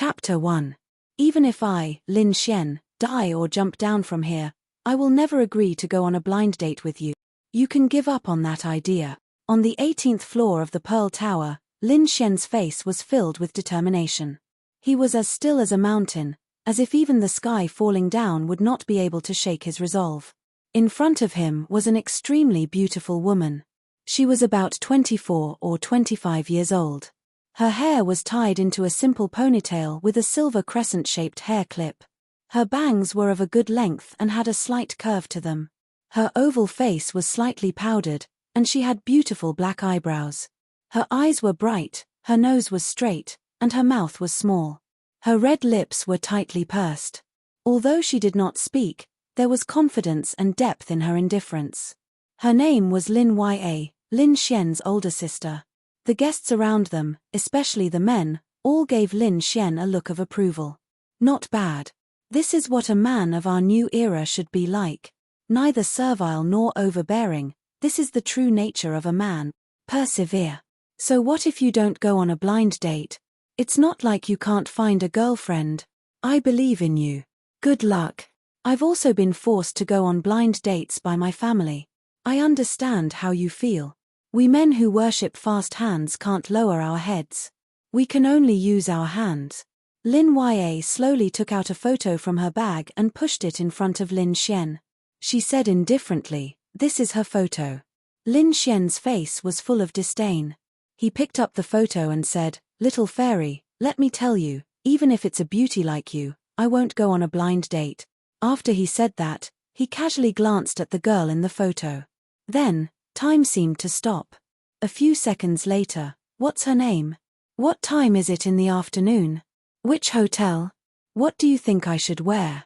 Chapter 1. Even if I, Lin Xian, die or jump down from here, I will never agree to go on a blind date with you. You can give up on that idea. On the 18th floor of the Pearl Tower, Lin Xian's face was filled with determination. He was as still as a mountain, as if even the sky falling down would not be able to shake his resolve. In front of him was an extremely beautiful woman. She was about 24 or 25 years old. Her hair was tied into a simple ponytail with a silver crescent-shaped hair clip. Her bangs were of a good length and had a slight curve to them. Her oval face was slightly powdered, and she had beautiful black eyebrows. Her eyes were bright, her nose was straight, and her mouth was small. Her red lips were tightly pursed. Although she did not speak, there was confidence and depth in her indifference. Her name was Lin Ya, Lin Xian's older sister. The guests around them, especially the men, all gave Lin Xian a look of approval. Not bad. This is what a man of our new era should be like. Neither servile nor overbearing, this is the true nature of a man. Persevere. So what if you don't go on a blind date? It's not like you can't find a girlfriend. I believe in you. Good luck. I've also been forced to go on blind dates by my family. I understand how you feel. We men who worship fast hands can't lower our heads. We can only use our hands. Lin Ya slowly took out a photo from her bag and pushed it in front of Lin Xian. She said indifferently, "This is her photo." Lin Xian's face was full of disdain. He picked up the photo and said, "Little fairy, let me tell you, even if it's a beauty like you, I won't go on a blind date." After he said that, he casually glanced at the girl in the photo. Then, time seemed to stop. A few seconds later, "What's her name? What time is it in the afternoon? Which hotel? What do you think I should wear?"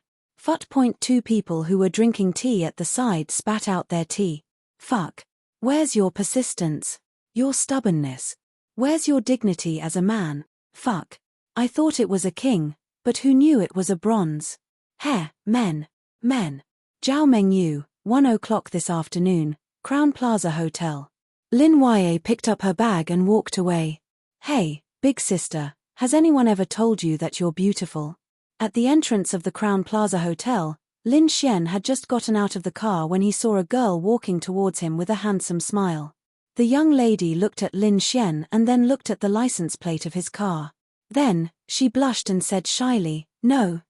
Two people who were drinking tea at the side spat out their tea. Fuck. Where's your persistence? Your stubbornness? Where's your dignity as a man? Fuck. I thought it was a king, but who knew it was a bronze? Heh, men. Zhao Mengyu, 1 o'clock this afternoon, Crown Plaza Hotel. Lin Ya picked up her bag and walked away. Hey, big sister, has anyone ever told you that you're beautiful? At the entrance of the Crown Plaza Hotel, Lin Xian had just gotten out of the car when he saw a girl walking towards him with a handsome smile. The young lady looked at Lin Xian and then looked at the license plate of his car. Then, she blushed and said shyly, "No."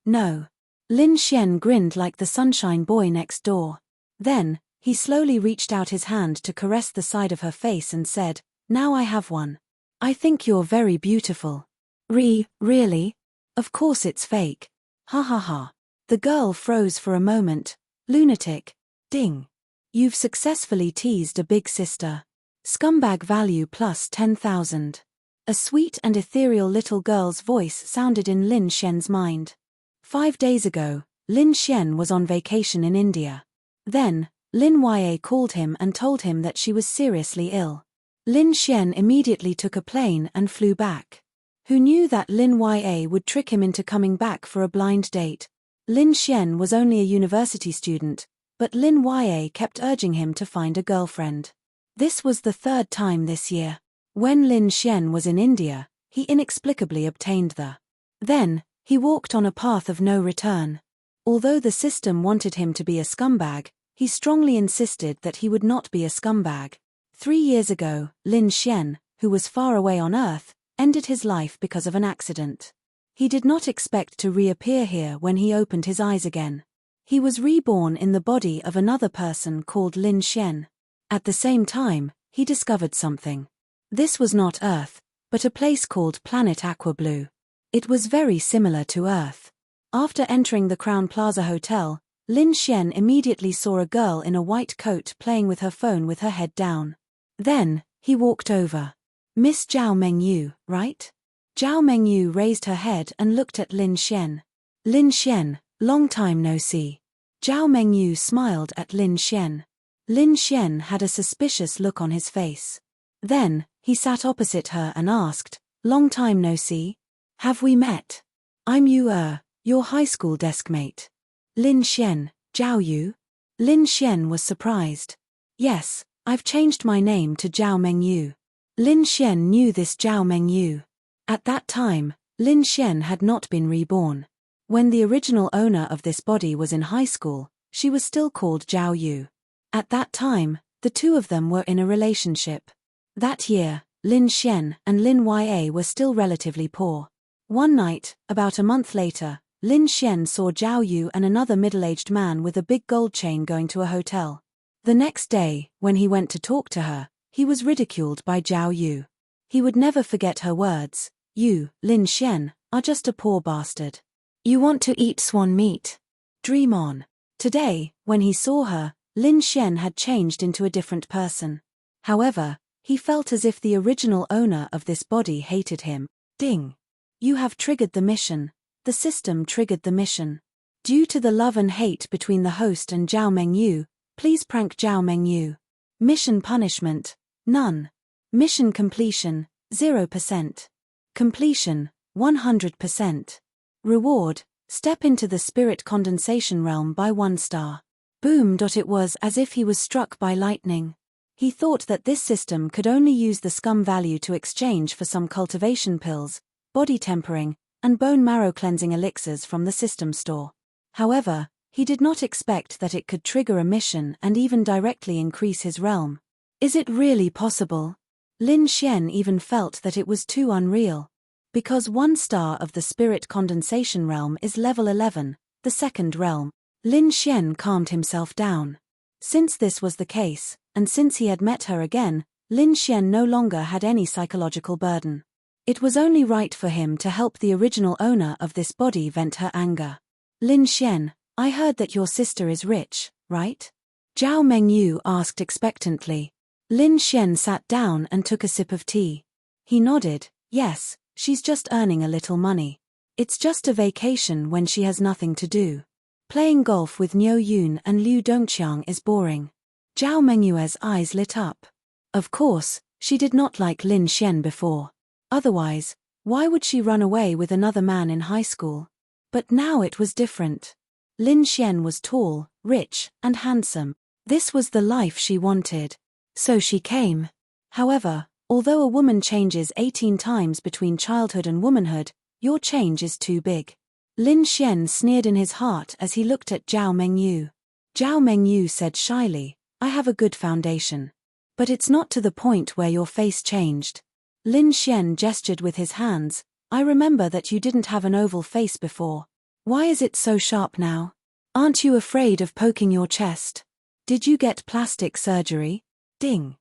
Lin Xian grinned like the sunshine boy next door. Then, he slowly reached out his hand to caress the side of her face and said, "Now I have one. I think you're very beautiful." Really? Of course it's fake. Ha ha ha. The girl froze for a moment. Lunatic. Ding. You've successfully teased a big sister. Scumbag value plus 10,000. A sweet and ethereal little girl's voice sounded in Lin Xian's mind. 5 days ago, Lin Xian was on vacation in India. Then, Lin Ya called him and told him that she was seriously ill. Lin Xian immediately took a plane and flew back. Who knew that Lin Ya would trick him into coming back for a blind date? Lin Xian was only a university student, but Lin Ya kept urging him to find a girlfriend. This was the 3rd time this year. When Lin Xian was in India, he inexplicably obtained the. Then, he walked on a path of no return. Although the system wanted him to be a scumbag, he strongly insisted that he would not be a scumbag. 3 years ago, Lin Xian, who was far away on Earth, ended his life because of an accident. He did not expect to reappear here when he opened his eyes again. He was reborn in the body of another person called Lin Xian. At the same time, he discovered something. This was not Earth, but a place called Planet Aqua Blue. It was very similar to Earth. After entering the Crown Plaza Hotel, Lin Xian immediately saw a girl in a white coat playing with her phone with her head down. Then, he walked over. "Miss Zhao Mengyu, right?" Zhao Mengyu raised her head and looked at Lin Xian. "Lin Xian, long time no see." Zhao Mengyu smiled at Lin Xian. Lin Xian had a suspicious look on his face. Then, he sat opposite her and asked, "Long time no see? Have we met? I'm Yu your high school deskmate." Lin Xian, Zhao Yu? Lin Xian was surprised. "Yes, I've changed my name to Zhao Mengyu." Lin Xian knew this Zhao Mengyu. At that time, Lin Xian had not been reborn. When the original owner of this body was in high school, she was still called Zhao Yu. At that time, the two of them were in a relationship. That year, Lin Xian and Lin Ya were still relatively poor. One night, about a month later, Lin Xian saw Zhao Yu and another middle-aged man with a big gold chain going to a hotel. The next day, when he went to talk to her, he was ridiculed by Zhao Yu. He would never forget her words. "You, Lin Xian, are just a poor bastard. You want to eat swan meat. Dream on." Today, when he saw her, Lin Xian had changed into a different person. However, he felt as if the original owner of this body hated him. Ding. You have triggered the mission. The system triggered the mission. Due to the love and hate between the host and Zhao Mengyu, please prank Zhao Mengyu. Mission punishment: none. Mission completion: 0%. Completion: 100%. Reward: step into the spirit condensation realm by 1 star. Boom. It was as if he was struck by lightning. He thought that this system could only use the scum value to exchange for some cultivation pills, body tempering, and bone marrow cleansing elixirs from the system store. However, he did not expect that it could trigger a mission and even directly increase his realm. Is it really possible? Lin Xian even felt that it was too unreal. Because 1 star of the spirit condensation realm is level 11, the second realm. Lin Xian calmed himself down. Since this was the case, and since he had met her again, Lin Xian no longer had any psychological burden. It was only right for him to help the original owner of this body vent her anger. Lin Xian, I heard that your sister is rich, right? Zhao Mengyu asked expectantly. Lin Xian sat down and took a sip of tea. He nodded, yes, she's just earning a little money. It's just a vacation when she has nothing to do. Playing golf with Niu Yun and Liu Dongqiang is boring. Zhao Mengyue's eyes lit up. Of course, she did not like Lin Xian before. Otherwise, why would she run away with another man in high school? But now it was different. Lin Xian was tall, rich, and handsome. This was the life she wanted. So she came. However, although a woman changes 18 times between childhood and womanhood, your change is too big. Lin Xian sneered in his heart as he looked at Zhao Mengyu. Zhao Mengyu said shyly, I have a good foundation. But it's not to the point where your face changed. Lin Xian gestured with his hands, I remember that you didn't have an oval face before. Why is it so sharp now? Aren't you afraid of poking your chest? Did you get plastic surgery? Ding.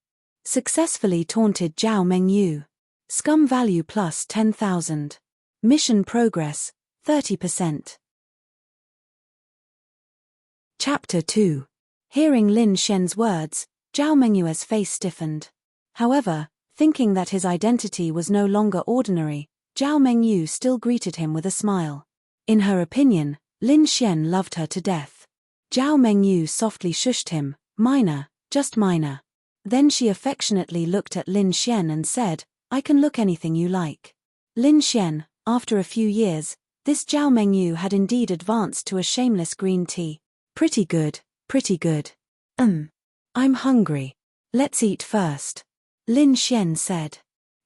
Successfully taunted Zhao Mengyu. Scum value plus 10,000. Mission progress, 30%. Chapter 2. Hearing Lin Xian's words, Zhao Mengyue's face stiffened. However, thinking that his identity was no longer ordinary, Zhao Mengyu still greeted him with a smile. In her opinion, Lin Xian loved her to death. Zhao Mengyu softly shushed him, minor, just minor. Then she affectionately looked at Lin Xian and said, I can look anything you like. Lin Xian, after a few years, this Zhao Mengyu had indeed advanced to a shameless green tea. Pretty good, pretty good. I'm hungry. Let's eat first. Lin Xian said.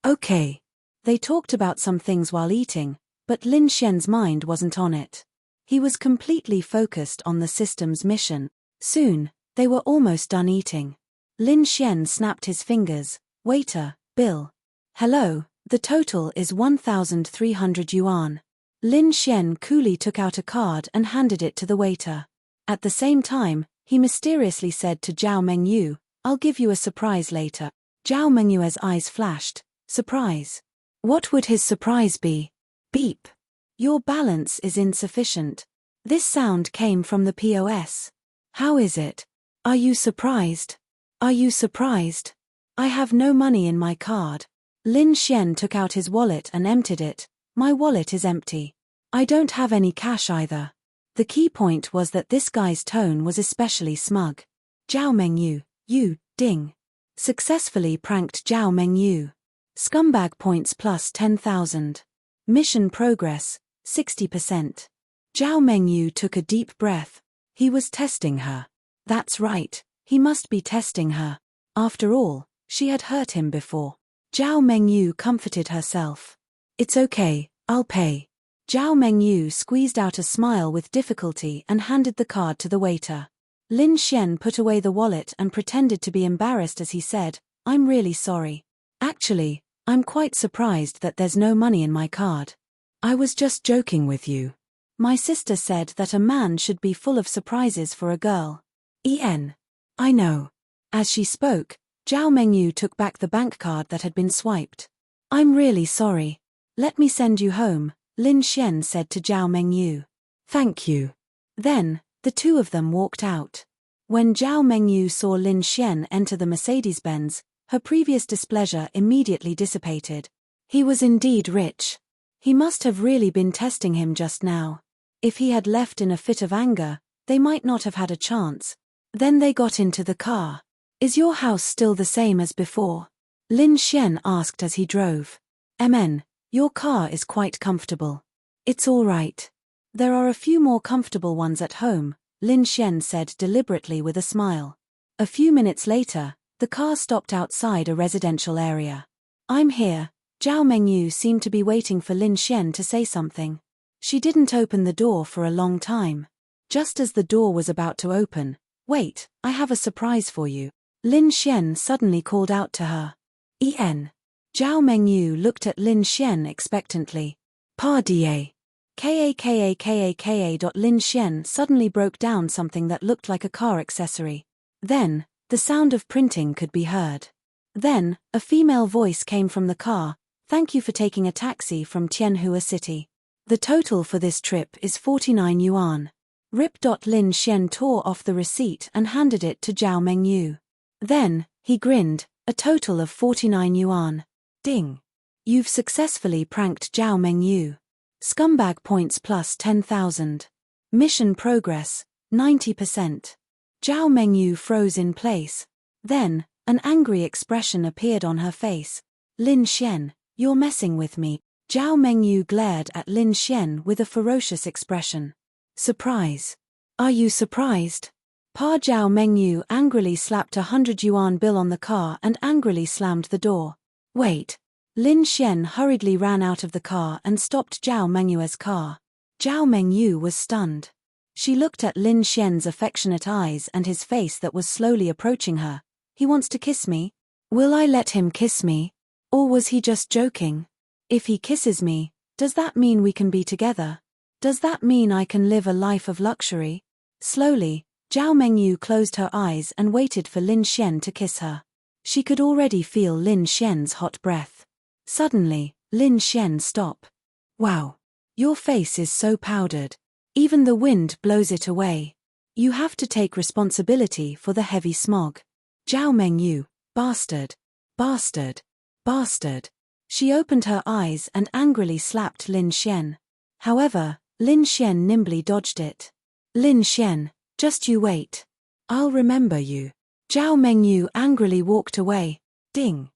Okay. They talked about some things while eating, but Lin Xian's mind wasn't on it. He was completely focused on the system's mission. Soon, they were almost done eating. Lin Xian snapped his fingers. Waiter, bill. Hello, the total is 1,300 yuan. Lin Xian coolly took out a card and handed it to the waiter. At the same time, he mysteriously said to Zhao Mengyu, I'll give you a surprise later. Zhao Mengyue's eyes flashed. Surprise. What would his surprise be? Beep. Your balance is insufficient. This sound came from the POS. How is it? Are you surprised? Are you surprised? I have no money in my card. Lin Xian took out his wallet and emptied it. My wallet is empty. I don't have any cash either. The key point was that this guy's tone was especially smug. Zhao Mengyu, you, ding. Successfully pranked Zhao Mengyu. Scumbag points plus 10,000. Mission progress, 60%. Zhao Mengyu took a deep breath. He was testing her. That's right, he must be testing her. After all, she had hurt him before. Zhao Mengyu comforted herself. It's okay, I'll pay. Zhao Mengyu squeezed out a smile with difficulty and handed the card to the waiter. Lin Xian put away the wallet and pretended to be embarrassed as he said, I'm really sorry. Actually, I'm quite surprised that there's no money in my card. I was just joking with you. My sister said that a man should be full of surprises for a girl. I know. As she spoke, Zhao Mengyu took back the bank card that had been swiped. I'm really sorry. Let me send you home, Lin Xian said to Zhao Mengyu. Thank you. Then, the two of them walked out. When Zhao Mengyu saw Lin Xian enter the Mercedes-Benz, her previous displeasure immediately dissipated. He was indeed rich. He must have really been testing him just now. If he had left in a fit of anger, they might not have had a chance. Then they got into the car. Is your house still the same as before? Lin Xian asked as he drove. Your car is quite comfortable. It's all right. There are a few more comfortable ones at home, Lin Xian said deliberately with a smile. A few minutes later, the car stopped outside a residential area. I'm here. Zhao Mengyu seemed to be waiting for Lin Xian to say something. She didn't open the door for a long time. Just as the door was about to open, wait, I have a surprise for you. Lin Xian suddenly called out to her. Zhao Mengyu looked at Lin Xian expectantly. Pardie. Ka. Lin Xian suddenly broke down something that looked like a car accessory. Then, the sound of printing could be heard. Then, a female voice came from the car. Thank you for taking a taxi from Tianhua City. The total for this trip is 49 yuan. Rip. Lin Xian tore off the receipt and handed it to Zhao Mengyu. Then, he grinned, a total of 49 yuan. Ding. You've successfully pranked Zhao Mengyu. Scumbag points plus 10,000. Mission progress, 90%. Zhao Mengyu froze in place. Then, an angry expression appeared on her face. Lin Xian, you're messing with me. Zhao Mengyu glared at Lin Xian with a ferocious expression. Surprise. Are you surprised? Zhao Mengyu angrily slapped a 100 yuan bill on the car and angrily slammed the door. Wait. Lin Xian hurriedly ran out of the car and stopped Zhao Mengyu's car. Zhao Mengyu was stunned. She looked at Lin Xian's affectionate eyes and his face that was slowly approaching her. He wants to kiss me? Will I let him kiss me? Or was he just joking? If he kisses me, does that mean we can be together? Does that mean I can live a life of luxury? Slowly, Zhao Mengyu closed her eyes and waited for Lin Xian to kiss her. She could already feel Lin Xian's hot breath. Suddenly, Lin Xian stopped. Wow. Your face is so powdered. Even the wind blows it away. You have to take responsibility for the heavy smog. Zhao Mengyu, bastard. Bastard. Bastard. She opened her eyes and angrily slapped Lin Xian. However, Lin Xian nimbly dodged it. Lin Xian, just you wait. I'll remember you. Zhao Mengyu angrily walked away. Ding.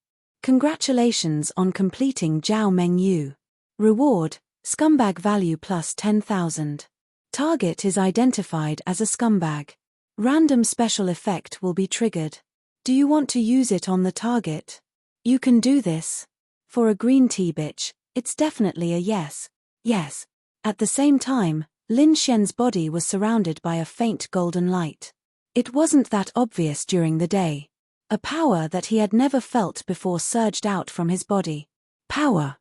Congratulations on completing Zhao Mengyu. Reward, scumbag value plus 10,000. Target is identified as a scumbag. Random special effect will be triggered. Do you want to use it on the target? You can do this. For a green tea bitch, it's definitely a yes. Yes. At the same time, Lin Xian's body was surrounded by a faint golden light. It wasn't that obvious during the day. A power that he had never felt before surged out from his body. Power.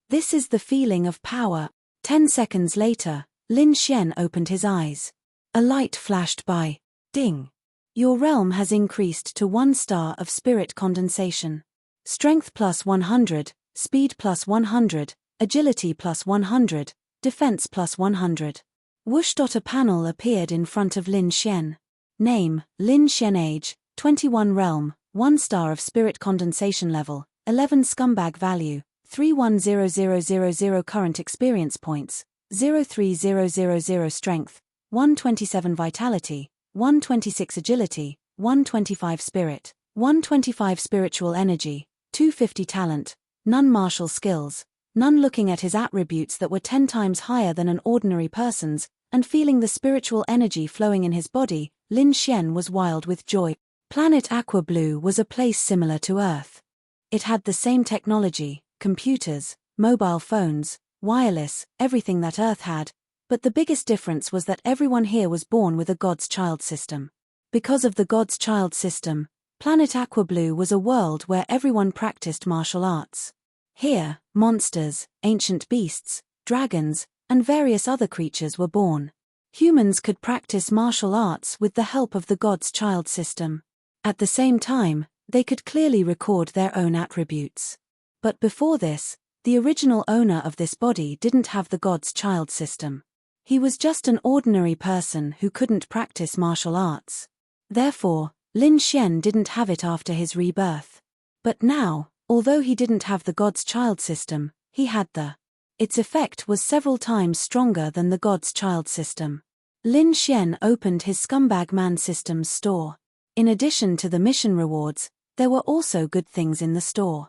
This is the feeling of power. 10 seconds later, Lin Xian opened his eyes. A light flashed by. Ding. Your realm has increased to 1 star of spirit condensation. Strength plus 100, speed plus 100, agility plus 100, defense plus 100. Whoosh. A panel appeared in front of Lin Xian. Name, Lin Xian. Age, 21. Realm, 1 star of spirit condensation level, 11 scumbag value, 310000. Current experience points, 03000. Strength, 127 vitality, 126 agility, 125 spirit, 125 spiritual energy, 250 talent, none martial skills, none. Looking at his attributes that were 10 times higher than an ordinary person's, and feeling the spiritual energy flowing in his body, Lin Xian was wild with joy. Planet Aqua Blue was a place similar to Earth. It had the same technology, computers, mobile phones, wireless, everything that Earth had, but the biggest difference was that everyone here was born with a God's Child system. Because of the God's Child system, Planet Aquablue was a world where everyone practiced martial arts. Here, monsters, ancient beasts, dragons, and various other creatures were born. Humans could practice martial arts with the help of the God's Child system. At the same time, they could clearly record their own attributes. But before this, the original owner of this body didn't have the God's Child system. He was just an ordinary person who couldn't practice martial arts. Therefore, Lin Xian didn't have it after his rebirth. But now, although he didn't have the God's Child system, he had its effect was several times stronger than the God's Child system. Lin Xian opened his Scumbag Man Systems store. In addition to the mission rewards, there were also good things in the store.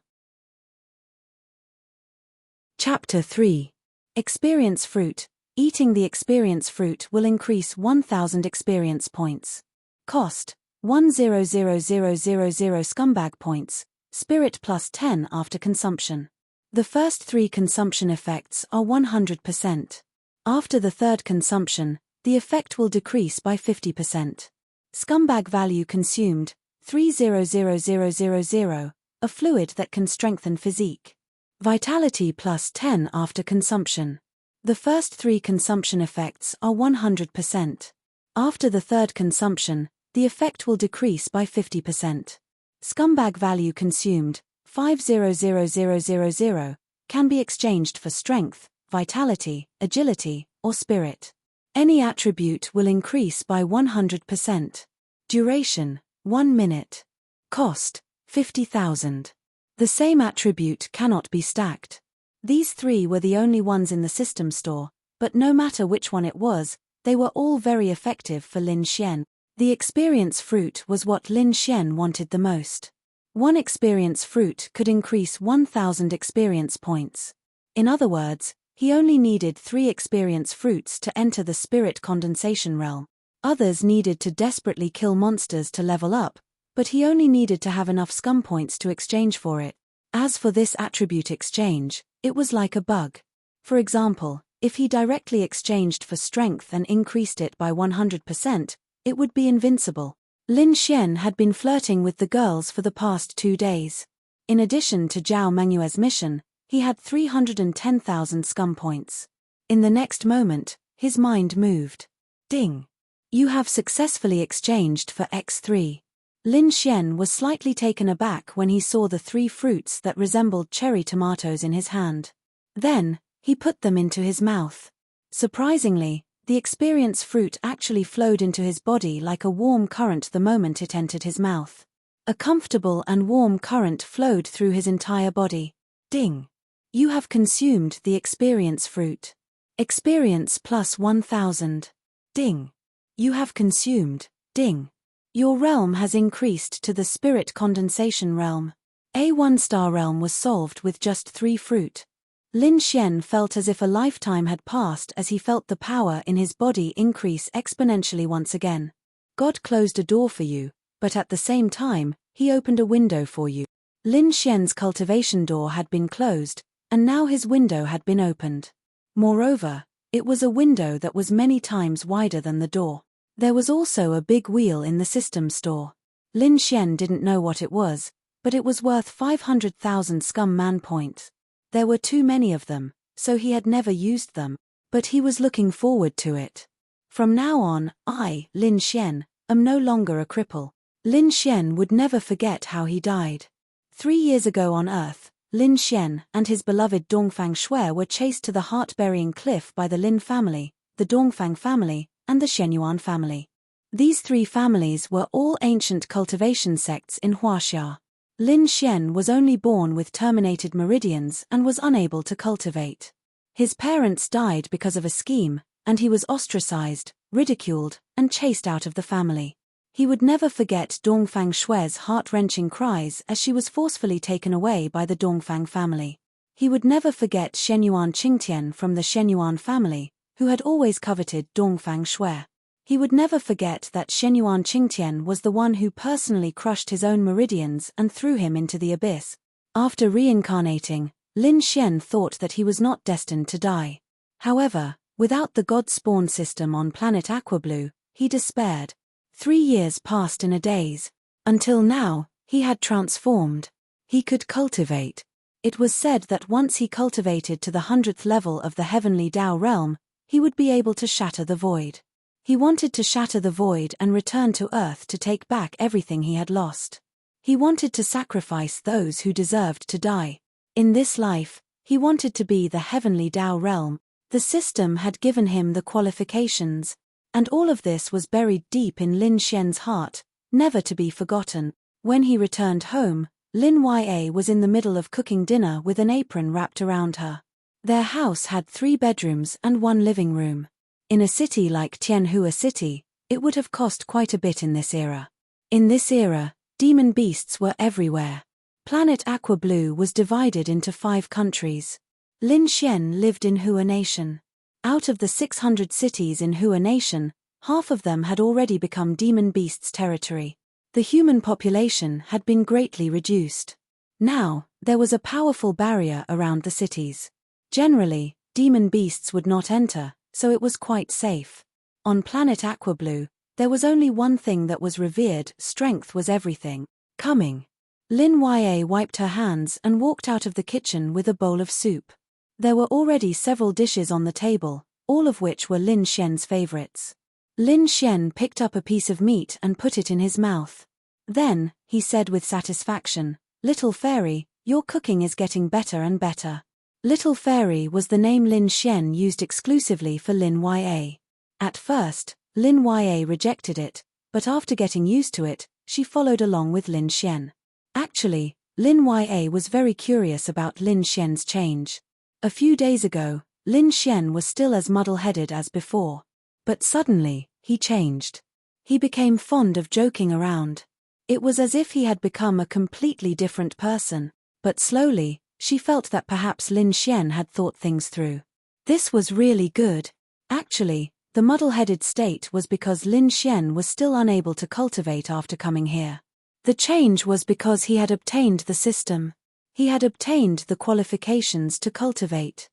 Chapter 3. Experience Fruit. Eating the experience fruit will increase 1000 experience points. Cost: 100,000 scumbag points, spirit plus 10 after consumption. The first 3 consumption effects are 100%. After the third consumption, the effect will decrease by 50%. Scumbag value consumed: 300,000, a fluid that can strengthen physique. Vitality plus 10 after consumption. The first 3 consumption effects are 100%. After the third consumption, the effect will decrease by 50%. Scumbag value consumed: 500,000, can be exchanged for strength, vitality, agility, or spirit. Any attribute will increase by 100%. Duration: 1 minute. Cost: 50,000. The same attribute cannot be stacked. These 3 were the only ones in the system store, but no matter which one it was, they were all very effective for Lin Xian. The experience fruit was what Lin Xian wanted the most. 1 experience fruit could increase 1000 experience points. In other words, he only needed 3 experience fruits to enter the spirit condensation realm. Others needed to desperately kill monsters to level up, but he only needed to have enough scum points to exchange for it. As for this attribute exchange, it was like a bug. For example, if he directly exchanged for strength and increased it by 100%, it would be invincible. Lin Xian had been flirting with the girls for the past 2 days. In addition to Zhao Mangyue's mission, he had 310,000 scum points. In the next moment, his mind moved. Ding! You have successfully exchanged for X3. Lin Xian was slightly taken aback when he saw the 3 fruits that resembled cherry tomatoes in his hand. Then, he put them into his mouth. Surprisingly, the experience fruit actually flowed into his body like a warm current the moment it entered his mouth. A comfortable and warm current flowed through his entire body. Ding! You have consumed the experience fruit. Experience plus 1000. Ding! You have consumed. Ding! Your realm has increased to the spirit condensation realm. A 1-star realm was solved with just 3 fruit. Lin Xian felt as if a lifetime had passed as he felt the power in his body increase exponentially once again. God closed a door for you, but at the same time, he opened a window for you. Lin Xian's cultivation door had been closed, and now his window had been opened. Moreover, it was a window that was many times wider than the door. There was also a big wheel in the system store. Lin Xian didn't know what it was, but it was worth 500,000 scum man points. There were too many of them, so he had never used them, but he was looking forward to it. From now on, I, Lin Xian, am no longer a cripple. Lin Xian would never forget how he died. 3 years ago on Earth, Lin Xian and his beloved Dongfang Shui were chased to the heart-burying cliff by the Lin family, the Dongfang family, and the Shenyuan family. These 3 families were all ancient cultivation sects in Huaxia. Lin Xian was only born with terminated meridians and was unable to cultivate. His parents died because of a scheme, and he was ostracized, ridiculed, and chased out of the family. He would never forget Dongfang Shui's heart-wrenching cries as she was forcefully taken away by the Dongfang family. He would never forget Shenyuan Qingtian from the Shenyuan family, who had always coveted Dongfang Shui. He would never forget that Shenyuan Qingtian was the one who personally crushed his own meridians and threw him into the abyss. After reincarnating, Lin Xian thought that he was not destined to die. However, without the God spawn system on planet Aquablue, he despaired. 3 years passed in a daze. Until now, he had transformed. He could cultivate. It was said that once he cultivated to the 100th level of the heavenly Tao realm, he would be able to shatter the void. He wanted to shatter the void and return to Earth to take back everything he had lost. He wanted to sacrifice those who deserved to die. In this life, he wanted to be the heavenly Tao realm. The system had given him the qualifications, and all of this was buried deep in Lin Xian's heart, never to be forgotten. When he returned home, Lin Ya was in the middle of cooking dinner with an apron wrapped around her. Their house had 3 bedrooms and 1 living room. In a city like Tianhua City, it would have cost quite a bit in this era. In this era, demon beasts were everywhere. Planet Aquablue was divided into 5 countries. Lin Xian lived in Hua Nation. Out of the 600 cities in Hua Nation, half of them had already become demon beasts' territory. The human population had been greatly reduced. Now, there was a powerful barrier around the cities. Generally, demon beasts would not enter, so it was quite safe. On planet Aquablue, there was only one thing that was revered: strength was everything. Coming. Lin Ya wiped her hands and walked out of the kitchen with a bowl of soup. There were already several dishes on the table, all of which were Lin Xian's favorites. Lin Xian picked up a piece of meat and put it in his mouth. Then, he said with satisfaction, "Little fairy, your cooking is getting better and better." Little fairy was the name Lin Xian used exclusively for Lin Ya. At first, Lin Ya rejected it, but after getting used to it, she followed along with Lin Xian. Actually, Lin Ya was very curious about Lin Xian's change. A few days ago, Lin Xian was still as muddle-headed as before. But suddenly, he changed. He became fond of joking around. It was as if he had become a completely different person, but slowly, she felt that perhaps Lin Xian had thought things through. This was really good. Actually, the muddle-headed state was because Lin Xian was still unable to cultivate after coming here. The change was because he had obtained the system. He had obtained the qualifications to cultivate.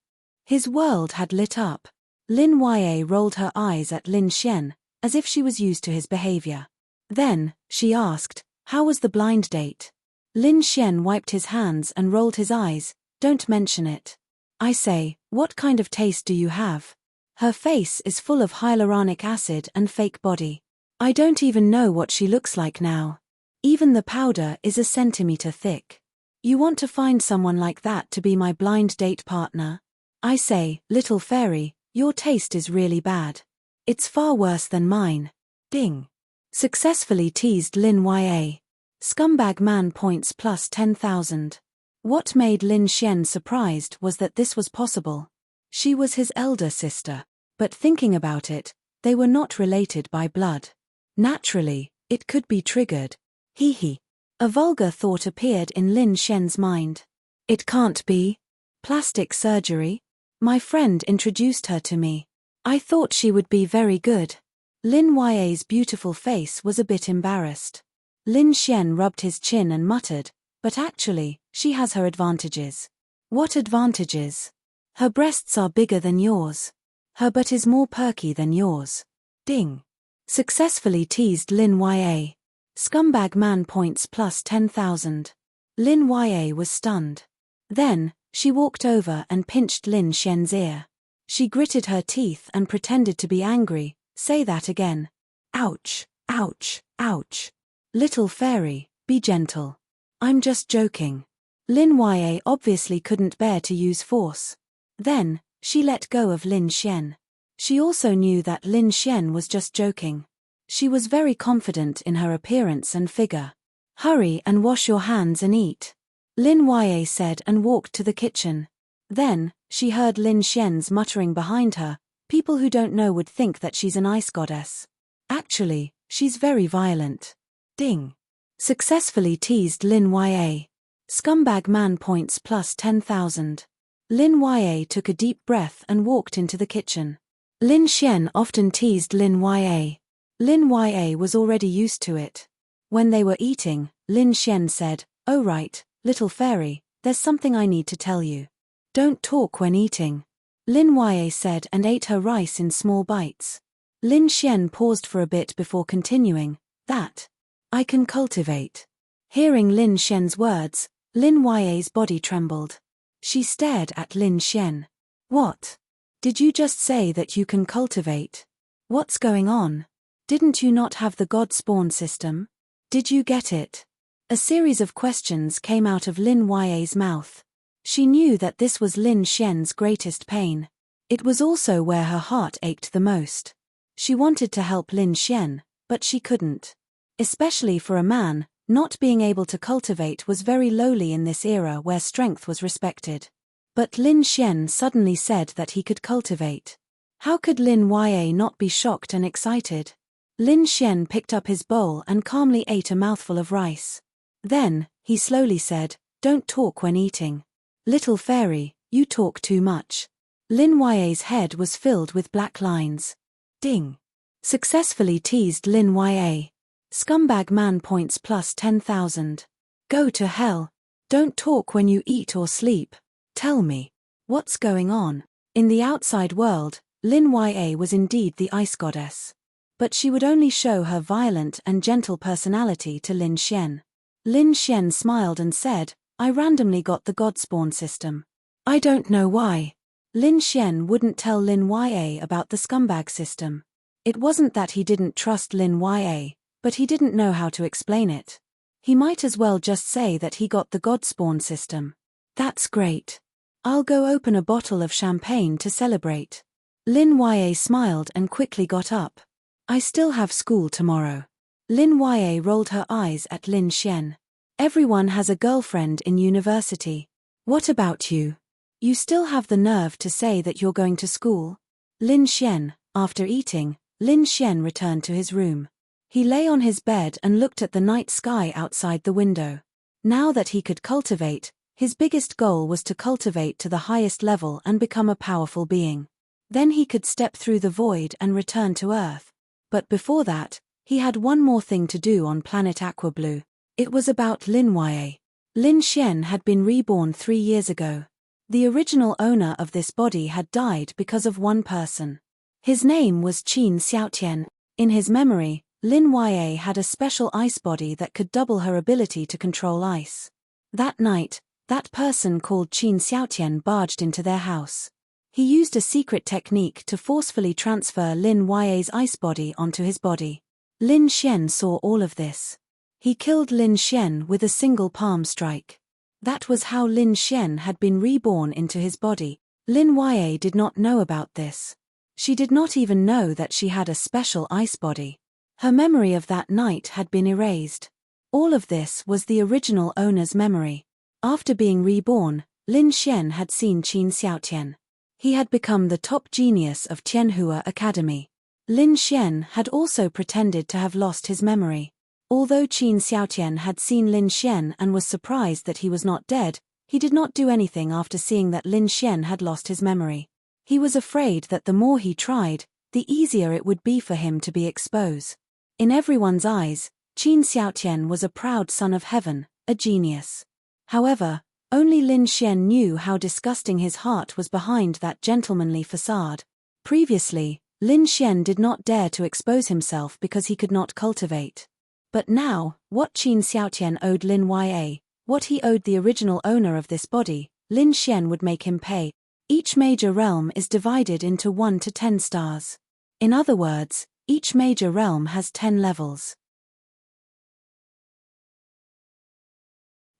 His world had lit up. Lin Ya rolled her eyes at Lin Xian, as if she was used to his behavior. Then, she asked, "How was the blind date?" Lin Xian wiped his hands and rolled his eyes. "Don't mention it. I say, what kind of taste do you have? Her face is full of hyaluronic acid and fake body. I don't even know what she looks like now. Even the powder is a centimeter thick. You want to find someone like that to be my blind date partner? I say, little fairy, your taste is really bad. It's far worse than mine." Ding. Successfully teased Lin Ya. Scumbag man points plus 10,000. What made Lin Xian surprised was that this was possible. She was his elder sister, but thinking about it, they were not related by blood. Naturally, it could be triggered. Hee. A vulgar thought appeared in Lin Xian's mind. It can't be. Plastic surgery? My friend introduced her to me. I thought she would be very good. Lin Ya's beautiful face was a bit embarrassed. Lin Xian rubbed his chin and muttered, "But actually, she has her advantages." "What advantages?" "Her breasts are bigger than yours. Her butt is more perky than yours." Ding. Successfully teased Lin Ya. Scumbag man points plus 10,000. Lin Ya was stunned. Then, she walked over and pinched Lin Xian's ear. She gritted her teeth and pretended to be angry. "Say that again." "Ouch, ouch, ouch. Little fairy, be gentle. I'm just joking." Lin Ya obviously couldn't bear to use force. Then, she let go of Lin Xian. She also knew that Lin Xian was just joking. She was very confident in her appearance and figure. "Hurry and wash your hands and eat," Lin Ya said and walked to the kitchen. Then, she heard Lin Xian's muttering behind her, "People who don't know would think that she's an ice goddess. Actually, she's very violent." Ding. Successfully teased Lin Ya. Scumbag man points plus 10,000. Lin Ya took a deep breath and walked into the kitchen. Lin Xian often teased Lin Ya. Lin Ya was already used to it. When they were eating, Lin Xian said, "Oh right, little fairy, there's something I need to tell you." Don't talk when eating, Lin Yue said and ate her rice in small bites. Lin Xian paused for a bit before continuing, that I can cultivate. Hearing Lin Xian's words, Lin Yue's body trembled. She stared at Lin Xian. What? Did you just say that you can cultivate? What's going on? Didn't you not have the God spawn system? Did you get it? A series of questions came out of Lin Yue's mouth. She knew that this was Lin Xian's greatest pain. It was also where her heart ached the most. She wanted to help Lin Xian, but she couldn't. Especially for a man, not being able to cultivate was very lowly in this era where strength was respected. But Lin Xian suddenly said that he could cultivate. How could Lin Yue not be shocked and excited? Lin Xian picked up his bowl and calmly ate a mouthful of rice. Then, he slowly said, "Don't talk when eating. Little fairy, you talk too much." Lin Yue's head was filled with black lines. Ding. Successfully teased Lin Yue. Scumbag man points plus 10,000. Go to hell. Don't talk when you eat or sleep. Tell me, what's going on? In the outside world, Lin Yue was indeed the ice goddess. But she would only show her violent and gentle personality to Lin Xian. Lin Xian smiled and said, I randomly got the God spawn system. I don't know why. Lin Xian wouldn't tell Lin Yue about the scumbag system. It wasn't that he didn't trust Lin Yue, but he didn't know how to explain it. He might as well just say that he got the God spawn system. That's great. I'll go open a bottle of champagne to celebrate. Lin Yue smiled and quickly got up. I still have school tomorrow. Lin Yue rolled her eyes at Lin Xian. Everyone has a girlfriend in university. What about you? You still have the nerve to say that you're going to school? Lin Xian, after eating, Lin Xian returned to his room. He lay on his bed and looked at the night sky outside the window. Now that he could cultivate, his biggest goal was to cultivate to the highest level and become a powerful being. Then he could step through the void and return to Earth. But before that, he had one more thing to do on planet Aquablue. It was about Lin Yue. Lin Xian had been reborn 3 years ago. The original owner of this body had died because of one person. His name was Qin Xiaotian. In his memory, Lin Yue had a special ice body that could double her ability to control ice. That night, that person called Qin Xiaotian barged into their house. He used a secret technique to forcefully transfer Lin Yue's ice body onto his body. Lin Xian saw all of this. He killed Lin Xian with a single palm strike. That was how Lin Xian had been reborn into his body. Lin Yue did not know about this. She did not even know that she had a special ice body. Her memory of that night had been erased. All of this was the original owner's memory. After being reborn, Lin Xian had seen Qin Xiaotian. He had become the top genius of Tianhua Academy. Lin Xian had also pretended to have lost his memory. Although Qin Xiaotian had seen Lin Xian and was surprised that he was not dead, he did not do anything after seeing that Lin Xian had lost his memory. He was afraid that the more he tried, the easier it would be for him to be exposed. In everyone's eyes, Qin Xiaotian was a proud son of heaven, a genius. However, only Lin Xian knew how disgusting his heart was behind that gentlemanly facade. Previously, Lin Xian did not dare to expose himself because he could not cultivate. But now, what Qin Xiaotian owed Lin Yue, what he owed the original owner of this body, Lin Xian would make him pay. Each major realm is divided into 1 to 10 stars. In other words, each major realm has 10 levels.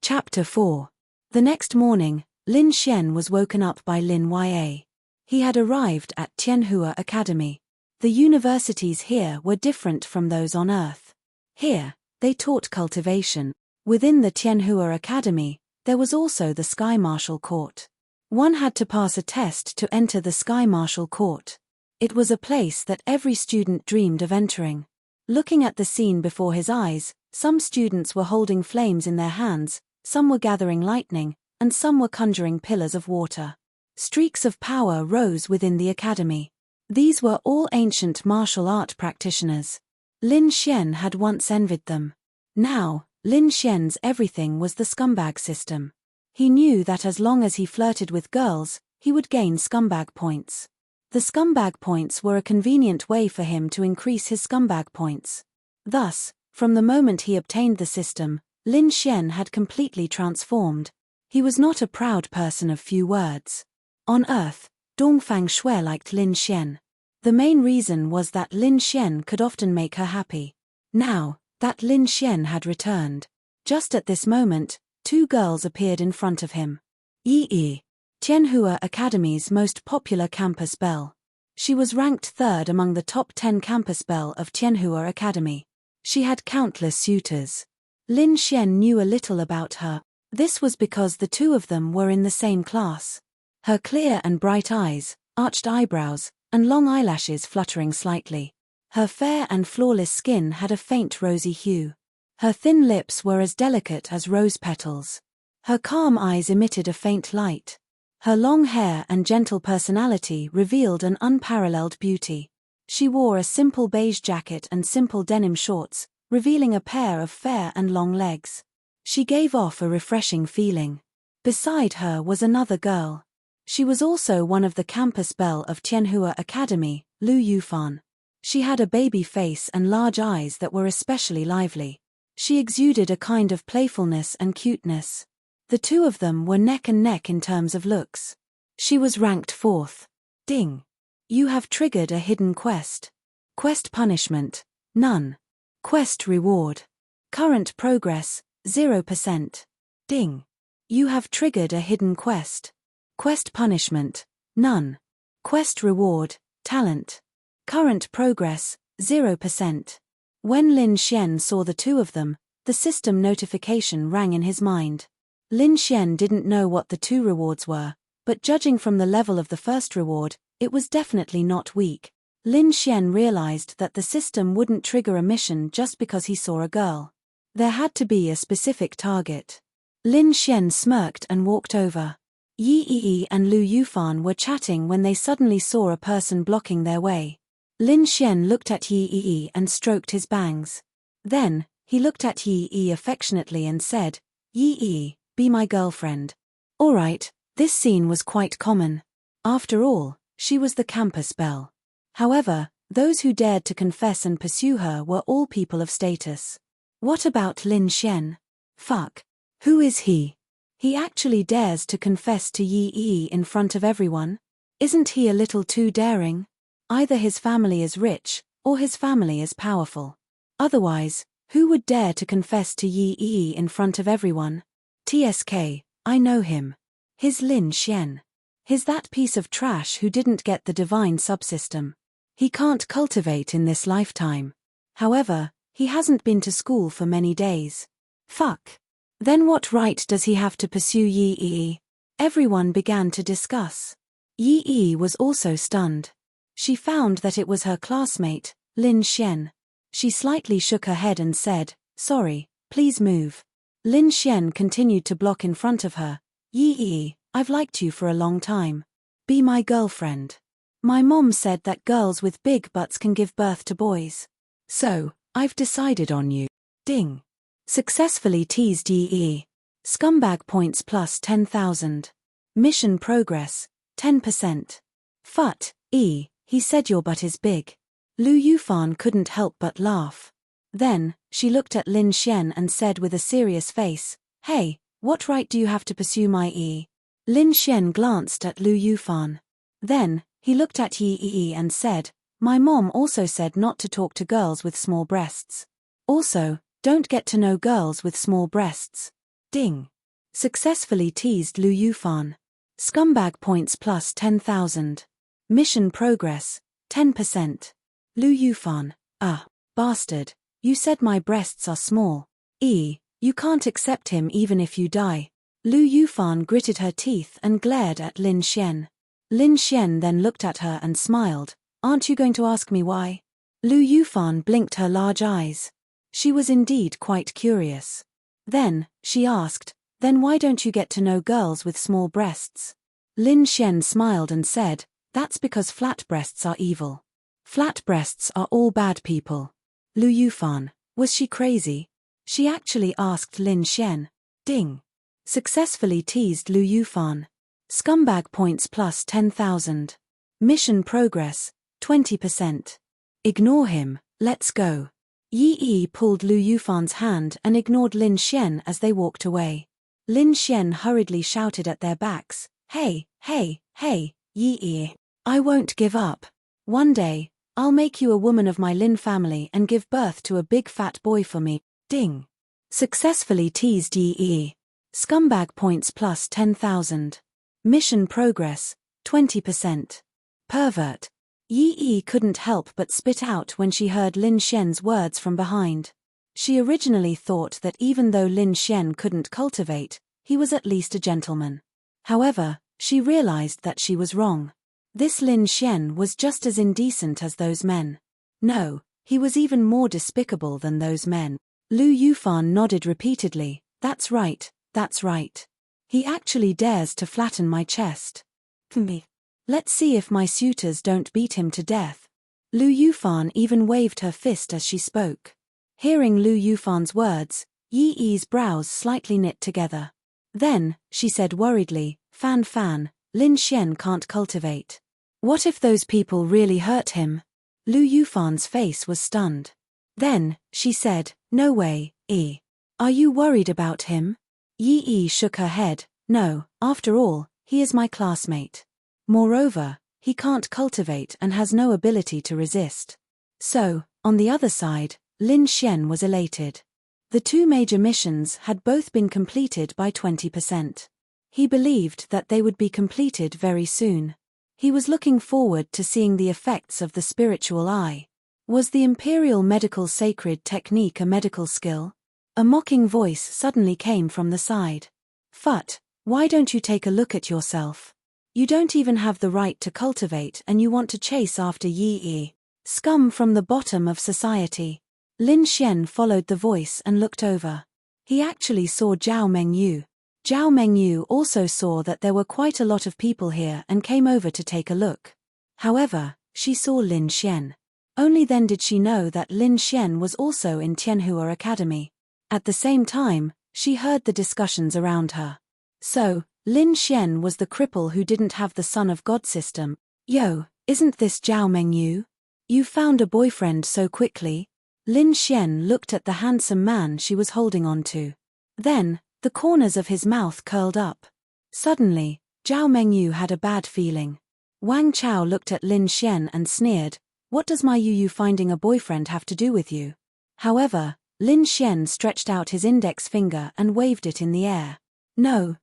Chapter 4. The next morning, Lin Xian was woken up by Lin Yue. He had arrived at Tianhua Academy. The universities here were different from those on Earth. Here, they taught cultivation. Within the Tianhua Academy, there was also the Sky Marshal Court. One had to pass a test to enter the Sky Marshal Court. It was a place that every student dreamed of entering. Looking at the scene before his eyes, some students were holding flames in their hands, some were gathering lightning, and some were conjuring pillars of water. Streaks of power rose within the academy. These were all ancient martial art practitioners. Lin Xian had once envied them. Now, Lin Xian's everything was the scumbag system. He knew that as long as he flirted with girls, he would gain scumbag points. The scumbag points were a convenient way for him to increase his scumbag points. Thus, from the moment he obtained the system, Lin Xian had completely transformed. He was not a proud person of few words. On Earth, Dongfang Shui liked Lin Xian. The main reason was that Lin Xian could often make her happy. Now, that Lin Xian had returned. Just at this moment, two girls appeared in front of him. Yi Yi, Tianhua Academy's most popular campus belle. She was ranked third among the top 10 campus belle of Tianhua Academy. She had countless suitors. Lin Xian knew a little about her. This was because the two of them were in the same class. Her clear and bright eyes, arched eyebrows, and long eyelashes fluttering slightly. Her fair and flawless skin had a faint rosy hue. Her thin lips were as delicate as rose petals. Her calm eyes emitted a faint light. Her long hair and gentle personality revealed an unparalleled beauty. She wore a simple beige jacket and simple denim shorts, revealing a pair of fair and long legs. She gave off a refreshing feeling. Beside her was another girl. She was also one of the campus belle of Tianhua Academy, Lu Yufan. She had a baby face and large eyes that were especially lively. She exuded a kind of playfulness and cuteness. The two of them were neck and neck in terms of looks. She was ranked fourth. Ding. You have triggered a hidden quest. Quest punishment, none. Quest reward. Current progress, 0%. Ding. You have triggered a hidden quest. Quest punishment, none. Quest reward, talent. Current progress, 0%. When Lin Xian saw the two of them, the system notification rang in his mind. Lin Xian didn't know what the two rewards were, but judging from the level of the first reward, it was definitely not weak. Lin Xian realized that the system wouldn't trigger a mission just because he saw a girl. There had to be a specific target. Lin Xian smirked and walked over. Yi Yi and Lu Yufan were chatting when they suddenly saw a person blocking their way. Lin Xian looked at Yi Yi and stroked his bangs. Then, he looked at Yi Yi affectionately and said, Yi Yi, be my girlfriend. Alright, this scene was quite common. After all, she was the campus belle. However, those who dared to confess and pursue her were all people of status. What about Lin Xian? Fuck. Who is he? He actually dares to confess to Yi Yi in front of everyone? Isn't he a little too daring? Either his family is rich, or his family is powerful. Otherwise, who would dare to confess to Yi Yi in front of everyone? TSK, I know him. He's Lin Xian. He's that piece of trash who didn't get the divine subsystem. He can't cultivate in this lifetime. However, he hasn't been to school for many days. Fuck. Then what right does he have to pursue Yi Yi? Everyone began to discuss. Yi Yi was also stunned. She found that it was her classmate, Lin Xian. She slightly shook her head and said, sorry, please move. Lin Xian continued to block in front of her. Yi Yi, I've liked you for a long time. Be my girlfriend. My mom said that girls with big butts can give birth to boys. So, I've decided on you. Ding. Successfully teased Yi Yi. Scumbag points plus 10,000. Mission progress, 10%. Fut, he said your butt is big. Lu Yufan couldn't help but laugh. Then, she looked at Lin Xian and said with a serious face, hey, what right do you have to pursue my E? Lin Xian glanced at Lu Yufan. Then, he looked at Yi Yi and said, my mom also said not to talk to girls with small breasts. Also, don't get to know girls with small breasts. Ding. Successfully teased Lu Yufan. Scumbag points plus 10,000. Mission progress, 10%. Lu Yufan, bastard, you said my breasts are small. You can't accept him even if you die. Lu Yufan gritted her teeth and glared at Lin Xian. Lin Xian then looked at her and smiled. Aren't you going to ask me why? Lu Yufan blinked her large eyes. She was indeed quite curious. Then, she asked, then why don't you get to know girls with small breasts? Lin Xian smiled and said, that's because flat breasts are evil. Flat breasts are all bad people. Lu Yufan, was she crazy? She actually asked Lin Xian. Ding. Successfully teased Lu Yufan. Scumbag points plus 10,000. Mission progress, 20%. Ignore him, let's go. Yi Yi pulled Lu Yufan's hand and ignored Lin Xian as they walked away. Lin Xian hurriedly shouted at their backs, "Hey, hey, hey, Yi Yi. I won't give up. One day, I'll make you a woman of my Lin family and give birth to a big fat boy for me." Ding. Successfully teased Yi Yi. Scumbag points plus 10,000. Mission progress, 20%. Pervert. Yi Yi couldn't help but spit out when she heard Lin Xian's words from behind. She originally thought that even though Lin Xian couldn't cultivate, he was at least a gentleman. However, she realized that she was wrong. This Lin Xian was just as indecent as those men. No, he was even more despicable than those men. Lu Yufan nodded repeatedly. That's right, that's right. He actually dares to flatten my chest. Me. Let's see if my suitors don't beat him to death. Lu Yufan even waved her fist as she spoke. Hearing Lu Yufan's words, Yi Yi's brows slightly knit together. Then, she said worriedly, Fan, Lin Xian can't cultivate. What if those people really hurt him? Lu Yufan's face was stunned. Then, she said, no way, Yi. Are you worried about him? Yi Yi shook her head. No, after all, he is my classmate. Moreover, he can't cultivate and has no ability to resist. So, on the other side, Lin Xian was elated. The two major missions had both been completed by 20%. He believed that they would be completed very soon. He was looking forward to seeing the effects of the spiritual eye. Was the Imperial Medical Sacred Technique a medical skill? A mocking voice suddenly came from the side. Phut, why don't you take a look at yourself? You don't even have the right to cultivate and you want to chase after Yi Yi. Scum from the bottom of society. Lin Xian followed the voice and looked over. He actually saw Zhao Mengyu. Zhao Mengyu also saw that there were quite a lot of people here and came over to take a look. However, she saw Lin Xian. Only then did she know that Lin Xian was also in Tianhua Academy. At the same time, she heard the discussions around her. So, Lin Xian was the cripple who didn't have the Son of God system. Yo, isn't this Zhao Mengyu? You found a boyfriend so quickly? Lin Xian looked at the handsome man she was holding on to. Then, the corners of his mouth curled up. Suddenly, Zhao Mengyu had a bad feeling. Wang Chao looked at Lin Xian and sneered, what does my Yu finding a boyfriend have to do with you? However, Lin Xian stretched out his index finger and waved it in the air. No,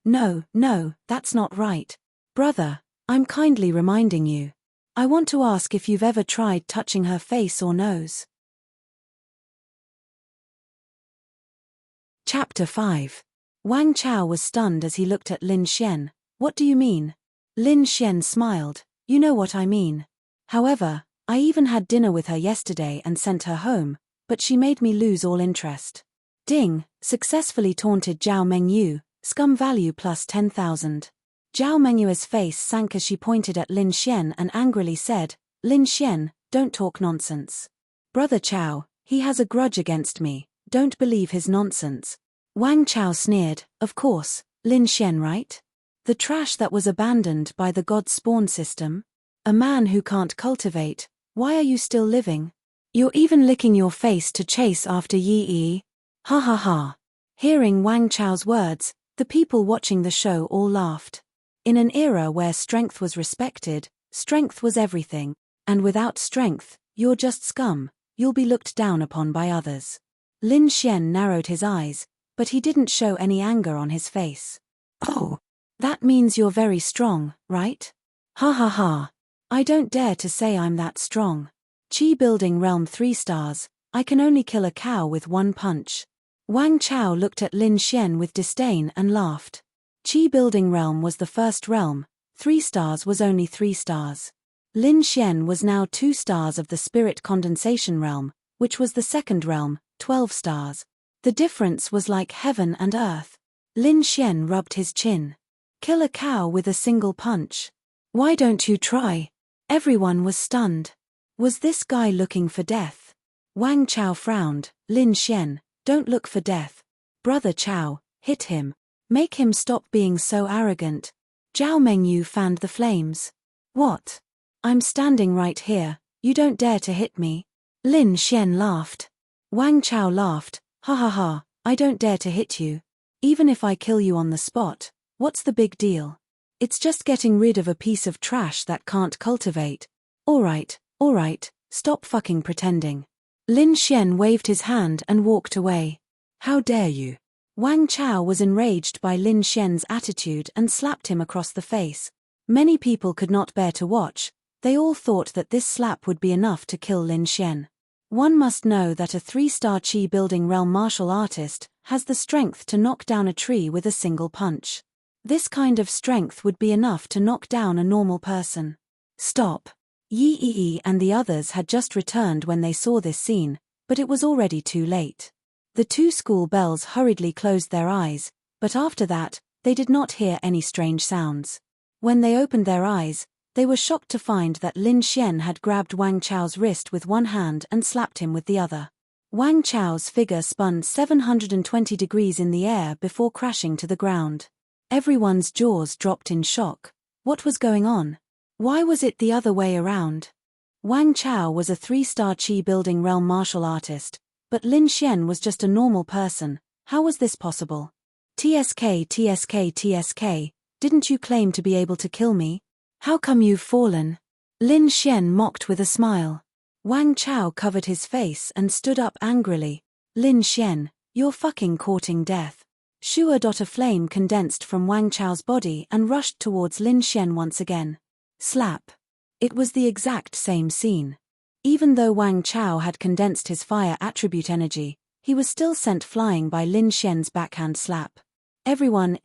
that's not right. Brother, I'm kindly reminding you. I want to ask if you've ever tried touching her face or nose. Chapter 5. Wang Chao was stunned as he looked at Lin Xian. What do you mean? Lin Xian smiled. You know what I mean. However, I even had dinner with her yesterday and sent her home, but she made me lose all interest. Ding, successfully taunted Zhao Mengyu, scum value plus 10,000. Zhao Mengyu's face sank as she pointed at Lin Xian and angrily said, Lin Xian, don't talk nonsense. Brother Chao, he has a grudge against me, don't believe his nonsense. Wang Chao sneered, of course, Lin Xian right? The trash that was abandoned by the God spawn system? A man who can't cultivate, why are you still living? You're even licking your face to chase after Yi Yi? Ha ha ha. Hearing Wang Chao's words, the people watching the show all laughed. In an era where strength was respected, strength was everything, and without strength, you're just scum, you'll be looked down upon by others. Lin Xian narrowed his eyes, but he didn't show any anger on his face. Oh, that means you're very strong, right? Ha ha ha. I don't dare to say I'm that strong. Qi building realm 3 stars, I can only kill a cow with one punch. Wang Chao looked at Lin Xian with disdain and laughed. Qi building realm was the first realm, 3 stars was only 3 stars. Lin Xian was now 2 stars of the spirit condensation realm, which was the second realm, 12 stars. The difference was like heaven and earth. Lin Xian rubbed his chin. Kill a cow with a single punch. Why don't you try? Everyone was stunned. Was this guy looking for death? Wang Chao frowned. Lin Xian, don't look for death. Brother Chao, hit him. Make him stop being so arrogant. Zhao Mengyu fanned the flames. What? I'm standing right here, you don't dare to hit me. Lin Xian laughed. Wang Chao laughed, ha ha ha, I don't dare to hit you. Even if I kill you on the spot, what's the big deal? It's just getting rid of a piece of trash that can't cultivate. Alright, stop fucking pretending. Lin Xian waved his hand and walked away. How dare you? Wang Chao was enraged by Lin Xian's attitude and slapped him across the face. Many people could not bear to watch, they all thought that this slap would be enough to kill Lin Xian. One must know that a 3-star chi-building realm martial artist has the strength to knock down a tree with a single punch. This kind of strength would be enough to knock down a normal person. Stop. Yi Yi and the others had just returned when they saw this scene, but it was already too late. The 2 school bells hurriedly closed their eyes, but after that, they did not hear any strange sounds. When they opened their eyes, they were shocked to find that Lin Xian had grabbed Wang Chao's wrist with one hand and slapped him with the other. Wang Chao's figure spun 720 degrees in the air before crashing to the ground. Everyone's jaws dropped in shock. What was going on? Why was it the other way around? Wang Chao was a 3-star chi-building realm martial artist, but Lin Xian was just a normal person. How was this possible? TSK, didn't you claim to be able to kill me? How come you've fallen? Lin Xian mocked with a smile. Wang Chao covered his face and stood up angrily. Lin Xian, you're fucking courting death. A flame condensed from Wang Chao's body and rushed towards Lin Xian once again. Slap. It was the exact same scene. Even though Wang Chao had condensed his fire attribute energy, he was still sent flying by Lin Xian's backhand slap. Everyone,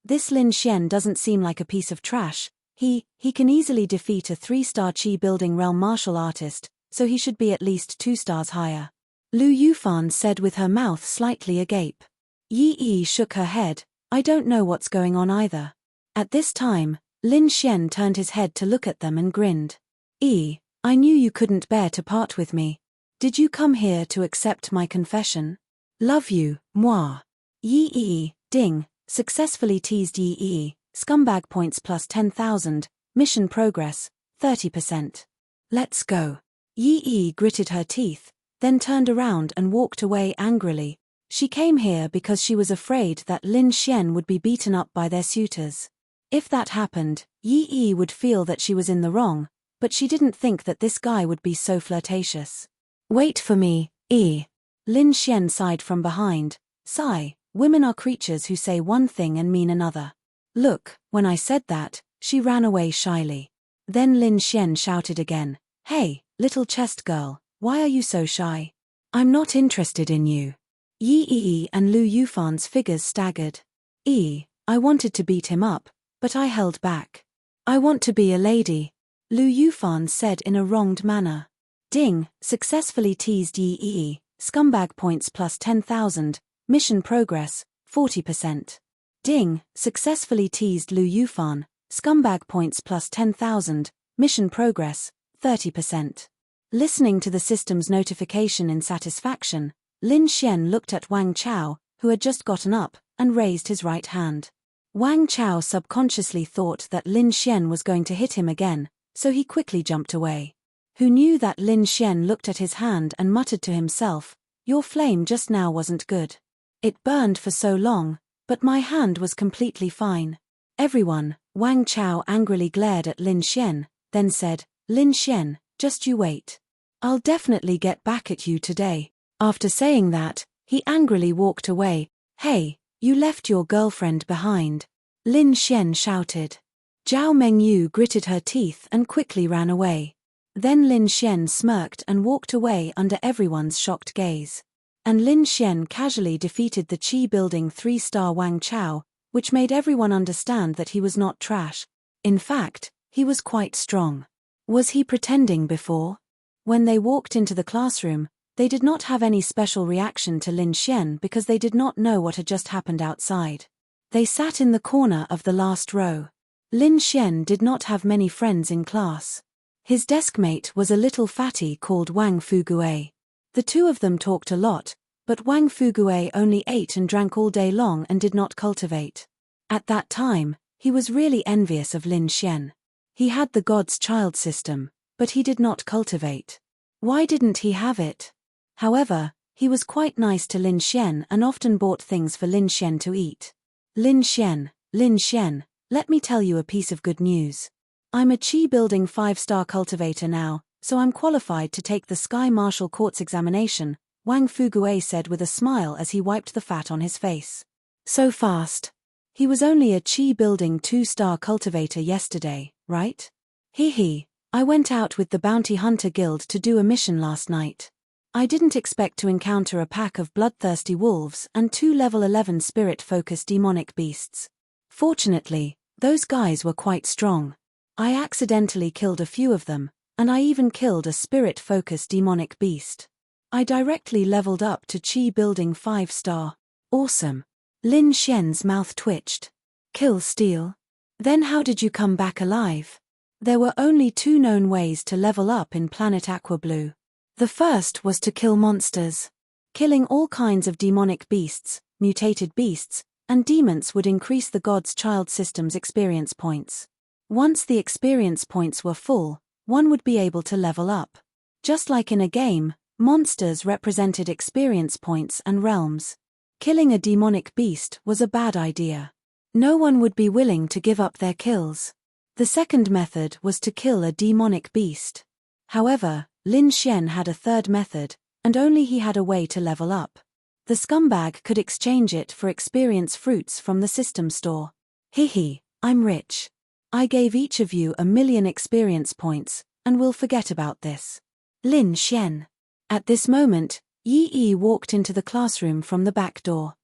this Lin Xian doesn't seem like a piece of trash. He can easily defeat a 3-star chi-building realm martial artist, so he should be at least 2 stars higher. Lu Yufan said with her mouth slightly agape. Yi Yi shook her head, I don't know what's going on either. At this time, Lin Xian turned his head to look at them and grinned. I knew you couldn't bear to part with me. Did you come here to accept my confession? Love you, moi. Yi Yi, ding, successfully teased Yi Yi, scumbag points plus 10,000, mission progress, 30%. Let's go. Yi Yi gritted her teeth, then turned around and walked away angrily. She came here because she was afraid that Lin Xian would be beaten up by their suitors. If that happened, Yi Yi would feel that she was in the wrong, but she didn't think that this guy would be so flirtatious. Wait for me, Lin Xian sighed from behind. Sigh, women are creatures who say one thing and mean another. Look, when I said that, she ran away shyly. Then Lin Xian shouted again, Hey, little chest girl, why are you so shy? I'm not interested in you. Yi Yi and Lu Yufan's figures staggered. I wanted to beat him up, but I held back. I want to be a lady, Lu Yufan said in a wronged manner. Ding, successfully teased Yi Yi, scumbag points plus 10,000, mission progress, 40%. Ding, successfully teased Lu Yufan, scumbag points plus 10,000, mission progress, 30%. Listening to the system's notification in satisfaction, Lin Xian looked at Wang Chao, who had just gotten up, and raised his right hand. Wang Chao subconsciously thought that Lin Xian was going to hit him again, so he quickly jumped away. Who knew that Lin Xian looked at his hand and muttered to himself, Your flame just now wasn't good. It burned for so long, but my hand was completely fine. Everyone, Wang Chao angrily glared at Lin Xian, then said, Lin Xian, just you wait. I'll definitely get back at you today. After saying that, he angrily walked away. Hey, you left your girlfriend behind. Lin Xian shouted. Zhao Mengyu gritted her teeth and quickly ran away. Then Lin Xian smirked and walked away under everyone's shocked gaze. And Lin Xian casually defeated the chi-building 3-star Wang Chao, which made everyone understand that he was not trash. In fact, he was quite strong. Was he pretending before? When they walked into the classroom, they did not have any special reaction to Lin Xian because they did not know what had just happened outside. They sat in the corner of the last row. Lin Xian did not have many friends in class. His deskmate was a little fatty called Wang Fugue. The two of them talked a lot, But Wang Fugui only ate and drank all day long and did not cultivate. At that time, he was really envious of Lin Xian. He had the God's child system, but he did not cultivate. Why didn't he have it? However, he was quite nice to Lin Xian and often bought things for Lin Xian to eat. Lin Xian, let me tell you a piece of good news. I'm a Qi building 5-star cultivator now, so I'm qualified to take the Sky Martial Court's examination, Wang Fugui said with a smile as he wiped the fat on his face. So fast. He was only a Qi building 2-star cultivator yesterday, right? Hee. I went out with the Bounty Hunter Guild to do a mission last night. I didn't expect to encounter a pack of bloodthirsty wolves and 2 level 11 spirit-focused demonic beasts. Fortunately, those guys were quite strong. I accidentally killed a few of them, and I even killed a spirit-focused demonic beast. I directly leveled up to Qi building 5-star. Awesome. Lin Xian's mouth twitched. Kill steal? Then how did you come back alive? There were only 2 known ways to level up in Planet Aqua Blue. The first was to kill monsters. Killing all kinds of demonic beasts, mutated beasts, and demons would increase the God's Child system's experience points. Once the experience points were full, one would be able to level up. Just like in a game, monsters represented experience points and realms. Killing a demonic beast was a bad idea. No one would be willing to give up their kills. The second method was to kill a demonic beast. However, Lin Xian had a third method, and only he had a way to level up. The scumbag could exchange it for experience fruits from the system store. Hee, I'm rich. I gave each of you 1,000,000 experience points, and we'll forget about this. Lin Xian. At this moment, Yi walked into the classroom from the back door.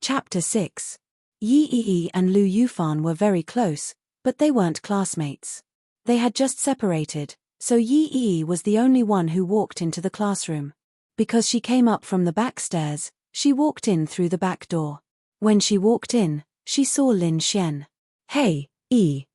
Chapter 6. Yi and Lu Yufan were very close, but they weren't classmates. They had just separated, so Yi was the only one who walked into the classroom. Because she came up from the back stairs, she walked in through the back door. When she walked in, she saw Lin Xian. Hey,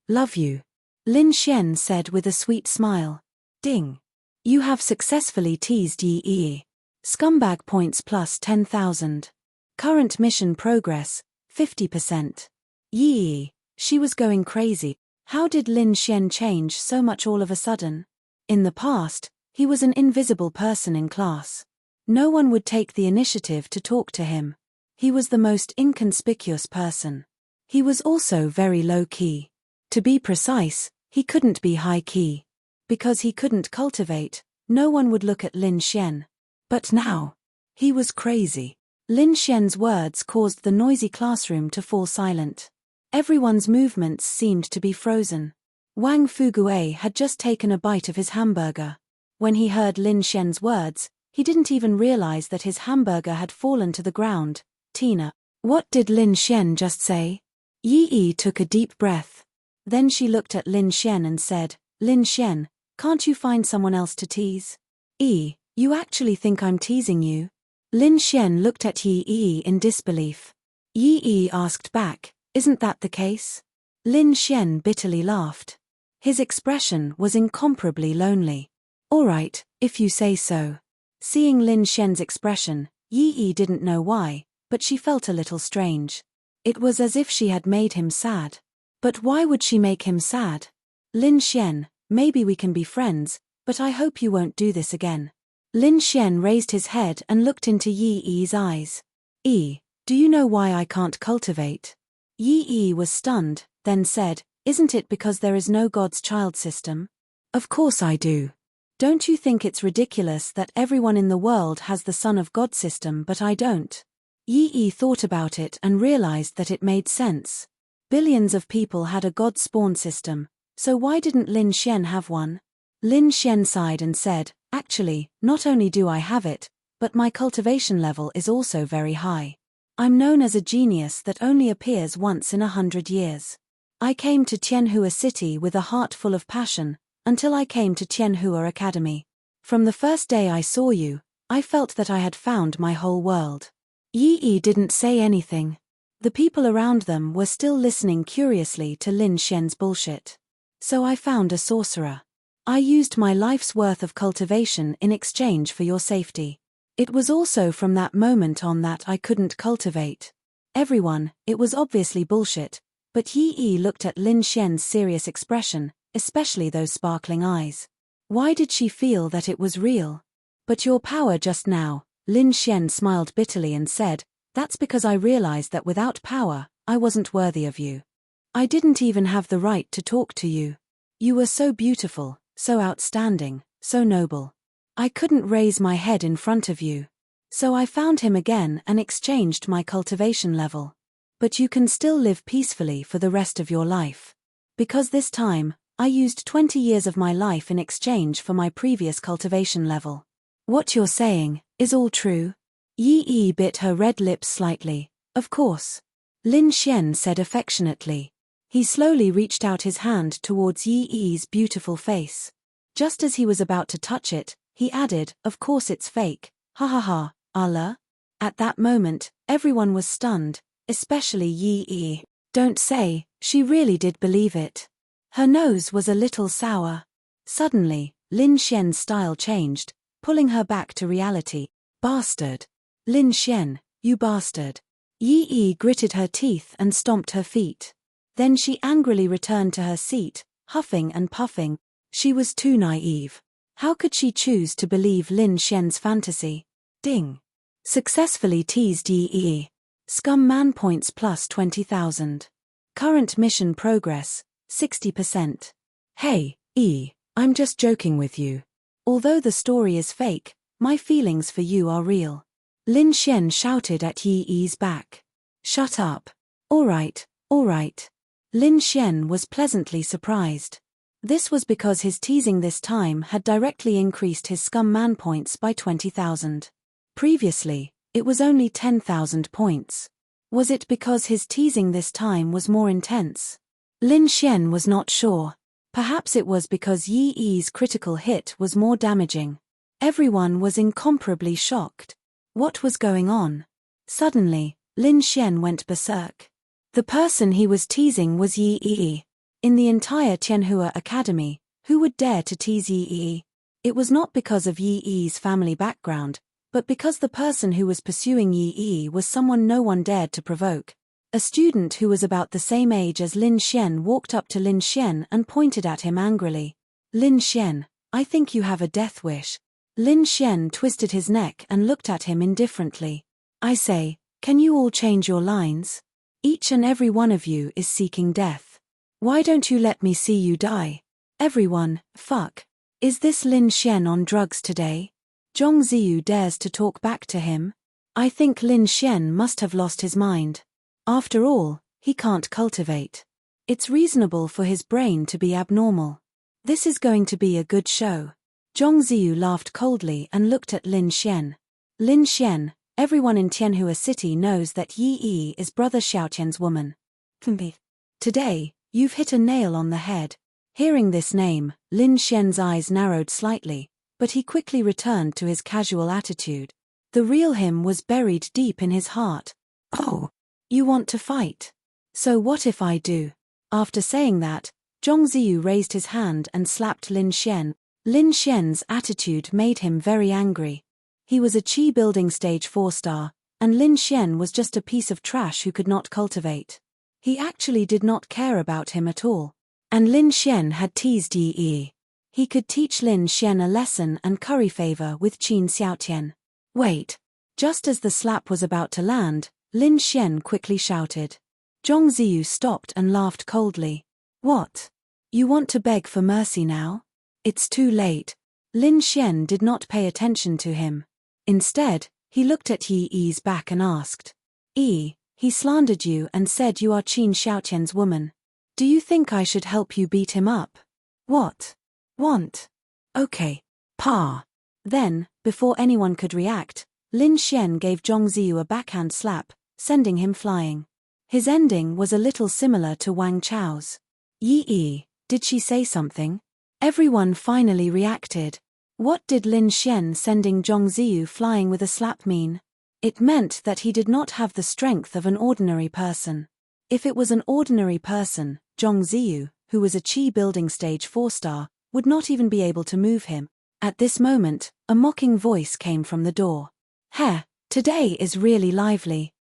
love you. Lin Xian said with a sweet smile. Ding. You have successfully teased Yi. Scumbag points plus 10,000. Current mission progress, 50%. Yi, she was going crazy. How did Lin Xian change so much all of a sudden? In the past, he was an invisible person in class. No one would take the initiative to talk to him. He was the most inconspicuous person. He was also very low-key. To be precise, he couldn't be high-key. Because he couldn't cultivate, no one would look at Lin Xian. But now, he was crazy. Lin Xian's words caused the noisy classroom to fall silent. Everyone's movements seemed to be frozen. Wang Fugui had just taken a bite of his hamburger. When he heard Lin Xian's words, he didn't even realize that his hamburger had fallen to the ground. Tina, what did Lin Xian just say? Yi took a deep breath. Then she looked at Lin Xian and said, Lin Xian, can't you find someone else to tease? You actually think I'm teasing you? Lin Xian looked at Yi in disbelief. Yi asked back, isn't that the case? Lin Xian bitterly laughed. His expression was incomparably lonely. All right, if you say so. Seeing Lin Xian's expression, Yi didn't know why, but she felt a little strange. It was as if she had made him sad. But why would she make him sad? Lin Xian, maybe we can be friends, but I hope you won't do this again. Lin Xian raised his head and looked into Yi's eyes. Do you know why I can't cultivate? Yi was stunned, then said, isn't it because there is no God's child system? Of course I do. Don't you think it's ridiculous that everyone in the world has the Son of God system but I don't? Yi thought about it and realized that it made sense. Billions of people had a God spawn system, so why didn't Lin Xian have one? Lin Xian sighed and said, actually, not only do I have it, but my cultivation level is also very high. I'm known as a genius that only appears once in 100 years. I came to Tianhua City with a heart full of passion, until I came to Tianhua Academy. From the first day I saw you, I felt that I had found my whole world. Yi didn't say anything. The people around them were still listening curiously to Lin Xian's bullshit. So I found a sorcerer. I used my life's worth of cultivation in exchange for your safety. It was also from that moment on that I couldn't cultivate. Everyone, it was obviously bullshit, but Yi looked at Lin Xian's serious expression, especially those sparkling eyes. Why did she feel that it was real? But your power just now, Lin Xian smiled bitterly and said, that's because I realized that without power, I wasn't worthy of you. I didn't even have the right to talk to you. You were so beautiful, so outstanding, so noble. I couldn't raise my head in front of you. So I found him again and exchanged my cultivation level. But you can still live peacefully for the rest of your life. Because this time, I used 20 years of my life in exchange for my previous cultivation level. What you're saying is all true? Yi bit her red lips slightly. Of course. Lin Xian said affectionately. He slowly reached out his hand towards Yi's beautiful face. Just as he was about to touch it, he added, of course it's fake, ha ha ha, Allah. At that moment, everyone was stunned, especially Yi. Don't say, she really did believe it. Her nose was a little sour. Suddenly, Lin Xian's style changed, pulling her back to reality. Bastard. Lin Xian, you bastard. Yi gritted her teeth and stomped her feet. Then she angrily returned to her seat, huffing and puffing. She was too naive. How could she choose to believe Lin Xian's fantasy? Ding. Successfully teased Yi. Scum man points plus 20,000. Current mission progress, 60%. Hey, I'm just joking with you. Although the story is fake, my feelings for you are real. Lin Xian shouted at Yi's back. Shut up. Alright. Lin Xian was pleasantly surprised. This was because his teasing this time had directly increased his scum man points by 20,000. Previously, it was only 10,000 points. Was it because his teasing this time was more intense? Lin Xian was not sure. Perhaps it was because Yi's critical hit was more damaging. Everyone was incomparably shocked. What was going on? Suddenly, Lin Xian went berserk. The person he was teasing was Yi. In the entire Tianhua Academy, who would dare to tease Yi? It was not because of Yi's family background, but because the person who was pursuing Yi was someone no one dared to provoke. A student who was about the same age as Lin Xian walked up to Lin Xian and pointed at him angrily. Lin Xian, I think you have a death wish. Lin Xian twisted his neck and looked at him indifferently. I say, can you all change your lines? Each and every one of you is seeking death. Why don't you let me see you die? Everyone, fuck. Is this Lin Xian on drugs today? Zhong Ziyu dares to talk back to him? I think Lin Xian must have lost his mind. After all, he can't cultivate. It's reasonable for his brain to be abnormal. This is going to be a good show. Zhong Ziyu laughed coldly and looked at Lin Xian. Lin Xian, everyone in Tianhua City knows that Yi is Brother Xiaotian's woman. Today, you've hit a nail on the head. Hearing this name, Lin Xian's eyes narrowed slightly, but he quickly returned to his casual attitude. The real him was buried deep in his heart. Oh, you want to fight? So what if I do? After saying that, Zhong Ziyu raised his hand and slapped Lin Xian. Lin Xian's attitude made him very angry. He was a Qi building stage 4-star, and Lin Xian was just a piece of trash who could not cultivate. He actually did not care about him at all. And Lin Xian had teased Yi. He could teach Lin Xian a lesson and curry favor with Qin Xiaotian. Wait. Just as the slap was about to land, Lin Xian quickly shouted. Zhong Ziyu stopped and laughed coldly. What? You want to beg for mercy now? It's too late. Lin Xian did not pay attention to him. Instead, he looked at Yi's back and asked. He slandered you and said you are Qin Xiaotian's woman. Do you think I should help you beat him up? What? Want? Okay. Pa. Then, before anyone could react, Lin Xian gave Zhong Ziyu a backhand slap, sending him flying. His ending was a little similar to Wang Chao's. Yi, did she say something? Everyone finally reacted. What did Lin Xian sending Zhong Ziyu flying with a slap mean? It meant that he did not have the strength of an ordinary person. If it was an ordinary person, Zhong Ziyu, who was a Qi building stage 4-star, would not even be able to move him. At this moment, a mocking voice came from the door. "Heh, today is really lively."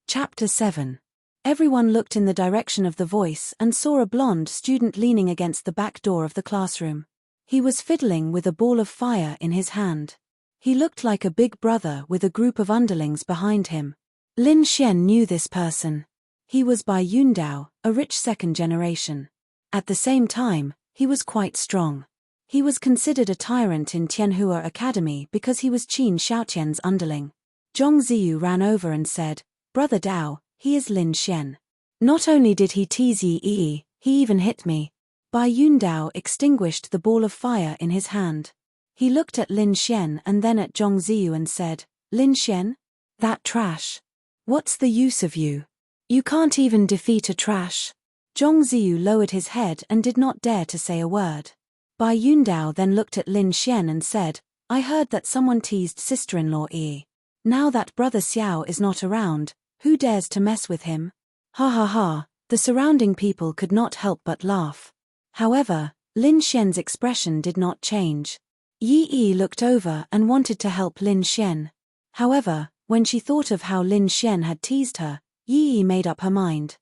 Chapter 7. Everyone looked in the direction of the voice and saw a blonde student leaning against the back door of the classroom. He was fiddling with a ball of fire in his hand. He looked like a big brother with a group of underlings behind him. Lin Xian knew this person. He was Bai Yundao, a rich second generation. At the same time, he was quite strong. He was considered a tyrant in Tianhua Academy because he was Qin Xiaotian's underling. Zhong Ziyu ran over and said, "Brother Dao, he is Lin Xian. Not only did he tease Yi, he even hit me." Bai Yundao extinguished the ball of fire in his hand. He looked at Lin Xian and then at Zhong Ziyu and said, "Lin Xian? That trash. What's the use of you? You can't even defeat a trash." Zhong Ziyu lowered his head and did not dare to say a word. Bai Yundao then looked at Lin Xian and said, "I heard that someone teased sister-in-law Yi. Now that brother Xiao is not around, who dares to mess with him?" Ha ha ha, the surrounding people could not help but laugh. However, Lin Xian's expression did not change. Yi looked over and wanted to help Lin Xian. However, when she thought of how Lin Xian had teased her, Yi made up her mind.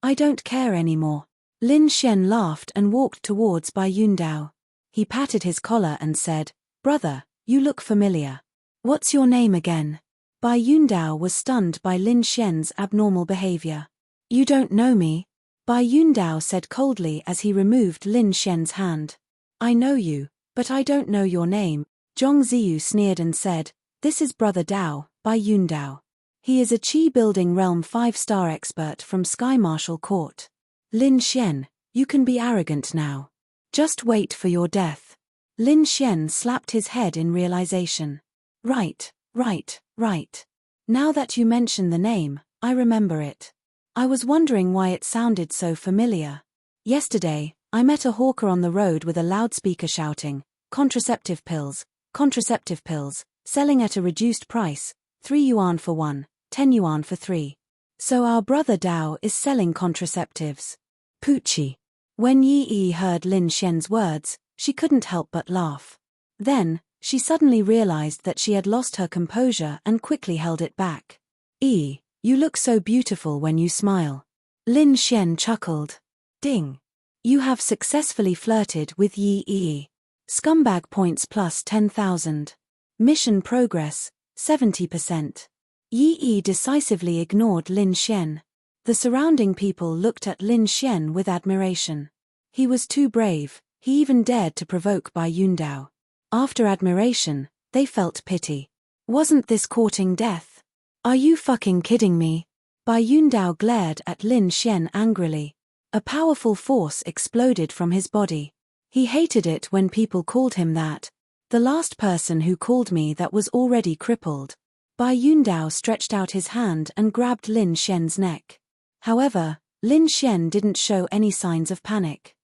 "I don't care anymore." Lin Xian laughed and walked towards Bai Yundao. He patted his collar and said, "Brother, you look familiar. What's your name again?" Bai Yundao was stunned by Lin Xian's abnormal behavior. "You don't know me?" Bai Yundao said coldly as he removed Lin Xian's hand. "I know you, but I don't know your name." Zhong Ziyu sneered and said, "This is Brother Dao, Bai Yundao. He is a Qi Building Realm 5-star expert from Sky Marshal Court. Lin Xian, you can be arrogant now. Just wait for your death." Lin Xian slapped his head in realization. Right. Now that you mention the name, I remember it. I was wondering why it sounded so familiar. Yesterday, I met a hawker on the road with a loudspeaker shouting, contraceptive pills, selling at a reduced price, 3 yuan for 1, 10 yuan for 3. So our brother Dao is selling contraceptives. Poochie." When Yi heard Lin Xian's words, she couldn't help but laugh. Then, she suddenly realized that she had lost her composure and quickly held it back. "You look so beautiful when you smile." Lin Xian chuckled. "Ding. You have successfully flirted with Yi. Scumbag points plus 10,000. Mission progress, 70%. Yi decisively ignored Lin Xian. The surrounding people looked at Lin Xian with admiration. He was too brave, he even dared to provoke Bai Yundao. After admiration, they felt pity. Wasn't this courting death? Are you fucking kidding me? Bai Yundao glared at Lin Xian angrily. A powerful force exploded from his body. He hated it when people called him that. "The last person who called me that was already crippled." Bai Yundao stretched out his hand and grabbed Lin Xian's neck. However, Lin Xian didn't show any signs of panic.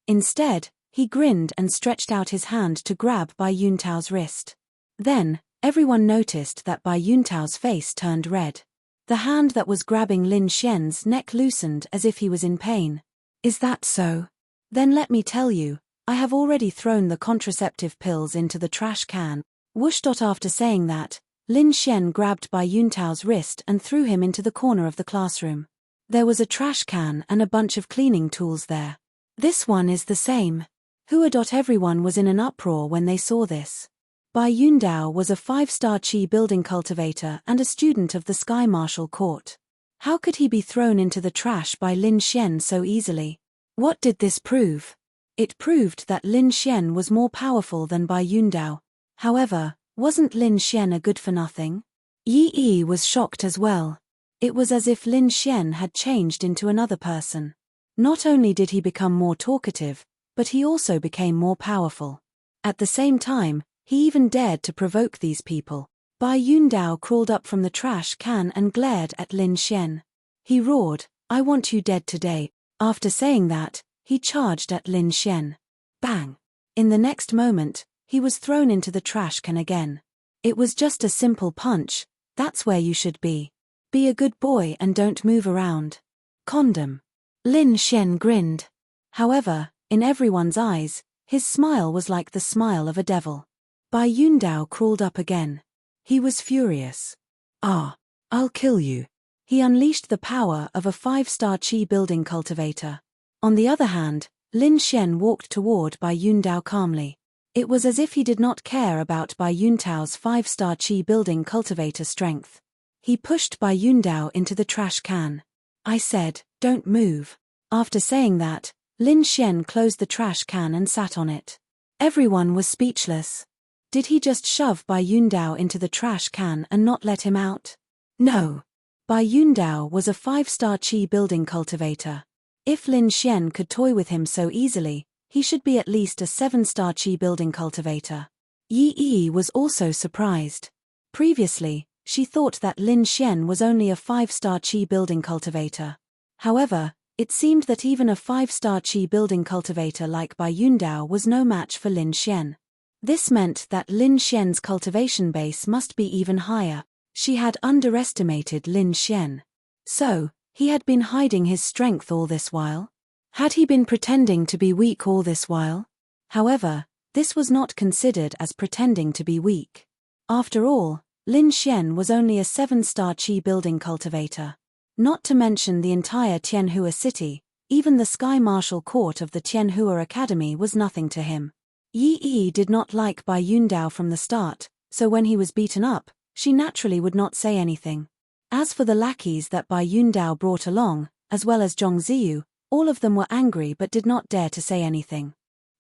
Instead, he grinned and stretched out his hand to grab Bai Yuntao's wrist. Then, everyone noticed that Bai Yuntao's face turned red. The hand that was grabbing Lin Xian's neck loosened as if he was in pain. "Is that so? Then let me tell you, I have already thrown the contraceptive pills into the trash can." Whoosh. After saying that, Lin Xian grabbed Bai Yuntao's wrist and threw him into the corner of the classroom. There was a trash can and a bunch of cleaning tools there. "This one is the same." Everyone was in an uproar when they saw this. Bai Yundao was a 5-star Qi building cultivator and a student of the Sky Marshal Court. How could he be thrown into the trash by Lin Xian so easily? What did this prove? It proved that Lin Xian was more powerful than Bai Yundao. However, wasn't Lin Xian a good-for-nothing? Yi was shocked as well. It was as if Lin Xian had changed into another person. Not only did he become more talkative, but he also became more powerful. At the same time, he even dared to provoke these people. Bai Yundao crawled up from the trash can and glared at Lin Xian. He roared, "I want you dead today." After saying that, he charged at Lin Xian. Bang! In the next moment, he was thrown into the trash can again. It was just a simple punch. That's where you should be. Be a good boy and don't move around. Condom. Lin Xian grinned. However, in everyone's eyes, his smile was like the smile of a devil. Bai Yundao crawled up again. He was furious. Ah, I'll kill you. He unleashed the power of a 5-star Qi building cultivator. On the other hand, Lin Xian walked toward Bai Yundao calmly. It was as if he did not care about Bai Yuntao's 5-star Qi building cultivator strength. He pushed Bai Yundao into the trash can. I said, don't move. After saying that, Lin Xian closed the trash can and sat on it. Everyone was speechless. Did he just shove Bai Yundao into the trash can and not let him out? No. Bai Yundao was a 5-star Qi building cultivator. If Lin Xian could toy with him so easily, he should be at least a 7-star Qi building cultivator. Yi Yi was also surprised. Previously, she thought that Lin Xian was only a 5-star Qi building cultivator. However, it seemed that even a 5-star Qi building cultivator like Bai Yundao was no match for Lin Xian. This meant that Lin Xian's cultivation base must be even higher. She had underestimated Lin Xian. So, he had been hiding his strength all this while? Had he been pretending to be weak all this while? However, this was not considered as pretending to be weak. After all, Lin Xian was only a 7-star Qi building cultivator. Not to mention the entire Tianhua city, even the Sky Martial Court of the Tianhua Academy was nothing to him. Yi Yi did not like Bai Yundao from the start, so when he was beaten up, she naturally would not say anything. As for the lackeys that Bai Yundao brought along, as well as Zhongziyu, all of them were angry but did not dare to say anything.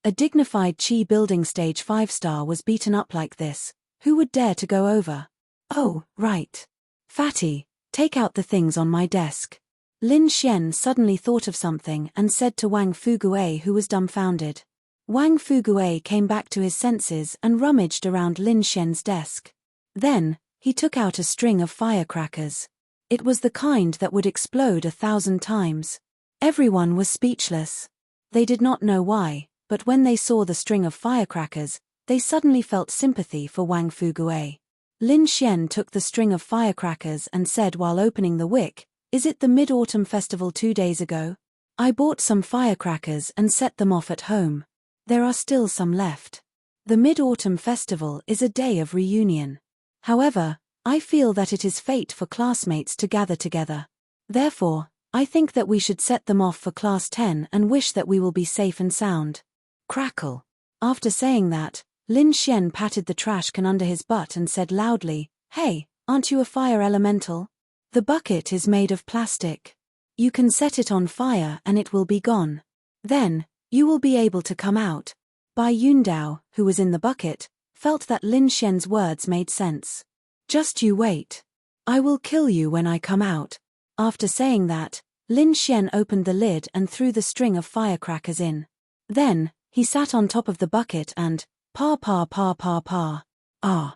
A dignified Qi building stage 5-star was beaten up like this. Who would dare to go over? Oh, right. Fatty, take out the things on my desk. Lin Xian suddenly thought of something and said to Wang Fuguei, who was dumbfounded. Wang Fuguei came back to his senses and rummaged around Lin Xian's desk. Then, he took out a string of firecrackers. It was the kind that would explode 1,000 times. Everyone was speechless. They did not know why, but when they saw the string of firecrackers, they suddenly felt sympathy for Wang Fuguei. Lin Xian took the string of firecrackers and said while opening the wick, "Is it the Mid-Autumn Festival 2 days ago? I bought some firecrackers and set them off at home. There are still some left. The Mid-Autumn Festival is a day of reunion. However, I feel that it is fate for classmates to gather together. Therefore, I think that we should set them off for Class 10 and wish that we will be safe and sound." Crackle. After saying that, Lin Xian patted the trash can under his butt and said loudly, "Hey, aren't you a fire elemental? The bucket is made of plastic. You can set it on fire and it will be gone. Then, you will be able to come out." Bai Yundao, who was in the bucket, felt that Lin Xian's words made sense. "Just you wait. I will kill you when I come out." After saying that, Lin Xian opened the lid and threw the string of firecrackers in. Then, he sat on top of the bucket and, pa pa pa pa pa. Ah.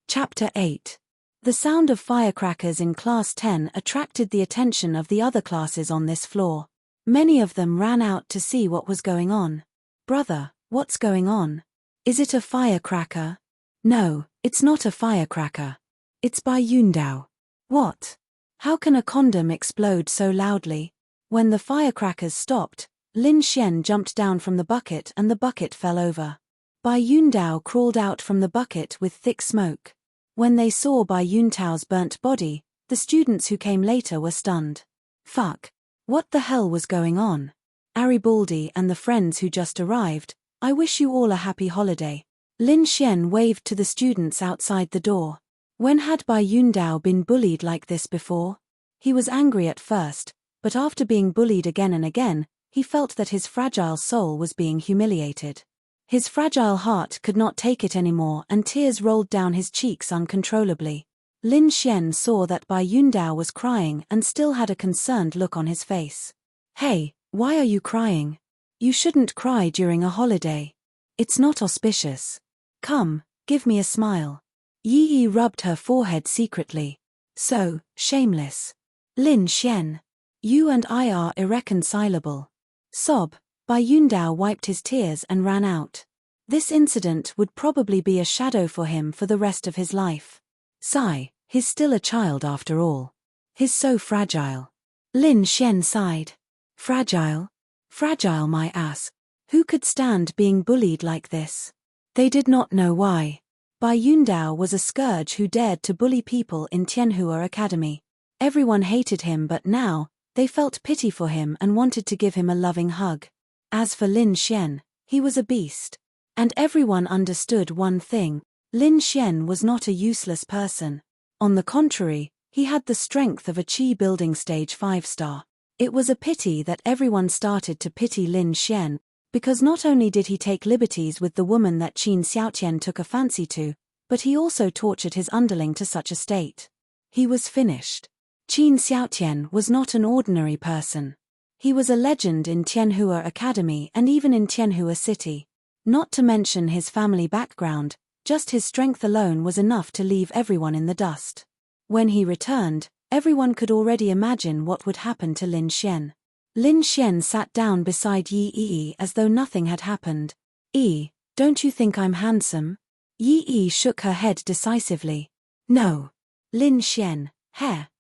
Chapter 8. The sound of firecrackers in Class 10 attracted the attention of the other classes on this floor. Many of them ran out to see what was going on. "Brother, what's going on? Is it a firecracker?" "No, it's not a firecracker. It's Bai Yundao." "What? How can a condom explode so loudly?" When the firecrackers stopped, Lin Xian jumped down from the bucket and the bucket fell over. Bai Yundao crawled out from the bucket with thick smoke. When they saw Bai Yuntao's burnt body, the students who came later were stunned. Fuck. What the hell was going on? Aribaldi and the friends who just arrived, I wish you all a happy holiday. Lin Xian waved to the students outside the door. When had Bai Yundao been bullied like this before? He was angry at first, but after being bullied again and again, he felt that his fragile soul was being humiliated. His fragile heart could not take it anymore and tears rolled down his cheeks uncontrollably. Lin Xian saw that Bai Yundao was crying and still had a concerned look on his face. "Hey, why are you crying? You shouldn't cry during a holiday. It's not auspicious. Come, give me a smile." Yi Yi rubbed her forehead secretly. "So, shameless. Lin Xian. You and I are irreconcilable." Sob. Bai Yundao wiped his tears and ran out. This incident would probably be a shadow for him for the rest of his life. Sigh. He's still a child after all. He's so fragile. Lin Xian sighed. Fragile? Fragile, my ass. Who could stand being bullied like this? They did not know why. Bai Yundao was a scourge who dared to bully people in Tianhua Academy. Everyone hated him, but now, they felt pity for him and wanted to give him a loving hug. As for Lin Xian, he was a beast. And everyone understood one thing: Lin Xian was not a useless person. On the contrary, he had the strength of a Qi building stage 5-star. It was a pity that everyone started to pity Lin Xian, because not only did he take liberties with the woman that Qin Xiaotian took a fancy to, but he also tortured his underling to such a state. He was finished. Qin Xiaotian was not an ordinary person. He was a legend in Tianhua Academy and even in Tianhua City. Not to mention his family background, just his strength alone was enough to leave everyone in the dust. When he returned, everyone could already imagine what would happen to Lin Xian. Lin Xian sat down beside Yi Yi as though nothing had happened. "Yi, don't you think I'm handsome?" Yi Yi shook her head decisively. "No." Lin Xian,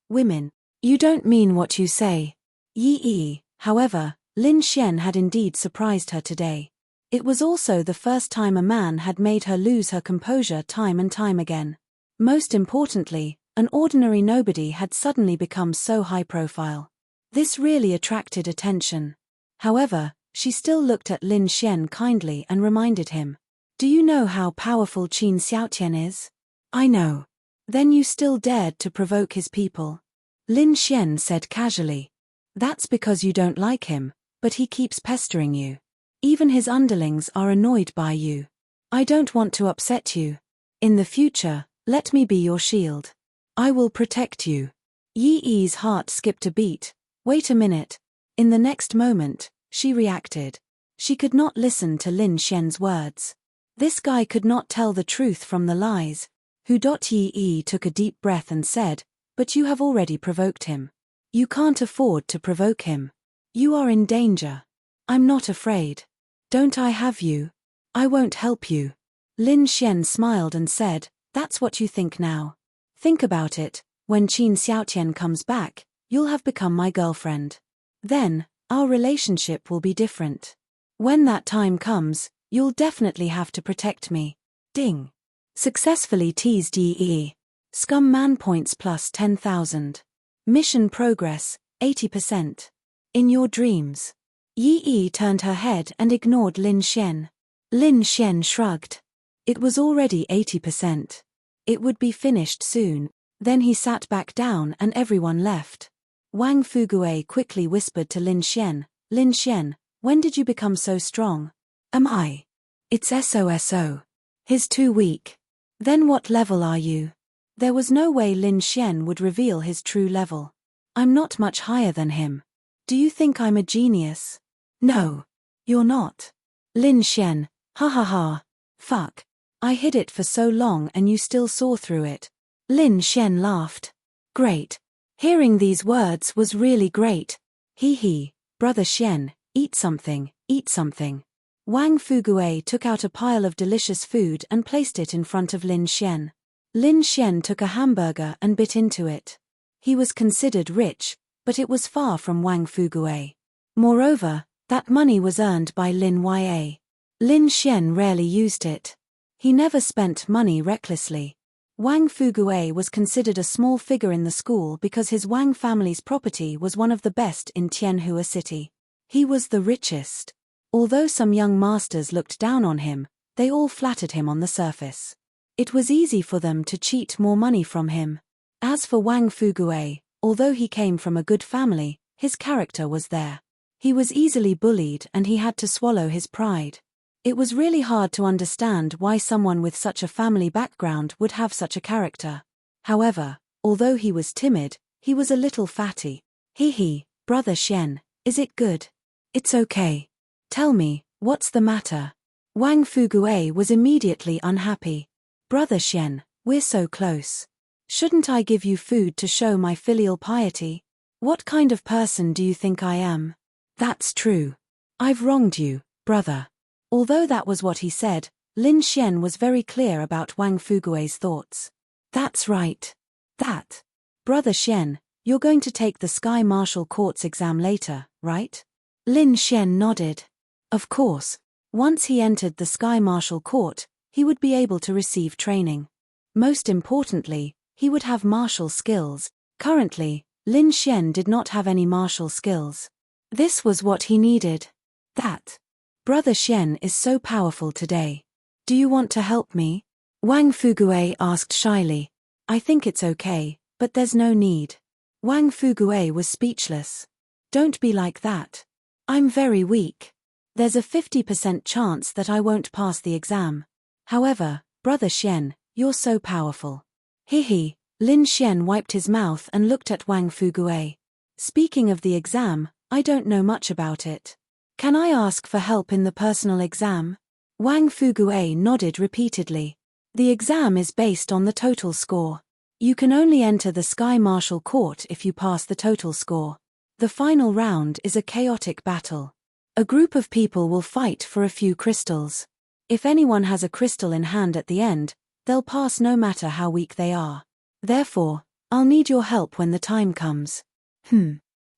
women. You don't mean what you say. Yi Yi, however, Lin Xian had indeed surprised her today. It was also the first time a man had made her lose her composure time and time again. Most importantly, an ordinary nobody had suddenly become so high profile. This really attracted attention. However, she still looked at Lin Xian kindly and reminded him. "Do you know how powerful Qin Xiaotian is?" "I know." "Then you still dared to provoke his people?" Lin Xian said casually. "That's because you don't like him, but he keeps pestering you. Even his underlings are annoyed by you. I don't want to upset you. In the future, let me be your shield. I will protect you." Yi Yi's heart skipped a beat. Wait a minute. In the next moment, she reacted. She could not listen to Lin Xian's words. This guy could not tell the truth from the lies. Yi Yi took a deep breath and said, "But you have already provoked him. You can't afford to provoke him. You are in danger." "I'm not afraid. Don't I have you? I won't help you." Lin Xian smiled and said, "That's what you think now. Think about it, when Qin Xiaotian comes back, you'll have become my girlfriend. Then, our relationship will be different. When that time comes, you'll definitely have to protect me." Ding. Successfully teased Yi Yi. Scum man points plus 10,000. Mission progress, 80%. In your dreams. Yi Yi turned her head and ignored Lin Xian. Lin Xian shrugged. It was already 80%. It would be finished soon. Then he sat back down and everyone left. Wang Fugue quickly whispered to Lin Xian, "Lin Xian, when did you become so strong?" "Am I? It's SOSO. He's too weak." "Then what level are you?" There was no way Lin Xian would reveal his true level. "I'm not much higher than him. Do you think I'm a genius?" "No. You're not." Lin Xian, ha ha ha. "Fuck. I hid it for so long and you still saw through it." Lin Xian laughed. "Great. Hearing these words was really great. Hee hee, brother Xian, eat something, eat something." Wang Fugue took out a pile of delicious food and placed it in front of Lin Xian. Lin Xian took a hamburger and bit into it. He was considered rich, but it was far from Wang Fugue. Moreover, that money was earned by Lin Ya. Lin Xian rarely used it. He never spent money recklessly. Wang Fugue was considered a small figure in the school because his Wang family's property was one of the best in Tianhua City. He was the richest. Although some young masters looked down on him, they all flattered him on the surface. It was easy for them to cheat more money from him. As for Wang Fugue, although he came from a good family, his character was there. He was easily bullied and he had to swallow his pride. It was really hard to understand why someone with such a family background would have such a character. However, although he was timid, he was a little fatty. "Hee hee, brother Xian, is it good?" "It's okay. Tell me, what's the matter?" Wang Fugue was immediately unhappy. "Brother Xian, we're so close. Shouldn't I give you food to show my filial piety? What kind of person do you think I am?" "That's true. I've wronged you, brother." Although that was what he said, Lin Xian was very clear about Wang Fugue's thoughts. "That's right. That. Brother Xian, you're going to take the Sky Martial Court's exam later, right? Lin Xian nodded. Of course. Once he entered the Sky Martial Court, he would be able to receive training. Most importantly, he would have martial skills. Currently, Lin Xian did not have any martial skills. This was what he needed. That. Brother Xian is so powerful today. Do you want to help me? Wang Fugue asked shyly. I think it's okay, but there's no need. Wang Fugue was speechless. Don't be like that. I'm very weak. There's a 50% chance that I won't pass the exam. However, Brother Xian, you're so powerful. Hehe. Lin Xian wiped his mouth and looked at Wang Fugue. Speaking of the exam, I don't know much about it. Can I ask for help in the personal exam? Wang Fugue nodded repeatedly. The exam is based on the total score. You can only enter the Sky Martial Court if you pass the total score. The final round is a chaotic battle. A group of people will fight for a few crystals. If anyone has a crystal in hand at the end, they'll pass no matter how weak they are. Therefore, I'll need your help when the time comes.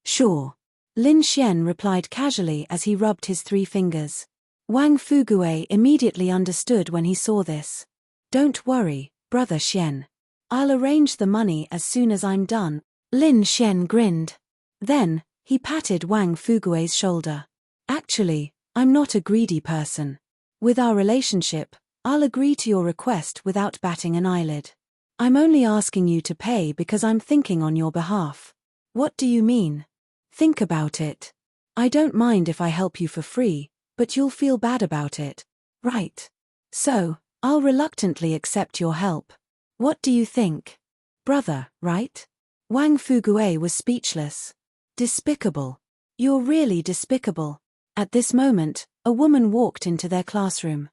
Sure. Lin Xian replied casually as he rubbed his 3 fingers. Wang Fugue immediately understood when he saw this. Don't worry, Brother Xian. I'll arrange the money as soon as I'm done. Lin Xian grinned. Then, he patted Wang Fugue's shoulder. Actually, I'm not a greedy person. With our relationship, I'll agree to your request without batting an eyelid. I'm only asking you to pay because I'm thinking on your behalf. What do you mean? Think about it. I don't mind if I help you for free, but you'll feel bad about it. Right. So, I'll reluctantly accept your help. What do you think? Brother, right? Wang Fugue was speechless. Despicable. You're really despicable. At this moment, a woman walked into their classroom.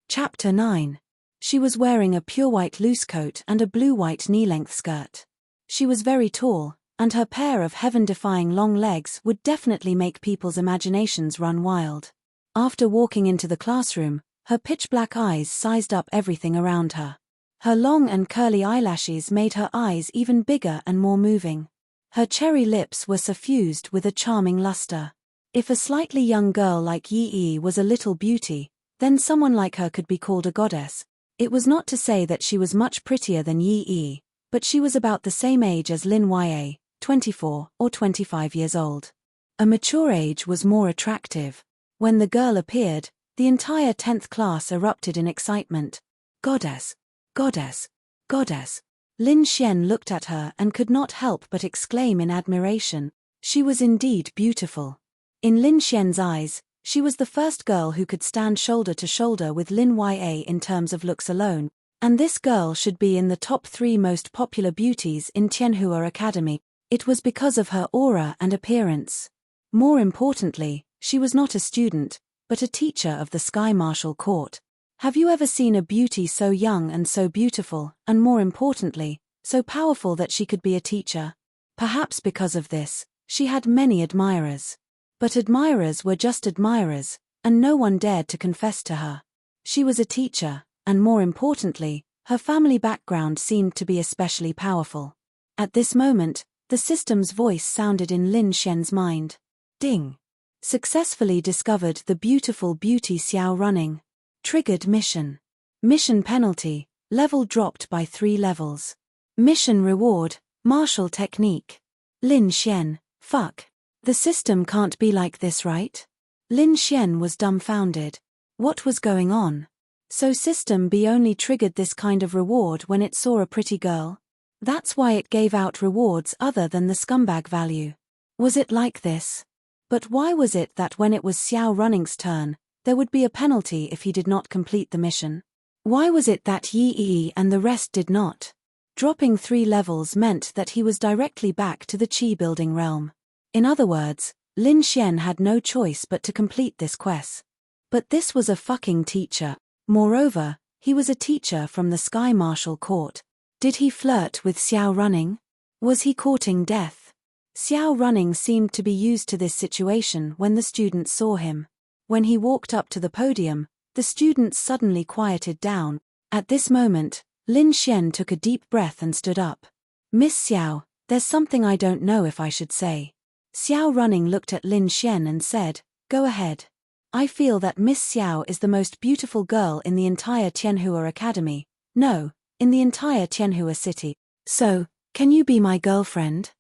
Chapter 9. She was wearing a pure white loose coat and a blue-white knee-length skirt. She was very tall, and her pair of heaven-defying long legs would definitely make people's imaginations run wild. After walking into the classroom, her pitch-black eyes sized up everything around her. Her long and curly eyelashes made her eyes even bigger and more moving. Her cherry lips were suffused with a charming luster. If a slightly young girl like Yi was a little beauty, then someone like her could be called a goddess. It was not to say that she was much prettier than Yi, but she was about the same age as Lin Ya, 24 or 25 years old. A mature age was more attractive. When the girl appeared, the entire 10th class erupted in excitement. Goddess! Goddess! Goddess! Lin Xian looked at her and could not help but exclaim in admiration. She was indeed beautiful. In Lin Xian's eyes, she was the first girl who could stand shoulder to shoulder with Lin Ya in terms of looks alone, and this girl should be in the top 3 most popular beauties in Tianhua Academy. It was because of her aura and appearance. More importantly, she was not a student, but a teacher of the Sky Martial Court. Have you ever seen a beauty so young and so beautiful, and more importantly, so powerful that she could be a teacher? Perhaps because of this, she had many admirers. But admirers were just admirers, and no one dared to confess to her. She was a teacher, and more importantly, her family background seemed to be especially powerful. At this moment, the system's voice sounded in Lin Xian's mind. Ding! Successfully discovered the beautiful beauty Xiao running. Triggered mission. Mission penalty, level dropped by 3 levels. Mission reward, martial technique. Lin Xian, fuck. The system can't be like this, right? Lin Xian was dumbfounded. What was going on? So System B only triggered this kind of reward when it saw a pretty girl? That's why it gave out rewards other than the scumbag value. Was it like this? But why was it that when it was Xiao Running's turn, there would be a penalty if he did not complete the mission? Why was it that Yi and the rest did not? Dropping 3 levels meant that he was directly back to the Qi building realm. In other words, Lin Xian had no choice but to complete this quest. But this was a fucking teacher. Moreover, he was a teacher from the Sky Martial Court. Did he flirt with Xiao Running? Was he courting death? Xiao Running seemed to be used to this situation when the students saw him. When he walked up to the podium, The students suddenly quieted down. At this moment, Lin Xian took a deep breath and stood up. Miss Xiao, there's something I don't know if I should say. Xiao Running looked at Lin Xian and said, go ahead. I feel that Miss Xiao is the most beautiful girl in the entire Tianhua Academy. No, in the entire Tianhua city. So, can you be my girlfriend?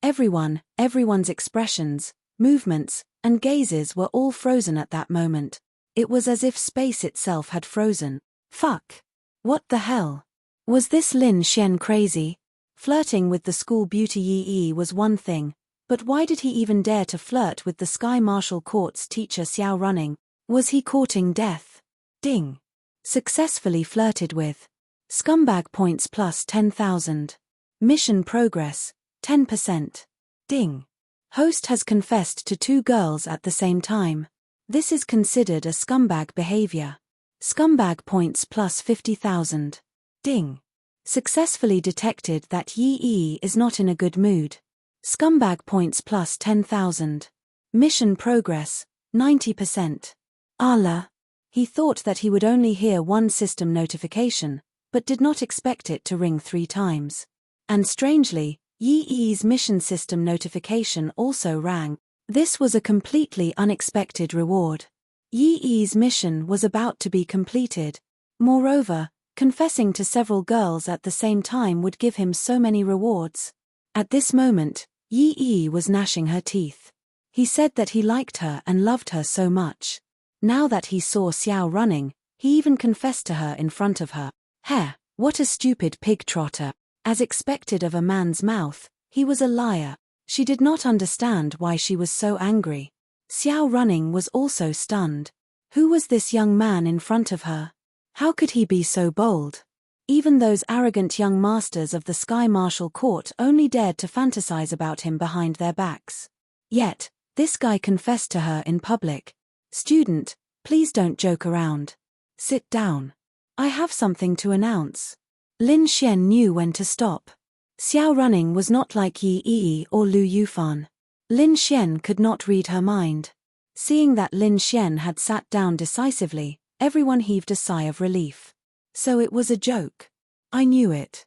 Everyone's expressions, movements, and gazes were all frozen at that moment. It was as if space itself had frozen. Fuck. What the hell? Was this Lin Xian crazy? Flirting with the school beauty Yi was one thing, but why did he even dare to flirt with the Sky Martial Court's teacher Xiao Running? Was he courting death? Ding. Successfully flirted with. Scumbag points plus 10,000. Mission progress, 10%. Ding. Host has confessed to 2 girls at the same time. This is considered a scumbag behavior. Scumbag points plus 50,000. Ding. Successfully detected that Yi is not in a good mood. Scumbag points plus 10,000. Mission progress, 90%. Allah. He thought that he would only hear one system notification, but did not expect it to ring 3 times. And strangely, Yi's mission system notification also rang. This was a completely unexpected reward. Yi's mission was about to be completed. Moreover, confessing to several girls at the same time would give him so many rewards. At this moment, Yi was gnashing her teeth. He said that he liked her and loved her so much. Now that he saw Xiao Running, he even confessed to her in front of her. Heh, what a stupid pig trotter. As expected of a man's mouth, he was a liar. She did not understand why she was so angry. Xiao Running was also stunned. Who was this young man in front of her? How could he be so bold? Even those arrogant young masters of the Sky Martial Court only dared to fantasize about him behind their backs. Yet, this guy confessed to her in public. Student, please don't joke around. Sit down. I have something to announce. Lin Xian knew when to stop. Xiao Running was not like Yi or Lu Yufan. Lin Xian could not read her mind. Seeing that Lin Xian had sat down decisively, everyone heaved a sigh of relief. So it was a joke. I knew it.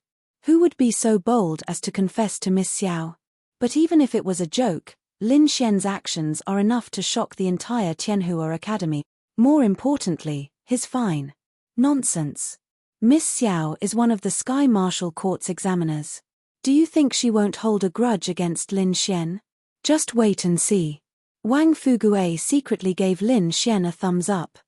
Who would be so bold as to confess to Miss Xiao? But even if it was a joke, Lin Xian's actions are enough to shock the entire Tianhua Academy. More importantly, his fine. Nonsense. Miss Xiao is one of the Sky Martial Court's examiners. Do you think she won't hold a grudge against Lin Xian? Just wait and see. Wang Fugue secretly gave Lin Xian a thumbs up.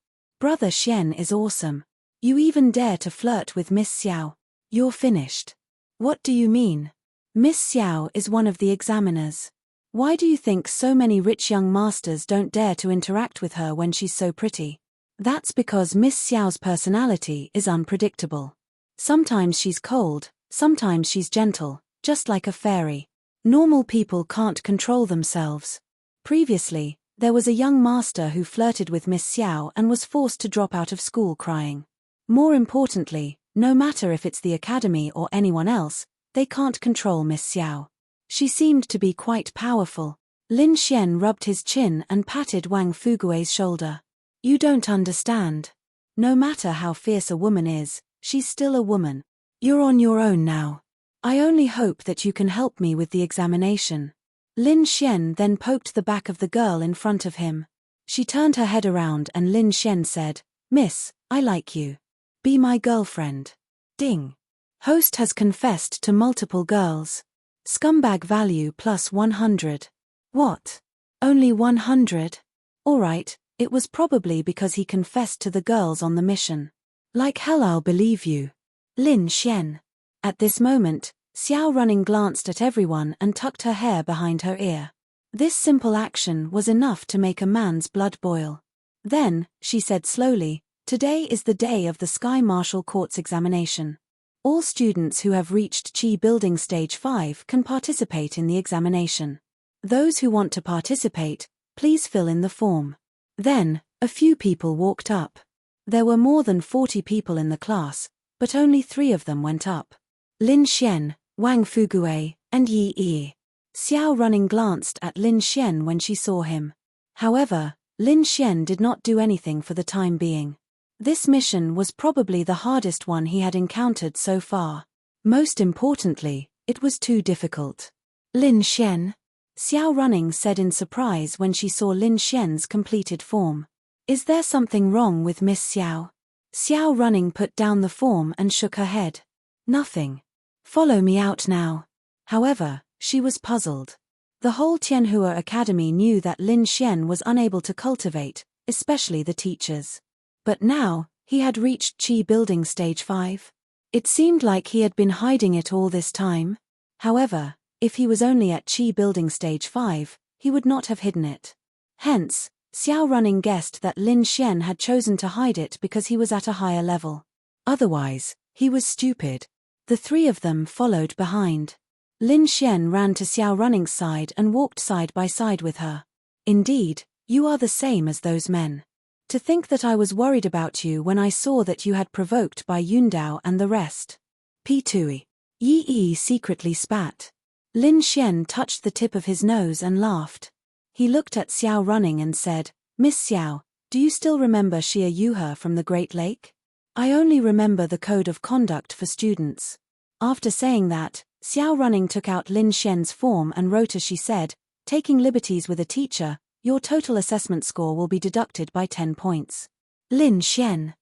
Brother Xian is awesome. You even dare to flirt with Miss Xiao. You're finished. What do you mean? Miss Xiao is one of the examiners. Why do you think so many rich young masters don't dare to interact with her when she's so pretty? That's because Miss Xiao's personality is unpredictable. Sometimes she's cold, sometimes she's gentle, just like a fairy. Normal people can't control themselves. Previously, there was a young master who flirted with Miss Xiao and was forced to drop out of school crying. More importantly, no matter if it's the academy or anyone else, they can't control Miss Xiao. She seemed to be quite powerful. Lin Xian rubbed his chin and patted Wang Fugue's shoulder. You don't understand. No matter how fierce a woman is, she's still a woman. You're on your own now. I only hope that you can help me with the examination. Lin Xian then poked the back of the girl in front of him. She turned her head around and Lin Xian said, Miss, I like you. Be my girlfriend. Ding. Host has confessed to multiple girls. Scumbag value plus 100. What? Only 100? Alright, it was probably because he confessed to the girls on the mission. Like hell I'll believe you. Lin Xian. At this moment, Xiao Running glanced at everyone and tucked her hair behind her ear. This simple action was enough to make a man's blood boil. Then, she said slowly, today is the day of the Sky Martial Court's examination. All students who have reached Qi Building Stage 5 can participate in the examination. Those who want to participate, please fill in the form. Then, a few people walked up. There were more than 40 people in the class, but only 3 of them went up. Lin Xian, Wang Fugue, and Yi. Xiao Running glanced at Lin Xian when she saw him. However, Lin Xian did not do anything for the time being. This mission was probably the hardest one he had encountered so far. Most importantly, it was too difficult. Lin Xian, Xiao Running said in surprise when she saw Lin Xian's completed form. Is there something wrong with Miss Xiao? Xiao Running put down the form and shook her head. Nothing. Follow me out now. However, she was puzzled. The whole Tianhua Academy knew that Lin Xian was unable to cultivate, especially the teachers. But now, he had reached Qi Building Stage 5. It seemed like he had been hiding it all this time. However, if he was only at Qi Building Stage 5, he would not have hidden it. Hence, Xiao Running guessed that Lin Xian had chosen to hide it because he was at a higher level. Otherwise, he was stupid. The three of them followed behind. Lin Xian ran to Xiao Running's side and walked side by side with her. Indeed, you are the same as those men. To think that I was worried about you when I saw that you had provoked by Yundao and the rest. P2E. Yi secretly spat. Lin Xian touched the tip of his nose and laughed. He looked at Xiao Running and said, Miss Xiao, do you still remember Xia Yuhe from the Great Lake? I only remember the code of conduct for students. After saying that, Xiao Running took out Lin Xian's form and wrote as she said, taking liberties with a teacher, your total assessment score will be deducted by 10 points. Lin Xian.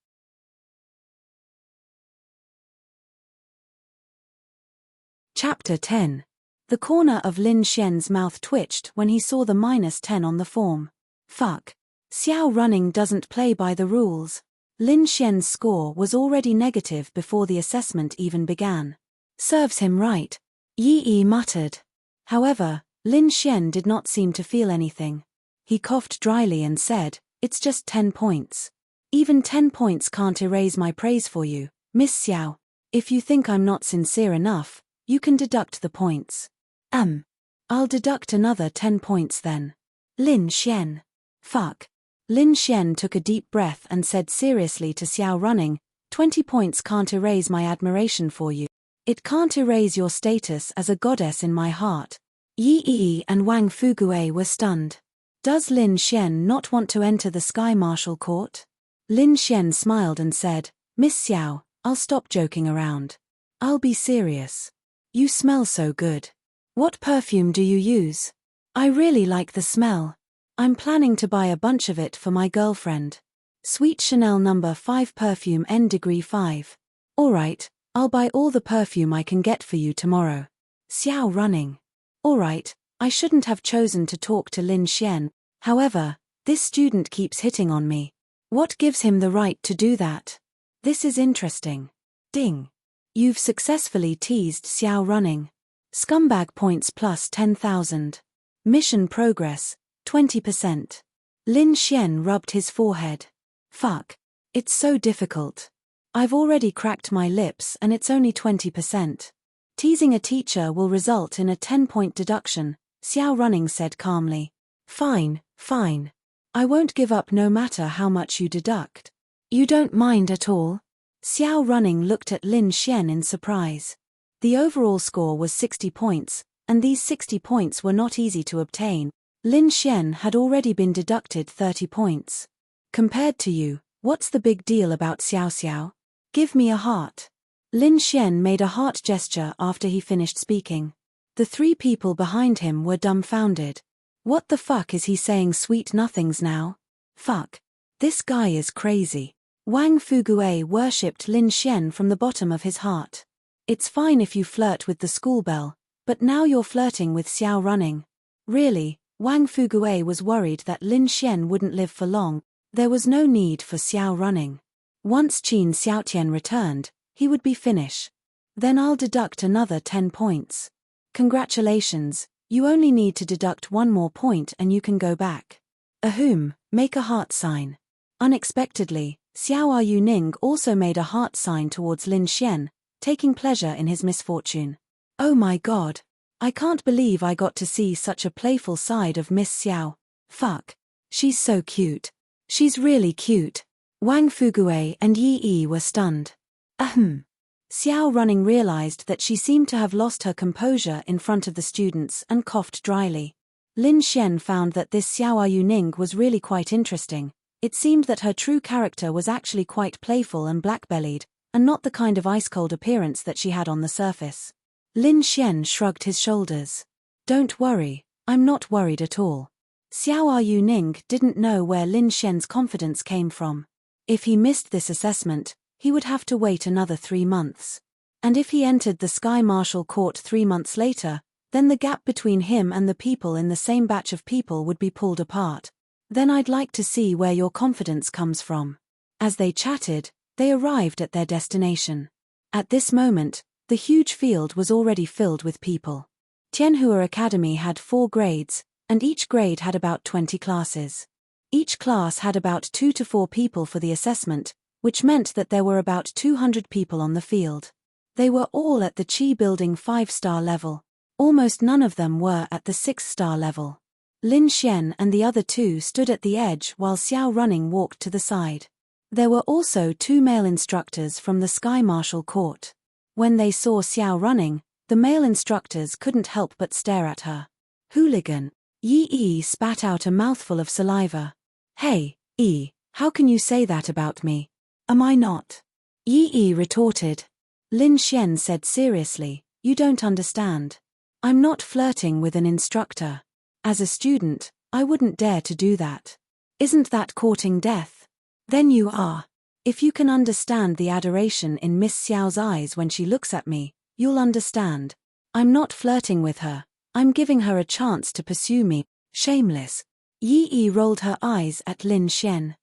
Chapter 10. The corner of Lin Xian's mouth twitched when he saw the -10 on the form. Fuck. Xiao Running doesn't play by the rules. Lin Xian's score was already negative before the assessment even began. Serves him right. Yi muttered. However, Lin Xian did not seem to feel anything. He coughed dryly and said, it's just 10 points. Even 10 points can't erase my praise for you, Miss Xiao. If you think I'm not sincere enough, you can deduct the points. I'll deduct another 10 points then. Lin Xian. Fuck. Lin Xian took a deep breath and said seriously to Xiao Running, 20 points can't erase my admiration for you. It can't erase your status as a goddess in my heart. Yi and Wang Fugue were stunned. Does Lin Xian not want to enter the Sky Martial Court? Lin Xian smiled and said, Miss Xiao, I'll stop joking around. I'll be serious. You smell so good. What perfume do you use? I really like the smell. I'm planning to buy a bunch of it for my girlfriend. Sweet Chanel No. 5 perfume N degree 5. Alright, I'll buy all the perfume I can get for you tomorrow. Xiao Running. Alright, I shouldn't have chosen to talk to Lin Xian, however, this student keeps hitting on me. What gives him the right to do that? This is interesting. Ding. You've successfully teased Xiao Running. Scumbag points plus 10,000. Mission progress, 20%. Lin Xian rubbed his forehead. Fuck. It's so difficult. I've already cracked my lips and it's only 20%. Teasing a teacher will result in a 10-point deduction, Xiao Running said calmly. Fine, fine. I won't give up no matter how much you deduct. You don't mind at all? Xiao Running looked at Lin Xian in surprise. The overall score was 60 points, and these 60 points were not easy to obtain. Lin Xian had already been deducted 30 points. Compared to you, what's the big deal about Xiao Xiao? Give me a heart. Lin Xian made a heart gesture after he finished speaking. The three people behind him were dumbfounded. What the fuck is he saying sweet nothings now? Fuck. This guy is crazy. Wang Fugue worshipped Lin Xian from the bottom of his heart. It's fine if you flirt with the school belle, but now you're flirting with Xiao Running. Really, Wang Fugue was worried that Lin Xian wouldn't live for long. There was no need for Xiao Running. Once Qin Xiaotian returned, he would be finished. Then I'll deduct another 10 points. Congratulations, you only need to deduct one more point and you can go back. Ahem, make a heart sign. Unexpectedly, Xiao Yuning also made a heart sign towards Lin Xian, taking pleasure in his misfortune. Oh my god. I can't believe I got to see such a playful side of Miss Xiao. Fuck. She's so cute. She's really cute. Wang Fugue and Yi were stunned. Ahem. Xiao Running realized that she seemed to have lost her composure in front of the students and coughed dryly. Lin Xian found that this Xiao Yuning was really quite interesting, It seemed that her true character was actually quite playful and black-bellied, and not the kind of ice-cold appearance that she had on the surface. Lin Xian shrugged his shoulders. Don't worry, I'm not worried at all. Xiao Yu Ning didn't know where Lin Xian's confidence came from. If he missed this assessment, he would have to wait another 3 months. And if he entered the Sky Marshal Court 3 months later, then the gap between him and the people in the same batch of people would be pulled apart. Then I'd like to see where your confidence comes from. As they chatted, they arrived at their destination. At this moment, the huge field was already filled with people. Tianhua Academy had 4 grades, and each grade had about 20 classes. Each class had about 2 to 4 people for the assessment, which meant that there were about 200 people on the field. They were all at the Qi Building 5-star level. Almost none of them were at the 6-star level. Lin Xian and the other 2 stood at the edge while Xiao Running walked to the side. There were also 2 male instructors from the Sky Marshal Court. When they saw Xiao Running, the male instructors couldn't help but stare at her. Hooligan. Yi Yi spat out a mouthful of saliva. Hey, Yi, how can you say that about me? Am I not? Yi Yi retorted. Lin Xian said seriously, you don't understand. I'm not flirting with an instructor. As a student, I wouldn't dare to do that. Isn't that courting death? Then you are. If you can understand the adoration in Miss Xiao's eyes when she looks at me, you'll understand. I'm not flirting with her. I'm giving her a chance to pursue me. Shameless. Yi Yi rolled her eyes at Lin Xian.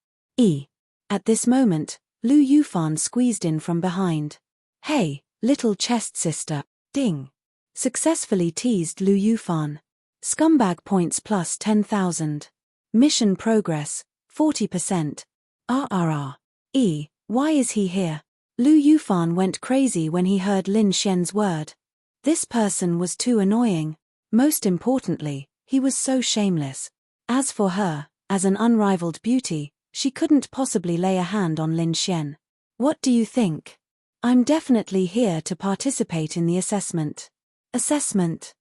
At this moment, Lu Yufan squeezed in from behind. Hey, little chest sister, ding. Successfully teased Lu Yufan. Scumbag points plus 10,000. Mission progress, 40%. Why is he here? Lu Yufan went crazy when he heard Lin Xian's word. This person was too annoying. Most importantly, he was so shameless. As for her, as an unrivaled beauty, she couldn't possibly lay a hand on Lin Xian. What do you think? I'm definitely here to participate in the assessment. Assessment?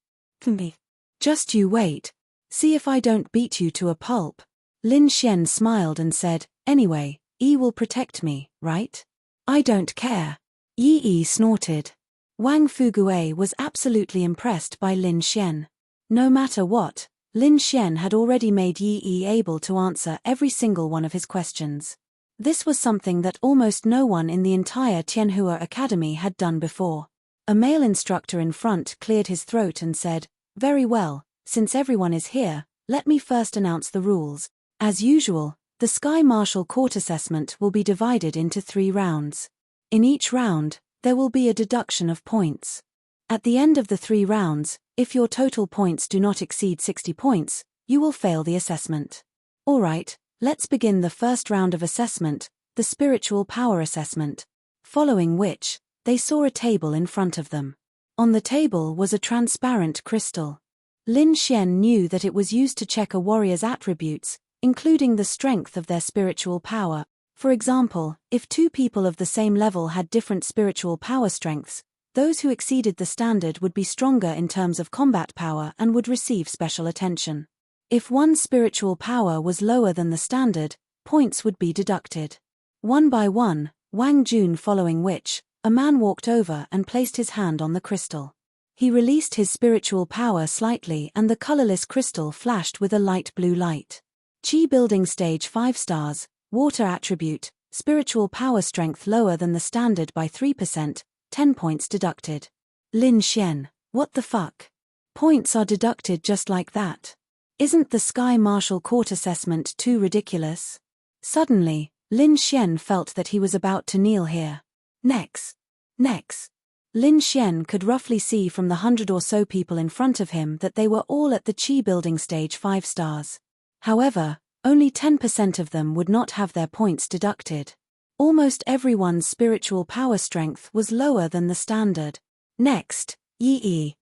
Just you wait. See if I don't beat you to a pulp. Lin Xian smiled and said, anyway, Yi will protect me, right? I don't care. Yi Yi snorted. Wang Fugue was absolutely impressed by Lin Xian. No matter what, Lin Xian had already made Yi Yi able to answer every single one of his questions. This was something that almost no one in the entire Tianhua Academy had done before. A male instructor in front cleared his throat and said, very well, since everyone is here, let me first announce the rules. As usual, the Sky Marshal Court assessment will be divided into 3 rounds. In each round, there will be a deduction of points. At the end of the 3 rounds, if your total points do not exceed 60 points, you will fail the assessment. Alright, let's begin the first round of assessment, the Spiritual Power Assessment. Following which, they saw a table in front of them. On the table was a transparent crystal. Lin Xian knew that it was used to check a warrior's attributes, including the strength of their spiritual power. For example, if 2 people of the same level had different spiritual power strengths, those who exceeded the standard would be stronger in terms of combat power and would receive special attention. If one spiritual power was lower than the standard, points would be deducted. One by one, Wang Jun following which, a man walked over and placed his hand on the crystal. He released his spiritual power slightly and the colorless crystal flashed with a light blue light. Qi Building Stage 5 stars, Water Attribute, Spiritual Power Strength lower than the standard by 3%, 10 points deducted. Lin Xian, what the fuck? Points are deducted just like that. Isn't the Sky Marshal Court assessment too ridiculous? Suddenly, Lin Xian felt that he was about to kneel here. Next. Lin Xian could roughly see from the 100 or so people in front of him that they were all at the Qi Building Stage 5 stars. However, only 10% of them would not have their points deducted. Almost everyone's spiritual power strength was lower than the standard. Next, Yi Yi.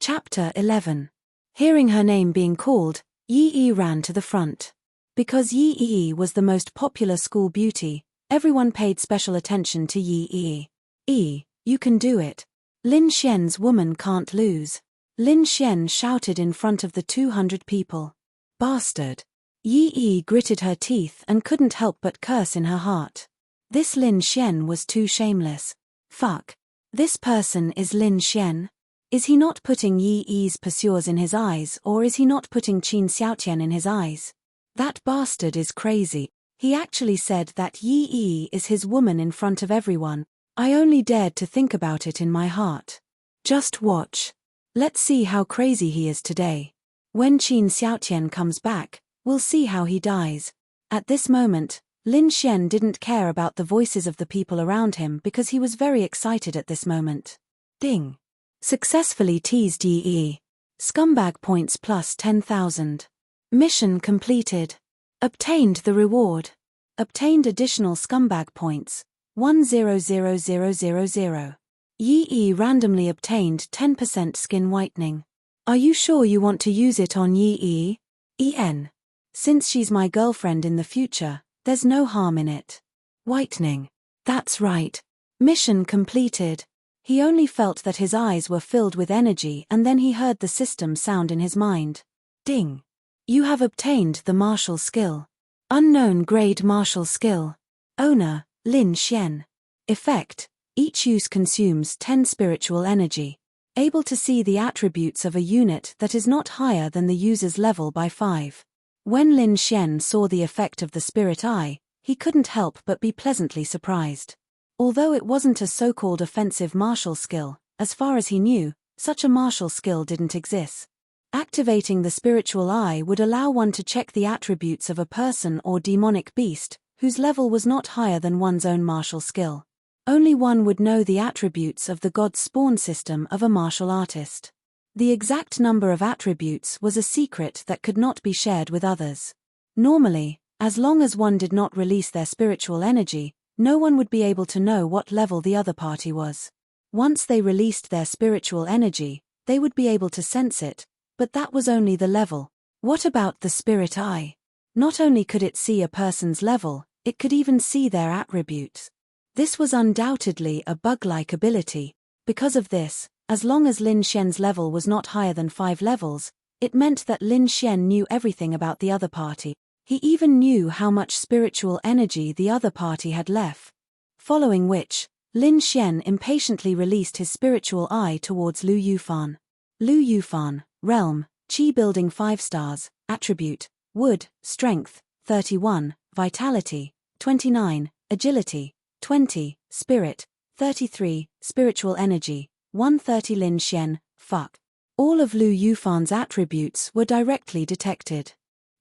Chapter 11. Hearing her name being called, Yi Yi ran to the front. Because Yi Yi was the most popular school beauty, everyone paid special attention to Yi Yi. You can do it. Lin Xian's woman can't lose. Lin Xian shouted in front of the 200 people. Bastard. Yi gritted her teeth and couldn't help but curse in her heart. This Lin Xian was too shameless. Fuck. This person is Lin Xian? Is he not putting Yi's pursuers in his eyes, or is he not putting Qin Xiaotian in his eyes? That bastard is crazy. He actually said that Yi is his woman in front of everyone. I only dared to think about it in my heart. Just watch. Let's see how crazy he is today. When Qin Xiaotian comes back, we'll see how he dies. At this moment, Lin Xian didn't care about the voices of the people around him because he was very excited at this moment. Ding. Successfully teased Yi. Scumbag points plus 10,000. Mission completed. Obtained the reward. Obtained additional scumbag points. 100000. Yi randomly obtained 10% skin whitening. Are you sure you want to use it on Yi? En. Since she's my girlfriend in the future, there's no harm in it. Whitening. That's right. Mission completed. He only felt that his eyes were filled with energy and then he heard the system sound in his mind. Ding. You have obtained the martial skill. Unknown grade martial skill. Owner, Lin Xian. Effect. Each use consumes 10 spiritual energy. Able to see the attributes of a unit that is not higher than the user's level by 5. When Lin Xian saw the effect of the spirit eye, he couldn't help but be pleasantly surprised. Although it wasn't a so-called offensive martial skill, as far as he knew, such a martial skill didn't exist. Activating the spiritual eye would allow one to check the attributes of a person or demonic beast, whose level was not higher than one's own martial skill. Only one would know the attributes of the god spawn system of a martial artist. The exact number of attributes was a secret that could not be shared with others. Normally, as long as one did not release their spiritual energy, no one would be able to know what level the other party was. Once they released their spiritual energy, they would be able to sense it, but that was only the level. What about the spirit eye? Not only could it see a person's level, it could even see their attributes. This was undoubtedly a bug-like ability. Because of this, as long as Lin Xian's level was not higher than 5 levels, it meant that Lin Xian knew everything about the other party. He even knew how much spiritual energy the other party had left. Following which, Lin Xian impatiently released his spiritual eye towards Lu Yufan. Lu Yufan, Realm, Qi Building 5 stars, Attribute, Wood, Strength, 31, Vitality, 29, Agility, 20, Spirit, 33, Spiritual Energy, 130 Lin Xian, fuck. All of Lu Yufan's attributes were directly detected.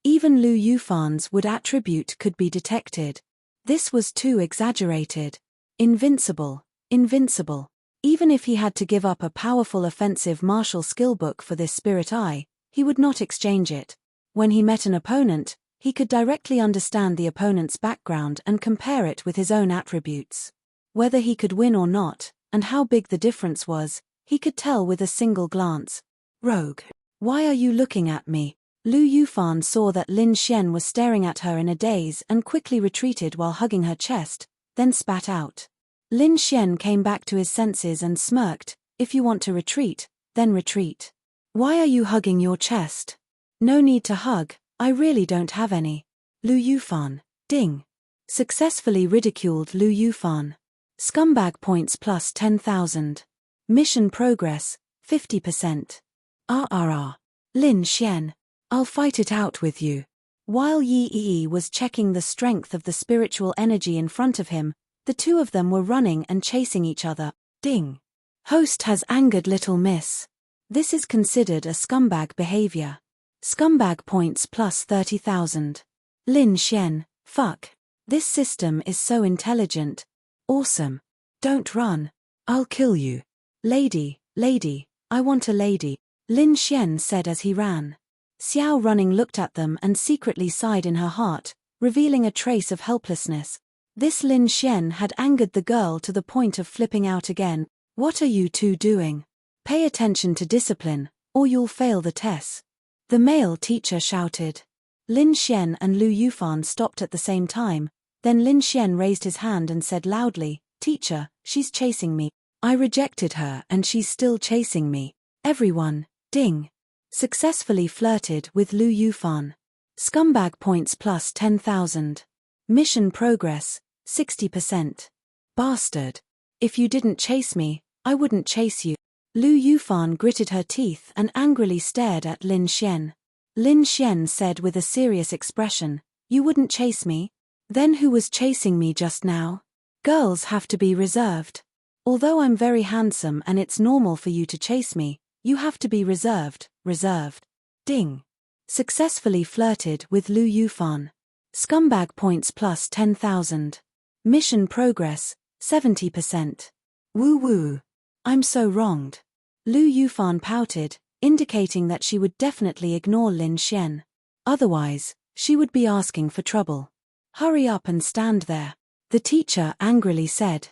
Even Lu Yufan's wood attribute could be detected. This was too exaggerated. Invincible. Invincible. Even if he had to give up a powerful offensive martial skill book for this spirit eye, he would not exchange it. When he met an opponent, he could directly understand the opponent's background and compare it with his own attributes. Whether he could win or not, and how big the difference was, he could tell with a single glance. Rogue. Why are you looking at me? Lu Yufan saw that Lin Xian was staring at her in a daze and quickly retreated while hugging her chest, then spat out. Lin Xian came back to his senses and smirked. If you want to retreat, then retreat. Why are you hugging your chest? No need to hug, I really don't have any. Lu Yufan. Ding. Successfully ridiculed Lu Yufan. Scumbag points plus 10,000. Mission progress, 50%. RRR. Lin Xian. I'll fight it out with you. While Yi was checking the strength of the spiritual energy in front of him, the two of them were running and chasing each other. Ding. Host has angered Little Miss. This is considered a scumbag behavior. Scumbag points plus 30,000. Lin Xian. Fuck. This system is so intelligent. Awesome. Don't run. I'll kill you. Lady, I want a lady, Lin Xian said as he ran. Xiao running looked at them and secretly sighed in her heart, revealing a trace of helplessness. This Lin Xian had angered the girl to the point of flipping out again. What are you two doing? Pay attention to discipline, or you'll fail the test. The male teacher shouted. Lin Xian and Lu Yufan stopped at the same time, then Lin Xian raised his hand and said loudly, Teacher, she's chasing me. I rejected her and she's still chasing me. Everyone, Ding. Successfully flirted with Lu Yufan. Scumbag points plus 10,000. Mission progress, 60%. Bastard. If you didn't chase me, I wouldn't chase you. Lu Yufan gritted her teeth and angrily stared at Lin Xian. Lin Xian said with a serious expression, "You wouldn't chase me? Then who was chasing me just now? Girls have to be reserved. Although I'm very handsome and it's normal for you to chase me, you have to be reserved. Ding. Successfully flirted with Lu Yufan. Scumbag points plus 10,000. Mission progress, 70%. Woo woo. I'm so wronged. Lu Yufan pouted, indicating that she would definitely ignore Lin Xian. Otherwise, she would be asking for trouble. Hurry up and stand there. The teacher angrily said.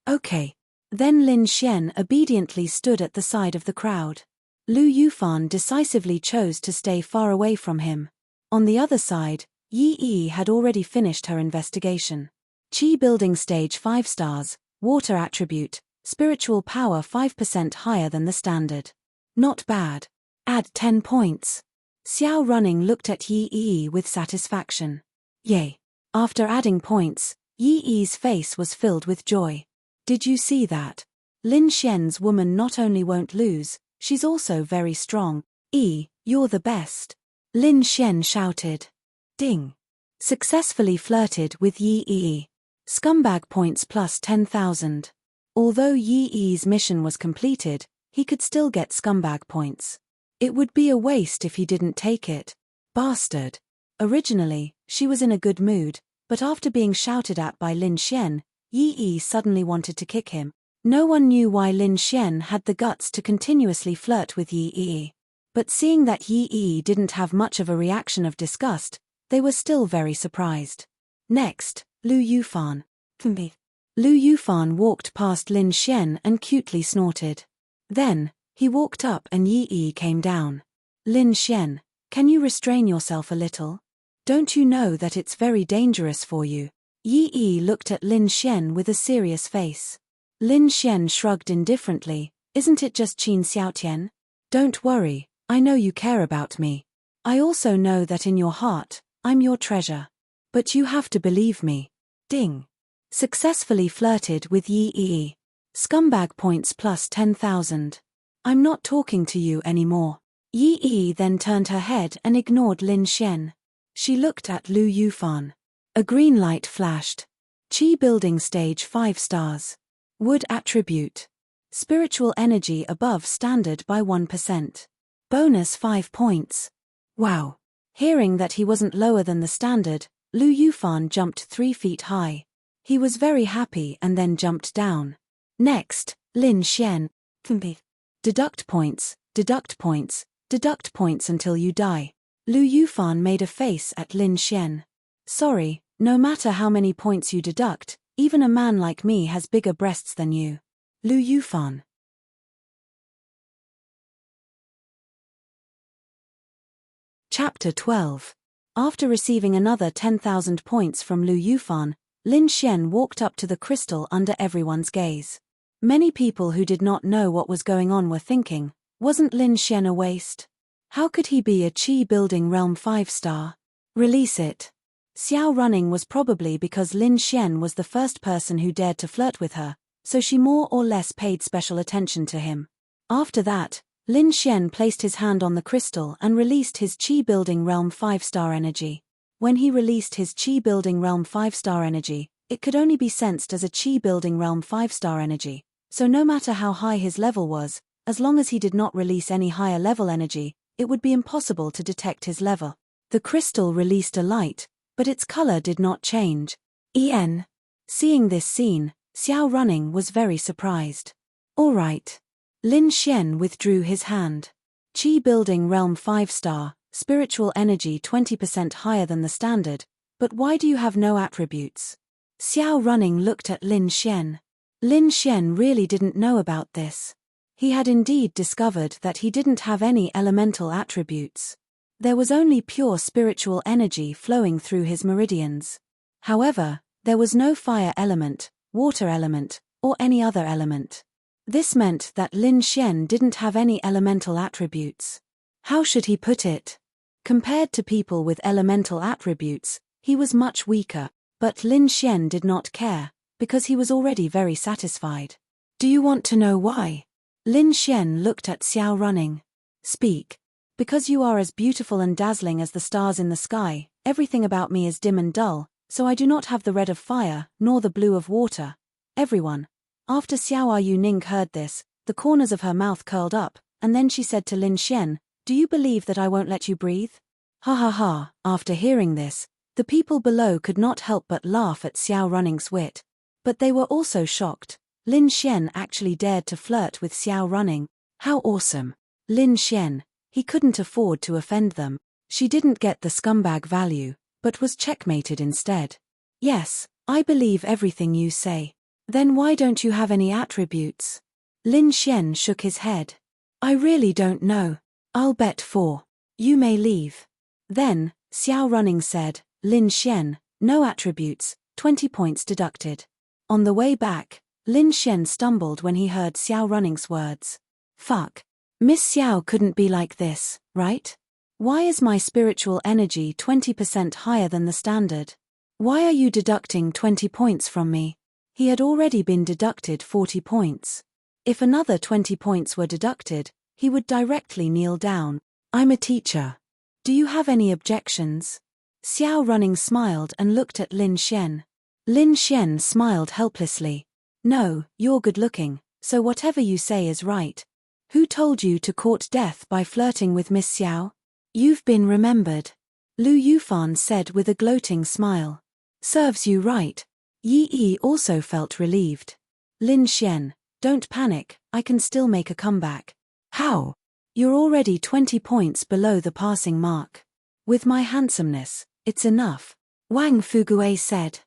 Okay. Then Lin Xian obediently stood at the side of the crowd. Lu Yufan decisively chose to stay far away from him. On the other side, Yi Yi had already finished her investigation. Qi building stage 5 stars, water attribute, spiritual power 5% higher than the standard. Not bad. Add 10 points. Xiao Running looked at Yi Yi with satisfaction. Yay. After adding points, Yi Yi's face was filled with joy. Did you see that? Lin Xian's woman not only won't lose, she's also very strong. You're the best. Lin Xian shouted. Ding. Successfully flirted with Yi Yi. Scumbag points plus 10,000. Although Yi Yi's mission was completed, he could still get scumbag points. It would be a waste if he didn't take it. Bastard. Originally, she was in a good mood, but after being shouted at by Lin Xian, Yi Yi suddenly wanted to kick him. No one knew why Lin Xian had the guts to continuously flirt with Yi Yi. But seeing that Yi Yi didn't have much of a reaction of disgust, they were still very surprised. Next, Lu Yufan. Lu Yufan walked past Lin Xian and cutely snorted. Then, he walked up and Yi Yi came down. Lin Xian, can you restrain yourself a little? Don't you know that it's very dangerous for you? Yi Yi looked at Lin Xian with a serious face. Lin Xian shrugged indifferently, isn't it just Qin Xiaotian? Don't worry, I know you care about me. I also know that in your heart, I'm your treasure. But you have to believe me. Ding. Successfully flirted with Yi Yi. Scumbag points plus 10,000. I'm not talking to you anymore. Yi Yi then turned her head and ignored Lin Xian. She looked at Lu Yufan. A green light flashed. Qi building stage 5 stars. Wood attribute. Spiritual energy above standard by 1%. Bonus 5 points. Wow. Hearing that he wasn't lower than the standard, Lu Yufan jumped 3 feet high. He was very happy and then jumped down. Next, Lin Xian. Deduct points, deduct points, deduct points until you die. Lu Yufan made a face at Lin Xian. Sorry, no matter how many points you deduct, even a man like me has bigger breasts than you. Lu Yufan. Chapter 12. After receiving another 10,000 points from Lu Yufan, Lin Xian walked up to the crystal under everyone's gaze. Many people who did not know what was going on were thinking, wasn't Lin Xian a waste? How could he be a Qi building realm 5-star? Release it. Xiao Running was probably because Lin Xian was the first person who dared to flirt with her, so she more or less paid special attention to him. After that, Lin Xian placed his hand on the crystal and released his Qi building realm 5-star energy. When he released his Qi building realm 5-star energy, it could only be sensed as a Qi building realm 5-star energy, so no matter how high his level was, as long as he did not release any higher level energy, it would be impossible to detect his level. The crystal released a light, but its color did not change. Seeing this scene, Xiao Running was very surprised. All right. Lin Xian withdrew his hand. Qi building realm 5-star, spiritual energy 20% higher than the standard, but why do you have no attributes? Xiao Running looked at Lin Xian. Lin Xian really didn't know about this. He had indeed discovered that he didn't have any elemental attributes. There was only pure spiritual energy flowing through his meridians. However, there was no fire element, water element, or any other element. This meant that Lin Xian didn't have any elemental attributes. How should he put it? Compared to people with elemental attributes, he was much weaker, but Lin Xian did not care, because he was already very satisfied. Do you want to know why? Lin Xian looked at Xiao Running. Speak. Because you are as beautiful and dazzling as the stars in the sky, everything about me is dim and dull, so I do not have the red of fire, nor the blue of water. Everyone. After Xiao Yuning heard this, the corners of her mouth curled up, and then she said to Lin Xian, "Do you believe that I won't let you breathe?" Ha ha ha. After hearing this, the people below could not help but laugh at Xiao Running's wit. But they were also shocked. Lin Xian actually dared to flirt with Xiao Running. How awesome. Lin Xian. He couldn't afford to offend them. She didn't get the scumbag value, but was checkmated instead. Yes, I believe everything you say. Then why don't you have any attributes? Lin Xian shook his head. I really don't know. I'll bet 4. You may leave. Then, Xiao Running said, Lin Xian, no attributes, 20 points deducted. On the way back, Lin Xian stumbled when he heard Xiao Running's words. Fuck. Miss Xiao couldn't be like this, right? Why is my spiritual energy 20% higher than the standard? Why are you deducting 20 points from me? He had already been deducted 40 points. If another 20 points were deducted, he would directly kneel down. I'm a teacher. Do you have any objections? Xiao Running smiled and looked at Lin Xian. Lin Xian smiled helplessly. No, you're good-looking, so whatever you say is right. Who told you to court death by flirting with Miss Xiao? You've been remembered. Lu Yufan said with a gloating smile. Serves you right. Yi Yi also felt relieved. Lin Xian, don't panic, I can still make a comeback. How? You're already 20 points below the passing mark. With my handsomeness, it's enough. Wang Fugue said.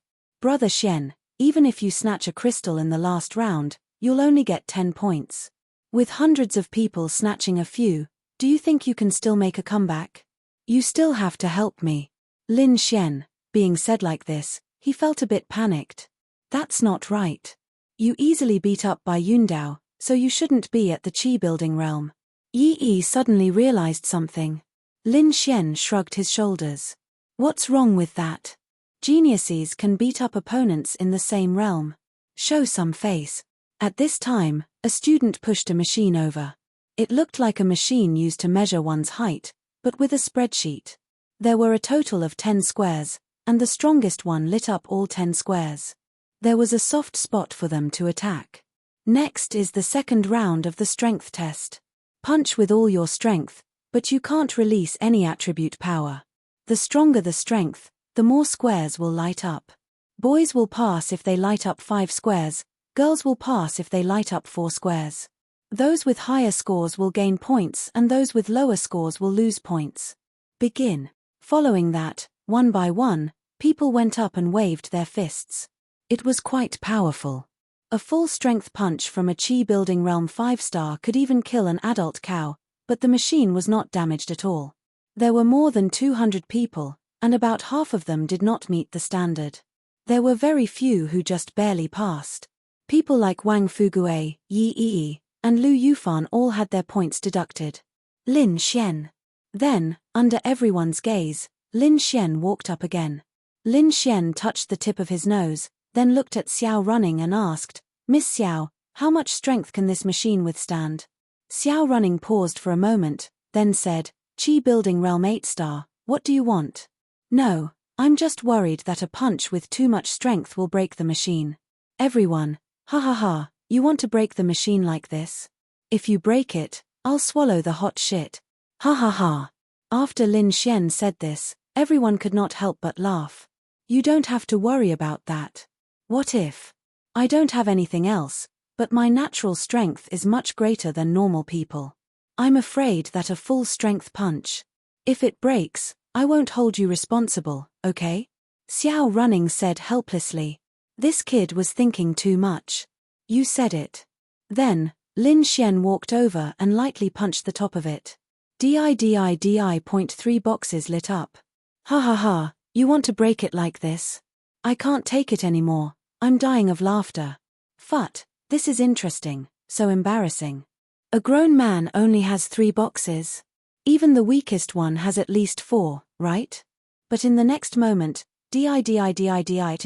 Brother Xian, even if you snatch a crystal in the last round, you'll only get 10 points. With hundreds of people snatching a few, do you think you can still make a comeback? You still have to help me. Lin Xian, being said like this, he felt a bit panicked. That's not right. You easily beat up by Yundao, so you shouldn't be at the Qi building realm. Yi Yi suddenly realized something. Lin Xian shrugged his shoulders. What's wrong with that? Geniuses can beat up opponents in the same realm. Show some face. At this time, a student pushed a machine over. It looked like a machine used to measure one's height, but with a spreadsheet. There were a total of 10 squares, and the strongest one lit up all 10 squares. There was a soft spot for them to attack. Next is the second round of the strength test. Punch with all your strength, but you can't release any attribute power. The stronger the strength, the more squares will light up. Boys will pass if they light up 5 squares, girls will pass if they light up 4 squares. Those with higher scores will gain points and those with lower scores will lose points. Begin. Following that, one by one, people went up and waved their fists. It was quite powerful. A full-strength punch from a Qi building realm 5-star could even kill an adult cow, but the machine was not damaged at all. There were more than 200 people, and about half of them did not meet the standard. There were very few who just barely passed. People like Wang Fugue, Yi Yi, and Lu Yufan all had their points deducted. Lin Xian. Then, under everyone's gaze, Lin Xian walked up again. Lin Xian touched the tip of his nose, then looked at Xiao Running and asked, Miss Xiao, how much strength can this machine withstand? Xiao Running paused for a moment, then said, Qi building realm 8-star, what do you want? No, I'm just worried that a punch with too much strength will break the machine. Everyone, ha ha ha, you want to break the machine like this? If you break it, I'll swallow the hot shit. Ha ha ha. After Lin Xian said this, everyone could not help but laugh. You don't have to worry about that. What if? I don't have anything else, but my natural strength is much greater than normal people. I'm afraid that a full-strength punch. If it breaks, I won't hold you responsible, okay? Xiao Running said helplessly. This kid was thinking too much. You said it. Then, Lin Xian walked over and lightly punched the top of it. .3 boxes lit up. Ha ha ha, you want to break it like this? I can't take it anymore, I'm dying of laughter. Phut, this is interesting, So embarrassing. A grown man only has 3 boxes. Even the weakest one has at least 4, right? But in the next moment, in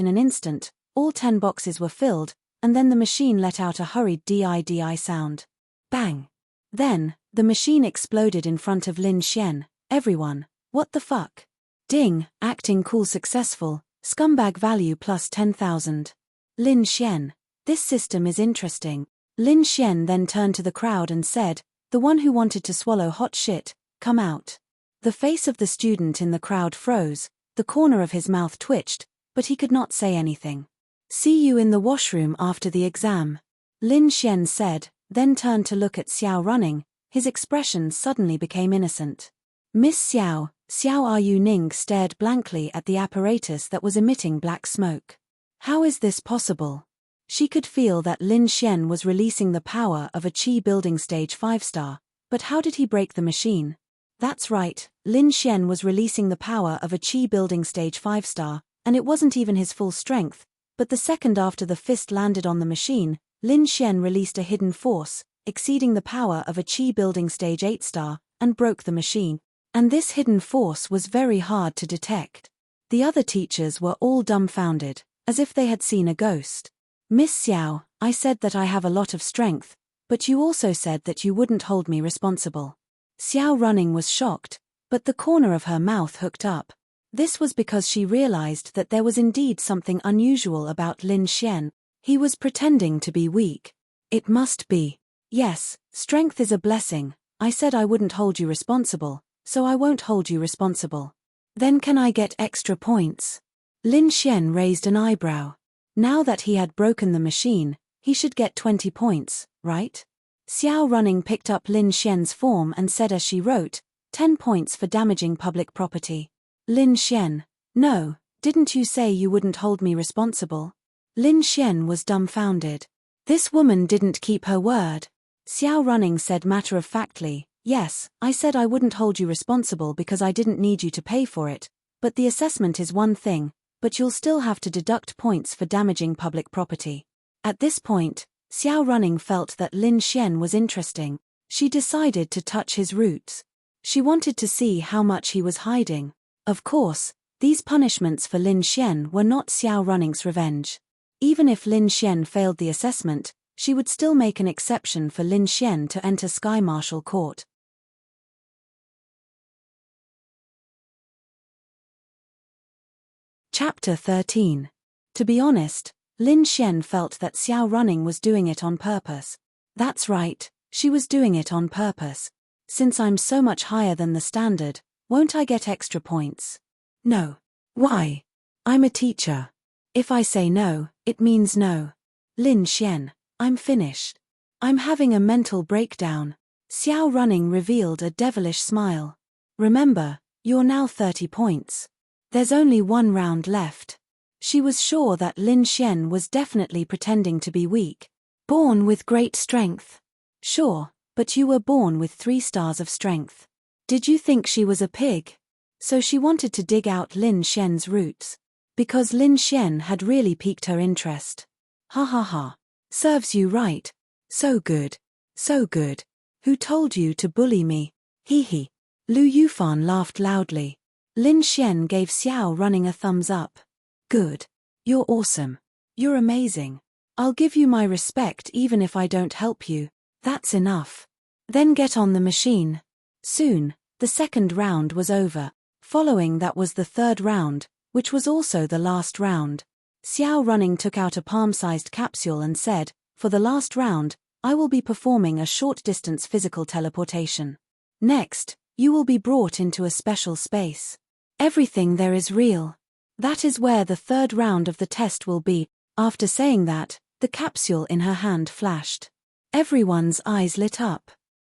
an instant, all 10 boxes were filled, and then the machine let out a hurried di sound. Bang! Then, the machine exploded in front of Lin Xian. Everyone, what the fuck? Ding, acting cool successful, scumbag value plus 10,000. Lin Xian, this system is interesting. Lin Xian then turned to the crowd and said, the one who wanted to swallow hot shit, come out. The face of the student in the crowd froze, the corner of his mouth twitched, but he could not say anything. See you in the washroom after the exam. Lin Xian said, then turned to look at Xiao Running. His expression suddenly became innocent. Miss Xiao, Xiao Yu Ning stared blankly at the apparatus that was emitting black smoke. How is this possible? She could feel that Lin Xian was releasing the power of a Qi building stage 5-star, but how did he break the machine? That's right, Lin Xian was releasing the power of a Qi building stage 5-star, and it wasn't even his full strength, but the second after the fist landed on the machine, Lin Xian released a hidden force, exceeding the power of a Qi building stage 8-star, and broke the machine. And this hidden force was very hard to detect. The other teachers were all dumbfounded, as if they had seen a ghost. Miss Xiao, I said that I have a lot of strength, but you also said that you wouldn't hold me responsible. Xiao Running was shocked, but the corner of her mouth hooked up. This was because she realized that there was indeed something unusual about Lin Xian. He was pretending to be weak. It must be. Yes, strength is a blessing. I said I wouldn't hold you responsible, so I won't hold you responsible. Then can I get extra points? Lin Xian raised an eyebrow. Now that he had broken the machine, he should get 20 points, right? Xiao Running picked up Lin Xian's form and said as she wrote, 10 points for damaging public property. Lin Xian, no, didn't you say you wouldn't hold me responsible? Lin Xian was dumbfounded. This woman didn't keep her word. Xiao Running said matter-of-factly, yes, I said I wouldn't hold you responsible because I didn't need you to pay for it, but the assessment is one thing, but you'll still have to deduct points for damaging public property. At this point, Xiao Running felt that Lin Xian was interesting. She decided to touch his roots. She wanted to see how much he was hiding. Of course, these punishments for Lin Xian were not Xiao Running's revenge. Even if Lin Xian failed the assessment, she would still make an exception for Lin Xian to enter Sky Marshal Court. Chapter 13. To be honest, Lin Xian felt that Xiao Running was doing it on purpose. That's right, she was doing it on purpose. Since I'm so much higher than the standard, won't I get extra points? No. Why? I'm a teacher. If I say no, it means no. Lin Xian, I'm finished. I'm having a mental breakdown. Xiao Running revealed a devilish smile. Remember, you're now 30 points. There's only one round left. She was sure that Lin Xian was definitely pretending to be weak. Born with great strength. Sure, but you were born with 3 stars of strength. Did you think she was a pig? So she wanted to dig out Lin Xian's roots. Because Lin Xian had really piqued her interest. Ha ha ha. Serves you right. So good. So good. Who told you to bully me? Hee hee. Lu Yufan laughed loudly. Lin Xian gave Xiao Running a thumbs up. Good. You're awesome. You're amazing. I'll give you my respect even if I don't help you. That's enough. Then get on the machine. Soon, the second round was over. Following that was the third round, which was also the last round. Xiao Running took out a palm-sized capsule and said, for the last round, I will be performing a short-distance physical teleportation. Next, you will be brought into a special space. Everything there is real. That is where the third round of the test will be. After saying that, the capsule in her hand flashed. Everyone's eyes lit up.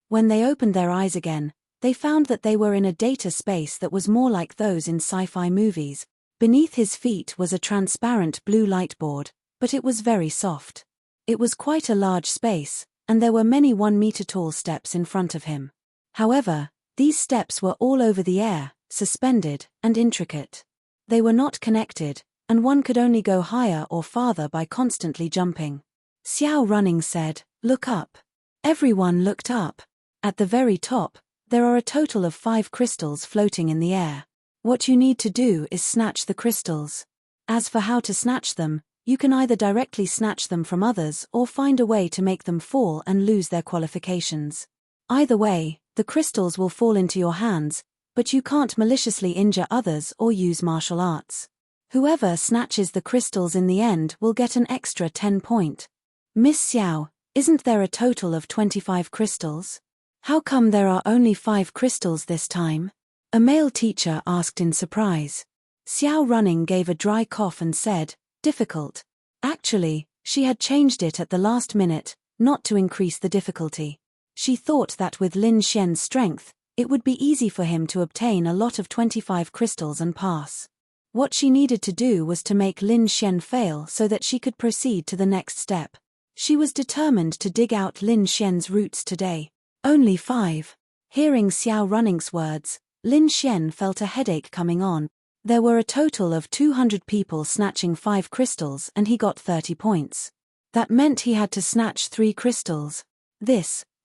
When they opened their eyes again, they found that they were in a data space that was more like those in sci-fi movies. Beneath his feet was a transparent blue light board, but it was very soft. It was quite a large space, and there were many 1-meter-tall steps in front of him. However, these steps were all over the air, suspended, and intricate. They were not connected, and one could only go higher or farther by constantly jumping. Xiao Running said, Look up. Everyone looked up. At the very top, there are a total of 5 crystals floating in the air. What you need to do is snatch the crystals. As for how to snatch them, you can either directly snatch them from others or find a way to make them fall and lose their qualifications. Either way, the crystals will fall into your hands, but you can't maliciously injure others or use martial arts. Whoever snatches the crystals in the end will get an extra 10 point. Miss Xiao, isn't there a total of 25 crystals? How come there are only 5 crystals this time? A male teacher asked in surprise. Xiao Running gave a dry cough and said, difficult. Actually, she had changed it at the last minute, not to increase the difficulty. She thought that with Lin Xian's strength, it would be easy for him to obtain a lot of 25 crystals and pass. What she needed to do was to make Lin Xian fail so that she could proceed to the next step. She was determined to dig out Lin Xian's roots today. Only 5. Hearing Xiao Running's words, Lin Xian felt a headache coming on. There were a total of 200 people snatching 5 crystals and he got 30 points. That meant he had to snatch 3 crystals.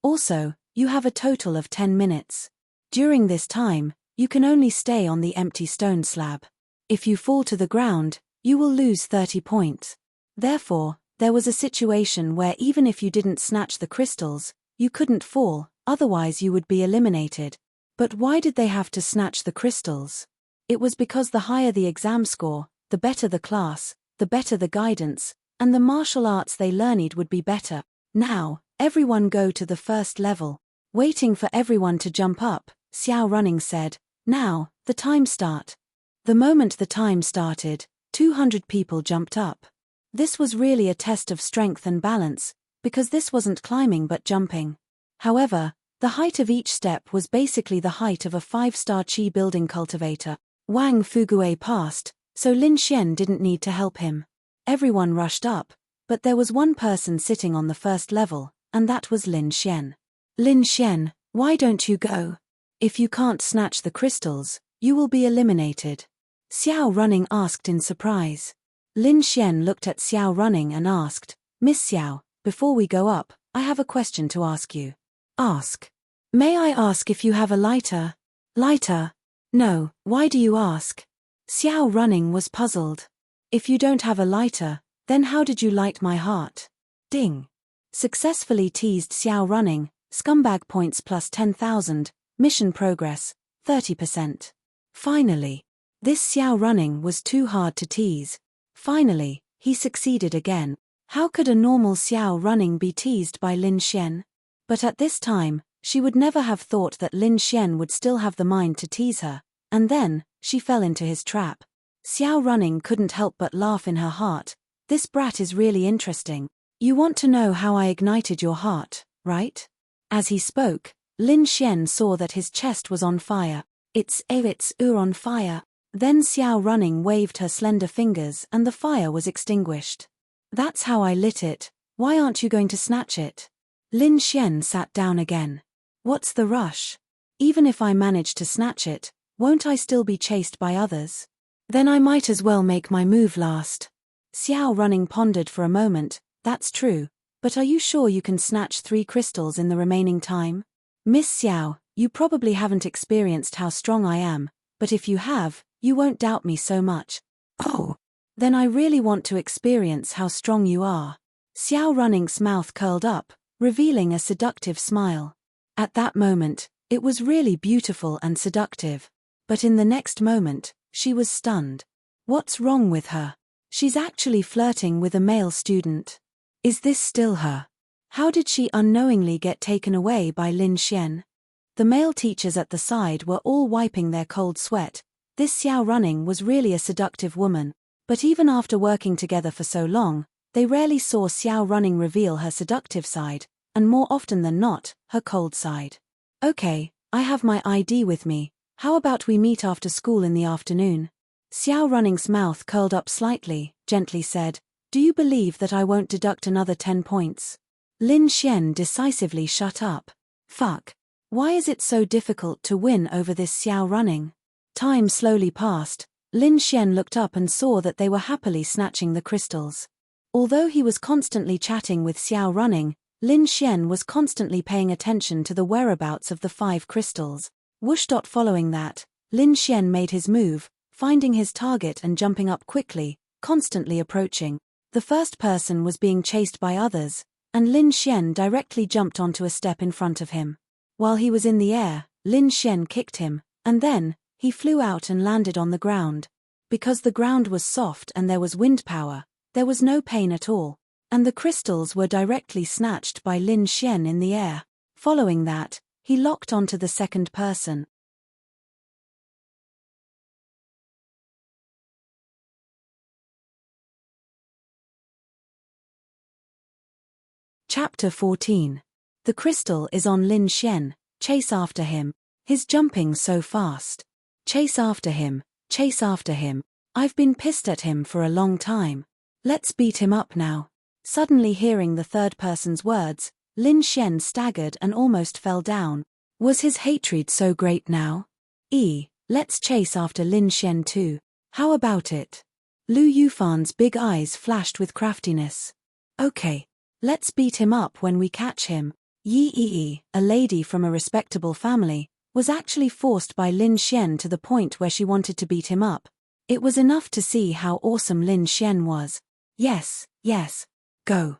Also, you have a total of 10 minutes. During this time, you can only stay on the empty stone slab. If you fall to the ground, you will lose 30 points. Therefore, there was a situation where even if you didn't snatch the crystals, you couldn't fall, otherwise you would be eliminated. But why did they have to snatch the crystals? It was because the higher the exam score, the better the class, the better the guidance, and the martial arts they learned would be better. Now, everyone go to the first level. Waiting for everyone to jump up, Xiao Running said, now, the time start. The moment the time started, 200 people jumped up. This was really a test of strength and balance, because this wasn't climbing but jumping. However, the height of each step was basically the height of a 5-star Qi building cultivator. Wang Fugue passed, so Lin Xian didn't need to help him. Everyone rushed up, but there was one person sitting on the first level, and that was Lin Xian. Lin Xian, why don't you go? If you can't snatch the crystals, you will be eliminated. Xiao Running asked in surprise. Lin Xian looked at Xiao Running and asked, Miss Xiao, before we go up, I have a question to ask you. Ask. May I ask if you have a lighter? Lighter? No, why do you ask? Xiao Running was puzzled. If you don't have a lighter, then how did you light my heart? Ding. Successfully teased Xiao Running, scumbag points plus 10,000, mission progress, 30%. Finally. This Xiao Running was too hard to tease. Finally, he succeeded again. How could a normal Xiao Running be teased by Lin Xian? But at this time, she would never have thought that Lin Xian would still have the mind to tease her, and then, she fell into his trap. Xiao Running couldn't help but laugh in her heart. This brat is really interesting. You want to know how I ignited your heart, right? As he spoke, Lin Xian saw that his chest was on fire. It's on fire. Then Xiao Running waved her slender fingers and the fire was extinguished. That's how I lit it. Why aren't you going to snatch it? Lin Xian sat down again. What's the rush? Even if I manage to snatch it, won't I still be chased by others? Then I might as well make my move last. Xiao Running pondered for a moment. That's true, but are you sure you can snatch 3 crystals in the remaining time? Miss Xiao, you probably haven't experienced how strong I am, but if you have, you won't doubt me so much. Oh. Then I really want to experience how strong you are. Xiao Running's mouth curled up, revealing a seductive smile. At that moment, it was really beautiful and seductive. But in the next moment, she was stunned. What's wrong with her? She's actually flirting with a male student. Is this still her? How did she unknowingly get taken away by Lin Xian? The male teachers at the side were all wiping their cold sweat. This Xiao Running was really a seductive woman. But even after working together for so long, they rarely saw Xiao Running reveal her seductive side, and more often than not, her cold side. Okay, I have my ID with me. How about we meet after school in the afternoon? Xiao Running's mouth curled up slightly, gently said, do you believe that I won't deduct another 10 points? Lin Xian decisively shut up. Fuck. Why is it so difficult to win over this Xiao Running? Time slowly passed. Lin Xian looked up and saw that they were happily snatching the crystals. Although he was constantly chatting with Xiao Running, Lin Xian was constantly paying attention to the whereabouts of the 5 crystals. Whoosh. Following that, Lin Xian made his move, finding his target and jumping up quickly, constantly approaching. The first person was being chased by others, and Lin Xian directly jumped onto a step in front of him. While he was in the air, Lin Xian kicked him, and then, he flew out and landed on the ground. Because the ground was soft and there was wind power, there was no pain at all, and the crystals were directly snatched by Lin Xian in the air. Following that, he locked onto the second person. Chapter 14. The crystal is on Lin Xian. Chase after him. He's jumping so fast. Chase after him, chase after him. I've been pissed at him for a long time. Let's beat him up now. Suddenly hearing the third person's words, Lin Xian staggered and almost fell down. Was his hatred so great now? Let's chase after Lin Xian too. How about it? Lu Yufan's big eyes flashed with craftiness. Okay. Let's beat him up when we catch him. Yi, a lady from a respectable family, was actually forced by Lin Xian to the point where she wanted to beat him up. It was enough to see how awesome Lin Xian was. Yes, go.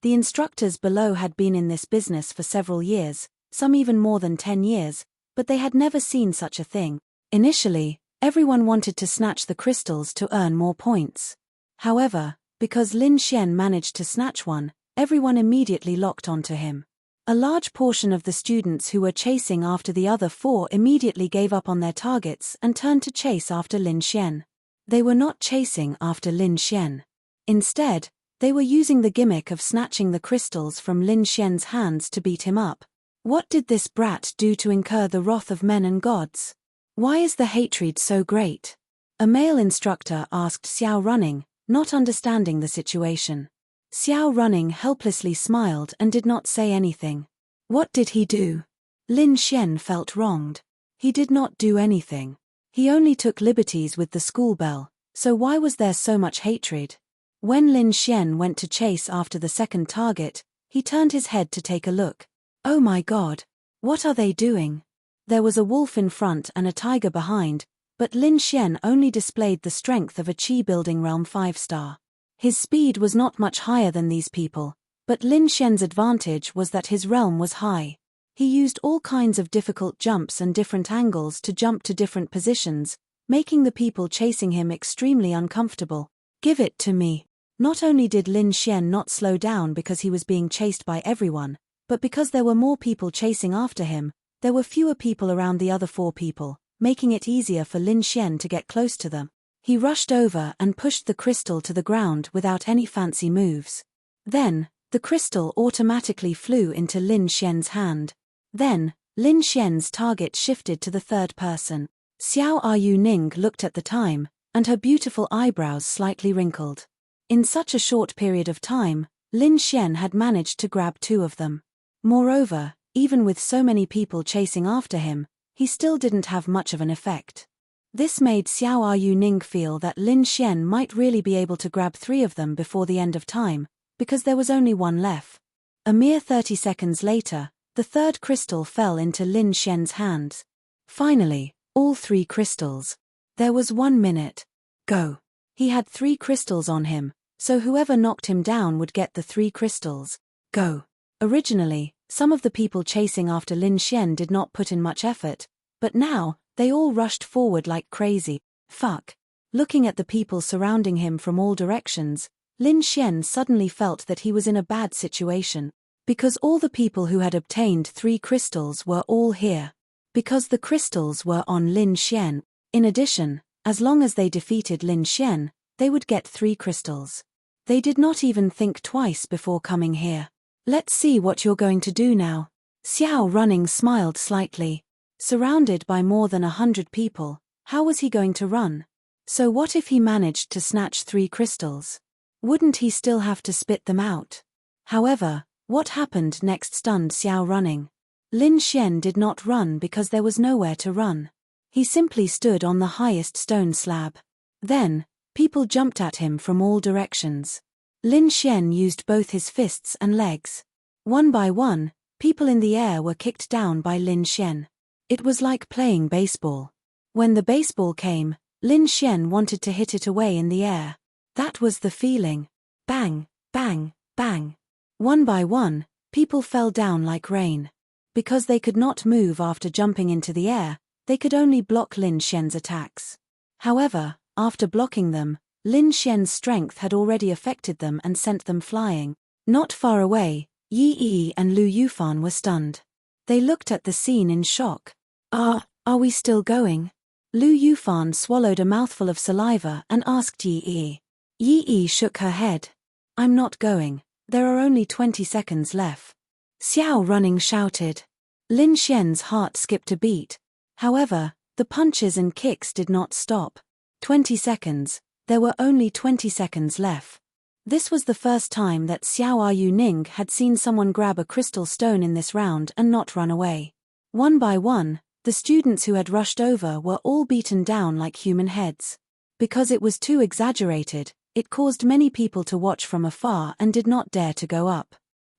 The instructors below had been in this business for several years, some even more than 10 years, but they had never seen such a thing. Initially, everyone wanted to snatch the crystals to earn more points. However, because Lin Xian managed to snatch one, everyone immediately locked onto him. A large portion of the students who were chasing after the other 4 immediately gave up on their targets and turned to chase after Lin Xian. They were not chasing after Lin Xian. Instead, they were using the gimmick of snatching the crystals from Lin Xian's hands to beat him up. What did this brat do to incur the wrath of men and gods? Why is the hatred so great? A male instructor asked Xiao Running, not understanding the situation. Xiao Running helplessly smiled and did not say anything. What did he do? Lin Xian felt wronged. He did not do anything. He only took liberties with the school bell, so why was there so much hatred? When Lin Xian went to chase after the second target, he turned his head to take a look. Oh my god! What are they doing? There was a wolf in front and a tiger behind, but Lin Xian only displayed the strength of a Qi building realm 5-star. His speed was not much higher than these people, but Lin Xian's advantage was that his realm was high. He used all kinds of difficult jumps and different angles to jump to different positions, making the people chasing him extremely uncomfortable. Give it to me. Not only did Lin Xian not slow down because he was being chased by everyone, but because there were more people chasing after him, there were fewer people around the other 4 people, making it easier for Lin Xian to get close to them. He rushed over and pushed the crystal to the ground without any fancy moves. Then, the crystal automatically flew into Lin Xian's hand. Then, Lin Xian's target shifted to the third person. Xiao Yu Ning looked at the time, and her beautiful eyebrows slightly wrinkled. In such a short period of time, Lin Xian had managed to grab 2 of them. Moreover, even with so many people chasing after him, he still didn't have much of an effect. This made Xiao Yu Ning feel that Lin Xian might really be able to grab 3 of them before the end of time, because there was only 1 left. A mere 30 seconds later, the third crystal fell into Lin Xian's hands. Finally, all 3 crystals. There was 1 minute. Go. He had 3 crystals on him, so whoever knocked him down would get the 3 crystals. Go. Originally, some of the people chasing after Lin Xian did not put in much effort, but now, they all rushed forward like crazy. Fuck. Looking at the people surrounding him from all directions, Lin Xian suddenly felt that he was in a bad situation. Because all the people who had obtained 3 crystals were all here. Because the crystals were on Lin Xian. In addition, as long as they defeated Lin Xian, they would get 3 crystals. They did not even think twice before coming here. Let's see what you're going to do now. Xiao Running smiled slightly. Surrounded by more than 100 people, how was he going to run? So what if he managed to snatch 3 crystals? Wouldn't he still have to spit them out? However, what happened next stunned Xiao Running. Lin Xian did not run because there was nowhere to run. He simply stood on the highest stone slab. Then, people jumped at him from all directions. Lin Xian used both his fists and legs. One by one, people in the air were kicked down by Lin Xian. It was like playing baseball. When the baseball came, Lin Xian wanted to hit it away in the air. That was the feeling. Bang, bang, bang. One by one, people fell down like rain. Because they could not move after jumping into the air, they could only block Lin Xian's attacks. However, after blocking them, Lin Xian's strength had already affected them and sent them flying. Not far away, Yi Yi and Lu Yufan were stunned. They looked at the scene in shock. Are we still going? Lu Yufan swallowed a mouthful of saliva and asked Yi Yi. Yi Yi shook her head. I'm not going. There are only 20 seconds left. Xiao Running shouted. Lin Xian's heart skipped a beat. However, the punches and kicks did not stop. 20 seconds. There were only 20 seconds left. This was the first time that Xiao Yuning had seen someone grab a crystal stone in this round and not run away. One by one, the students who had rushed over were all beaten down like human heads. Because it was too exaggerated, it caused many people to watch from afar and did not dare to go up.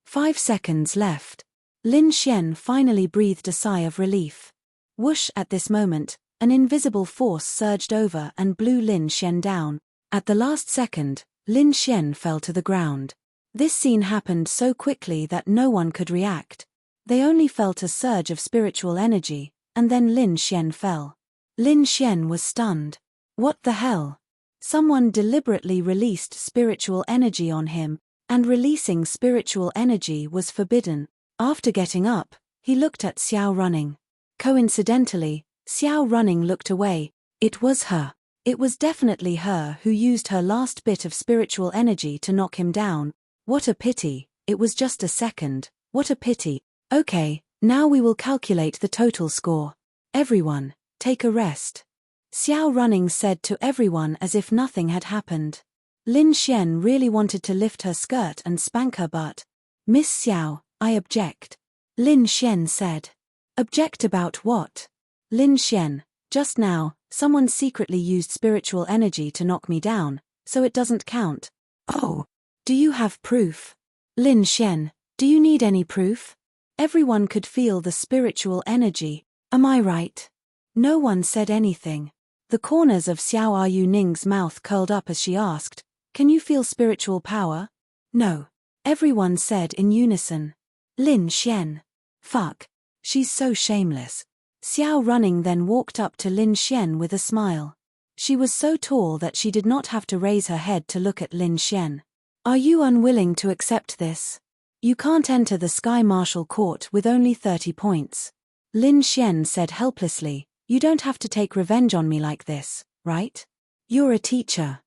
5 seconds left. Lin Xian finally breathed a sigh of relief. Whoosh! At this moment, an invisible force surged over and blew Lin Xian down. At the last second, Lin Xian fell to the ground. This scene happened so quickly that no one could react. They only felt a surge of spiritual energy, and then Lin Xian fell. Lin Xian was stunned. What the hell? Someone deliberately released spiritual energy on him, and releasing spiritual energy was forbidden. After getting up, he looked at Xiao Running. Coincidentally, Xiao Running looked away. It was her. It was definitely her who used her last bit of spiritual energy to knock him down. What a pity, it was just a second. What a pity. Okay, now we will calculate the total score. Everyone, take a rest. Xiao Running said to everyone as if nothing had happened. Lin Xian really wanted to lift her skirt and spank her butt. Miss Xiao, I object. Lin Xian said. Object about what? Lin Xian, just now, someone secretly used spiritual energy to knock me down, so it doesn't count. Oh. Do you have proof? Lin Xian, do you need any proof? Everyone could feel the spiritual energy. Am I right? No one said anything. The corners of Xiao Yuning's mouth curled up as she asked, Can you feel spiritual power? No. Everyone said in unison. Lin Xian. Fuck. She's so shameless. Xiao Running then walked up to Lin Xian with a smile. She was so tall that she did not have to raise her head to look at Lin Xian. Are you unwilling to accept this? You can't enter the Sky Martial Court with only 30 points. Lin Xian said helplessly, You don't have to take revenge on me like this, right? You're a teacher.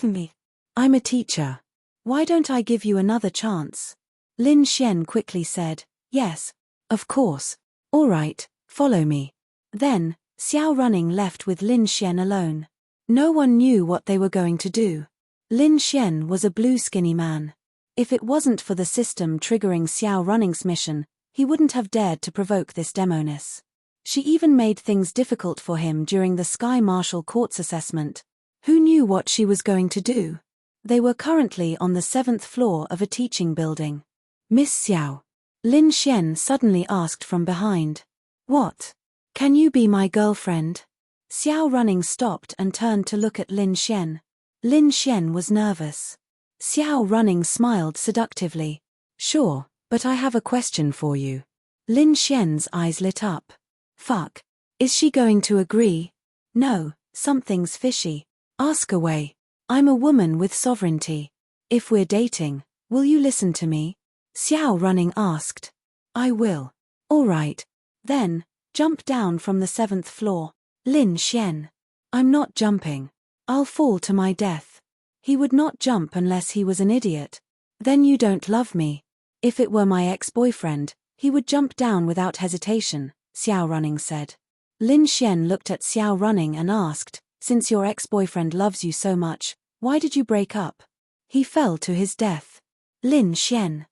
Me. I'm a teacher. Why don't I give you another chance? Lin Xian quickly said, Yes, of course. All right, follow me. Then, Xiao Running left with Lin Xian alone. No one knew what they were going to do. Lin Xian was a blue skinny man. If it wasn't for the system triggering Xiao Running's mission, he wouldn't have dared to provoke this demoness. She even made things difficult for him during the Sky Martial Court's assessment. Who knew what she was going to do? They were currently on the 7th floor of a teaching building. Miss Xiao. Lin Xian suddenly asked from behind. What? Can you be my girlfriend? Xiao Running stopped and turned to look at Lin Xian. Lin Xian was nervous. Xiao Running smiled seductively. Sure, but I have a question for you. Lin Xian's eyes lit up. Fuck. Is she going to agree? No, something's fishy. Ask away. I'm a woman with sovereignty. If we're dating, will you listen to me? Xiao Running asked. I will. All right. Then, jump down from the 7th floor. Lin Xian. I'm not jumping. I'll fall to my death. He would not jump unless he was an idiot. Then you don't love me. If it were my ex-boyfriend, he would jump down without hesitation, Xiao Running said. Lin Xian looked at Xiao Running and asked, Since your ex-boyfriend loves you so much, why did you break up? He fell to his death. Lin Xian.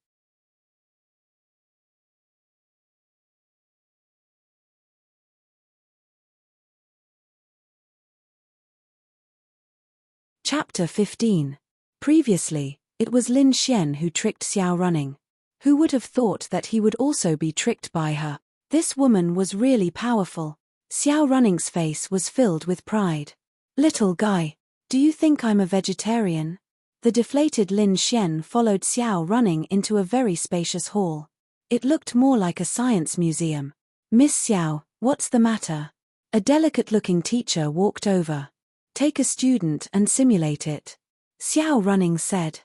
Chapter 15. Previously, It was Lin Xian who tricked Xiao Running. Who would have thought that he would also be tricked by her? This woman was really powerful. Xiao Running's face was filled with pride. Little guy, do you think I'm a vegetarian? The deflated Lin Xian followed Xiao Running into a very spacious hall. It looked more like a science museum. Miss Xiao, what's the matter? A delicate-looking teacher walked over. Take a student and simulate it. Xiao Running said.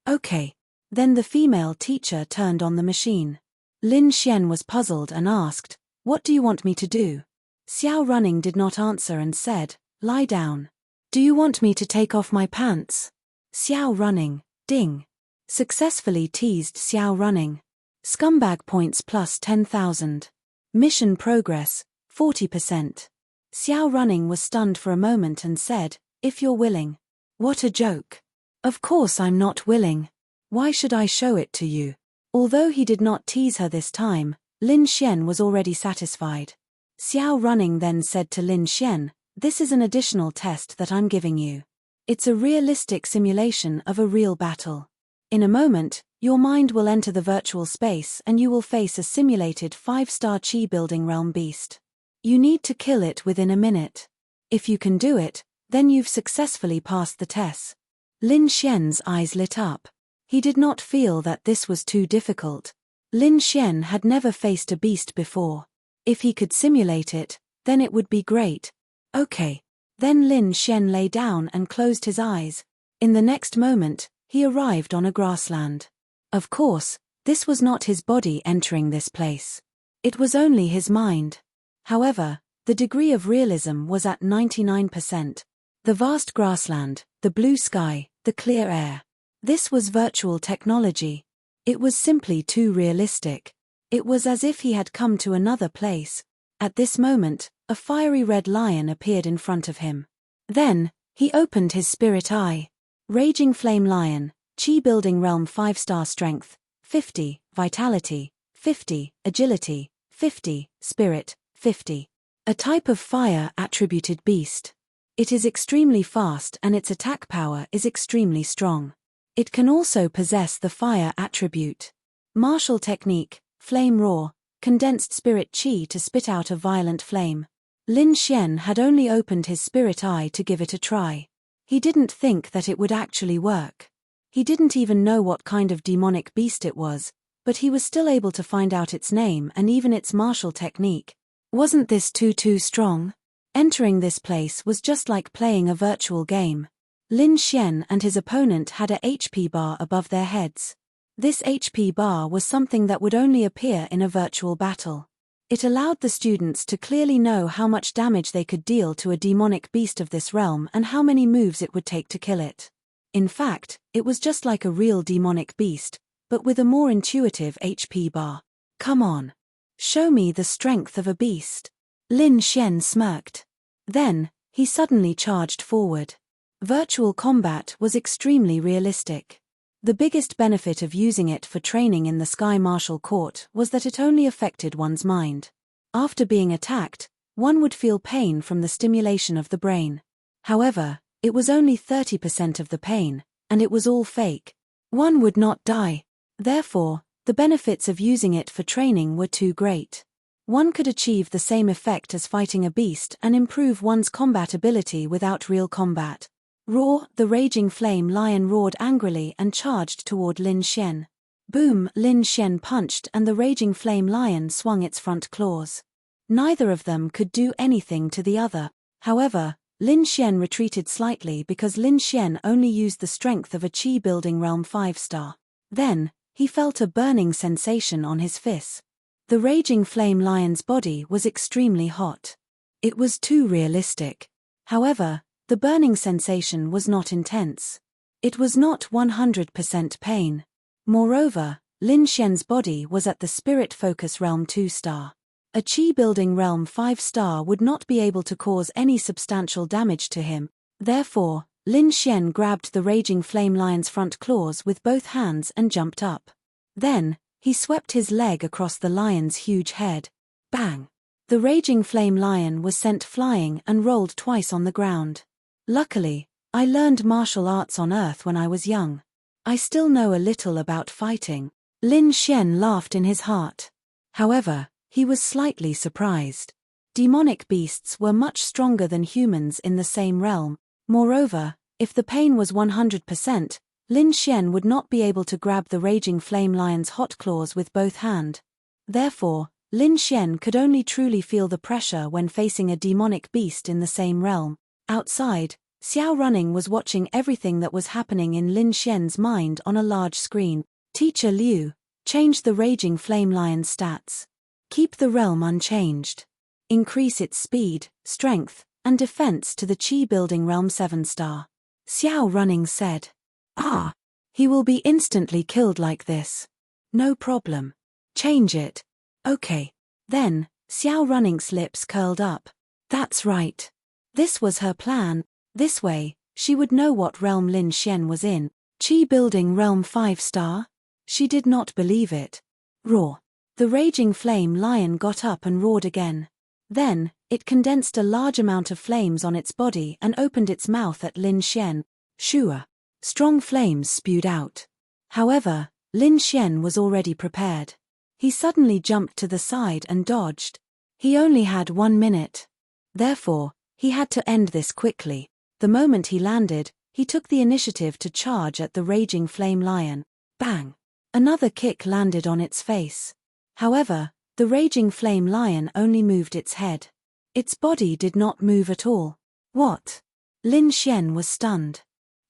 Okay. Then the female teacher turned on the machine. Lin Xian was puzzled and asked, what do you want me to do? Xiao Running did not answer and said, lie down. Do you want me to take off my pants? Xiao Running, ding. Successfully teased Xiao Running. Scumbag points plus 10,000. Mission progress, 40%. Xiao Running was stunned for a moment and said, if you're willing. What a joke. Of course I'm not willing. Why should I show it to you? Although he did not tease her this time, Lin Xian was already satisfied. Xiao Running then said to Lin Xian, this is an additional test that I'm giving you. It's a realistic simulation of a real battle. In a moment, your mind will enter the virtual space and you will face a simulated 5-star Qi building realm beast. You need to kill it within a minute. If you can do it, then you've successfully passed the test. Lin Xian's eyes lit up. He did not feel that this was too difficult. Lin Xian had never faced a beast before. If he could simulate it, then it would be great. Okay. Then Lin Xian lay down and closed his eyes. In the next moment, he arrived on a grassland. Of course, this was not his body entering this place. It was only his mind. However, the degree of realism was at 99%. The vast grassland, the blue sky, the clear air. This was virtual technology. It was simply too realistic. It was as if he had come to another place. At this moment, a fiery red lion appeared in front of him. Then, he opened his spirit eye. Raging flame lion, Qi building realm 5-star strength, 50, vitality, 50, agility, 50, spirit, 50. A type of fire attributed beast. It is extremely fast and its attack power is extremely strong. It can also possess the fire attribute. Martial technique, flame roar, condensed spirit Qi to spit out a violent flame. Lin Xian had only opened his spirit eye to give it a try. He didn't think that it would actually work. He didn't even know what kind of demonic beast it was, but he was still able to find out its name and even its martial technique. Wasn't this too strong? Entering this place was just like playing a virtual game. Lin Xian and his opponent had a HP bar above their heads. This HP bar was something that would only appear in a virtual battle. It allowed the students to clearly know how much damage they could deal to a demonic beast of this realm and how many moves it would take to kill it. In fact, it was just like a real demonic beast, but with a more intuitive HP bar. Come on. Show me the strength of a beast. Lin Xian smirked. Then, he suddenly charged forward. Virtual combat was extremely realistic. The biggest benefit of using it for training in the Sky Martial Court was that it only affected one's mind. After being attacked, one would feel pain from the stimulation of the brain. However, it was only 30% of the pain, and it was all fake. One would not die. Therefore, the benefits of using it for training were too great. One could achieve the same effect as fighting a beast and improve one's combat ability without real combat. Roar, the raging flame lion roared angrily and charged toward Lin Xian. Boom, Lin Xian punched and the raging flame lion swung its front claws. Neither of them could do anything to the other. However, Lin Xian retreated slightly because Lin Xian only used the strength of a Qi building realm 5-star. Then, he felt a burning sensation on his fist. The raging flame lion's body was extremely hot. It was too realistic. However, the burning sensation was not intense. It was not 100% pain. Moreover, Lin Xian's body was at the spirit focus realm 2-star. A Qi building realm 5-star would not be able to cause any substantial damage to him. Therefore, Lin Xian grabbed the raging flame lion's front claws with both hands and jumped up. Then, he swept his leg across the lion's huge head. Bang! The raging flame lion was sent flying and rolled twice on the ground. Luckily, I learned martial arts on Earth when I was young. I still know a little about fighting. Lin Xian laughed in his heart. However, he was slightly surprised. Demonic beasts were much stronger than humans in the same realm. Moreover, if the pain was 100%, Lin Xian would not be able to grab the raging flame lion's hot claws with both hands. Therefore, Lin Xian could only truly feel the pressure when facing a demonic beast in the same realm. Outside, Xiao Running was watching everything that was happening in Lin Xian's mind on a large screen. Teacher Liu, change the raging flame lion's stats. Keep the realm unchanged. Increase its speed, strength, and defense to the Qi-building realm 7-star. Xiao Running said. Ah! He will be instantly killed like this. No problem. Change it. Okay. Then, Xiao Running's lips curled up. That's right. This was her plan. This way, she would know what realm Lin Xian was in. Qi-building realm 5-star? She did not believe it. Roar. The raging flame lion got up and roared again. Then, it condensed a large amount of flames on its body and opened its mouth at Lin Xian. Shua. Strong flames spewed out. However, Lin Xian was already prepared. He suddenly jumped to the side and dodged. He only had 1 minute. Therefore, he had to end this quickly. The moment he landed, he took the initiative to charge at the raging flame lion. Bang! Another kick landed on its face. However, the raging flame lion only moved its head. Its body did not move at all. What? Lin Xian was stunned.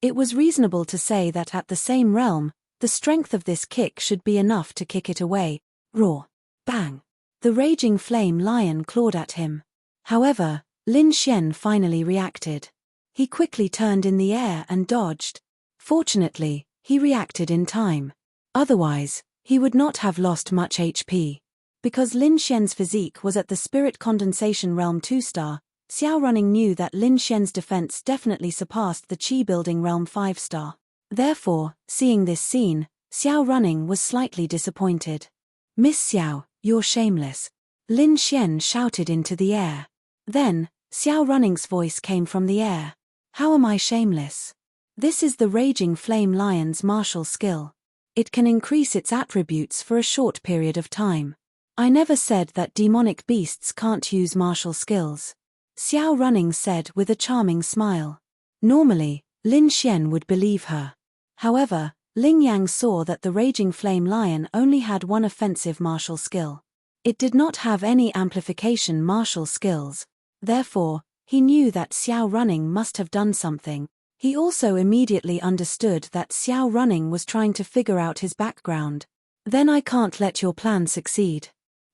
It was reasonable to say that at the same realm, the strength of this kick should be enough to kick it away. Roar. Bang. The raging flame lion clawed at him. However, Lin Xian finally reacted. He quickly turned in the air and dodged. Fortunately, he reacted in time. Otherwise, he would not have lost much HP. Because Lin Xian's physique was at the Spirit Condensation Realm 2-star, Xiao Running knew that Lin Xian's defense definitely surpassed the Qi-building Realm 5-star. Therefore, seeing this scene, Xiao Running was slightly disappointed. Miss Xiao, you're shameless. Lin Xian shouted into the air. Then, Xiao Running's voice came from the air. How am I shameless? This is the Raging Flame Lion's martial skill. It can increase its attributes for a short period of time. I never said that demonic beasts can't use martial skills. Xiao Running said with a charming smile. Normally, Lin Xian would believe her. However, Ling Yang saw that the Raging Flame Lion only had one offensive martial skill. It did not have any amplification martial skills. Therefore, he knew that Xiao Running must have done something. He also immediately understood that Xiao Running was trying to figure out his background. Then I can't let your plan succeed.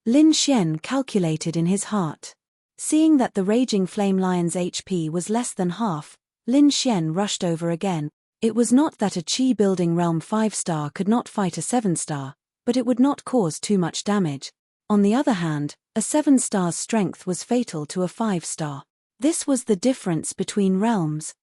Lin Xian calculated in his heart. Seeing that the Raging Flame Lion's HP was less than half, Lin Xian rushed over again. It was not that a Qi-building realm 5-star could not fight a 7-star, but it would not cause too much damage. On the other hand, a 7-star's strength was fatal to a 5-star. This was the difference between realms.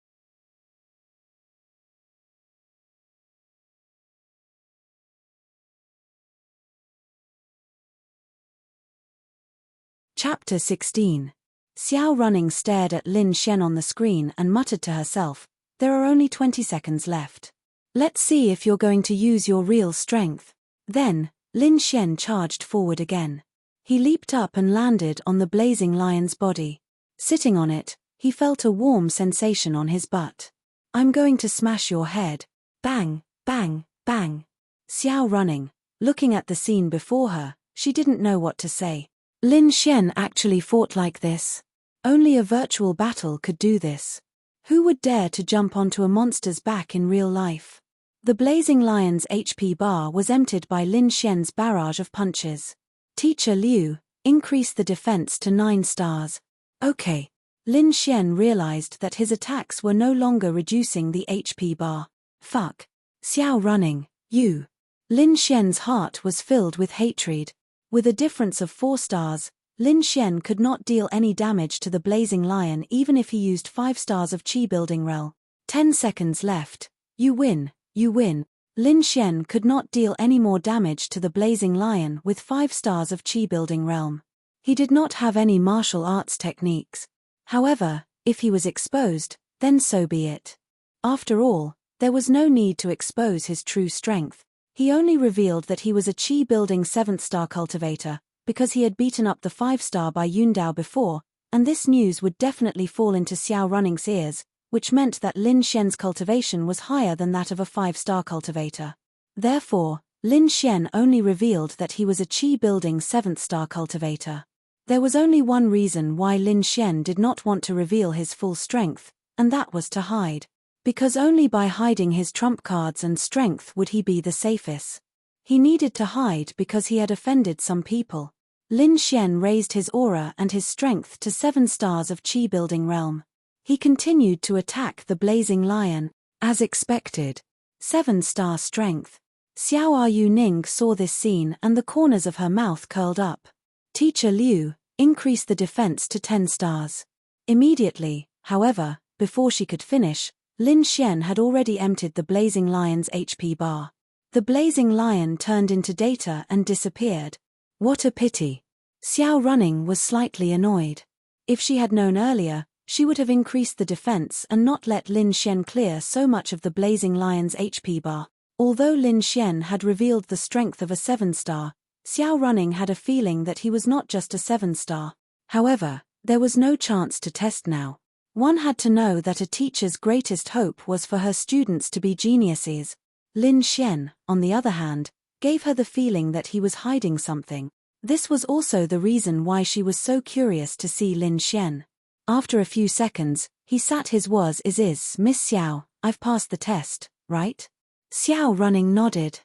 Chapter 16. Xiao Running stared at Lin Xian on the screen and muttered to herself, there are only 20 seconds left. Let's see if you're going to use your real strength. Then, Lin Xian charged forward again. He leaped up and landed on the blazing lion's body. Sitting on it, he felt a warm sensation on his butt. I'm going to smash your head. Bang, bang, bang. Xiao Running, looking at the scene before her, she didn't know what to say. Lin Xian actually fought like this. Only a virtual battle could do this. Who would dare to jump onto a monster's back in real life? The blazing lion's HP bar was emptied by Lin Xian's barrage of punches. Teacher Liu, increase the defense to 9 stars. Okay. Lin Xian realized that his attacks were no longer reducing the HP bar. Fuck. Xiao Running, you. Lin Xian's heart was filled with hatred. With a difference of 4 stars, Lin Xian could not deal any damage to the blazing lion even if he used 5 stars of Qi-building realm. 10 seconds left. You win, you win. Lin Xian could not deal any more damage to the blazing lion with 5 stars of Qi-building realm. He did not have any martial arts techniques. However, if he was exposed, then so be it. After all, There was no need to expose his true strength. He only revealed that he was a Qi building 7th star cultivator, because he had beaten up the 5-star by Yundao before, and this news would definitely fall into Xiao Running's ears, which meant that Lin Xian's cultivation was higher than that of a 5-star cultivator. Therefore, Lin Xian only revealed that he was a Qi building 7th star cultivator. There was only one reason why Lin Xian did not want to reveal his full strength, and that was to hide. Because only by hiding his trump cards and strength would he be the safest. He needed to hide because he had offended some people. Lin Xian raised his aura and his strength to 7 stars of Qi building realm. He continued to attack the blazing lion, as expected. 7-star strength. Xiao Yu Ning saw this scene and the corners of her mouth curled up. Teacher Liu, increase the defense to 10 stars. Immediately, however, before she could finish, Lin Xian had already emptied the blazing lion's HP bar. The blazing lion turned into data and disappeared. What a pity. Xiao Running was slightly annoyed. If she had known earlier, she would have increased the defense and not let Lin Xian clear so much of the blazing lion's HP bar. Although Lin Xian had revealed the strength of a 7-star, Xiao Running had a feeling that he was not just a 7-star. However, there was no chance to test now. One had to know that a teacher's greatest hope was for her students to be geniuses. Lin Xian, on the other hand, gave her the feeling that he was hiding something. This was also the reason why she was so curious to see Lin Xian. After a few seconds, he sat his is Miss Xiao, I've passed the test, right? Xiao Running nodded.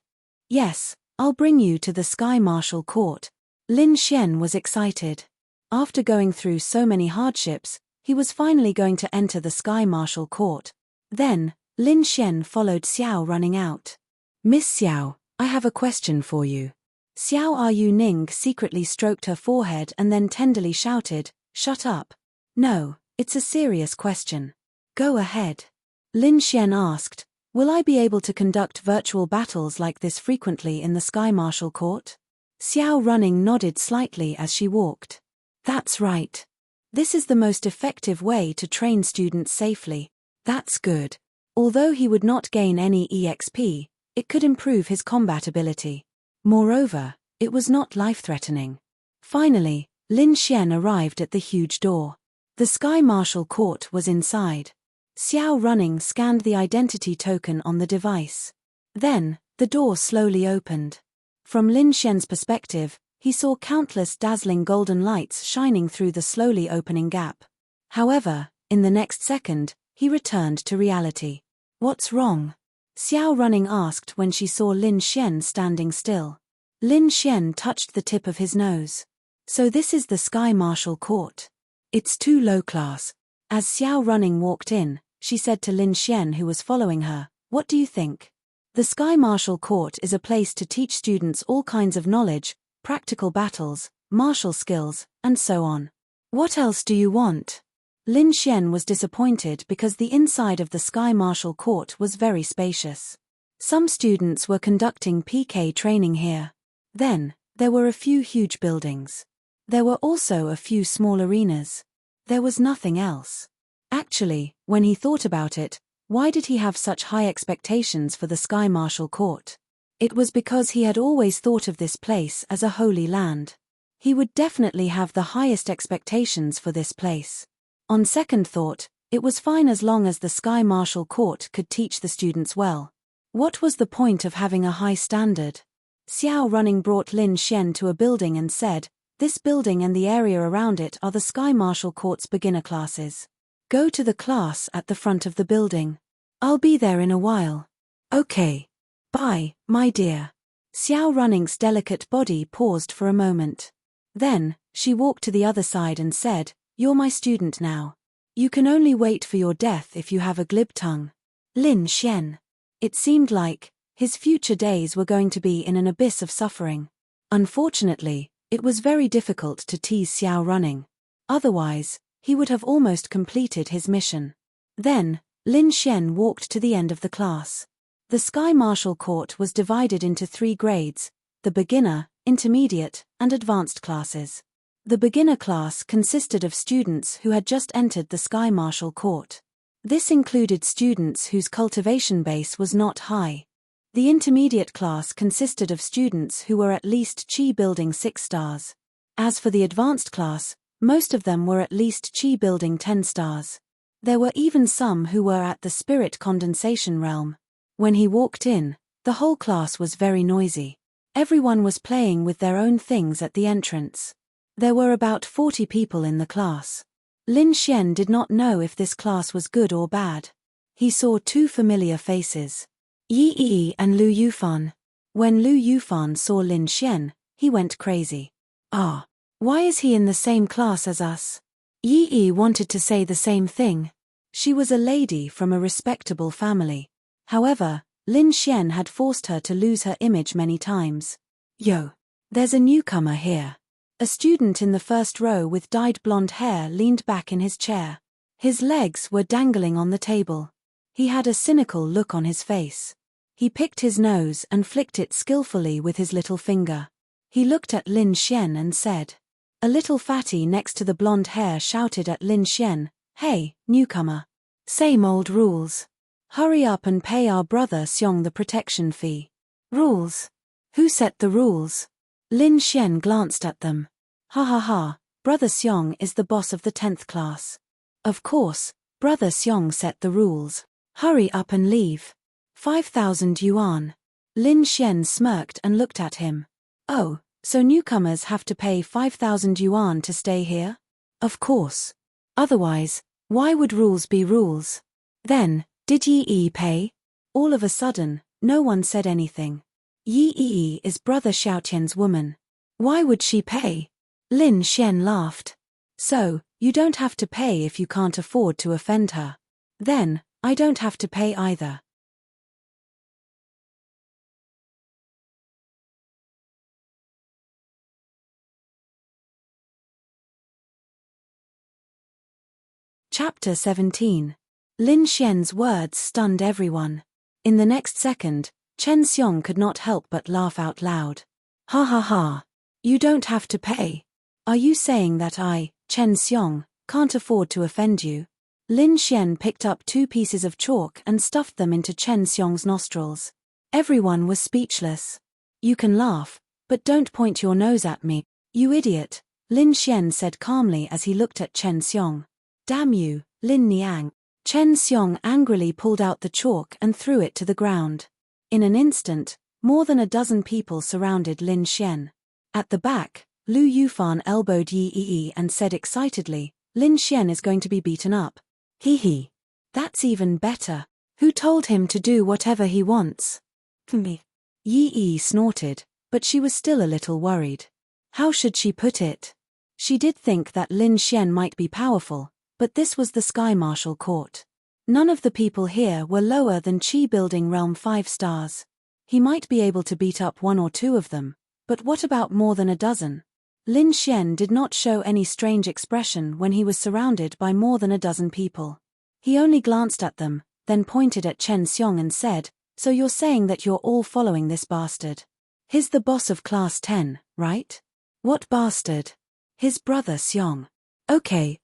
Yes, I'll bring you to the Sky Marshal Court. Lin Xian was excited. After going through so many hardships, he was finally going to enter the Sky Marshal Court. Then, Lin Xian followed Xiao Running out. Miss Xiao, I have a question for you. Xiao Yu Ning secretly stroked her forehead and then tenderly shouted, shut up. No, it's a serious question. Go ahead. Lin Xian asked, will I be able to conduct virtual battles like this frequently in the Sky Marshal Court? Xiao Running nodded slightly as she walked. That's right. This is the most effective way to train students safely. That's good. Although he would not gain any EXP, it could improve his combat ability. Moreover, it was not life-threatening. Finally, Lin Xian arrived at the huge door. The Sky Marshal Court was inside. Xiao Running scanned the identity token on the device. Then, the door slowly opened. From Lin Xian's perspective, he saw countless dazzling golden lights shining through the slowly opening gap. However, in the next second, he returned to reality. What's wrong? Xiao Running asked when she saw Lin Xian standing still. Lin Xian touched the tip of his nose. So this is the Sky Marshal Court. It's too low class. As Xiao Running walked in, she said to Lin Xian who was following her, what do you think? The Sky Marshal Court is a place to teach students all kinds of knowledge, practical battles, martial skills, and so on. What else do you want? Lin Xian was disappointed because the inside of the Sky Marshal Court was very spacious. Some students were conducting PK training here. Then, there were a few huge buildings. There were also a few small arenas. There was nothing else. Actually, when he thought about it, why did he have such high expectations for the Sky Marshal Court? It was because he had always thought of this place as a holy land. He would definitely have the highest expectations for this place. On second thought, it was fine as long as the Sky Marshal Court could teach the students well. What was the point of having a high standard? Xiao Running brought Lin Xian to a building and said, this building and the area around it are the Sky Marshal Court's beginner classes. Go to the class at the front of the building. I'll be there in a while. Okay. Bye, my dear. Xiao Running's delicate body paused for a moment. Then, she walked to the other side and said, you're my student now. You can only wait for your death if you have a glib tongue. Lin Xian. It seemed like his future days were going to be in an abyss of suffering. Unfortunately, it was very difficult to tease Xiao Running. Otherwise, he would have almost completed his mission. Then, Lin Xian walked to the end of the class. The Sky Marshal Court was divided into 3 grades, the beginner, intermediate, and advanced classes. The beginner class consisted of students who had just entered the Sky Marshal Court. This included students whose cultivation base was not high. The intermediate class consisted of students who were at least Chi building 6 stars. As for the advanced class, most of them were at least Chi building 10 stars. There were even some who were at the spirit condensation realm. When he walked in, the whole class was very noisy. Everyone was playing with their own things at the entrance. There were about 40 people in the class. Lin Xian did not know if this class was good or bad. He saw 2 familiar faces. Yi Yi and Lu Yufan. When Lu Yufan saw Lin Xian, he went crazy. Ah, why is he in the same class as us? Yi Yi wanted to say the same thing. She was a lady from a respectable family. However, Lin Xian had forced her to lose her image many times. Yo, there's a newcomer here. A student in the first row with dyed blonde hair leaned back in his chair. His legs were dangling on the table. He had a cynical look on his face. He picked his nose and flicked it skillfully with his little finger. He looked at Lin Xian and said. A little fatty next to the blonde hair shouted at Lin Xian, "Hey, newcomer. Same old rules. Hurry up and pay our brother Xiong the protection fee." Rules? Who set the rules? Lin Xian glanced at them. Ha ha ha, brother Xiong is the boss of the 10th class. Of course, brother Xiong set the rules. Hurry up and leave. 5,000 yuan. Lin Xian smirked and looked at him. Oh, so newcomers have to pay 5,000 yuan to stay here? Of course. Otherwise, why would rules be rules? Then, did Yi Yi pay? All of a sudden, no one said anything. Yi Yi is brother Xiaotian's woman. Why would she pay? Lin Xian laughed. So, you don't have to pay if you can't afford to offend her. Then, I don't have to pay either. Chapter 17. Lin Xian's words stunned everyone. In the next second, Chen Xiong could not help but laugh out loud. Ha ha ha. You don't have to pay. Are you saying that I, Chen Xiong, can't afford to offend you? Lin Xian picked up 2 pieces of chalk and stuffed them into Chen Xiong's nostrils. Everyone was speechless. You can laugh, but don't point your nose at me, you idiot, Lin Xian said calmly as he looked at Chen Xiong. Damn you, Lin Niang. Chen Xiong angrily pulled out the chalk and threw it to the ground. In an instant, more than a dozen people surrounded Lin Xian. At the back, Lu Yufan elbowed Yi Yi and said excitedly, Lin Xian is going to be beaten up. Hee hee. That's even better. Who told him to do whatever he wants? Me. Yi Yi snorted, but she was still a little worried. How should she put it? She did think that Lin Xian might be powerful, but this was the Sky Marshal Court. None of the people here were lower than Chi building realm 5 stars. He might be able to beat up 1 or 2 of them, but what about more than a dozen? Lin Xian did not show any strange expression when he was surrounded by more than a dozen people. He only glanced at them, then pointed at Chen Xiong and said, "So you're saying that you're all following this bastard? He's the boss of class 10, right? What bastard? His brother Xiong. Okay.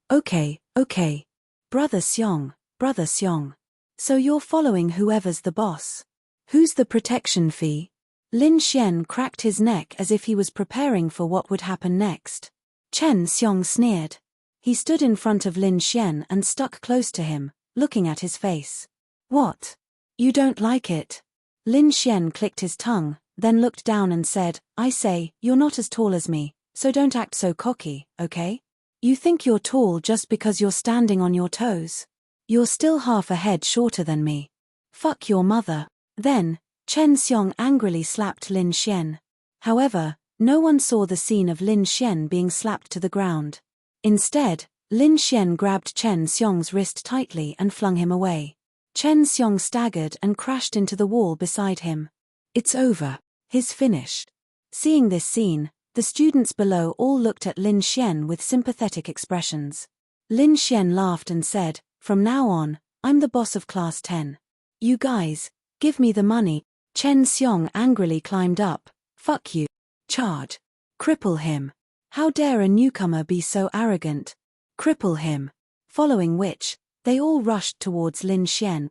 Brother Xiong. So you're following whoever's the boss. Who's the protection fee?" Lin Xian cracked his neck as if he was preparing for what would happen next. Chen Xiong sneered. He stood in front of Lin Xian and stuck close to him, looking at his face. What? You don't like it? Lin Xian clicked his tongue, then looked down and said, I say, you're not as tall as me, so don't act so cocky, okay? You think you're tall just because you're standing on your toes. You're still half a head shorter than me. Fuck your mother. Then, Chen Xiong angrily slapped Lin Xian. However, no one saw the scene of Lin Xian being slapped to the ground. Instead, Lin Xian grabbed Chen Xiong's wrist tightly and flung him away. Chen Xiong staggered and crashed into the wall beside him. It's over. He's finished. Seeing this scene, the students below all looked at Lin Xian with sympathetic expressions. Lin Xian laughed and said, From now on, I'm the boss of class 10. You guys, give me the money. Chen Xiong angrily climbed up. Fuck you. Charge. Cripple him. How dare a newcomer be so arrogant? Cripple him. Following which, They all rushed towards Lin Xian.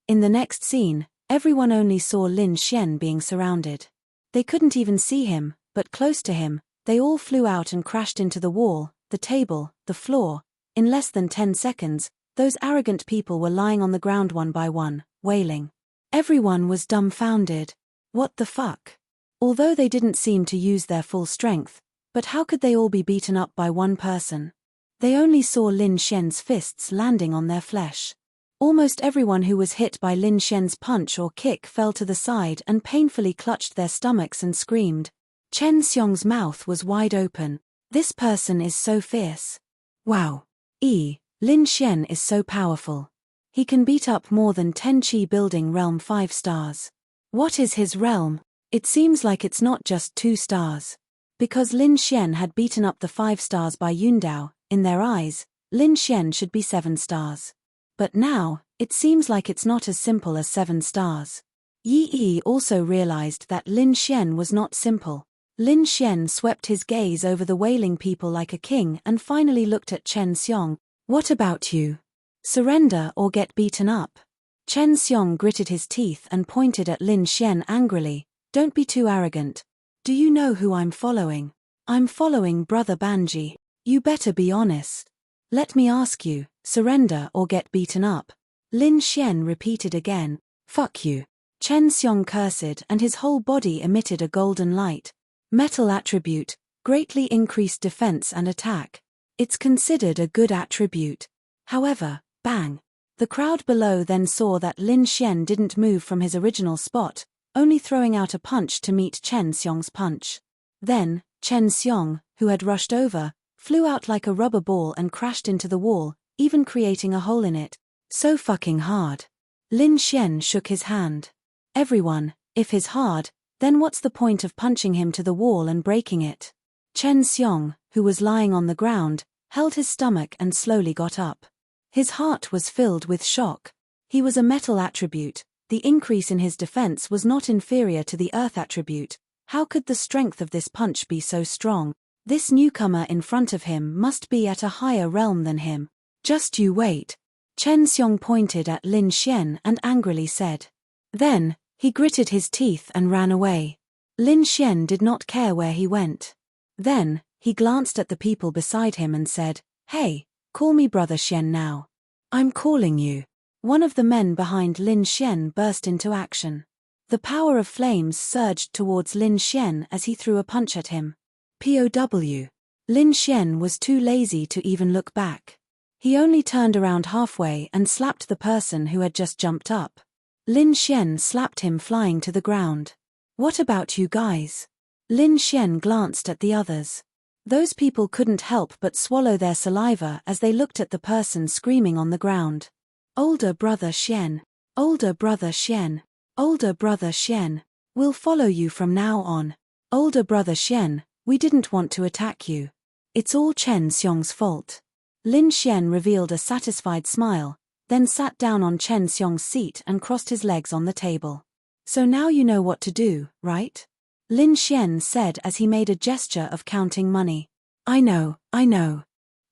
In the next scene, everyone only saw Lin Xian being surrounded. They couldn't even see him, but close to him, they all flew out and crashed into the wall, the table, the floor. In less than 10 seconds, those arrogant people were lying on the ground one by one, wailing. Everyone was dumbfounded. What the fuck? Although they didn't seem to use their full strength, but how could they all be beaten up by one person? They only saw Lin Xian's fists landing on their flesh. Almost everyone who was hit by Lin Xian's punch or kick fell to the side and painfully clutched their stomachs and screamed. Chen Xiong's mouth was wide open. This person is so fierce. Wow. Lin Xian is so powerful. He can beat up more than 10 Qi building realm 5 stars. What is his realm? It seems like it's not just 2 stars. Because Lin Xian had beaten up the 5 stars by Yundao, in their eyes, Lin Xian should be 7 stars. But now, it seems like it's not as simple as 7 stars. Yi also realized that Lin Xian was not simple. Lin Xian swept his gaze over the wailing people like a king and finally looked at Chen Xiong. What about you? Surrender or get beaten up? Chen Xiong gritted his teeth and pointed at Lin Xian angrily. Don't be too arrogant. Do you know who I'm following? I'm following Brother Banji. You better be honest. Let me ask you, surrender or get beaten up? Lin Xian repeated again. Fuck you. Chen Xiong cursed and his whole body emitted a golden light. Metal attribute, greatly increased defense and attack. It's considered a good attribute. However, bang. The crowd below then saw that Lin Xian didn't move from his original spot, only throwing out a punch to meet Chen Xiong's punch. Then, Chen Xiong, who had rushed over, flew out like a rubber ball and crashed into the wall, even creating a hole in it. So fucking hard. Lin Xian shook his hand. Everyone, if he's hard, then what's the point of punching him to the wall and breaking it? Chen Xiong, who was lying on the ground, held his stomach and slowly got up. His heart was filled with shock. He was a metal attribute. The increase in his defense was not inferior to the earth attribute. How could the strength of this punch be so strong? This newcomer in front of him must be at a higher realm than him. Just you wait. Chen Xiong pointed at Lin Xian and angrily said. Then, he gritted his teeth and ran away. Lin Xian did not care where he went. Then, he glanced at the people beside him and said, Hey, call me Brother Xian now. I'm calling you. One of the men behind Lin Xian burst into action. The power of flames surged towards Lin Xian as he threw a punch at him. POW. Lin Xian was too lazy to even look back. He only turned around halfway and slapped the person who had just jumped up. Lin Xian slapped him flying to the ground. What about you guys? Lin Xian glanced at the others. Those people couldn't help but swallow their saliva as they looked at the person screaming on the ground. Older Brother Xian. Older Brother Xian. Older Brother Xian. We'll follow you from now on. Older Brother Xian, we didn't want to attack you. It's all Chen Xiong's fault. Lin Xian revealed a satisfied smile, then sat down on Chen Xiong's seat and crossed his legs on the table. So now you know what to do, right? Lin Xian said as he made a gesture of counting money. I know.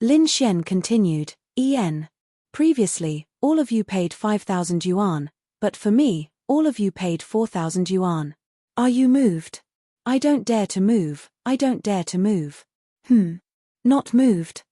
Lin Xian continued, Previously, all of you paid 5,000 yuan, but for me, all of you paid 4,000 yuan. Are you moved? I don't dare to move, I don't dare to move. Not moved.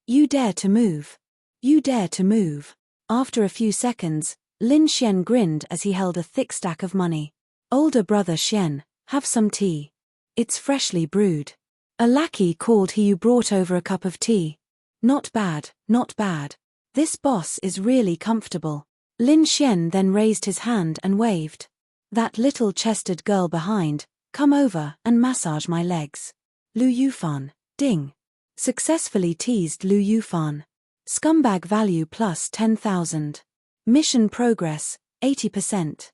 You dare to move. You dare to move. After a few seconds, Lin Xian grinned as he held a thick stack of money. Older Brother Xian, have some tea. It's freshly brewed. A lackey called he you brought over a cup of tea. Not bad, not bad. This boss is really comfortable. Lin Xian then raised his hand and waved. That little chested girl behind, come over and massage my legs. Lu Yufan, ding. Successfully teased Lu Yufan. Scumbag value plus 10,000. Mission progress, 80%.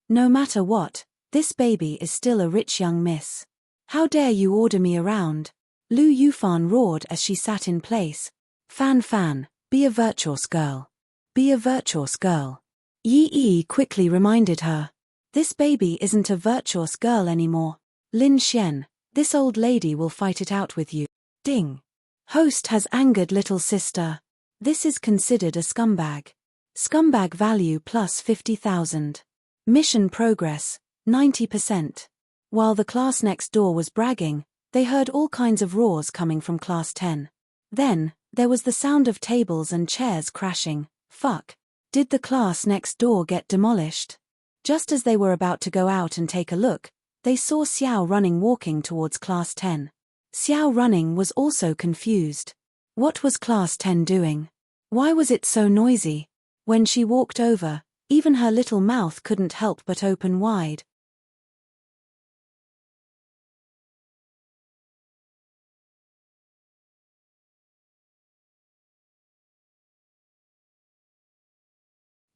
No matter what, this baby is still a rich young miss. How dare you order me around? Lu Yufan roared as she sat in place. Fan, be a virtuous girl. Be a virtuous girl. Yi quickly reminded her. This baby isn't a virtuous girl anymore. Lin Xian, this old lady will fight it out with you. Ding. Host has angered little sister. This is considered a scumbag. Scumbag value plus 50,000. Mission progress, 90%. While the class next door was bragging, they heard all kinds of roars coming from class 10. Then, there was the sound of tables and chairs crashing. Fuck. Did the class next door get demolished? Just as they were about to go out and take a look, they saw Xiao Running walking towards class 10. Xiao Running was also confused. What was class 10 doing? Why was it so noisy? When she walked over, even her little mouth couldn't help but open wide.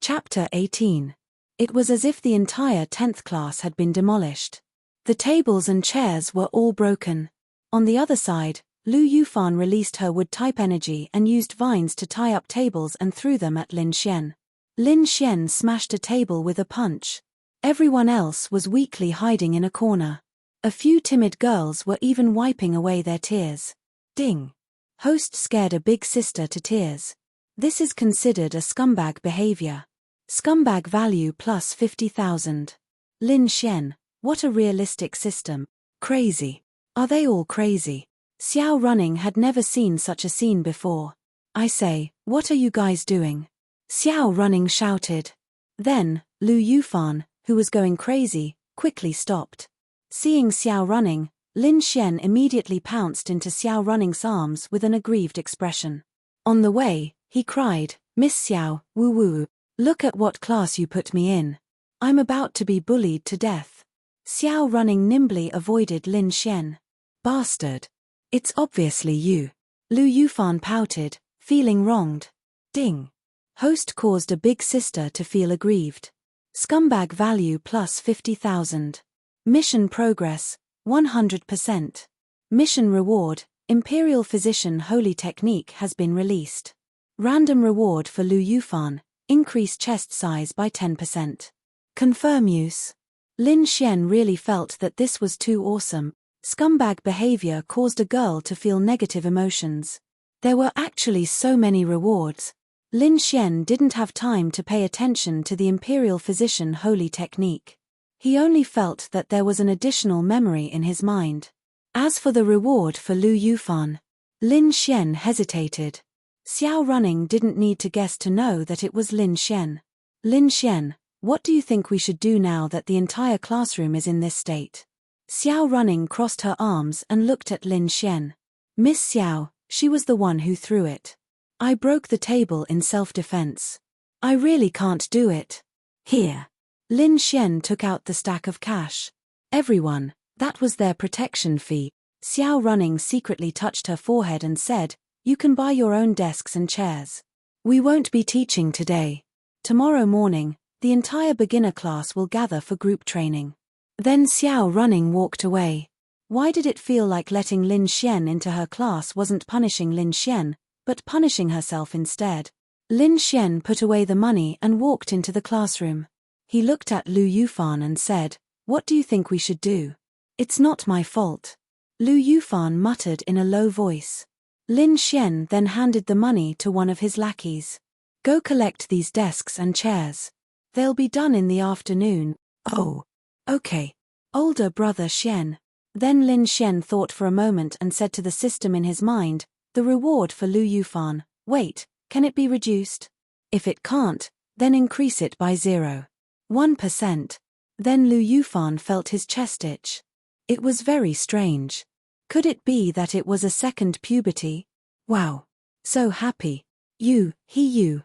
Chapter 18. It was as if the entire 10th class had been demolished. The tables and chairs were all broken. On the other side, Lu Yufan released her wood-type energy and used vines to tie up tables and threw them at Lin Xian. Lin Xian smashed a table with a punch. Everyone else was weakly hiding in a corner. A few timid girls were even wiping away their tears. Ding. Host scared a big sister to tears. This is considered a scumbag behavior. Scumbag value plus 50,000. Lin Xian, what a realistic system. Crazy. Are they all crazy? Xiao Running had never seen such a scene before. I say, what are you guys doing? Xiao Running shouted. Then, Lu Yufan, who was going crazy, quickly stopped. Seeing Xiao Running, Lin Xian immediately pounced into Xiao Running's arms with an aggrieved expression. On the way, he cried, Miss Xiao, woo-woo. Look at what class you put me in. I'm about to be bullied to death. Xiao Running nimbly avoided Lin Xian. Bastard. It's obviously you. Lu Yufan pouted, feeling wronged. Ding. Host caused a big sister to feel aggrieved. Scumbag value plus 50,000. Mission progress, 100%. Mission reward, Imperial Physician Holy Technique has been released. Random reward for Lu Yufan. Increase chest size by 10%. Confirm use. Lin Xian really felt that this was too awesome. Scumbag behavior caused a girl to feel negative emotions. There were actually so many rewards. Lin Xian didn't have time to pay attention to the Imperial Physician Holy Technique. He only felt that there was an additional memory in his mind. As for the reward for Lu Yufan, Lin Xian hesitated. Xiao Running didn't need to guess to know that it was Lin Xian. Lin Xian, what do you think we should do now that the entire classroom is in this state? Xiao Running crossed her arms and looked at Lin Xian. Miss Xiao, she was the one who threw it. I broke the table in self-defense. I really can't do it. Here. Lin Xian took out the stack of cash. Everyone, that was their protection fee. Xiao Running secretly touched her forehead and said, you can buy your own desks and chairs. We won't be teaching today. Tomorrow morning, the entire beginner class will gather for group training. Then Xiao Running walked away. Why did it feel like letting Lin Xian into her class wasn't punishing Lin Xian, but punishing herself instead? Lin Xian put away the money and walked into the classroom. He looked at Lu Yufan and said, what do you think we should do? It's not my fault. Lu Yufan muttered in a low voice. Lin Xian then handed the money to one of his lackeys. Go collect these desks and chairs. They'll be done in the afternoon. Oh. Okay. Older brother Xian. Then Lin Xian thought for a moment and said to the system in his mind, the reward for Lu Yufan, wait, can it be reduced? If it can't, then increase it by 0.1%. Then Lu Yufan felt his chest itch. It was very strange. Could it be that it was a second puberty? Wow. So happy. You,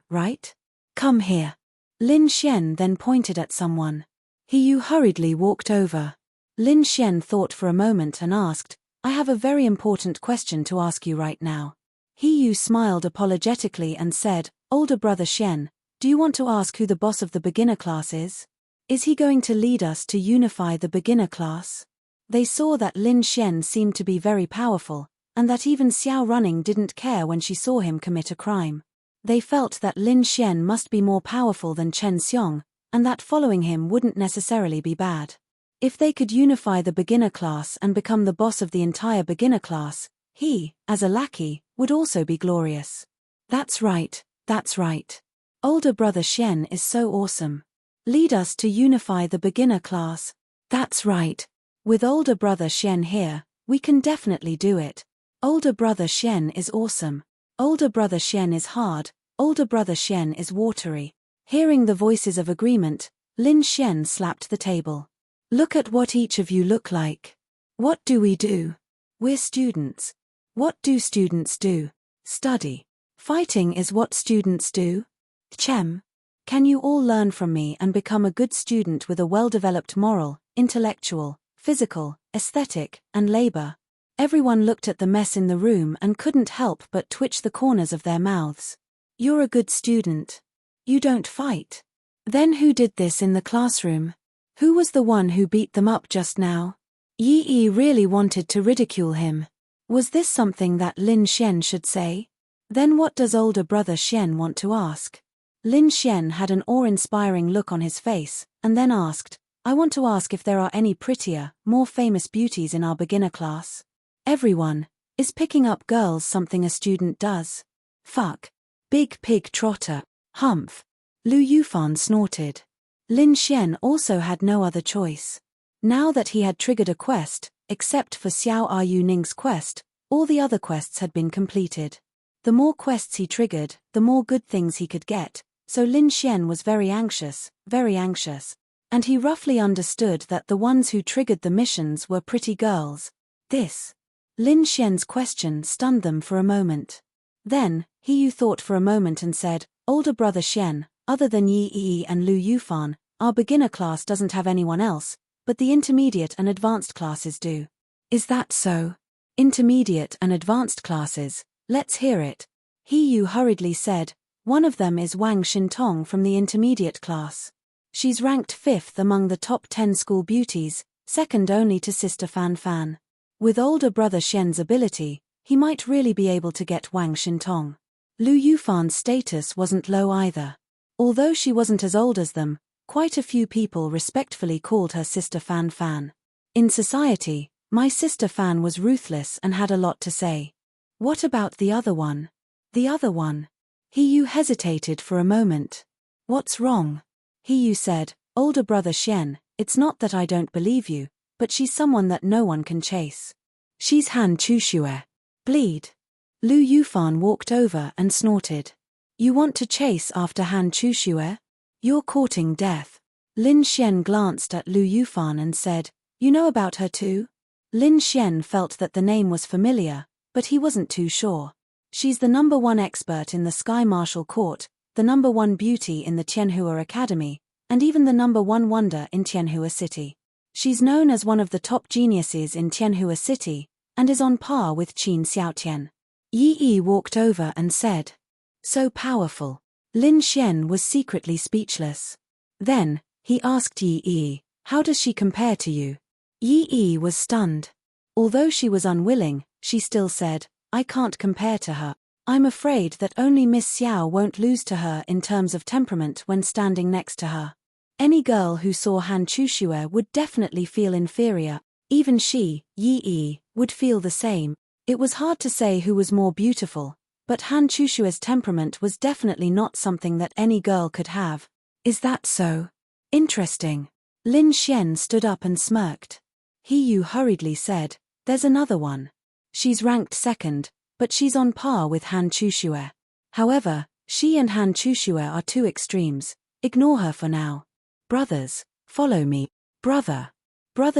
right? Come here. Lin Xian then pointed at someone. He hurriedly walked over. Lin Xian thought for a moment and asked, I have a very important question to ask you right now. He smiled apologetically and said, older brother Xian, do you want to ask who the boss of the beginner class is? Is he going to lead us to unify the beginner class? They saw that Lin Xian seemed to be very powerful, and that even Xiao Running didn't care when she saw him commit a crime. They felt that Lin Xian must be more powerful than Chen Xiong, and that following him wouldn't necessarily be bad. If they could unify the beginner class and become the boss of the entire beginner class, he, as a lackey, would also be glorious. That's right, that's right. Older brother Shen is so awesome. Lead us to unify the beginner class. That's right. With older brother Shen here, we can definitely do it. Older brother Shen is awesome. Older brother Shen is hard. Older brother Shen is watery. Hearing the voices of agreement, Lin Shen slapped the table. Look at what each of you look like. What do we do? We're students. What do students do? Study. Fighting is what students do. Chem. Can you all learn from me and become a good student with a well-developed moral, intellectual, physical, aesthetic, and labor? Everyone looked at the mess in the room and couldn't help but twitch the corners of their mouths. You're a good student. You don't fight. Then who did this in the classroom? Who was the one who beat them up just now? Yi really wanted to ridicule him. Was this something that Lin Shen should say? Then what does older brother Shen want to ask? Lin Shen had an awe-inspiring look on his face, and then asked, I want to ask if there are any prettier, more famous beauties in our beginner class. Everyone, is picking up girls something a student does? Fuck. Big pig trotter. Humph. Lu Yufan snorted. Lin Shen also had no other choice. Now that he had triggered a quest, except for Xiao Yu Ning's quest, all the other quests had been completed. The more quests he triggered, the more good things he could get, so Lin Shen was very anxious, and he roughly understood that the ones who triggered the missions were pretty girls. Lin Shen's question stunned them for a moment. Then, Yu thought for a moment and said, Older brother Shen, other than Yi and Lu Yufan, our beginner class doesn't have anyone else, but the intermediate and advanced classes do. Is that so? Intermediate and advanced classes, let's hear it. Yu hurriedly said, one of them is Wang Xintong from the intermediate class. She's ranked 5th among the top 10 school beauties, second only to Sister Fan Fan. With older brother Shen's ability, he might really be able to get Wang Xintong. Lu Yufan's status wasn't low either. Although she wasn't as old as them, quite a few people respectfully called her Sister Fan Fan. In society, my Sister Fan was ruthless and had a lot to say. What about the other one? The other one? Yu hesitated for a moment. What's wrong? Yu said, older brother Shen, it's not that I don't believe you, but she's someone that no one can chase. She's Han Chushue. Bleed. Lu Yufan walked over and snorted. You want to chase after Han Chushue? You're courting death. Lin Shen glanced at Lu Yufan and said, you know about her too? Lin Shen felt that the name was familiar, but he wasn't too sure. She's the #1 expert in the Sky Martial Court, the #1 beauty in the Tianhua Academy, and even the #1 wonder in Tianhua City. She's known as one of the top geniuses in Tianhua City, and is on par with Qin Xiaotian. Yi walked over and said, so powerful. Lin Shen was secretly speechless. Then, he asked Yi, how does she compare to you? Yi was stunned. Although she was unwilling, she still said, I can't compare to her. I'm afraid that only Miss Xiao won't lose to her in terms of temperament when standing next to her. Any girl who saw Han Chushue would definitely feel inferior. Even she, Yi, would feel the same. It was hard to say who was more beautiful, but Han Chushue's temperament was definitely not something that any girl could have. Is that so? Interesting. Lin Shen stood up and smirked. Yu hurriedly said, there's another one. She's ranked 2nd, but she's on par with Han Chushue. However, she and Han Chushue are two extremes. Ignore her for now. Brothers, follow me. Brother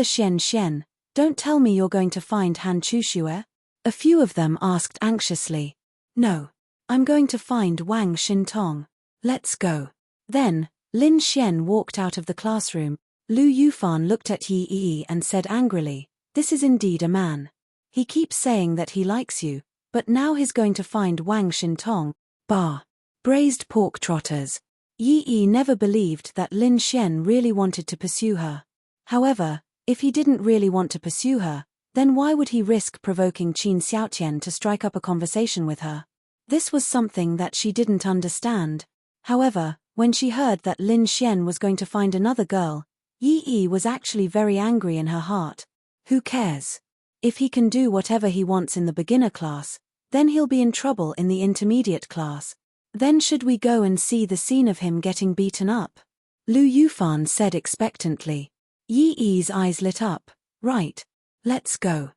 Shen, don't tell me you're going to find Han Chushue? A few of them asked anxiously. No. I'm going to find Wang Xintong. Let's go. Then, Lin Shen walked out of the classroom. Lu Yufan looked at Yi and said angrily, this is indeed a man. He keeps saying that he likes you, but now he's going to find Wang Xintong. Bah. Braised pork trotters. Yi never believed that Lin Shen really wanted to pursue her. However, if he didn't really want to pursue her, then why would he risk provoking Qin Xiaotian to strike up a conversation with her? This was something that she didn't understand. However, when she heard that Lin Shen was going to find another girl, Yi was actually very angry in her heart. Who cares? If he can do whatever he wants in the beginner class, Then he'll be in trouble in the intermediate class. Then should we go and see the scene of him getting beaten up? Lu Yufan said expectantly. Yi Yi's eyes lit up. Right. Let's go.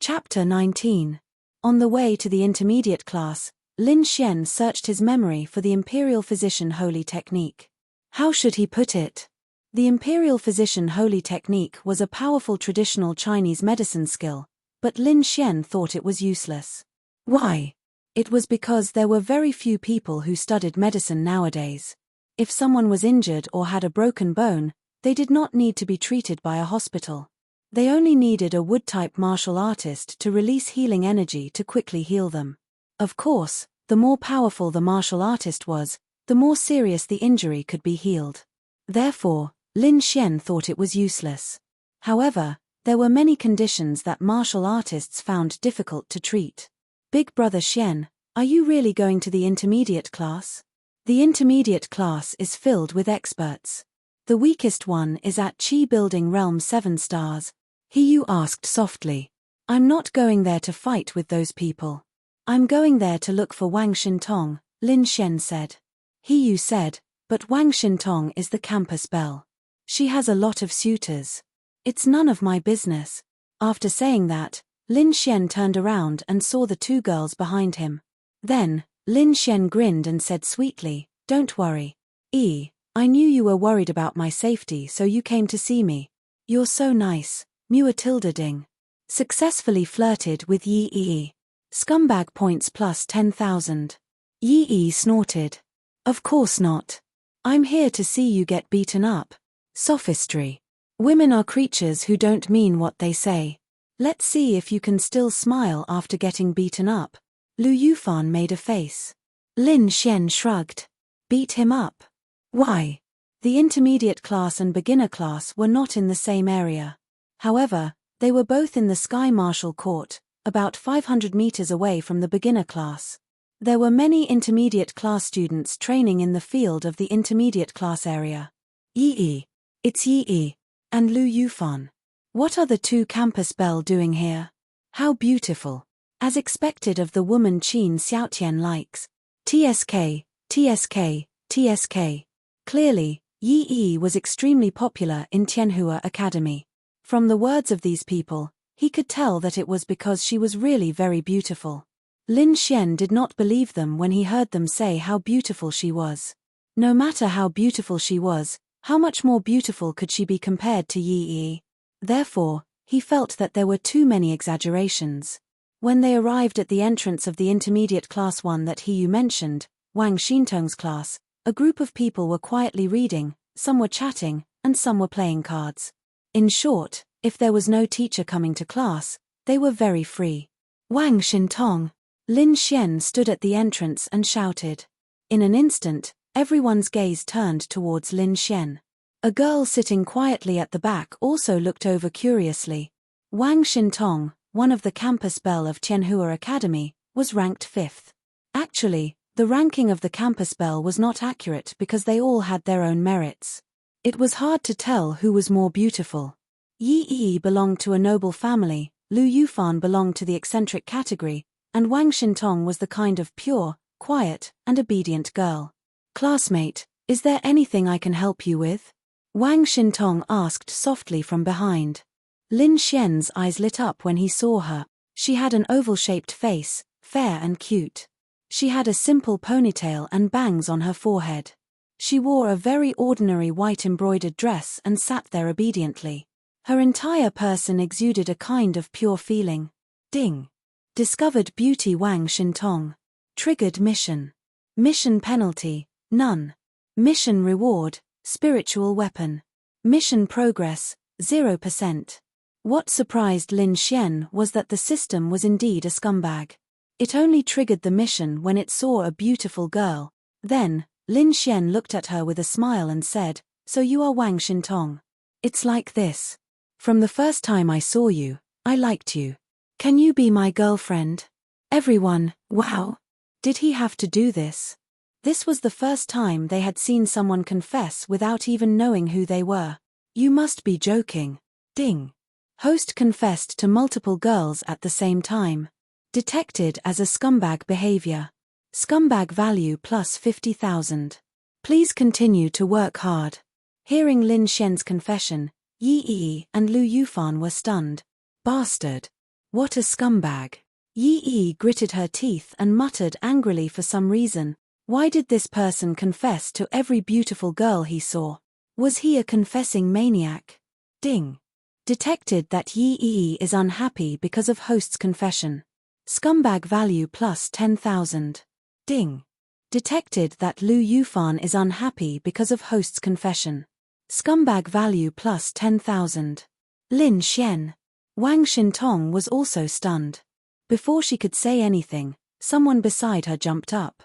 Chapter 19. On the way to the intermediate class, Lin Xian searched his memory for the Imperial Physician Holy Technique. How should he put it? The Imperial Physician Holy Technique was a powerful traditional Chinese medicine skill, but Lin Xian thought it was useless. Why? It was because there were very few people who studied medicine nowadays. If someone was injured or had a broken bone, they did not need to be treated by a hospital. They only needed a wood-type martial artist to release healing energy to quickly heal them. Of course, the more powerful the martial artist was, the more serious the injury could be healed. Therefore, Lin Xian thought it was useless. However, there were many conditions that martial artists found difficult to treat. Big brother Xian, are you really going to the intermediate class? The intermediate class is filled with experts. The weakest one is at Qi Building Realm 7 stars. He Yu asked softly. I'm not going there to fight with those people. I'm going there to look for Wang Xintong, Lin Xian said. He Yu said, but Wang Xintong is the campus belle. She has a lot of suitors. It's none of my business. After saying that, Lin Xian turned around and saw the two girls behind him. Then, Lin Xian grinned and said sweetly, don't worry. I knew you were worried about my safety, so you came to see me. You're so nice. Mua tilde ding. Successfully flirted with Yi Yi. Scumbag points plus 10,000. Yi Yi snorted. Of course not. I'm here to see you get beaten up. Sophistry. Women are creatures who don't mean what they say. Let's see if you can still smile after getting beaten up. Lu Yufan made a face. Lin Xian shrugged. Beat him up? Why? The intermediate class and beginner class were not in the same area. However, they were both in the Sky Martial Court, about 500 meters away from the beginner class. There were many intermediate class students training in the field of the intermediate class area. Yi Yi. It's Yi Yi. And Lu Yufan. What are the two campus belle doing here? How beautiful. As expected of the woman Qin Xiaotian likes. TSK, TSK, TSK. Clearly, Yi Yi was extremely popular in Tianhua Academy. From the words of these people, he could tell that it was because she was really very beautiful. Lin Xian did not believe them when he heard them say how beautiful she was. No matter how beautiful she was, how much more beautiful could she be compared to Yi Yi? Therefore, he felt that there were too many exaggerations. When they arrived at the entrance of the intermediate class 1 that He Yu mentioned, Wang Xintong's class, a group of people were quietly reading, some were chatting, and some were playing cards. In short, if there was no teacher coming to class, they were very free. Wang Xintong. Lin Xian stood at the entrance and shouted. In an instant, everyone's gaze turned towards Lin Xian. A girl sitting quietly at the back also looked over curiously. Wang Xintong, one of the campus belle of Tianhua Academy, was ranked 5th. Actually, the ranking of the campus belle was not accurate because they all had their own merits. It was hard to tell who was more beautiful. Yi Yi belonged to a noble family, Lu Yufan belonged to the eccentric category, and Wang Xintong was the kind of pure, quiet, and obedient girl. Classmate, is there anything I can help you with? Wang Xintong asked softly from behind. Lin Xian's eyes lit up when he saw her. She had an oval-shaped face, fair and cute. She had a simple ponytail and bangs on her forehead. She wore a very ordinary white embroidered dress and sat there obediently. Her entire person exuded a kind of pure feeling. Ding. Discovered beauty Wang Xintong. Triggered mission. Mission penalty, none. Mission reward, spiritual weapon. Mission progress, 0%. What surprised Lin Xian was that the system was indeed a scumbag. It only triggered the mission when it saw a beautiful girl. Then, Lin Xian looked at her with a smile and said, "So you are Wang Xintong. It's like this. From the first time I saw you, I liked you. Can you be my girlfriend?" Everyone, wow. Did he have to do this? This was the first time they had seen someone confess without even knowing who they were. You must be joking. Ding. Host confessed to multiple girls at the same time. Detected as a scumbag behavior. Scumbag value plus 50,000. Please continue to work hard. Hearing Lin Shen's confession, Yi Yi and Lu Yufan were stunned. Bastard. What a scumbag. Yi Yi gritted her teeth and muttered angrily for some reason. Why did this person confess to every beautiful girl he saw? Was he a confessing maniac? Ding. Detected that Yi Yi is unhappy because of host's confession. Scumbag value plus 10,000. Ding. Detected that Lu Yufan is unhappy because of host's confession. Scumbag value plus 10,000. Lin Xian. Wang Xintong was also stunned. Before she could say anything, someone beside her jumped up.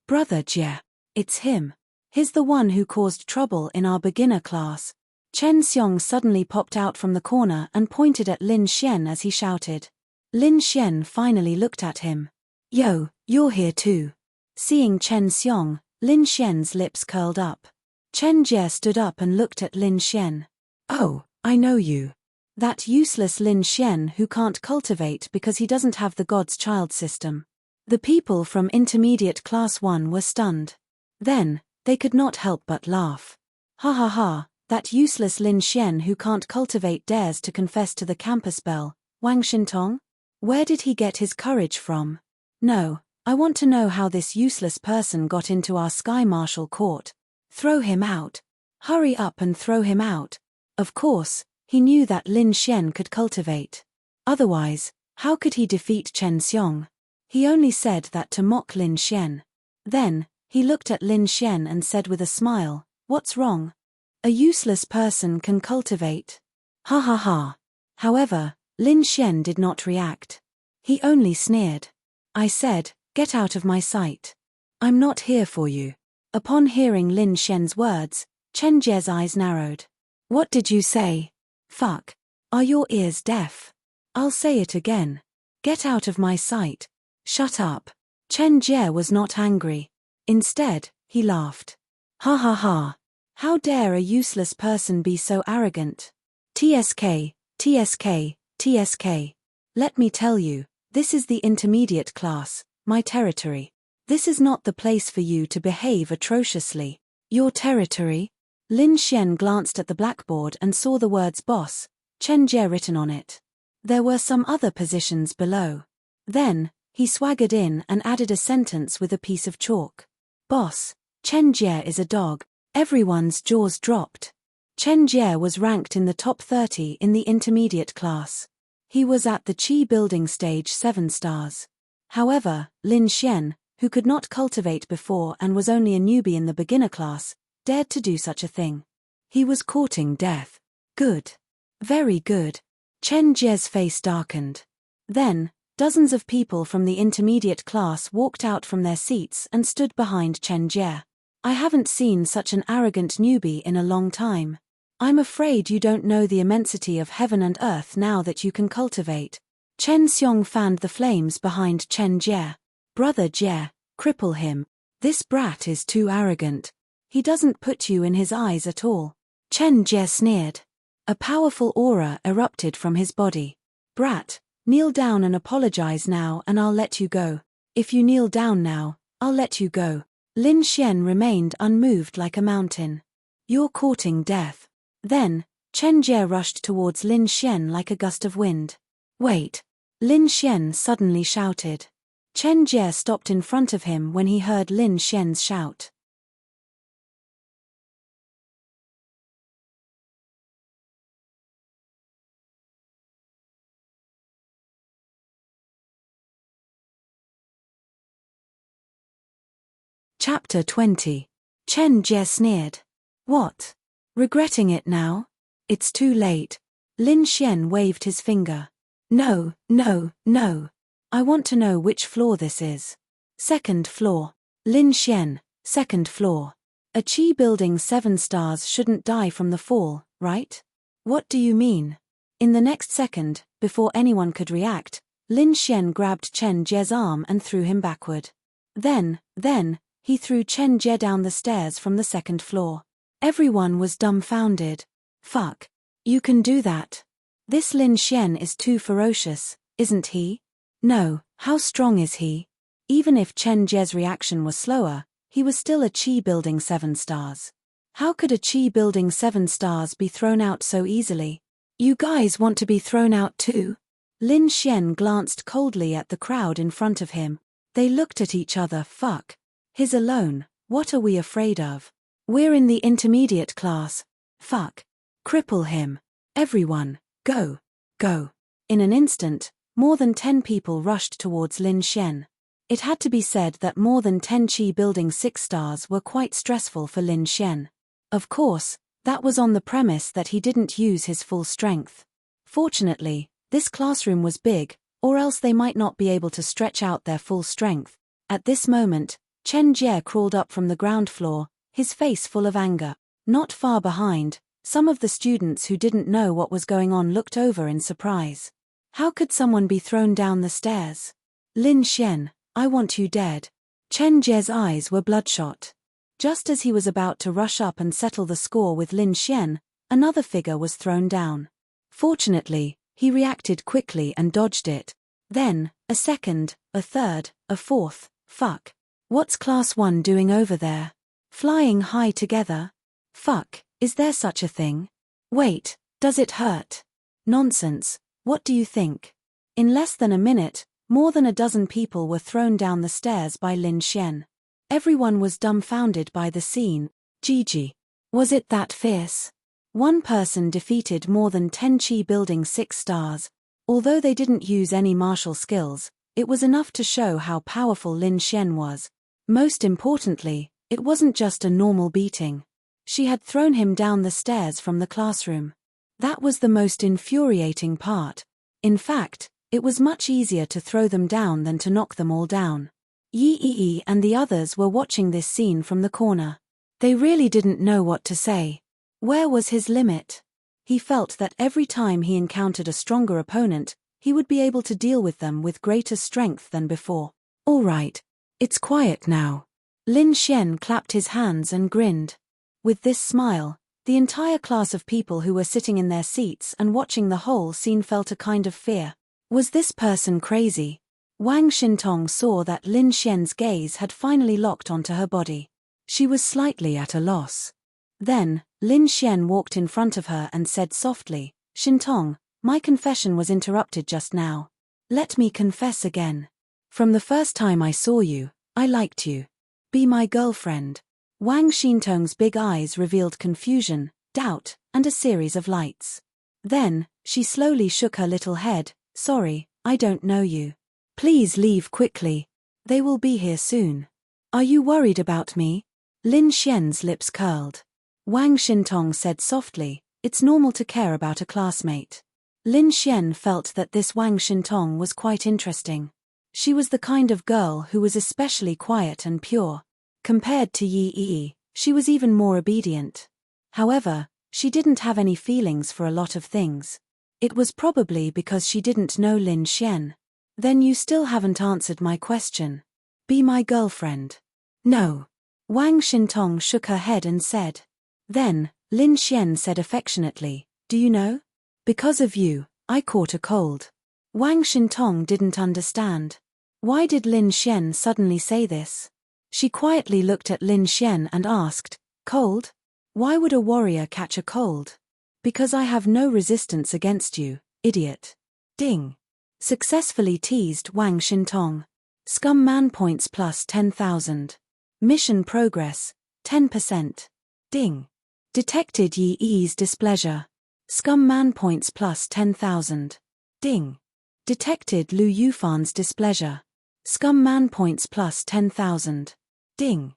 Brother Jie. It's him. He's the one who caused trouble in our beginner class. Chen Xiong suddenly popped out from the corner and pointed at Lin Xian as he shouted. Lin Xian finally looked at him. Yo, you're here too. Seeing Chen Xiong, Lin Xian's lips curled up. Chen Jie stood up and looked at Lin Xian. Oh, I know you. That useless Lin Xian who can't cultivate because he doesn't have the God's Child system. The people from Intermediate Class 1 were stunned. Then, they could not help but laugh. Ha ha ha, that useless Lin Xian who can't cultivate dares to confess to the campus belle, Wang Xintong? Where did he get his courage from? No, I want to know how this useless person got into our Sky Marshal court. Throw him out. Hurry up and throw him out. Of course, he knew that Lin Xian could cultivate. Otherwise, how could he defeat Chen Xiong? He only said that to mock Lin Xian. Then, he looked at Lin Xian and said with a smile, "What's wrong? A useless person can cultivate." Ha ha ha. However, Lin Xian did not react. He only sneered. I said, "Get out of my sight. I'm not here for you." Upon hearing Lin Xian's words, Chen Jie's eyes narrowed. What did you say? Fuck. Are your ears deaf? I'll say it again. Get out of my sight. Shut up. Chen Jie was not angry. Instead, he laughed. Ha ha ha. How dare a useless person be so arrogant? TSK, TSK, TSK. Let me tell you, this is the intermediate class, my territory. This is not the place for you to behave atrociously. Your territory? Lin Xian glanced at the blackboard and saw the words boss, Chen Jie written on it. There were some other positions below. Then, he swaggered in and added a sentence with a piece of chalk. Boss, Chen Jie is a dog. Everyone's jaws dropped. Chen Jie was ranked in the top 30 in the intermediate class. He was at the Qi building stage 7 stars. However, Lin Xian, who could not cultivate before and was only a newbie in the beginner class, dared to do such a thing. He was courting death. Good. Very good. Chen Jie's face darkened. Then, dozens of people from the intermediate class walked out from their seats and stood behind Chen Jie. I haven't seen such an arrogant newbie in a long time. I'm afraid you don't know the immensity of heaven and earth now that you can cultivate. Chen Xiong fanned the flames behind Chen Jie. Brother Jie, cripple him. This brat is too arrogant. He doesn't put you in his eyes at all. Chen Jie sneered. A powerful aura erupted from his body. Brat, kneel down and apologize now and I'll let you go. If you kneel down now, I'll let you go. Lin Xian remained unmoved like a mountain. You're courting death. Then, Chen Jie rushed towards Lin Xian like a gust of wind. Wait. Lin Xian suddenly shouted. Chen Jie stopped in front of him when he heard Lin Xian's shout. Chapter 20. Chen Jie sneered. What? Regretting it now? It's too late. Lin Xian waved his finger. No, no, no. I want to know which floor this is. Second floor. Lin Xian, second floor. A Qi building 7 stars shouldn't die from the fall, right? What do you mean? In the next second, before anyone could react, Lin Xian grabbed Chen Jie's arm and threw him backward. Then, he threw Chen Jie down the stairs from the second floor. Everyone was dumbfounded. Fuck. You can do that? This Lin Xian is too ferocious, isn't he? No, how strong is he? Even if Chen Jie's reaction was slower, he was still a Qi building 7 stars. How could a Qi building 7 stars be thrown out so easily? You guys want to be thrown out too? Lin Xian glanced coldly at the crowd in front of him. They looked at each other. Fuck. His alone, what are we afraid of? We're in the intermediate class. Fuck. Cripple him. Everyone, go. Go. In an instant, more than 10 people rushed towards Lin Xian. It had to be said that more than 10 Qi building 6 stars were quite stressful for Lin Xian. Of course, that was on the premise that he didn't use his full strength. Fortunately, this classroom was big, or else they might not be able to stretch out their full strength. At this moment, Chen Jie crawled up from the ground floor, his face full of anger. Not far behind, some of the students who didn't know what was going on looked over in surprise. How could someone be thrown down the stairs? Lin Xian, I want you dead. Chen Jie's eyes were bloodshot. Just as he was about to rush up and settle the score with Lin Xian, another figure was thrown down. Fortunately, he reacted quickly and dodged it. Then, a second, a third, a fourth. Fuck. What's Class 1 doing over there? Flying high together? Fuck, is there such a thing? Wait, does it hurt? Nonsense, what do you think? In less than a minute, more than a dozen people were thrown down the stairs by Lin Xian. Everyone was dumbfounded by the scene. Gigi. Was it that fierce? One person defeated more than 10 Qi building 6 stars. Although they didn't use any martial skills, it was enough to show how powerful Lin Xian was. Most importantly, it wasn't just a normal beating. She had thrown him down the stairs from the classroom. That was the most infuriating part. In fact, it was much easier to throw them down than to knock them all down. Yi and the others were watching this scene from the corner. They really didn't know what to say. Where was his limit? He felt that every time he encountered a stronger opponent, he would be able to deal with them with greater strength than before. All right. It's quiet now. Lin Xian clapped his hands and grinned. With this smile, the entire class of people who were sitting in their seats and watching the whole scene felt a kind of fear. Was this person crazy? Wang Xintong saw that Lin Xian's gaze had finally locked onto her body. She was slightly at a loss. Then, Lin Xian walked in front of her and said softly, Xintong, my confession was interrupted just now. Let me confess again. From the first time I saw you, I liked you. Be my girlfriend. Wang Xintong's big eyes revealed confusion, doubt, and a series of lights. Then, she slowly shook her little head. Sorry, I don't know you. Please leave quickly. They will be here soon. Are you worried about me? Lin Xian's lips curled. Wang Xintong said softly, it's normal to care about a classmate. Lin Xian felt that this Wang Xintong was quite interesting. She was the kind of girl who was especially quiet and pure. Compared to Yi, she was even more obedient. However, she didn't have any feelings for a lot of things. It was probably because she didn't know Lin Xian. Then you still haven't answered my question. Be my girlfriend. No. Wang Xintong shook her head and said. Then, Lin Xian said affectionately, do you know? Because of you, I caught a cold. Wang Xintong didn't understand. Why did Lin Xian suddenly say this? She quietly looked at Lin Xian and asked, cold? Why would a warrior catch a cold? Because I have no resistance against you, idiot. Ding. Successfully teased Wang Xintong. Scum man points plus 10,000. Mission progress, 10%. Ding. Detected Yi's displeasure. Scum man points plus 10,000. Ding. Detected Lu Yufan's displeasure. Scum man points plus 10,000. Ding.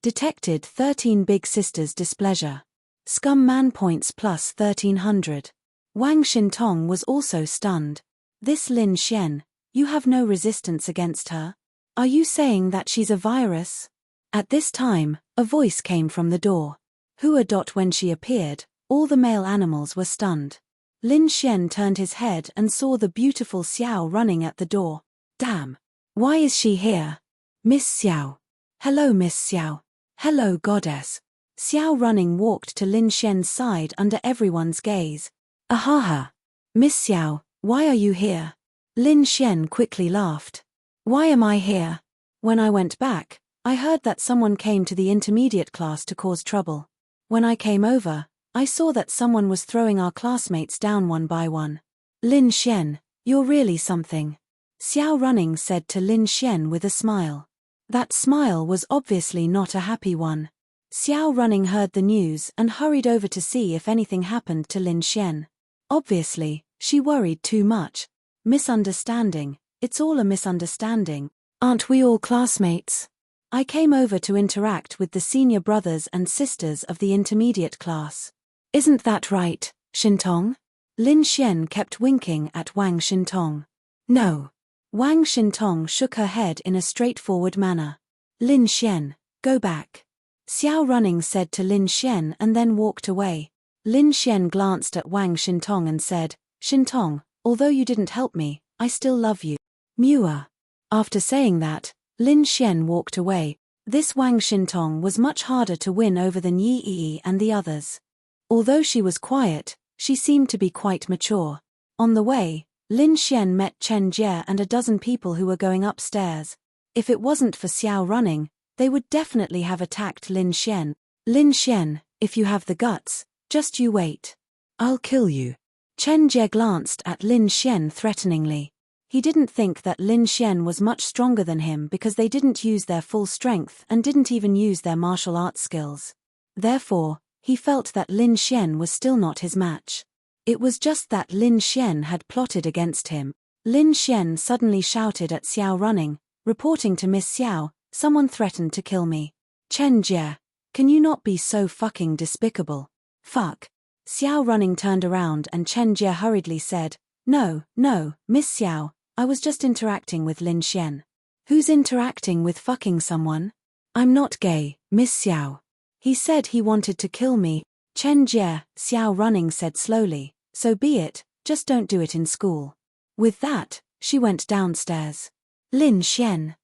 Detected 13 Big Sisters displeasure. Scum man points plus 1,300. Wang Xintong was also stunned. This Lin Xian, you have no resistance against her? Are you saying that she's a virus? At this time, a voice came from the door. When she appeared, all the male animals were stunned. Lin Xian turned his head and saw the beautiful Xiao running at the door. Damn! Why is she here? Miss Xiao. Hello, Miss Xiao. Hello, goddess. Xiao Running walked to Lin Xian's side under everyone's gaze. Ahaha. Miss Xiao, why are you here? Lin Xian quickly laughed. Why am I here? When I went back, I heard that someone came to the intermediate class to cause trouble. When I came over, I saw that someone was throwing our classmates down one by one. Lin Xian, you're really something. Xiao Running said to Lin Xian with a smile. That smile was obviously not a happy one. Xiao Running heard the news and hurried over to see if anything happened to Lin Xian. Obviously, she worried too much. Misunderstanding, it's all a misunderstanding. Aren't we all classmates? I came over to interact with the senior brothers and sisters of the intermediate class. Isn't that right, Xintong? Lin Xian kept winking at Wang Xintong. No. Wang Xintong shook her head in a straightforward manner. Lin Xian, go back. Xiao Running said to Lin Xian and then walked away. Lin Xian glanced at Wang Xintong and said, Xintong, although you didn't help me, I still love you. Mua. After saying that, Lin Xian walked away. This Wang Xintong was much harder to win over than Yi Yi and the others. Although she was quiet, she seemed to be quite mature. On the way, Lin Xian met Chen Jie and a dozen people who were going upstairs. If it wasn't for Xiao Running, they would definitely have attacked Lin Xian. Lin Xian, if you have the guts, just you wait. I'll kill you. Chen Jie glanced at Lin Xian threateningly. He didn't think that Lin Xian was much stronger than him because they didn't use their full strength and didn't even use their martial arts skills. Therefore, he felt that Lin Xian was still not his match. It was just that Lin Xian had plotted against him. Lin Xian suddenly shouted at Xiao Running, reporting to Miss Xiao, someone threatened to kill me. Chen Jie, can you not be so fucking despicable? Fuck. Xiao Running turned around and Chen Jie hurriedly said, No, Miss Xiao, I was just interacting with Lin Xian. Who's interacting with fucking someone? I'm not gay, Miss Xiao. He said he wanted to kill me. Chen Jie, Xiao Running said slowly, so be it, just don't do it in school. With that, she went downstairs. Lin Xian.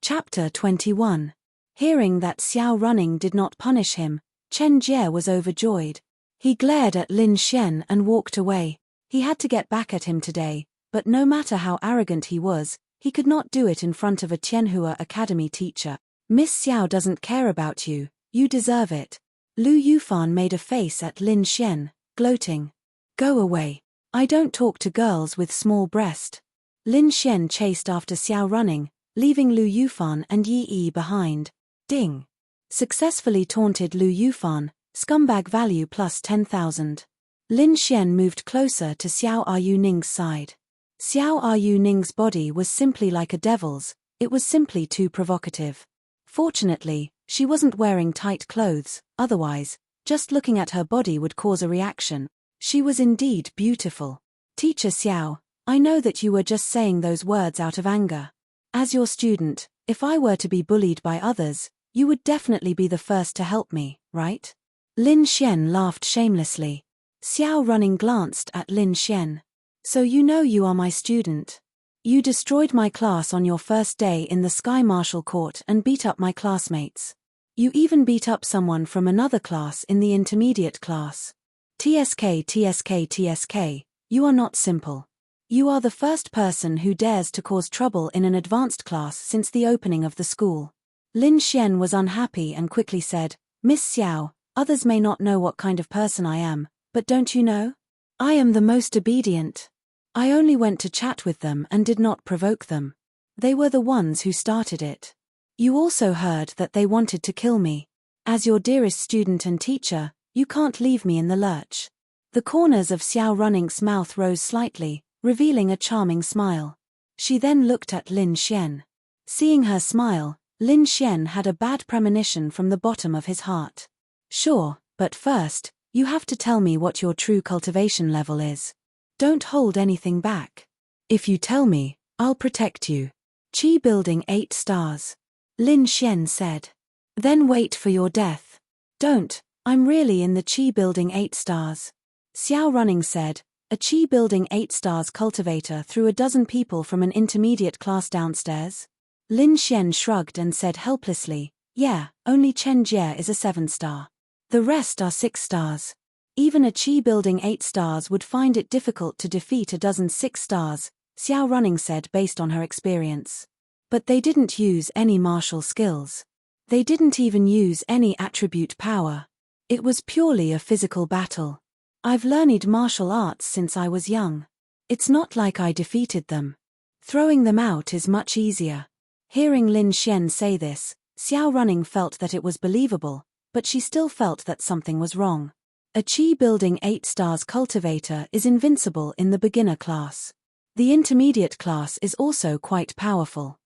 Chapter 21. Hearing that Xiao Running did not punish him, Chen Jie was overjoyed. He glared at Lin Xian and walked away. He had to get back at him today, but no matter how arrogant he was, he could not do it in front of a Tianhua Academy teacher. Miss Xiao doesn't care about you, you deserve it. Lu Yufan made a face at Lin Xian, gloating. Go away. I don't talk to girls with small breast. Lin Xian chased after Xiao Running, leaving Lu Yufan and Yi Yi behind. Ding. Successfully taunted Lu Yufan, scumbag value plus 10,000. Lin Xian moved closer to Xiao Yu Ning's side. Xiao Yu Ning's body was simply like a devil's, it was simply too provocative. Fortunately, she wasn't wearing tight clothes, otherwise, just looking at her body would cause a reaction. She was indeed beautiful. Teacher Xiao, I know that you were just saying those words out of anger. As your student, if I were to be bullied by others, you would definitely be the first to help me, right? Lin Xian laughed shamelessly. Xiao Running glanced at Lin Xian. So you know you are my student. You destroyed my class on your first day in the Sky Martial Court and beat up my classmates. You even beat up someone from another class in the intermediate class. TSK, you are not simple. You are the first person who dares to cause trouble in an advanced class since the opening of the school. Lin Xian was unhappy and quickly said, Miss Xiao, others may not know what kind of person I am, but don't you know? I am the most obedient. I only went to chat with them and did not provoke them. They were the ones who started it. You also heard that they wanted to kill me. As your dearest student and teacher, you can't leave me in the lurch. The corners of Xiao Running's mouth rose slightly, revealing a charming smile. She then looked at Lin Xian. Seeing her smile, Lin Xian had a bad premonition from the bottom of his heart. Sure, but first, you have to tell me what your true cultivation level is. Don't hold anything back. If you tell me, I'll protect you. Qi building 8 stars. Lin Xian said. Then wait for your death. Don't, I'm really in the Qi Building 8 stars. Xiao Running said. A Qi Building 8 stars cultivator threw a dozen people from an intermediate class downstairs? Lin Xian shrugged and said helplessly, yeah, only Chen Jie is a 7-star. The rest are 6 stars. Even a Qi Building 8 stars would find it difficult to defeat a dozen 6 stars, Xiao Running said based on her experience. But they didn't use any martial skills. They didn't even use any attribute power. It was purely a physical battle. I've learned martial arts since I was young. It's not like I defeated them. Throwing them out is much easier. Hearing Lin Xian say this, Xiao Running felt that it was believable, but she still felt that something was wrong. A Qi Building 8 stars cultivator is invincible in the beginner class. The intermediate class is also quite powerful.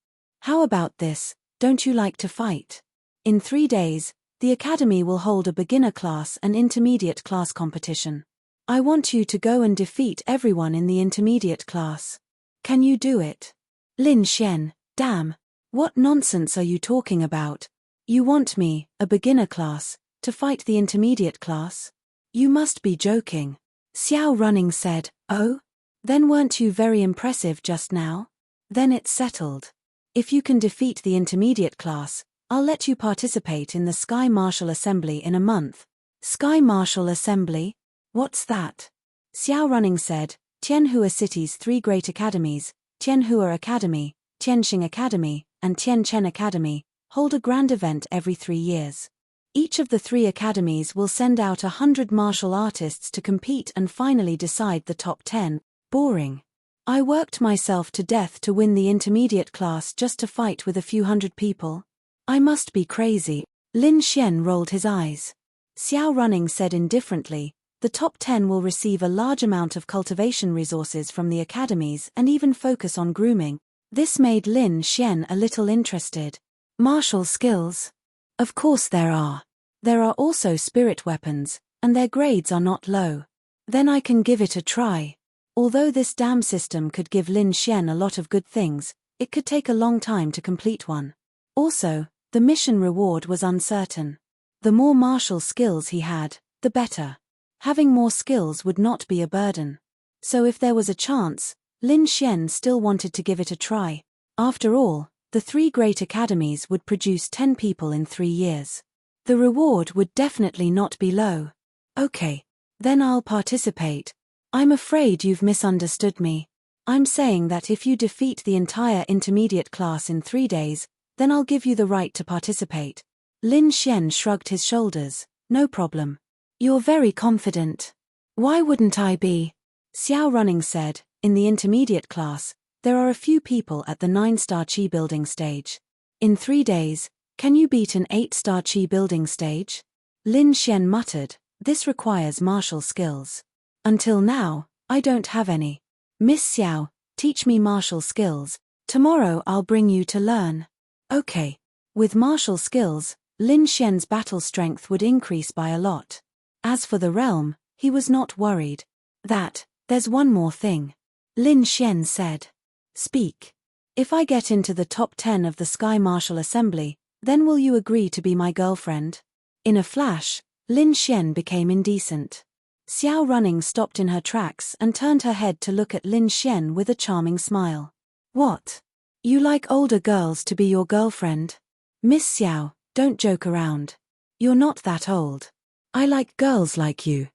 How about this, don't you like to fight? In 3 days, the Academy will hold a beginner class and intermediate class competition. I want you to go and defeat everyone in the intermediate class. Can you do it? Lin Xian, damn. What nonsense are you talking about? You want me, a beginner class, to fight the intermediate class? You must be joking. Xiao Running said, oh? Then weren't you very impressive just now? Then it's settled. If you can defeat the intermediate class, I'll let you participate in the Sky Martial Assembly in a month. Sky Martial Assembly? What's that? Xiao Running said, Tianhua City's 3 great academies, Tianhua Academy, Tianxing Academy, and Tianchen Academy, hold a grand event every 3 years. Each of the 3 academies will send out 100 martial artists to compete and finally decide the top 10. Boring. I worked myself to death to win the intermediate class just to fight with a few hundred people. I must be crazy. Lin Xian rolled his eyes. Xiao Running said indifferently, the top 10 will receive a large amount of cultivation resources from the academies and even focus on grooming. This made Lin Xian a little interested. Martial skills? Of course there are. There are also spirit weapons, and their grades are not low. Then I can give it a try. Although this dam system could give Lin Xian a lot of good things, it could take a long time to complete one. Also, the mission reward was uncertain. The more martial skills he had, the better. Having more skills would not be a burden. So if there was a chance, Lin Xian still wanted to give it a try. After all, the 3 great academies would produce 10 people in 3 years. The reward would definitely not be low. Okay. Then I'll participate. I'm afraid you've misunderstood me. I'm saying that if you defeat the entire intermediate class in 3 days, then I'll give you the right to participate. Lin Xian shrugged his shoulders. No problem. You're very confident. Why wouldn't I be? Xiao Running said, in the intermediate class, there are a few people at the 9-star Qi building stage. In 3 days, can you beat an 8-star Qi building stage? Lin Xian muttered, this requires martial skills. Until now, I don't have any. Miss Xiao, teach me martial skills. Tomorrow I'll bring you to learn. Okay. With martial skills, Lin Xian's battle strength would increase by a lot. As for the realm, he was not worried. There's one more thing. Lin Xian said. Speak. If I get into the top 10 of the Sky Martial Assembly, then will you agree to be my girlfriend? In a flash, Lin Xian became indecent. Xiao Running stopped in her tracks and turned her head to look at Lin Xian with a charming smile. What? You like older girls to be your girlfriend? Miss Xiao, don't joke around. You're not that old. I like girls like you.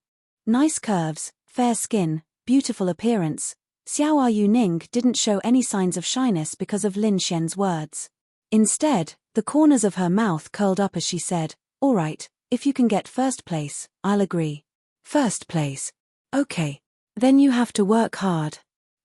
Nice curves, fair skin, beautiful appearance. Xiao Yuning didn't show any signs of shyness because of Lin Xian's words. Instead, the corners of her mouth curled up as she said, all right, if you can get first place, I'll agree. First place. Okay. Then you have to work hard.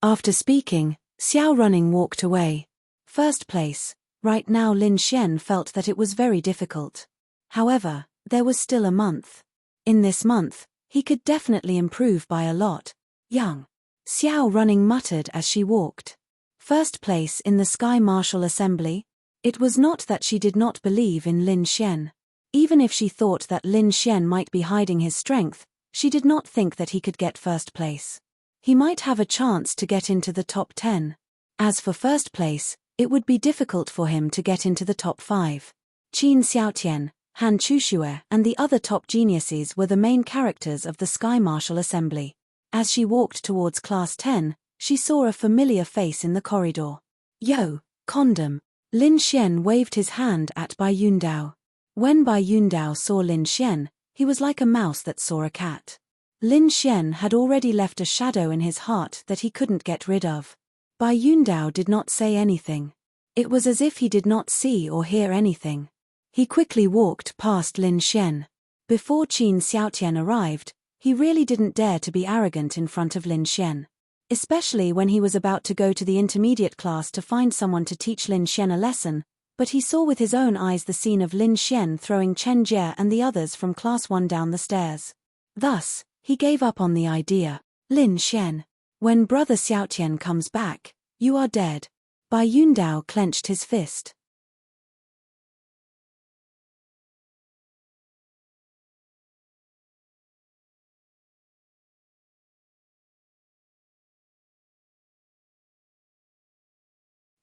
After speaking, Xiao Running walked away. First place. Right now Lin Xian felt that it was very difficult. However, there was still a month. In this month, he could definitely improve by a lot. Young. Xiao Running muttered as she walked. First place in the Sky Martial Assembly? It was not that she did not believe in Lin Xian. Even if she thought that Lin Xian might be hiding his strength, she did not think that he could get first place. He might have a chance to get into the top 10. As for first place, It would be difficult for him to get into the top 5. Qin Xiaotian, Han Chushue, and the other top geniuses were the main characters of the Sky Martial Assembly. As she walked towards Class 10, she saw a familiar face in the corridor. Yo, condom. Lin Xian waved his hand at Bai Yundao. When Bai Yundao saw Lin Xian, he was like a mouse that saw a cat. Lin Xian had already left a shadow in his heart that he couldn't get rid of. Bai Yundao did not say anything. It was as if he did not see or hear anything. He quickly walked past Lin Xian. Before Qin Xiaotian arrived, he really didn't dare to be arrogant in front of Lin Xian. Especially when he was about to go to the intermediate class to find someone to teach Lin Xian a lesson, but he saw with his own eyes the scene of Lin Xian throwing Chen Jie and the others from Class 1 down the stairs. Thus, he gave up on the idea. Lin Xian, when Brother Xiaotian comes back, you are dead. Bai Yundao clenched his fist.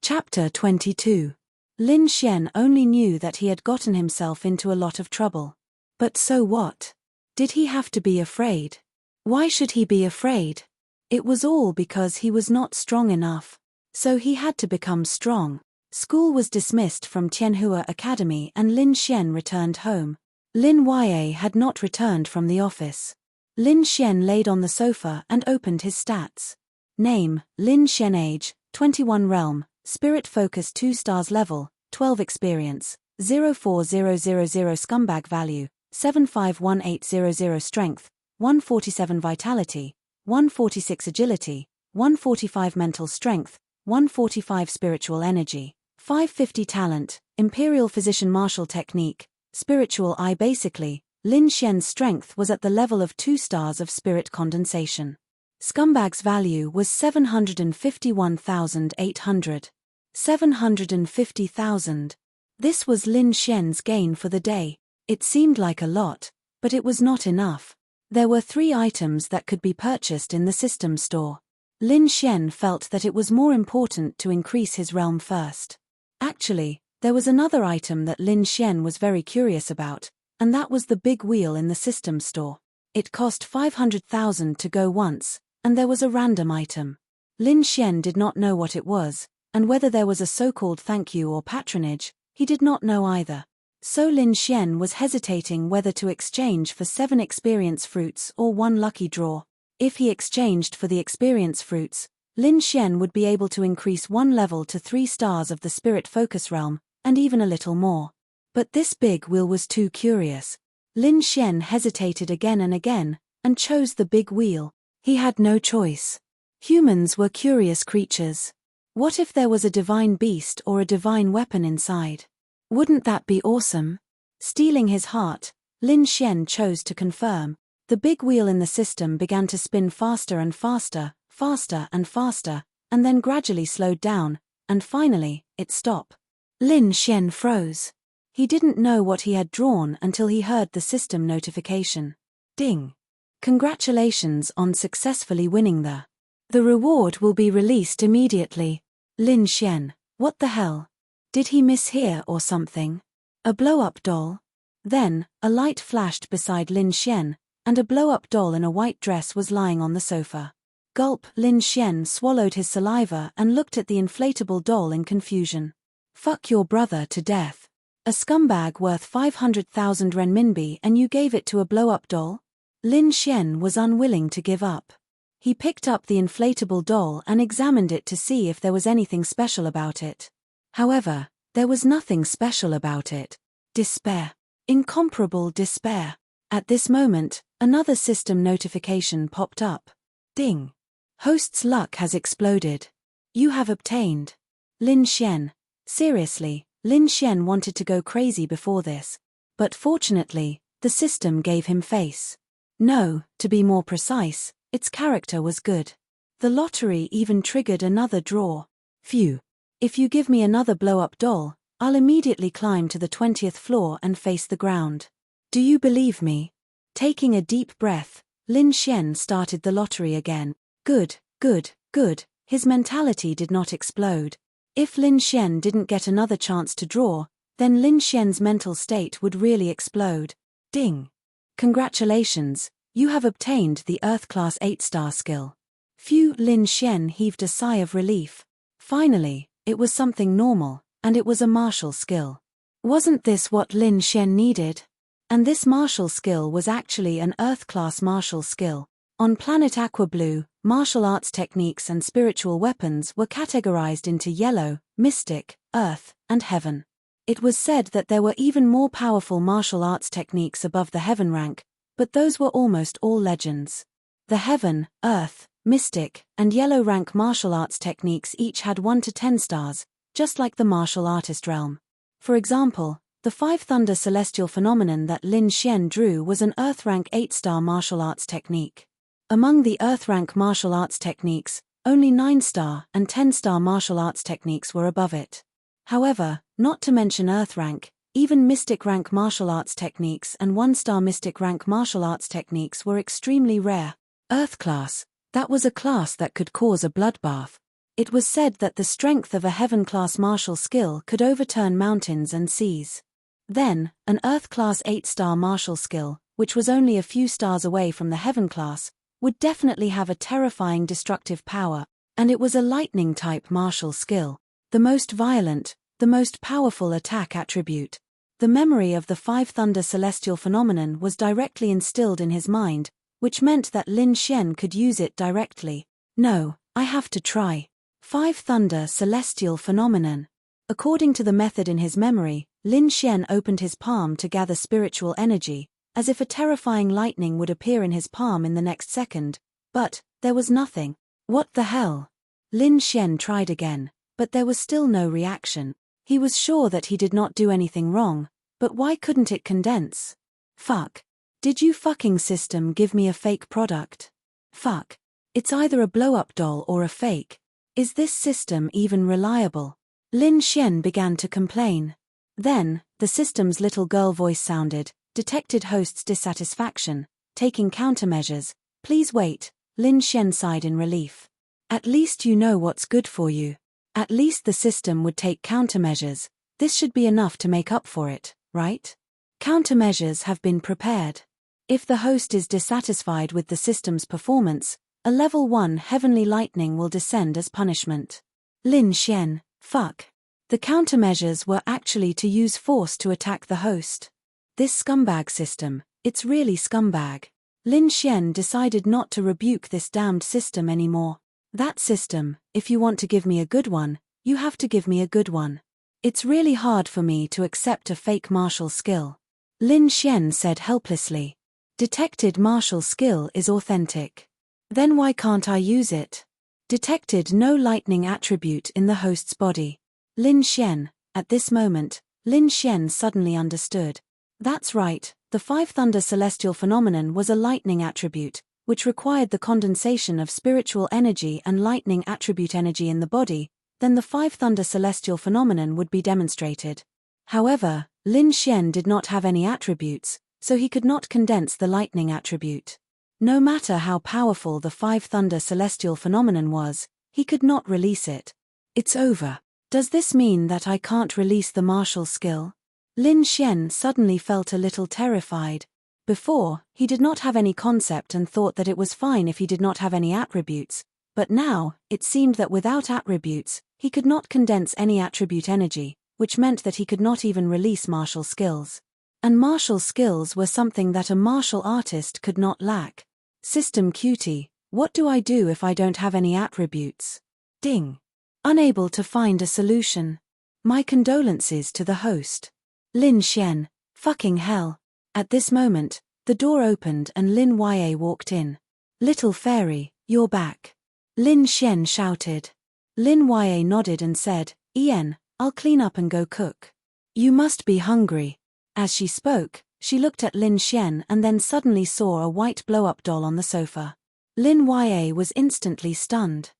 Chapter 22. Lin Xian only knew that he had gotten himself into a lot of trouble. But so what? Did he have to be afraid? Why should he be afraid? It was all because he was not strong enough. So he had to become strong. School was dismissed from Tianhua Academy and Lin Xian returned home. Lin Yue had not returned from the office. Lin Xian laid on the sofa and opened his stats. Name, Lin Xian. Age, 21. Realm, Spirit Focus 2 stars. Level, 12. Experience, 04000. Scumbag value, 751800. Strength, 147. Vitality, 146. Agility, 145. Mental strength, 145. Spiritual energy, 550. Talent, Imperial Physician Martial Technique, Spiritual Eye. Basically, Lin Xian's strength was at the level of 2 stars of spirit condensation. Scumbag's value was 751,800. 750,000. This was Lin Xian's gain for the day. It seemed like a lot, but it was not enough. There were 3 items that could be purchased in the system store. Lin Xian felt that it was more important to increase his realm first. Actually, there was another item that Lin Xian was very curious about, and that was the big wheel in the system store. It cost 500,000 to go once, and there was a random item. Lin Xian did not know what it was, and whether there was a so-called thank you or patronage, he did not know either. So Lin Xian was hesitating whether to exchange for 7 experience fruits or 1 lucky draw. If he exchanged for the experience fruits, Lin Xian would be able to increase 1 level to 3 stars of the spirit focus realm, and even a little more. But this big wheel was too curious. Lin Xian hesitated again and again, and chose the big wheel. He had no choice. Humans were curious creatures. What if there was a divine beast or a divine weapon inside? Wouldn't that be awesome? Stealing his heart, Lin Xian chose to confirm. The big wheel in the system began to spin faster and faster, faster and faster, and then gradually slowed down, and finally, it stopped. Lin Xian froze. He didn't know what he had drawn until he heard the system notification. Ding! Congratulations on successfully winning the reward will be released immediately. Lin Xian, what the hell? Did he mishear or something? A blow-up doll? Then, a light flashed beside Lin Xian, and a blow-up doll in a white dress was lying on the sofa. Gulp! Lin Xian swallowed his saliva and looked at the inflatable doll in confusion. Fuck your brother to death. A scumbag worth 500,000 renminbi and you gave it to a blow-up doll? Lin Xian was unwilling to give up. He picked up the inflatable doll and examined it to see if there was anything special about it. However, there was nothing special about it. Despair. Incomparable despair. At this moment, another system notification popped up. Ding. Host's luck has exploded. You have obtained. Lin Xian. Seriously, Lin Xian wanted to go crazy before this. But fortunately, the system gave him face. No, to be more precise, its character was good. The lottery even triggered another draw. Phew. If you give me another blow-up doll, I'll immediately climb to the 20th floor and face the ground. Do you believe me? Taking a deep breath, Lin Xian started the lottery again. Good, good, good. His mentality did not explode. If Lin Xian didn't get another chance to draw, then Lin Xian's mental state would really explode. Ding! Congratulations, you have obtained the Earth Class 8-star skill. Phew, Lin Xian heaved a sigh of relief. Finally, it was something normal, and it was a martial skill. Wasn't this what Lin Xian needed? And this martial skill was actually an Earth-class martial skill. On planet Aqua Blue, martial arts techniques and spiritual weapons were categorized into Yellow, Mystic, Earth, and Heaven. It was said that there were even more powerful martial arts techniques above the Heaven rank, but those were almost all legends. The Heaven, Earth, Mystic, and Yellow rank martial arts techniques each had 1 to 10 stars, just like the martial artist realm. For example, the 5 Thunder Celestial Phenomenon that Lin Xian drew was an Earth rank 8-star martial arts technique. Among the Earth rank martial arts techniques, only 9-star and 10-star martial arts techniques were above it. However, not to mention Earth rank, even Mystic rank martial arts techniques and 1-star Mystic rank martial arts techniques were extremely rare. Earth class, that was a class that could cause a bloodbath. It was said that the strength of a Heaven-class martial skill could overturn mountains and seas. Then, an Earth-class 8-star martial skill, which was only a few stars away from the Heaven-class, would definitely have a terrifying destructive power, and it was a lightning-type martial skill. The most violent, the most powerful attack attribute. The memory of the 5 Thunder Celestial Phenomenon was directly instilled in his mind, which meant that Lin Xian could use it directly. No, I have to try. 5 Thunder Celestial Phenomenon. According to the method in his memory, Lin Xian opened his palm to gather spiritual energy, as if a terrifying lightning would appear in his palm in the next second, but there was nothing. What the hell? Lin Xian tried again, but there was still no reaction. He was sure that he did not do anything wrong, but why couldn't it condense? Fuck. Did you fucking system give me a fake product? Fuck. It's either a blow-up doll or a fake. Is this system even reliable? Lin Xian began to complain. Then, the system's little girl voice sounded, detected host's dissatisfaction, taking countermeasures. Please wait, Lin Xian sighed in relief. At least you know what's good for you. At least the system would take countermeasures. This should be enough to make up for it, right? Countermeasures have been prepared. If the host is dissatisfied with the system's performance, a level 1 heavenly lightning will descend as punishment. Lin Xian, fuck. The countermeasures were actually to use force to attack the host. This scumbag system, it's really scumbag. Lin Xian decided not to rebuke this damned system anymore. That system, if you want to give me a good one, you have to give me a good one. It's really hard for me to accept a fake martial skill. Lin Xian said helplessly. Detected martial skill is authentic. Then why can't I use it? Detected no lightning attribute in the host's body. Lin Xian, at this moment, Lin Xian suddenly understood. That's right, the 5 Thunder Celestial Phenomenon was a lightning attribute, which required the condensation of spiritual energy and lightning attribute energy in the body, then the 5 Thunder Celestial Phenomenon would be demonstrated. However, Lin Xian did not have any attributes, so he could not condense the lightning attribute. No matter how powerful the 5 Thunder Celestial Phenomenon was, he could not release it. It's over. Does this mean that I can't release the martial skill? Lin Xian suddenly felt a little terrified. Before, he did not have any concept and thought that it was fine if he did not have any attributes, but now, it seemed that without attributes, he could not condense any attribute energy, which meant that he could not even release martial skills. And martial skills were something that a martial artist could not lack. System cutie, what do I do if I don't have any attributes? Ding. Unable to find a solution. My condolences to the host. Lin Xian, fucking hell. At this moment, the door opened and Lin Yue walked in. Little fairy, you're back. Lin Xian shouted. Lin Yue nodded and said, Ian, I'll clean up and go cook. You must be hungry. As she spoke, she looked at Lin Xian and then suddenly saw a white blow-up doll on the sofa. Lin Yue was instantly stunned.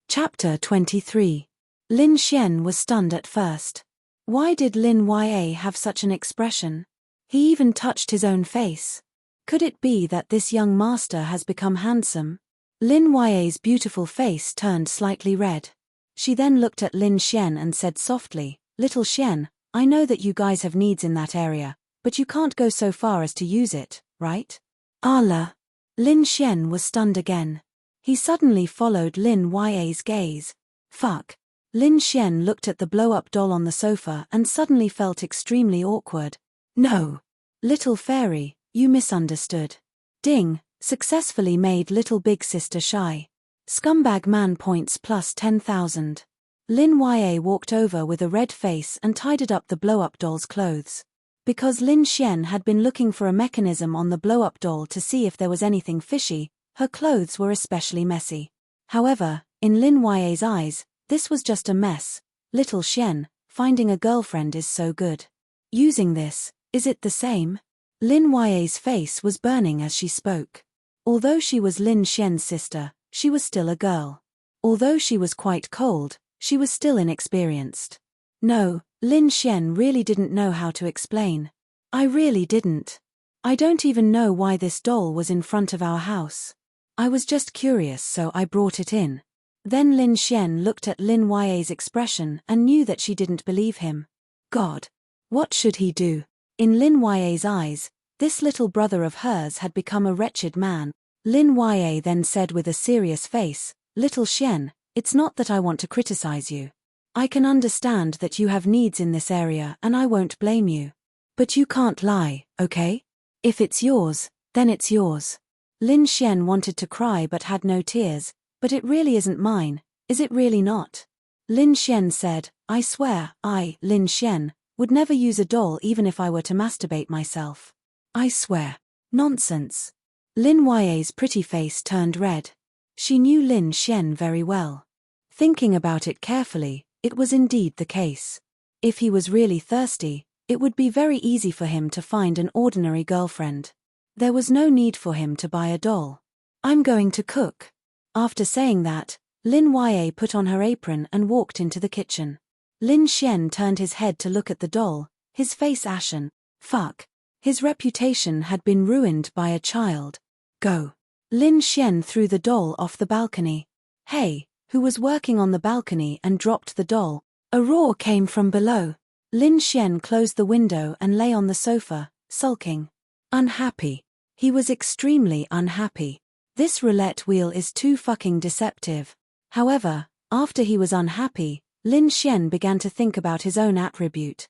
Chapter 23. Lin Xian was stunned at first. Why did Lin Ya have such an expression? He even touched his own face. Could it be that this young master has become handsome? Lin Ya's beautiful face turned slightly red. She then looked at Lin Xian and said softly, "Little Xian, I know that you guys have needs in that area, but you can't go so far as to use it, right?" Allah! Lin Xian was stunned again. He suddenly followed Lin Ya's gaze. Fuck. Lin Xian looked at the blow-up doll on the sofa and suddenly felt extremely awkward. No. Little fairy, you misunderstood. Ding, successfully made little big sister shy. Scumbag man points plus 10,000. Lin Ya walked over with a red face and tidied up the blow-up doll's clothes. Because Lin Xian had been looking for a mechanism on the blow-up doll to see if there was anything fishy, her clothes were especially messy. However, in Lin Ya's eyes, this was just a mess. Little Xian, finding a girlfriend is so good. Using this, is it the same? Lin Ya's face was burning as she spoke. Although she was Lin Xian's sister, she was still a girl. Although she was quite cold, she was still inexperienced. No, Lin Xian really didn't know how to explain. I really didn't. I don't even know why this doll was in front of our house. I was just curious, so I brought it in. Then Lin Xian looked at Lin Ya's expression and knew that she didn't believe him. God! What should he do? In Lin Ya's eyes, this little brother of hers had become a wretched man. Lin Ya then said with a serious face, "Little Xian, it's not that I want to criticize you. I can understand that you have needs in this area and I won't blame you. But you can't lie, okay? If it's yours, then it's yours." Lin Xian wanted to cry but had no tears. "But it really isn't mine, is it really not?" Lin Xian said, "I swear, I, Lin Xian, would never use a doll even if I were to masturbate myself. I swear." Nonsense. Lin Ya's pretty face turned red. She knew Lin Xian very well. Thinking about it carefully, it was indeed the case. If he was really thirsty, it would be very easy for him to find an ordinary girlfriend. There was no need for him to buy a doll. "I'm going to cook." After saying that, Lin Ya put on her apron and walked into the kitchen. Lin Xian turned his head to look at the doll, his face ashen. Fuck. His reputation had been ruined by a child. Go. Lin Xian threw the doll off the balcony. Hey, who was working on the balcony and dropped the doll? A roar came from below. Lin Xian closed the window and lay on the sofa, sulking. Unhappy. He was extremely unhappy. This roulette wheel is too fucking deceptive. However, after he was unhappy, Lin Xian began to think about his own attribute.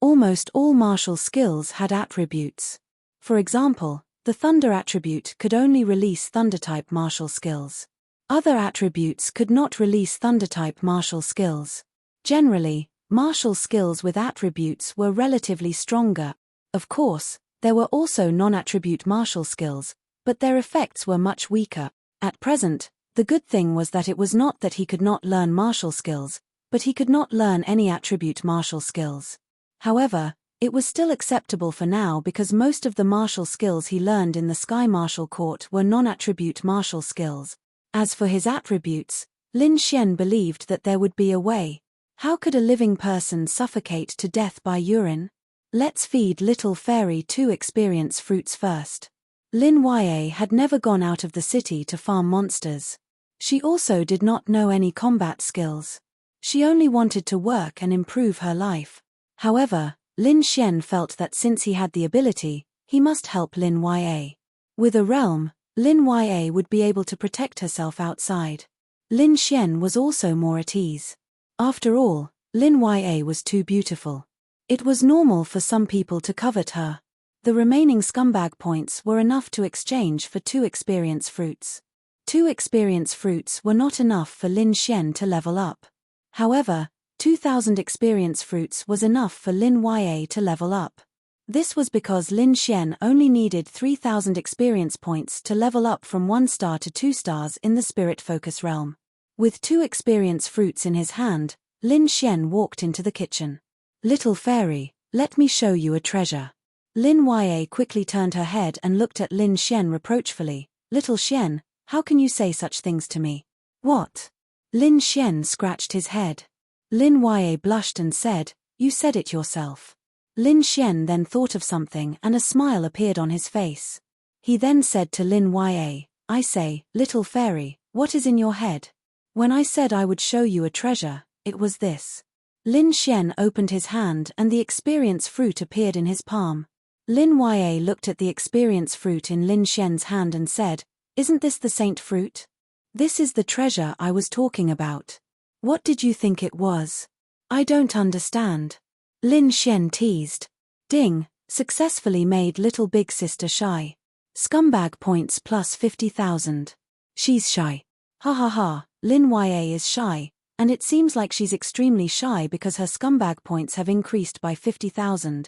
Almost all martial skills had attributes. For example, the thunder attribute could only release thunder-type martial skills. Other attributes could not release thunder-type martial skills. Generally, martial skills with attributes were relatively stronger. Of course, there were also non-attribute martial skills, but their effects were much weaker. At present, the good thing was that it was not that he could not learn martial skills, but he could not learn any attribute martial skills. However, it was still acceptable for now because most of the martial skills he learned in the Sky Martial Court were non-attribute martial skills. As for his attributes, Lin Xian believed that there would be a way. How could a living person suffocate to death by urine? Let's feed little fairy 2 experience fruits first. Lin Ya had never gone out of the city to farm monsters. She also did not know any combat skills. She only wanted to work and improve her life. However, Lin Xian felt that since he had the ability, he must help Lin Ya. With a realm, Lin Ya would be able to protect herself outside. Lin Xian was also more at ease. After all, Lin Ya was too beautiful. It was normal for some people to covet her. The remaining scumbag points were enough to exchange for 2 experience fruits. 2 experience fruits were not enough for Lin Xian to level up. However, 2,000 experience fruits was enough for Lin Ya to level up. This was because Lin Xian only needed 3,000 experience points to level up from 1 star to 2 stars in the Spirit Focus realm. With 2 experience fruits in his hand, Lin Xian walked into the kitchen. "Little fairy, let me show you a treasure." Lin Ya quickly turned her head and looked at Lin Xian reproachfully. "Little Xian, how can you say such things to me?" "What?" Lin Xian scratched his head. Lin Ya blushed and said, You said it yourself. Lin Xian then thought of something and a smile appeared on his face. He then said to Lin Ya, I say, little fairy, what is in your head? When I said I would show you a treasure, it was this. Lin Xian opened his hand and the experience fruit appeared in his palm. Lin Ya looked at the experience fruit in Lin Xian's hand and said, Isn't this the saint fruit? This is the treasure I was talking about. What did you think it was? I don't understand. Lin Xian teased. Ding, successfully made little big sister shy. Scumbag points plus 50,000. She's shy. Ha ha ha, Lin Ya is shy, and it seems like she's extremely shy because her scumbag points have increased by 50,000.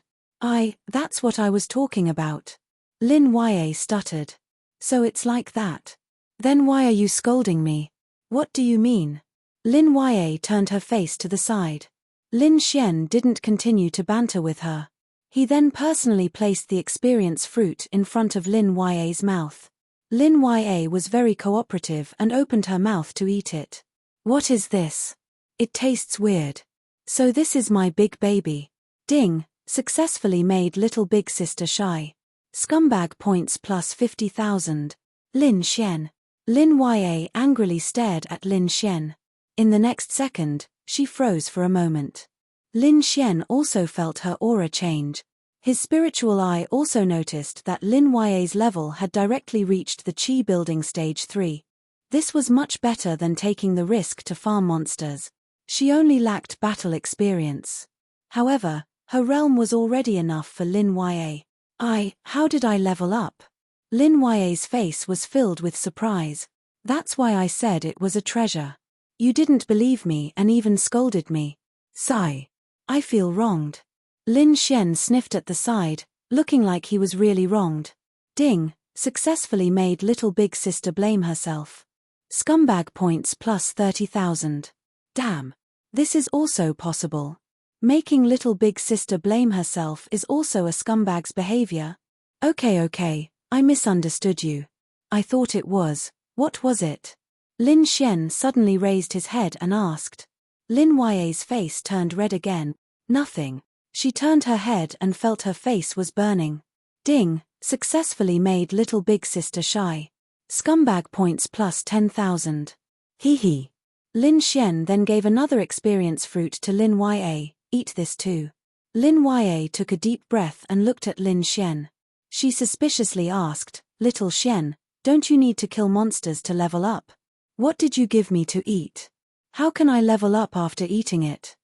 That's what I was talking about. Lin Ya stuttered. So it's like that. Then why are you scolding me? What do you mean? Lin Ya turned her face to the side. Lin Xian didn't continue to banter with her. He then personally placed the experience fruit in front of Lin Ya's mouth. Lin Ya was very cooperative and opened her mouth to eat it. What is this? It tastes weird. So this is my big baby. Ding, successfully made little big sister shy. Scumbag points plus 50,000. Lin Xian. Lin Ya angrily stared at Lin Xian. In the next second, she froze for a moment. Lin Xian also felt her aura change. His spiritual eye also noticed that Lin Ya's level had directly reached the Qi building stage 3. This was much better than taking the risk to farm monsters. She only lacked battle experience. However, her realm was already enough for Lin Ya. How did I level up? Lin Ya's face was filled with surprise. That's why I said it was a treasure. You didn't believe me and even scolded me. Sigh. I feel wronged. Lin Xian sniffed at the side, looking like he was really wronged. Ding, successfully made little big sister blame herself. Scumbag points plus 30,000. Damn. This is also possible. Making little big sister blame herself is also a scumbag's behavior. Okay, I misunderstood you. I thought it was. What was it? Lin Xian suddenly raised his head and asked. Lin Ya's face turned red again. Nothing. She turned her head and felt her face was burning. Ding, successfully made little big sister shy. Scumbag points plus 10,000. Hee. Lin Xian then gave another experience fruit to Lin Ya, eat this too. Lin Ya took a deep breath and looked at Lin Xian. She suspiciously asked, Little Xian, don't you need to kill monsters to level up? What did you give me to eat? How can I level up after eating it?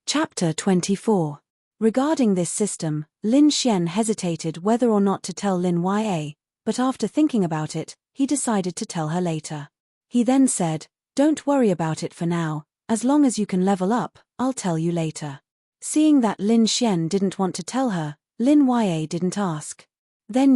Chapter 24. Regarding this system, Lin Xian hesitated whether or not to tell Lin Ya, but after thinking about it, he decided to tell her later. He then said, Don't worry about it for now, as long as you can level up, I'll tell you later. Seeing that Lin Xian didn't want to tell her, Lin Ya didn't ask. Then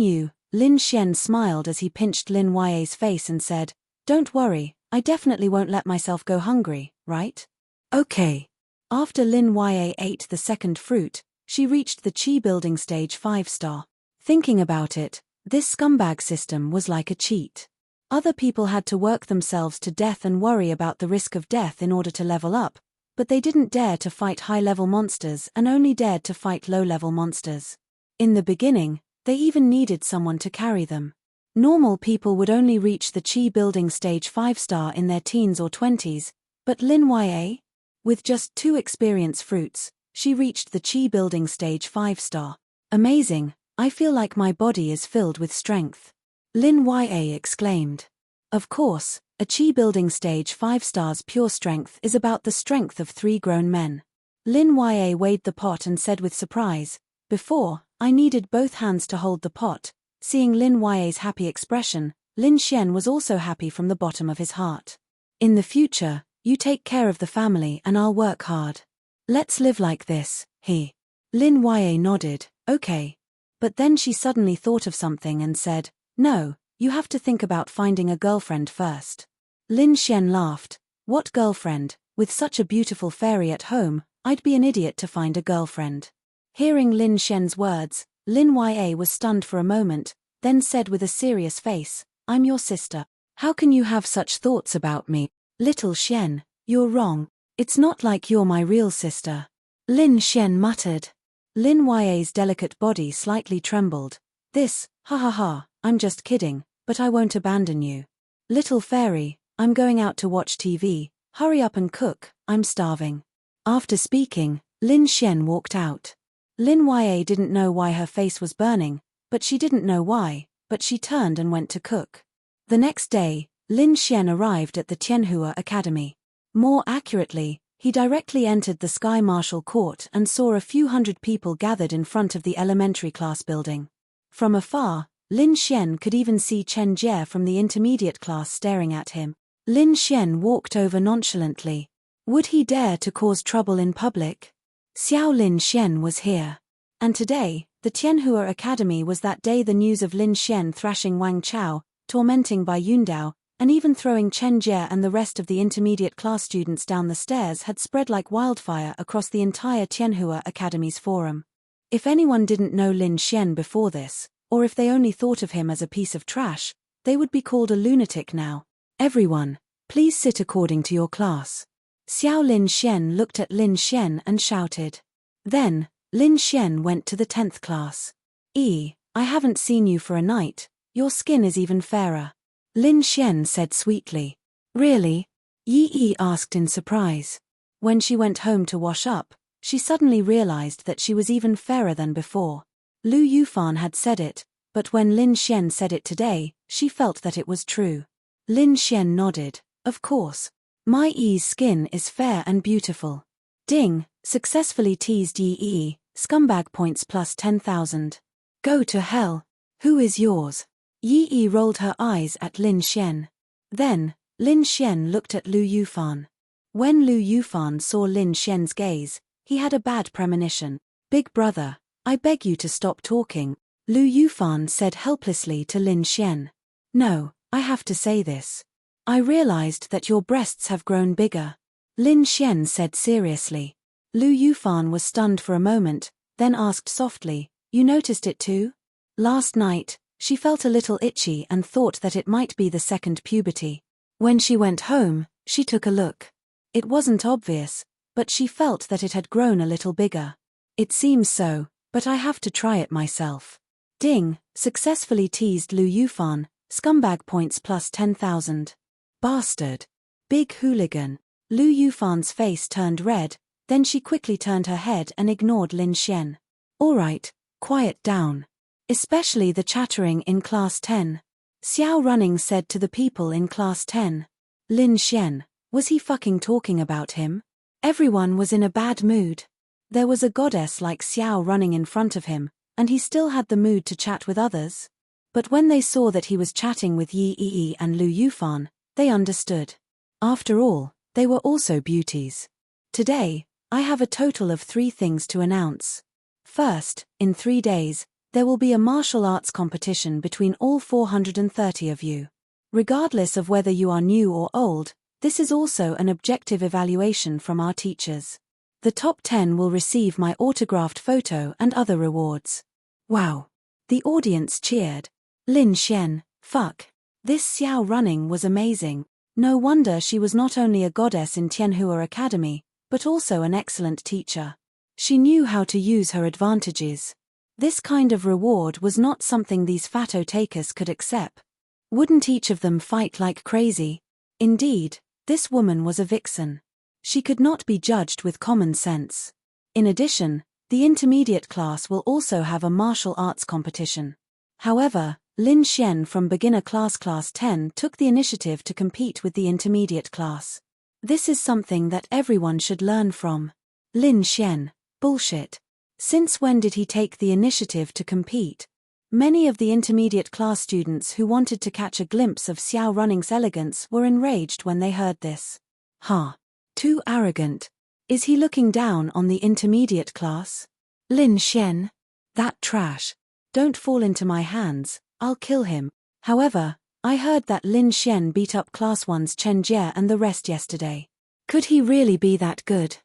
Lin Xian smiled as he pinched Lin Ya's face and said, Don't worry, I definitely won't let myself go hungry, right? Okay. After Lin Ya ate the second fruit, she reached the Qi building stage 5-star. Thinking about it, this scumbag system was like a cheat. Other people had to work themselves to death and worry about the risk of death in order to level up, but they didn't dare to fight high-level monsters and only dared to fight low-level monsters. In the beginning, they even needed someone to carry them. Normal people would only reach the Qi building stage 5-star in their teens or 20s, but Lin Ya? With just 2 experience fruits, she reached the Qi building stage 5-star. Amazing, I feel like my body is filled with strength. Lin Ya exclaimed. Of course, a Qi building stage 5-star's pure strength is about the strength of 3 grown men. Lin Ya weighed the pot and said with surprise, Before, I needed both hands to hold the pot. Seeing Lin Ya's happy expression, Lin Xian was also happy from the bottom of his heart. In the future, you take care of the family and I'll work hard. Let's live like this, Lin Ya nodded, okay. But then she suddenly thought of something and said, No, you have to think about finding a girlfriend first. Lin Xian laughed, What girlfriend? With such a beautiful fairy at home, I'd be an idiot to find a girlfriend. Hearing Lin Xian's words, Lin Ya was stunned for a moment, then said with a serious face, "I'm your sister. How can you have such thoughts about me? Little Xian, you're wrong. It's not like you're my real sister." Lin Xian muttered. Lin Ya's delicate body slightly trembled. Ha ha ha, I'm just kidding, but I won't abandon you. Little fairy, I'm going out to watch TV, hurry up and cook, I'm starving. After speaking, Lin Xian walked out. Lin Ya didn't know why her face was burning, but she didn't know why, but she turned and went to cook. The next day, Lin Xian arrived at the Tianhua Academy. More accurately, he directly entered the Sky Marshal Court and saw a few hundred people gathered in front of the elementary class building. From afar, Lin Xian could even see Chen Jie from the intermediate class staring at him. Lin Xian walked over nonchalantly. Would he dare to cause trouble in public? Xiao Lin Xian was here. And today, the Tianhua Academy was that day. The news of Lin Xian thrashing Wang Chao, tormenting Bai Yundao, and even throwing Chen Jie and the rest of the intermediate class students down the stairs had spread like wildfire across the entire Tianhua Academy's forum. If anyone didn't know Lin Xian before this, or if they only thought of him as a piece of trash, they would be called a lunatic now. Everyone, please sit according to your class. Xiao Lin Xian looked at Lin Xian and shouted. Then, Lin Xian went to the 10th class. I haven't seen you for a night, your skin is even fairer. Lin Xian said sweetly. Really? Yi asked in surprise. When she went home to wash up, she suddenly realized that she was even fairer than before. Lu Yufan had said it, but when Lin Xian said it today, she felt that it was true. Lin Xian nodded. Of course. My Yi's skin is fair and beautiful. Ding, successfully teased Yi, scumbag points plus 10,000. Go to hell. Who is yours? Yi rolled her eyes at Lin Xian. Then, Lin Xian looked at Lu Yufan. When Lu Yufan saw Lin Xian's gaze, he had a bad premonition. Big brother, I beg you to stop talking, Lu Yufan said helplessly to Lin Xian. No, I have to say this. I realized that your breasts have grown bigger. Lin Xian said seriously. Lu Yufan was stunned for a moment, then asked softly, you noticed it too? Last night, she felt a little itchy and thought that it might be the second puberty. When she went home, she took a look. It wasn't obvious, but she felt that it had grown a little bigger. It seems so, but I have to try it myself. Ding, successfully teased Lu Yufan, scumbag points plus 10,000. Bastard. Big hooligan. Lu Yufan's face turned red, then she quickly turned her head and ignored Lin Xian. All right, quiet down. Especially the chattering in class 10. Xiao Running said to the people in class 10. Lin Xian, was he fucking talking about him? Everyone was in a bad mood. There was a goddess like Xiao Running in front of him, and he still had the mood to chat with others. But when they saw that he was chatting with Yi and Lu Yufan, they understood. After all, they were also beauties. Today, I have a total of 3 things to announce. First, in 3 days, there will be a martial arts competition between all 430 of you. Regardless of whether you are new or old, this is also an objective evaluation from our teachers. The top 10 will receive my autographed photo and other rewards. Wow. The audience cheered. Lin Xian, fuck. This Xiao Running was amazing. No wonder she was not only a goddess in Tianhua Academy, but also an excellent teacher. She knew how to use her advantages. This kind of reward was not something these photo takers could accept. Wouldn't each of them fight like crazy? Indeed, this woman was a vixen. She could not be judged with common sense. In addition, the intermediate class will also have a martial arts competition. However, Lin Xian from beginner class 10 took the initiative to compete with the intermediate class. This is something that everyone should learn from. Lin Xian, bullshit. Since when did he take the initiative to compete? Many of the intermediate class students who wanted to catch a glimpse of Xiao Running's elegance were enraged when they heard this. Too arrogant. Is he looking down on the intermediate class? Lin Xian? That trash. Don't fall into my hands, I'll kill him. However, I heard that Lin Xian beat up class 1's Chen Jie and the rest yesterday. Could he really be that good?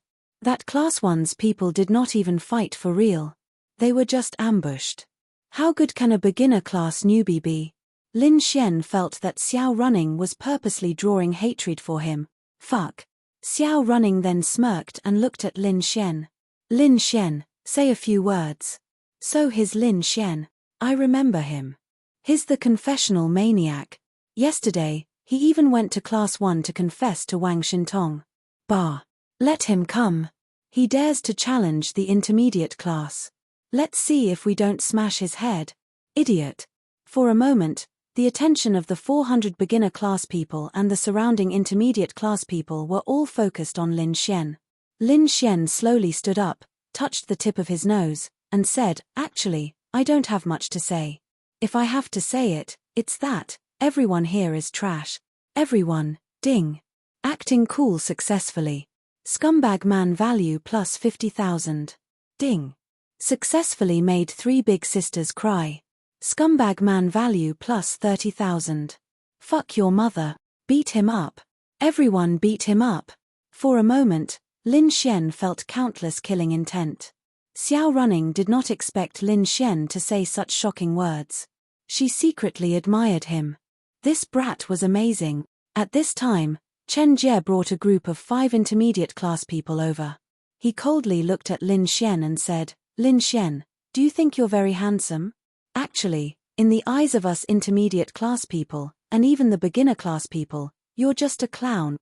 That class 1's people did not even fight for real. They were just ambushed. How good can a beginner class newbie be? Lin Xian felt that Xiao Running was purposely drawing hatred for him. Fuck. Xiao Running then smirked and looked at Lin Xian. Lin Xian, say a few words. So he's Lin Xian. I remember him. He's the confessional maniac. Yesterday, he even went to class 1 to confess to Wang Shintong. Bah. Let him come. He dares to challenge the intermediate class. Let's see if we don't smash his head. Idiot. For a moment, the attention of the 400 beginner class people and the surrounding intermediate class people were all focused on Lin Xian. Lin Xian slowly stood up, touched the tip of his nose, and said, "Actually, I don't have much to say. If I have to say it, it's that everyone here is trash. Everyone, ding. Acting cool successfully. Scumbag man value plus 50,000. Ding. Successfully made 3 big sisters cry. Scumbag man value plus 30,000. Fuck your mother. Beat him up. Everyone beat him up." For a moment, Lin Xian felt countless killing intent. Xiao Running did not expect Lin Xian to say such shocking words. She secretly admired him. This brat was amazing. At this time, Chen Jie brought a group of 5 intermediate class people over. He coldly looked at Lin Xian and said, "Lin Xian, do you think you're very handsome? Actually, in the eyes of us intermediate class people, and even the beginner class people, you're just a clown."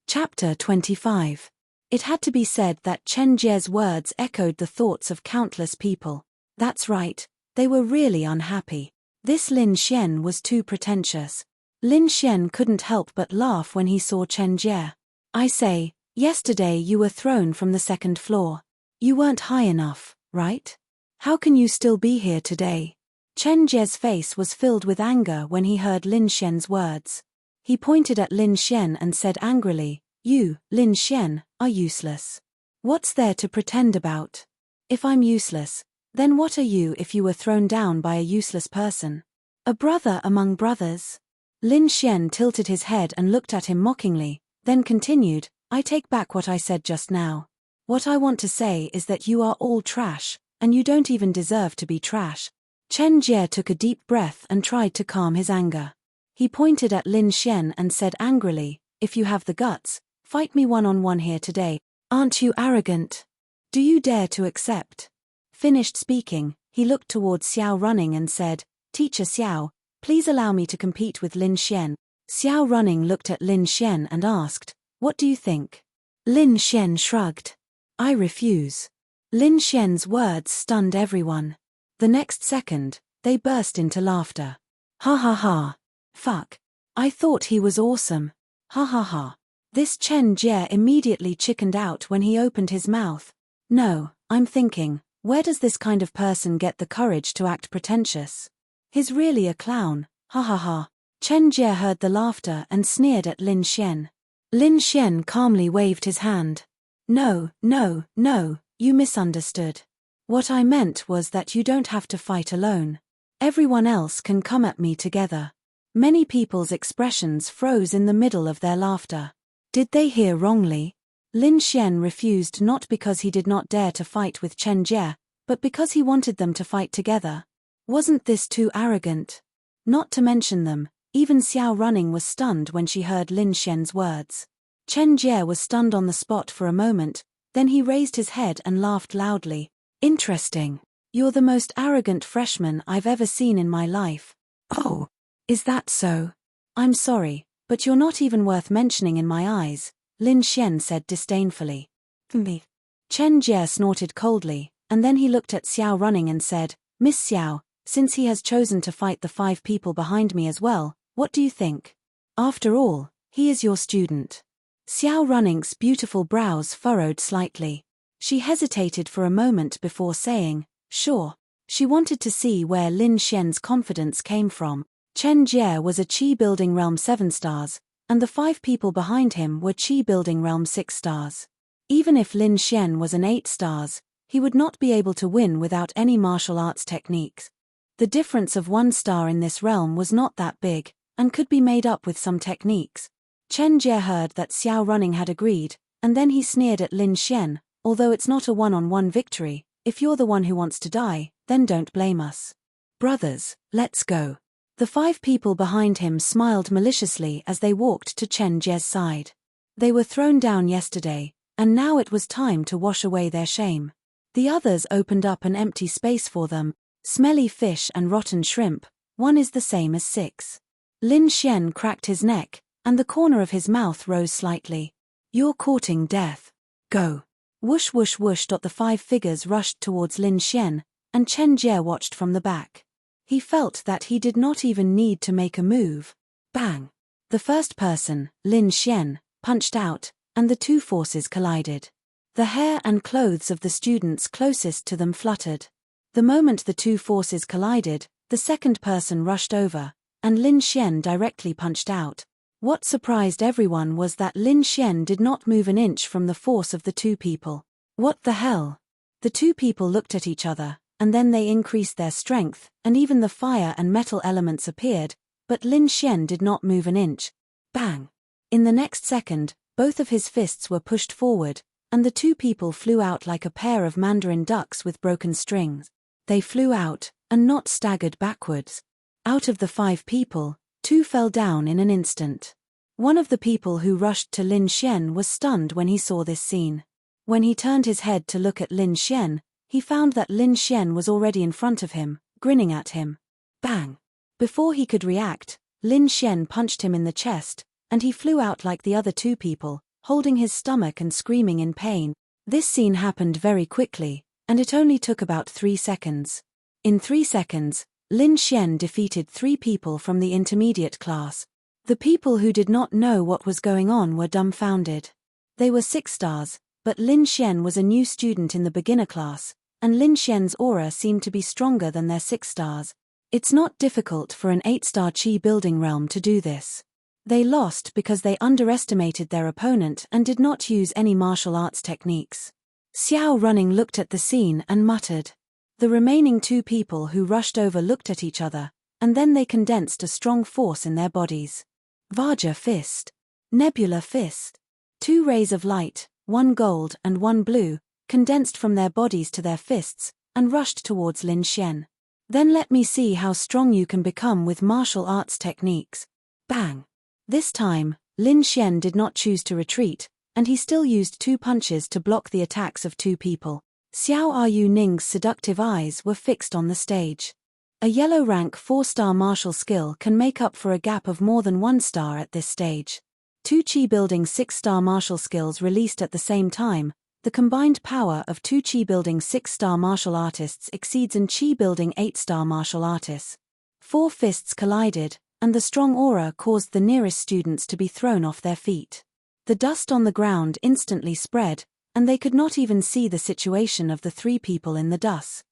Chapter 25. It had to be said that Chen Jie's words echoed the thoughts of countless people. That's right, they were really unhappy. This Lin Xian was too pretentious. Lin Xian couldn't help but laugh when he saw Chen Jie. "I say, yesterday you were thrown from the 2nd floor. You weren't high enough, right? How can you still be here today?" Chen Jie's face was filled with anger when he heard Lin Xian's words. He pointed at Lin Xian and said angrily, "You, Lin Xian, are useless. What's there to pretend about? If I'm useless, then what are you if you were thrown down by a useless person? A brother among brothers?" Lin Xian tilted his head and looked at him mockingly, then continued, "I take back what I said just now. What I want to say is that you are all trash, and you don't even deserve to be trash." Chen Jie took a deep breath and tried to calm his anger. He pointed at Lin Xian and said angrily, "If you have the guts, fight me one-on-one here today. Aren't you arrogant? Do you dare to accept?" Finished speaking, he looked towards Xiao Running and said, "Teacher Xiao, please allow me to compete with Lin Xian." Xiao Running looked at Lin Xian and asked, "What do you think?" Lin Xian shrugged. "I refuse." Lin Xian's words stunned everyone. The next second, they burst into laughter. "Ha ha ha. Fuck. I thought he was awesome. Ha ha ha." This Chen Jie immediately chickened out when he opened his mouth. "No, I'm thinking, where does this kind of person get the courage to act pretentious? He's really a clown, ha ha ha." Chen Jie heard the laughter and sneered at Lin Xian. Lin Xian calmly waved his hand. "No, no, no, you misunderstood. What I meant was that you don't have to fight alone. Everyone else can come at me together." Many people's expressions froze in the middle of their laughter. Did they hear wrongly? Lin Xian refused not because he did not dare to fight with Chen Jie, but because he wanted them to fight together. Wasn't this too arrogant? Not to mention them, even Xiao Running was stunned when she heard Lin Xian's words. Chen Jie was stunned on the spot for a moment, then he raised his head and laughed loudly. "Interesting. You're the most arrogant freshman I've ever seen in my life." "Oh. Is that so? I'm sorry, but you're not even worth mentioning in my eyes," Lin Xian said disdainfully. "Me." Chen Jie snorted coldly, and then he looked at Xiao Running and said, "Miss Xiao, since he has chosen to fight the 5 people behind me as well, what do you think? After all, he is your student." Xiao Running's beautiful brows furrowed slightly. She hesitated for a moment before saying, "Sure." She wanted to see where Lin Xian's confidence came from. Chen Jie was a Qi Building Realm 7 stars, and the 5 people behind him were Qi Building Realm 6 stars. Even if Lin Xian was an 8 stars, he would not be able to win without any martial arts techniques. The difference of 1 star in this realm was not that big, and could be made up with some techniques. Chen Jie heard that Xiao Running had agreed, and then he sneered at Lin Xian, although it's not a one-on-one victory, if you're the one who wants to die, then don't blame us. Brothers, let's go. The 5 people behind him smiled maliciously as they walked to Chen Jie's side. They were thrown down yesterday, and now it was time to wash away their shame. The others opened up an empty space for them, smelly fish and rotten shrimp, 1 is the same as 6. Lin Xian cracked his neck, and the corner of his mouth rose slightly. You're courting death. Go. Whoosh whoosh whoosh. The 5 figures rushed towards Lin Xian, and Chen Jie watched from the back. He felt that he did not even need to make a move. Bang! The first person, Lin Xian, punched out, and the 2 forces collided. The hair and clothes of the students closest to them fluttered. The moment the 2 forces collided, the second person rushed over, and Lin Xian directly punched out. What surprised everyone was that Lin Xian did not move an inch from the force of the 2 people. What the hell? The 2 people looked at each other, and then they increased their strength, and even the fire and metal elements appeared, but Lin Xian did not move an inch. Bang! In the next second, both of his fists were pushed forward, and the 2 people flew out like a pair of mandarin ducks with broken strings. They flew out, and not staggered backwards. Out of the 5 people, 2 fell down in an instant. One of the people who rushed to Lin Xian was stunned when he saw this scene. When he turned his head to look at Lin Xian, he found that Lin Xian was already in front of him, grinning at him. Bang! Before he could react, Lin Xian punched him in the chest, and he flew out like the other 2 people, holding his stomach and screaming in pain. This scene happened very quickly, and it only took about 3 seconds. In 3 seconds, Lin Xian defeated 3 people from the intermediate class. The people who did not know what was going on were dumbfounded. They were 6 stars, but Lin Xian was a new student in the beginner class, and Lin Xian's aura seemed to be stronger than their 6 stars. It's not difficult for an 8-star Qi building realm to do this. They lost because they underestimated their opponent and did not use any martial arts techniques. Xiao Running looked at the scene and muttered. The remaining 2 people who rushed over looked at each other, and then they condensed a strong force in their bodies. Vajra Fist. Nebula Fist. 2 rays of light, 1 gold and 1 blue, condensed from their bodies to their fists, and rushed towards Lin Xian. Then let me see how strong you can become with martial arts techniques. Bang! This time, Lin Xian did not choose to retreat, and he still used 2 punches to block the attacks of 2 people. Xiao Ru Ning's seductive eyes were fixed on the stage. A yellow rank 4-star martial skill can make up for a gap of more than 1 star at this stage. 2 Qi building 6-star martial skills released at the same time, the combined power of 2 Qi building 6-star martial artists exceeds an Qi building 8-star martial artists. 4 fists collided, and the strong aura caused the nearest students to be thrown off their feet. The dust on the ground instantly spread, and they could not even see the situation of the 3 people in the dust.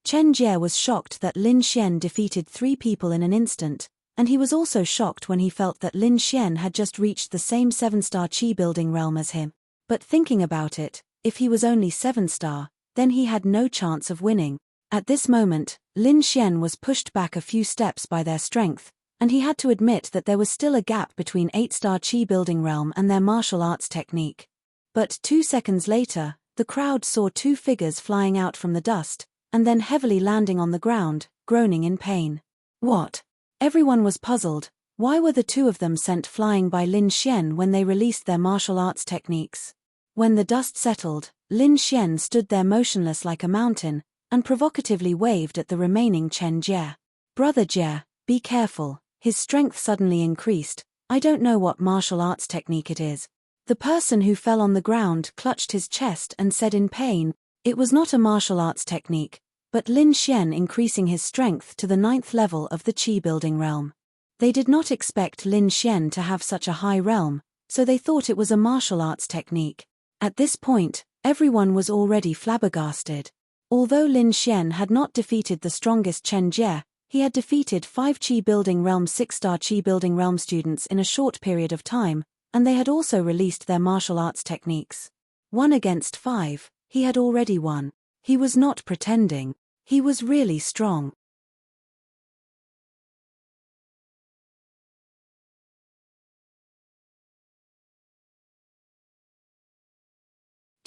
Chen Jie was shocked that Lin Xian defeated 3 people in an instant, and he was also shocked when he felt that Lin Xian had just reached the same 7-star Qi building realm as him. But thinking about it, if he was only 7-star, then he had no chance of winning. At this moment, Lin Xian was pushed back a few steps by their strength, and he had to admit that there was still a gap between 8-star Qi building realm and their martial arts technique. But 2 seconds later, the crowd saw 2 figures flying out from the dust, and then heavily landing on the ground, groaning in pain. What? Everyone was puzzled. Why were the 2 of them sent flying by Lin Xian when they released their martial arts techniques? When the dust settled, Lin Xian stood there motionless like a mountain, and provocatively waved at the remaining Chen Jie. Brother Jie, be careful. His strength suddenly increased. I don't know what martial arts technique it is. The person who fell on the ground clutched his chest and said in pain, it was not a martial arts technique, but Lin Xian increasing his strength to the 9th level of the Qi building realm. They did not expect Lin Xian to have such a high realm, so they thought it was a martial arts technique. At this point, everyone was already flabbergasted. Although Lin Xian had not defeated the strongest Chen Jie, he had defeated 5 Qi building realm 6-star Qi building realm students in a short period of time, and they had also released their martial arts techniques. 1 against 5, he had already won. He was not pretending. He was really strong.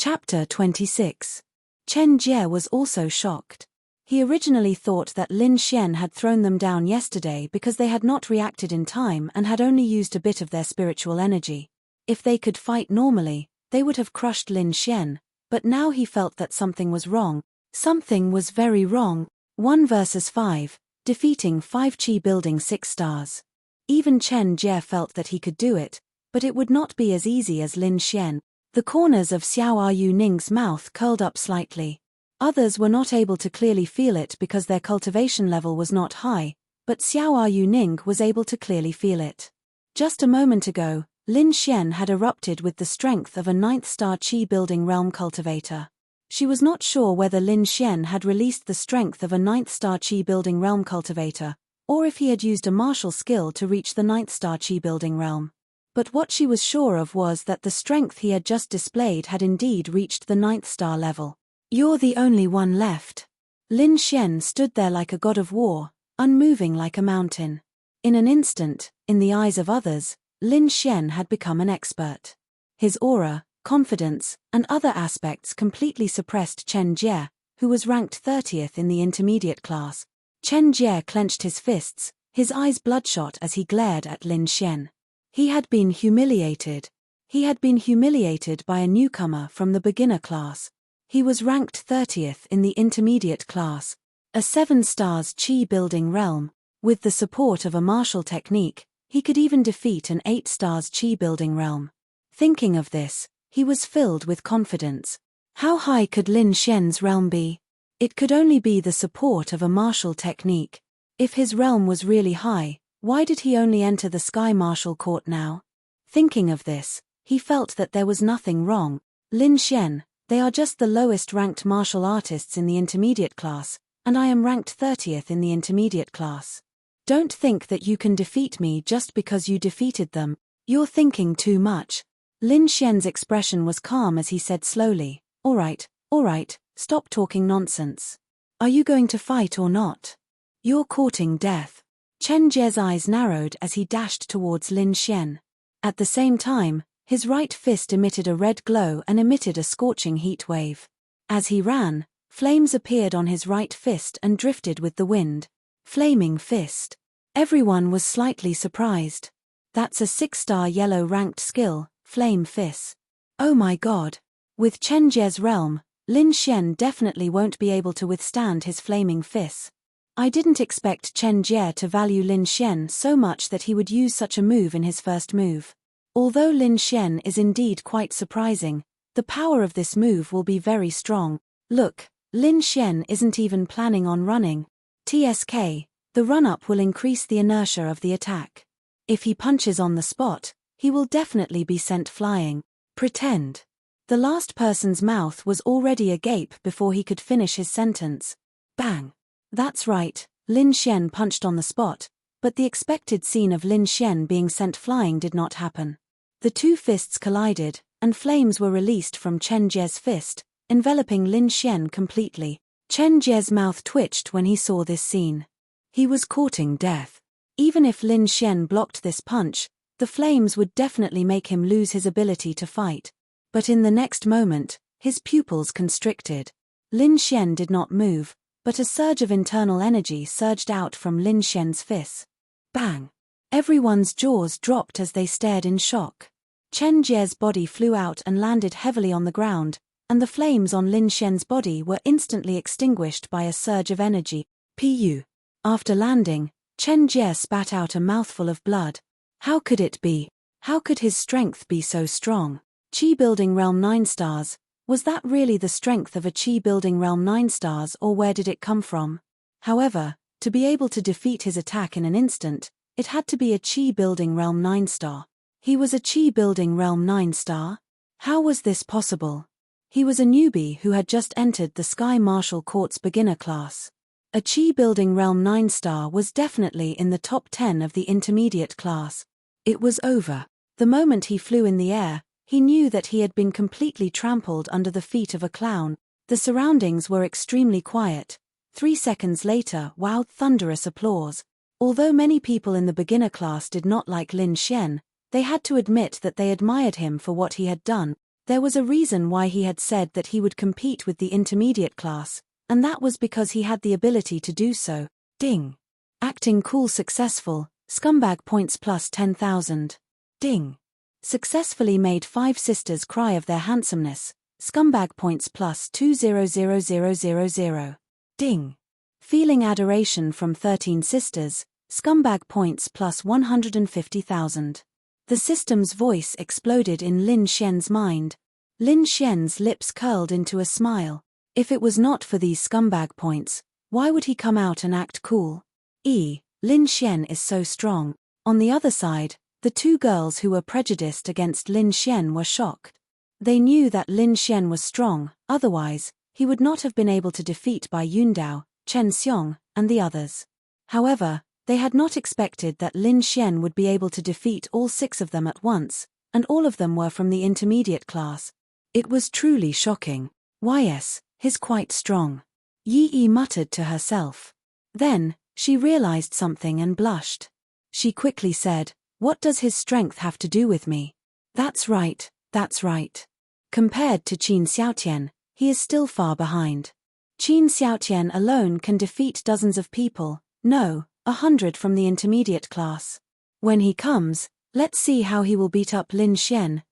Chapter 26. Chen Jie was also shocked. He originally thought that Lin Xian had thrown them down yesterday because they had not reacted in time and had only used a bit of their spiritual energy. If they could fight normally, they would have crushed Lin Xian, but now he felt that something was wrong. Something was very wrong. 1 versus 5, defeating 5 Qi building 6 stars. Even Chen Jie felt that he could do it, but it would not be as easy as Lin Xian. The corners of Xiao Yu Ning's mouth curled up slightly. Others were not able to clearly feel it because their cultivation level was not high, but Xiao Yu Ning was able to clearly feel it. Just a moment ago, Lin Xian had erupted with the strength of a 9th star Qi building realm cultivator. She was not sure whether Lin Xian had released the strength of a 9th star Qi building realm cultivator, or if he had used a martial skill to reach the 9th star Qi building realm. But what she was sure of was that the strength he had just displayed had indeed reached the 9th star level. "You're the only one left." Lin Xian stood there like a god of war, unmoving like a mountain. In an instant, in the eyes of others, Lin Xian had become an expert. His aura, confidence, and other aspects completely suppressed Chen Jie, who was ranked 30th in the intermediate class. Chen Jie clenched his fists, his eyes bloodshot as he glared at Lin Xian. He had been humiliated. He had been humiliated by a newcomer from the beginner class. He was ranked 30th in the intermediate class, a 7 stars Qi building realm. With the support of a martial technique, he could even defeat an 8 stars Qi building realm. Thinking of this, he was filled with confidence. How high could Lin Xian's realm be? It could only be the support of a martial technique. If his realm was really high, why did he only enter the Sky Martial Court now? Thinking of this, he felt that there was nothing wrong. Lin Xian, they are just the lowest ranked martial artists in the intermediate class, and I am ranked 30th in the intermediate class. Don't think that you can defeat me just because you defeated them. You're thinking too much. Lin Xian's expression was calm as he said slowly, all right, stop talking nonsense. Are you going to fight or not? You're courting death. Chen Jie's eyes narrowed as he dashed towards Lin Xian. At the same time, his right fist emitted a red glow and emitted a scorching heat wave. As he ran, flames appeared on his right fist and drifted with the wind. Flaming fist. Everyone was slightly surprised. That's a 6-star yellow ranked skill, Flame Fist. Oh my god. With Chen Jie's realm, Lin Xian definitely won't be able to withstand his flaming fists. I didn't expect Chen Jie to value Lin Xian so much that he would use such a move in his first move. Although Lin Xian is indeed quite surprising, the power of this move will be very strong. Look, Lin Xian isn't even planning on running. TSK, the run-up will increase the inertia of the attack. If he punches on the spot, he will definitely be sent flying. Pretend. The last person's mouth was already agape before he could finish his sentence. Bang. That's right, Lin Xian punched on the spot, but the expected scene of Lin Xian being sent flying did not happen. The two fists collided, and flames were released from Chen Jie's fist, enveloping Lin Xian completely. Chen Jie's mouth twitched when he saw this scene. He was courting death. Even if Lin Xian blocked this punch, the flames would definitely make him lose his ability to fight. But in the next moment, his pupils constricted. Lin Xian did not move, but a surge of internal energy surged out from Lin Xian's fists. Bang! Everyone's jaws dropped as they stared in shock. Chen Jie's body flew out and landed heavily on the ground, and the flames on Lin Xian's body were instantly extinguished by a surge of energy. Pu. After landing, Chen Jie spat out a mouthful of blood. How could it be? How could his strength be so strong? Qi building realm 9 stars, was that really the strength of a Qi building realm 9 stars, or where did it come from? However, to be able to defeat his attack in an instant, it had to be a Qi building realm 9 star. He was a Qi building realm 9 star? How was this possible? He was a newbie who had just entered the Sky Martial Court's beginner class. A Qi building realm 9 star was definitely in the top 10 of the intermediate class. It was over. The moment he flew in the air, he knew that he had been completely trampled under the feet of a clown. The surroundings were extremely quiet. 3 seconds later, wow, thunderous applause. Although many people in the beginner class did not like Lin Xian, they had to admit that they admired him for what he had done. There was a reason why he had said that he would compete with the intermediate class, and that was because he had the ability to do so. Ding. Acting cool successful, scumbag points plus 10,000. Ding. Successfully made 5 sisters cry of their handsomeness, scumbag points plus 200,000. Ding. Feeling adoration from 13 sisters, scumbag points plus 150,000. The system's voice exploded in Lin Xian's mind. Lin Xian's lips curled into a smile. If it was not for these scumbag points, why would he come out and act cool? Lin Xian is so strong. On the other side, the 2 girls who were prejudiced against Lin Xian were shocked. They knew that Lin Xian was strong, otherwise, he would not have been able to defeat Bai Yundao, Chen Xiong, and the others. However, they had not expected that Lin Xian would be able to defeat all 6 of them at once, and all of them were from the intermediate class. It was truly shocking. Yes, he's quite strong. Yi muttered to herself. Then, she realized something and blushed. She quickly said, "What does his strength have to do with me?" That's right, that's right. Compared to Qin Xiaotian, he is still far behind. Qin Xiaotian alone can defeat dozens of people, no, 100 from the intermediate class. When he comes, let's see how he will beat up Lin Xian.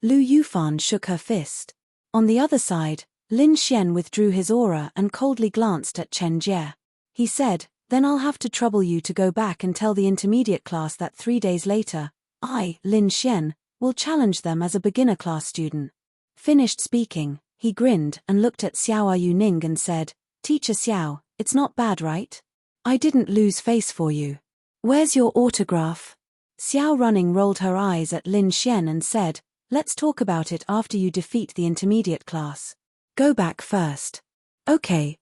Lu Yufan shook her fist. On the other side, Lin Xian withdrew his aura and coldly glanced at Chen Jie. He said, "Then I'll have to trouble you to go back and tell the intermediate class that 3 days later, I, Lin Xian, will challenge them as a beginner class student." Finished speaking, he grinned and looked at Xiao Yuning and said, "Teacher Xiao, it's not bad, right? I didn't lose face for you. Where's your autograph?" Xiao Running rolled her eyes at Lin Xian and said, "Let's talk about it after you defeat the intermediate class. Go back first." Okay.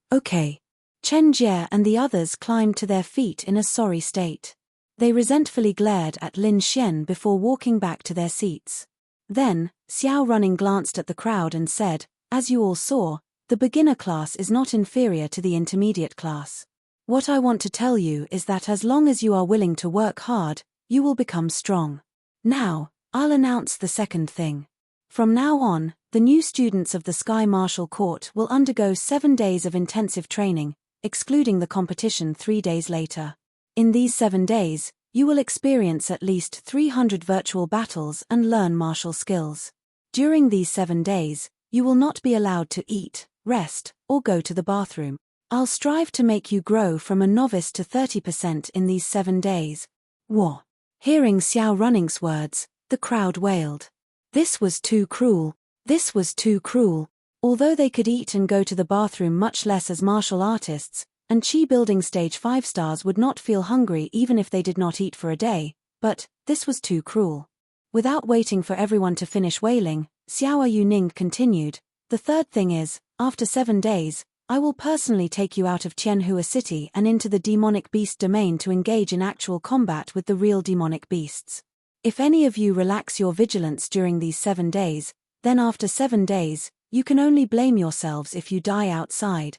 Chen Jie and the others climbed to their feet in a sorry state. They resentfully glared at Lin Xian before walking back to their seats. Then, Xiao Running glanced at the crowd and said, "As you all saw, the beginner class is not inferior to the intermediate class. What I want to tell you is that as long as you are willing to work hard, you will become strong. Now, I'll announce the second thing. From now on, the new students of the Sky Martial Court will undergo 7 days of intensive training, excluding the competition 3 days later. In these 7 days, you will experience at least 300 virtual battles and learn martial skills. During these 7 days, you will not be allowed to eat, rest, or go to the bathroom. I'll strive to make you grow from a novice to 30% in these 7 days. Whoa. Hearing Xiao Running's words, the crowd wailed. This was too cruel. This was too cruel. Although they could eat and go to the bathroom much less as martial artists, and Chi building stage 5 stars would not feel hungry even if they did not eat for a day, but this was too cruel. Without waiting for everyone to finish wailing, Xiao Yuning continued, "The third thing is, after 7 days, I will personally take you out of Tianhua City and into the demonic beast domain to engage in actual combat with the real demonic beasts. If any of you relax your vigilance during these 7 days, then after 7 days, you can only blame yourselves if you die outside."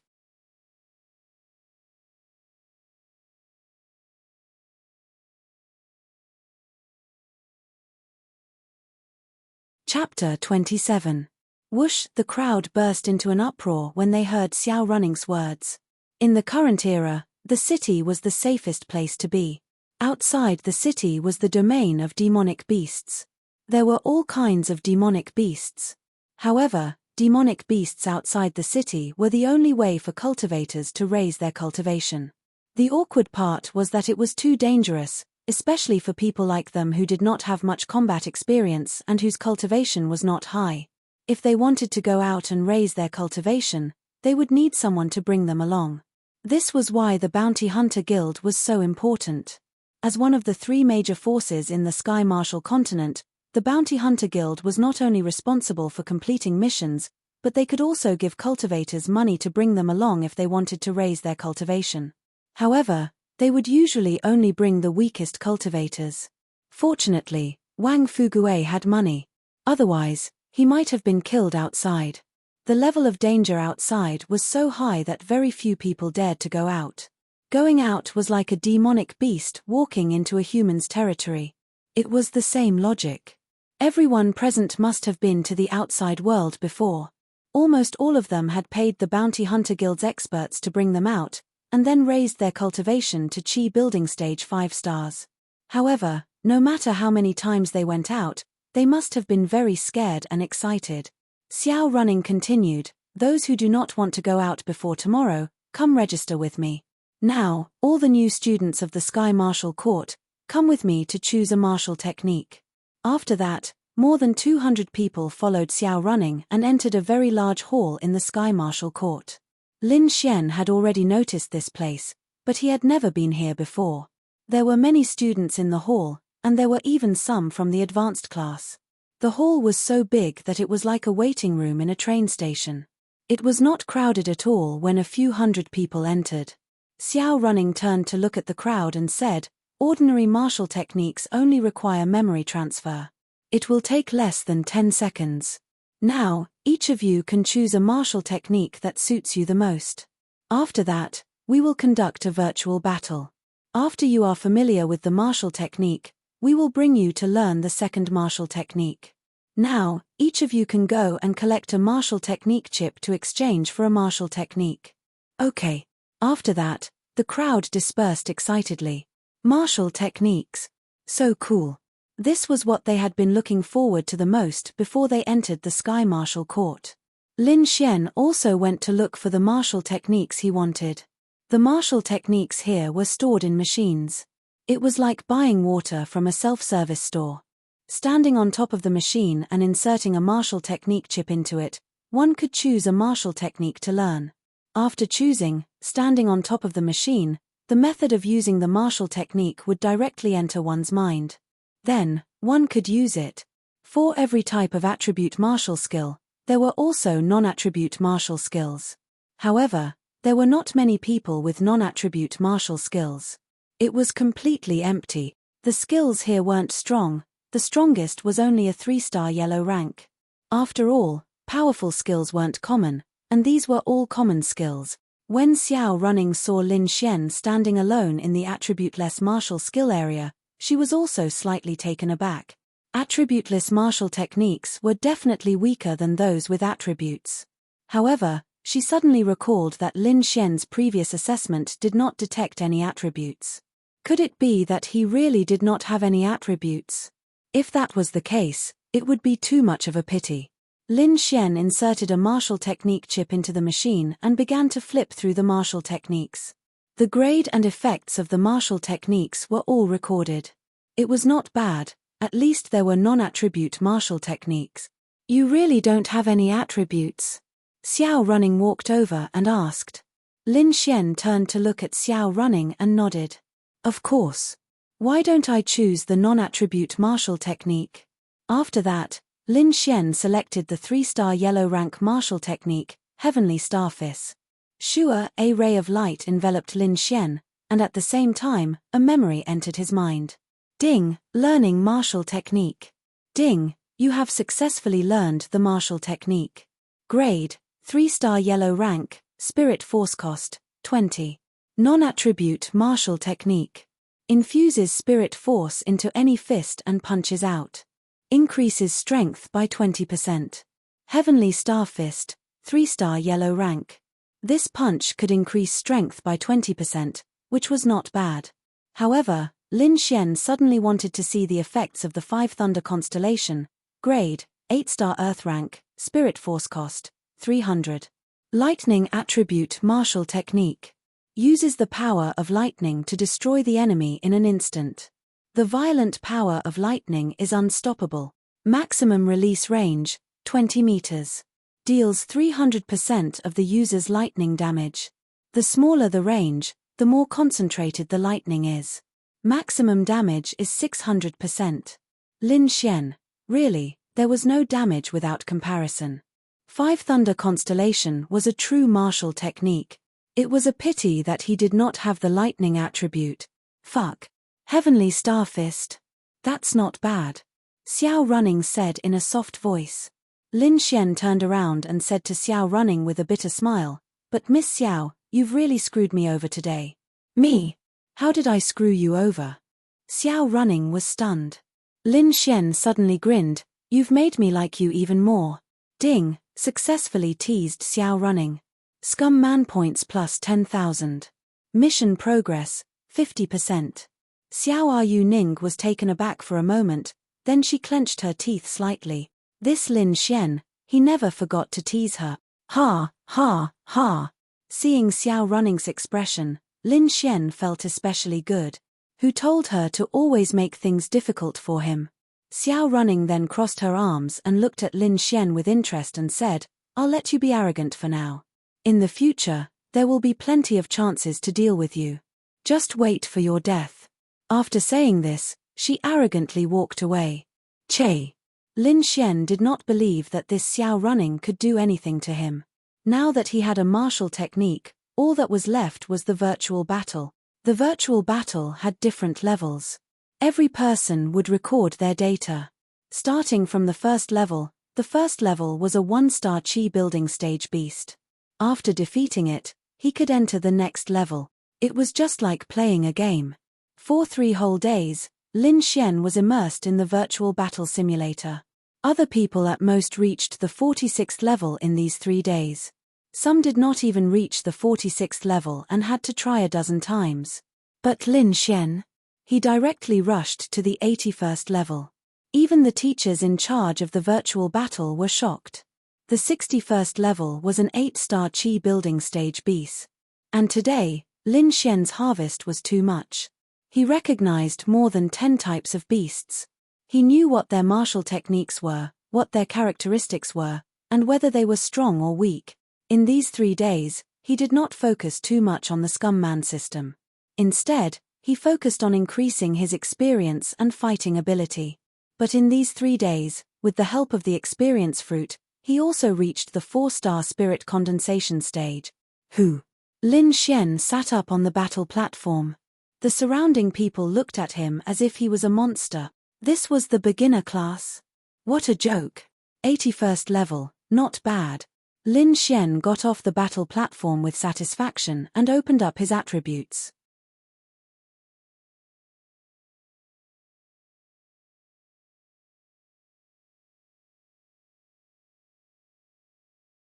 Chapter 27. Whoosh! The crowd burst into an uproar when they heard Xiao Running's words. In the current era, the city was the safest place to be. Outside the city was the domain of demonic beasts. There were all kinds of demonic beasts. However, demonic beasts outside the city were the only way for cultivators to raise their cultivation. The awkward part was that it was too dangerous, especially for people like them who did not have much combat experience and whose cultivation was not high. If they wanted to go out and raise their cultivation, they would need someone to bring them along. This was why the Bounty Hunter Guild was so important. As one of the 3 major forces in the Sky Martial continent, the Bounty Hunter Guild was not only responsible for completing missions, but they could also give cultivators money to bring them along if they wanted to raise their cultivation. However, they would usually only bring the weakest cultivators. Fortunately, Wang Fugue had money. Otherwise, he might have been killed outside. The level of danger outside was so high that very few people dared to go out. Going out was like a demonic beast walking into a human's territory. It was the same logic. Everyone present must have been to the outside world before. Almost all of them had paid the Bounty Hunter Guild's experts to bring them out, and then raised their cultivation to Chi building stage 5 stars. However, no matter how many times they went out, they must have been very scared and excited. Xiao Running continued, "Those who do not want to go out before tomorrow, come register with me. Now, all the new students of the Sky Martial Court, come with me to choose a martial technique." After that, more than 200 people followed Xiao Running and entered a very large hall in the Sky Martial Court. Lin Xian had already noticed this place, but he had never been here before. There were many students in the hall, and there were even some from the advanced class. The hall was so big that it was like a waiting room in a train station. It was not crowded at all when a few hundred people entered. Xiao Running turned to look at the crowd and said, "Ordinary martial techniques only require memory transfer. It will take less than 10 seconds. Now, each of you can choose a martial technique that suits you the most. After that, we will conduct a virtual battle. After you are familiar with the martial technique, we will bring you to learn the second martial technique. Now, each of you can go and collect a martial technique chip to exchange for a martial technique." Okay. After that, the crowd dispersed excitedly. Martial techniques. So cool. This was what they had been looking forward to the most before they entered the Sky Martial Court. Lin Xian also went to look for the martial techniques he wanted. The martial techniques here were stored in machines. It was like buying water from a self-service store. Standing on top of the machine and inserting a martial technique chip into it, one could choose a martial technique to learn. After choosing, standing on top of the machine, the method of using the martial technique would directly enter one's mind. Then, one could use it. For every type of attribute martial skill, there were also non-attribute martial skills. However, there were not many people with non-attribute martial skills. It was completely empty. The skills here weren't strong, the strongest was only a 3-star yellow rank. After all, powerful skills weren't common, and these were all common skills. When Xiao Running saw Lin Xian standing alone in the attributeless martial skill area, she was also slightly taken aback. Attributeless martial techniques were definitely weaker than those with attributes. However, she suddenly recalled that Lin Xian's previous assessment did not detect any attributes. Could it be that he really did not have any attributes? If that was the case, it would be too much of a pity. Lin Xian inserted a martial technique chip into the machine and began to flip through the martial techniques. The grade and effects of the martial techniques were all recorded. It was not bad, at least there were non-attribute martial techniques. "You really don't have any attributes?" Xiao Running walked over and asked. Lin Xian turned to look at Xiao Running and nodded. "Of course. Why don't I choose the non-attribute martial technique?" After that, Lin Xian selected the 3-star yellow rank martial technique, Heavenly Starfish. Shua, a ray of light enveloped Lin Xian, and at the same time, a memory entered his mind. Ding, learning martial technique. Ding, you have successfully learned the martial technique. Grade, 3-star yellow rank, spirit force cost, 20. Non-attribute martial technique. Infuses spirit force into any fist and punches out. Increases strength by 20%. Heavenly Star Fist, 3-star yellow rank. This punch could increase strength by 20%, which was not bad. However, Lin Xian suddenly wanted to see the effects of the 5 Thunder Constellation, grade, 8-star earth rank, spirit force cost, 300. Lightning attribute martial technique. Uses the power of lightning to destroy the enemy in an instant. The violent power of lightning is unstoppable. Maximum release range, 20 meters. Deals 300% of the user's lightning damage. The smaller the range, the more concentrated the lightning is. Maximum damage is 600%. Lin Xian, really, there was no damage without comparison. 5 Thunder Constellation was a true martial technique. It was a pity that he did not have the lightning attribute. Fuck. Heavenly Star Fist. That's not bad. Xiao Running said in a soft voice. Lin Xian turned around and said to Xiao Running with a bitter smile, "But Miss Xiao, you've really screwed me over today." "Me? How did I screw you over?" Xiao Running was stunned. Lin Xian suddenly grinned. You've made me like you even more. Ding, successfully teased Xiao Running. Scum Man points plus 10,000. Mission progress, 50%. Xiao Yu Ning was taken aback for a moment, then she clenched her teeth slightly. This Lin Xian, he never forgot to tease her. Ha, ha, ha. Seeing Xiao Running's expression, Lin Xian felt especially good. Who told her to always make things difficult for him? Xiao Running then crossed her arms and looked at Lin Xian with interest and said, I'll let you be arrogant for now. In the future, there will be plenty of chances to deal with you. Just wait for your death. After saying this, she arrogantly walked away. Che. Lin Xian did not believe that this Xiao Running could do anything to him. Now that he had a martial technique, all that was left was the virtual battle. The virtual battle had different levels. Every person would record their data. Starting from the first level was a 1-star chi building stage beast. After defeating it, he could enter the next level. It was just like playing a game. For 3 whole days, Lin Xian was immersed in the virtual battle simulator. Other people at most reached the 46th level in these 3 days. Some did not even reach the 46th level and had to try a dozen times. But Lin Xian? He directly rushed to the 81st level. Even the teachers in charge of the virtual battle were shocked. The 61st level was an 8-star chi building stage beast. And today, Lin Xian's harvest was too much. He recognized more than 10 types of beasts. He knew what their martial techniques were, what their characteristics were, and whether they were strong or weak. In these 3 days, he did not focus too much on the Scum Man system. Instead, he focused on increasing his experience and fighting ability. But in these 3 days, with the help of the experience fruit, he also reached the 4-star spirit condensation stage. Who? Lin Xian sat up on the battle platform. The surrounding people looked at him as if he was a monster. This was the beginner class? What a joke. 81st level, not bad. Lin Xian got off the battle platform with satisfaction and opened up his attributes.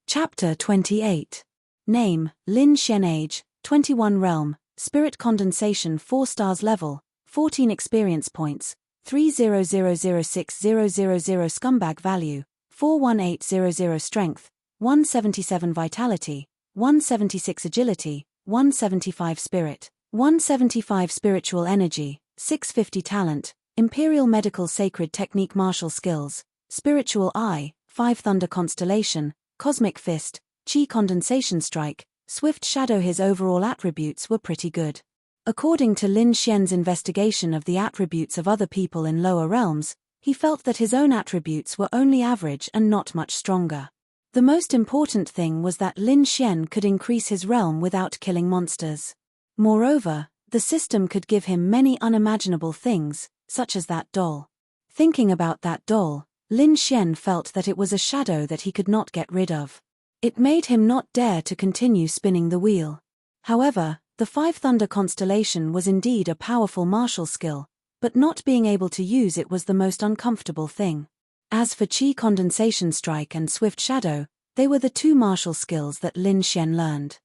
Chapter 28. Name, Lin Xian. Age, 21. Realm, Spirit Condensation 4 stars. Level, 14. Experience points, 300060000. Scumbag value, 41800. Strength, 177. Vitality, 176. Agility, 175. Spirit, 175. Spiritual energy, 650. Talent, Imperial Medical Sacred Technique. Martial skills, Spiritual Eye, 5 Thunder Constellation, Cosmic Fist, Chi Condensation Strike, Swift Shadow. His overall attributes were pretty good. According to Lin Xian's investigation of the attributes of other people in lower realms, he felt that his own attributes were only average and not much stronger. The most important thing was that Lin Xian could increase his realm without killing monsters. Moreover, the system could give him many unimaginable things, such as that doll. Thinking about that doll, Lin Xian felt that it was a shadow that he could not get rid of. It made him not dare to continue spinning the wheel. However, the 5 Thunder Constellation was indeed a powerful martial skill, but not being able to use it was the most uncomfortable thing. As for Chi Condensation Strike and Swift Shadow, they were the 2 martial skills that Lin Xian learned.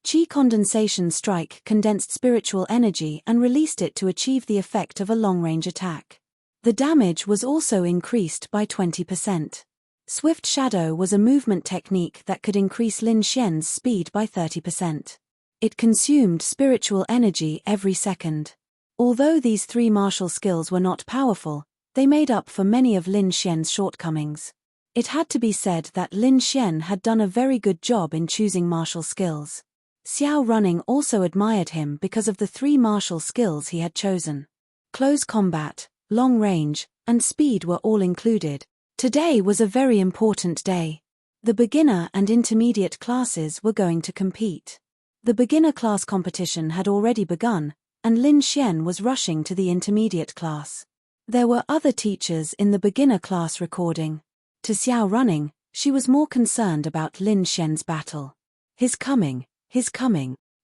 Chi Condensation Strike condensed spiritual energy and released it to achieve the effect of a long-range attack. The damage was also increased by 20%. Swift Shadow was a movement technique that could increase Lin Xian's speed by 30%. It consumed spiritual energy every second. Although these 3 martial skills were not powerful, they made up for many of Lin Xian's shortcomings. It had to be said that Lin Xian had done a very good job in choosing martial skills. Xiao Running also admired him because of the 3 martial skills he had chosen. Close combat, long range, and speed were all included. Today was a very important day. The beginner and intermediate classes were going to compete. The beginner class competition had already begun, and Lin Xian was rushing to the intermediate class. There were other teachers in the beginner class recording. To Xiao Running, she was more concerned about Lin Xian's battle. His coming.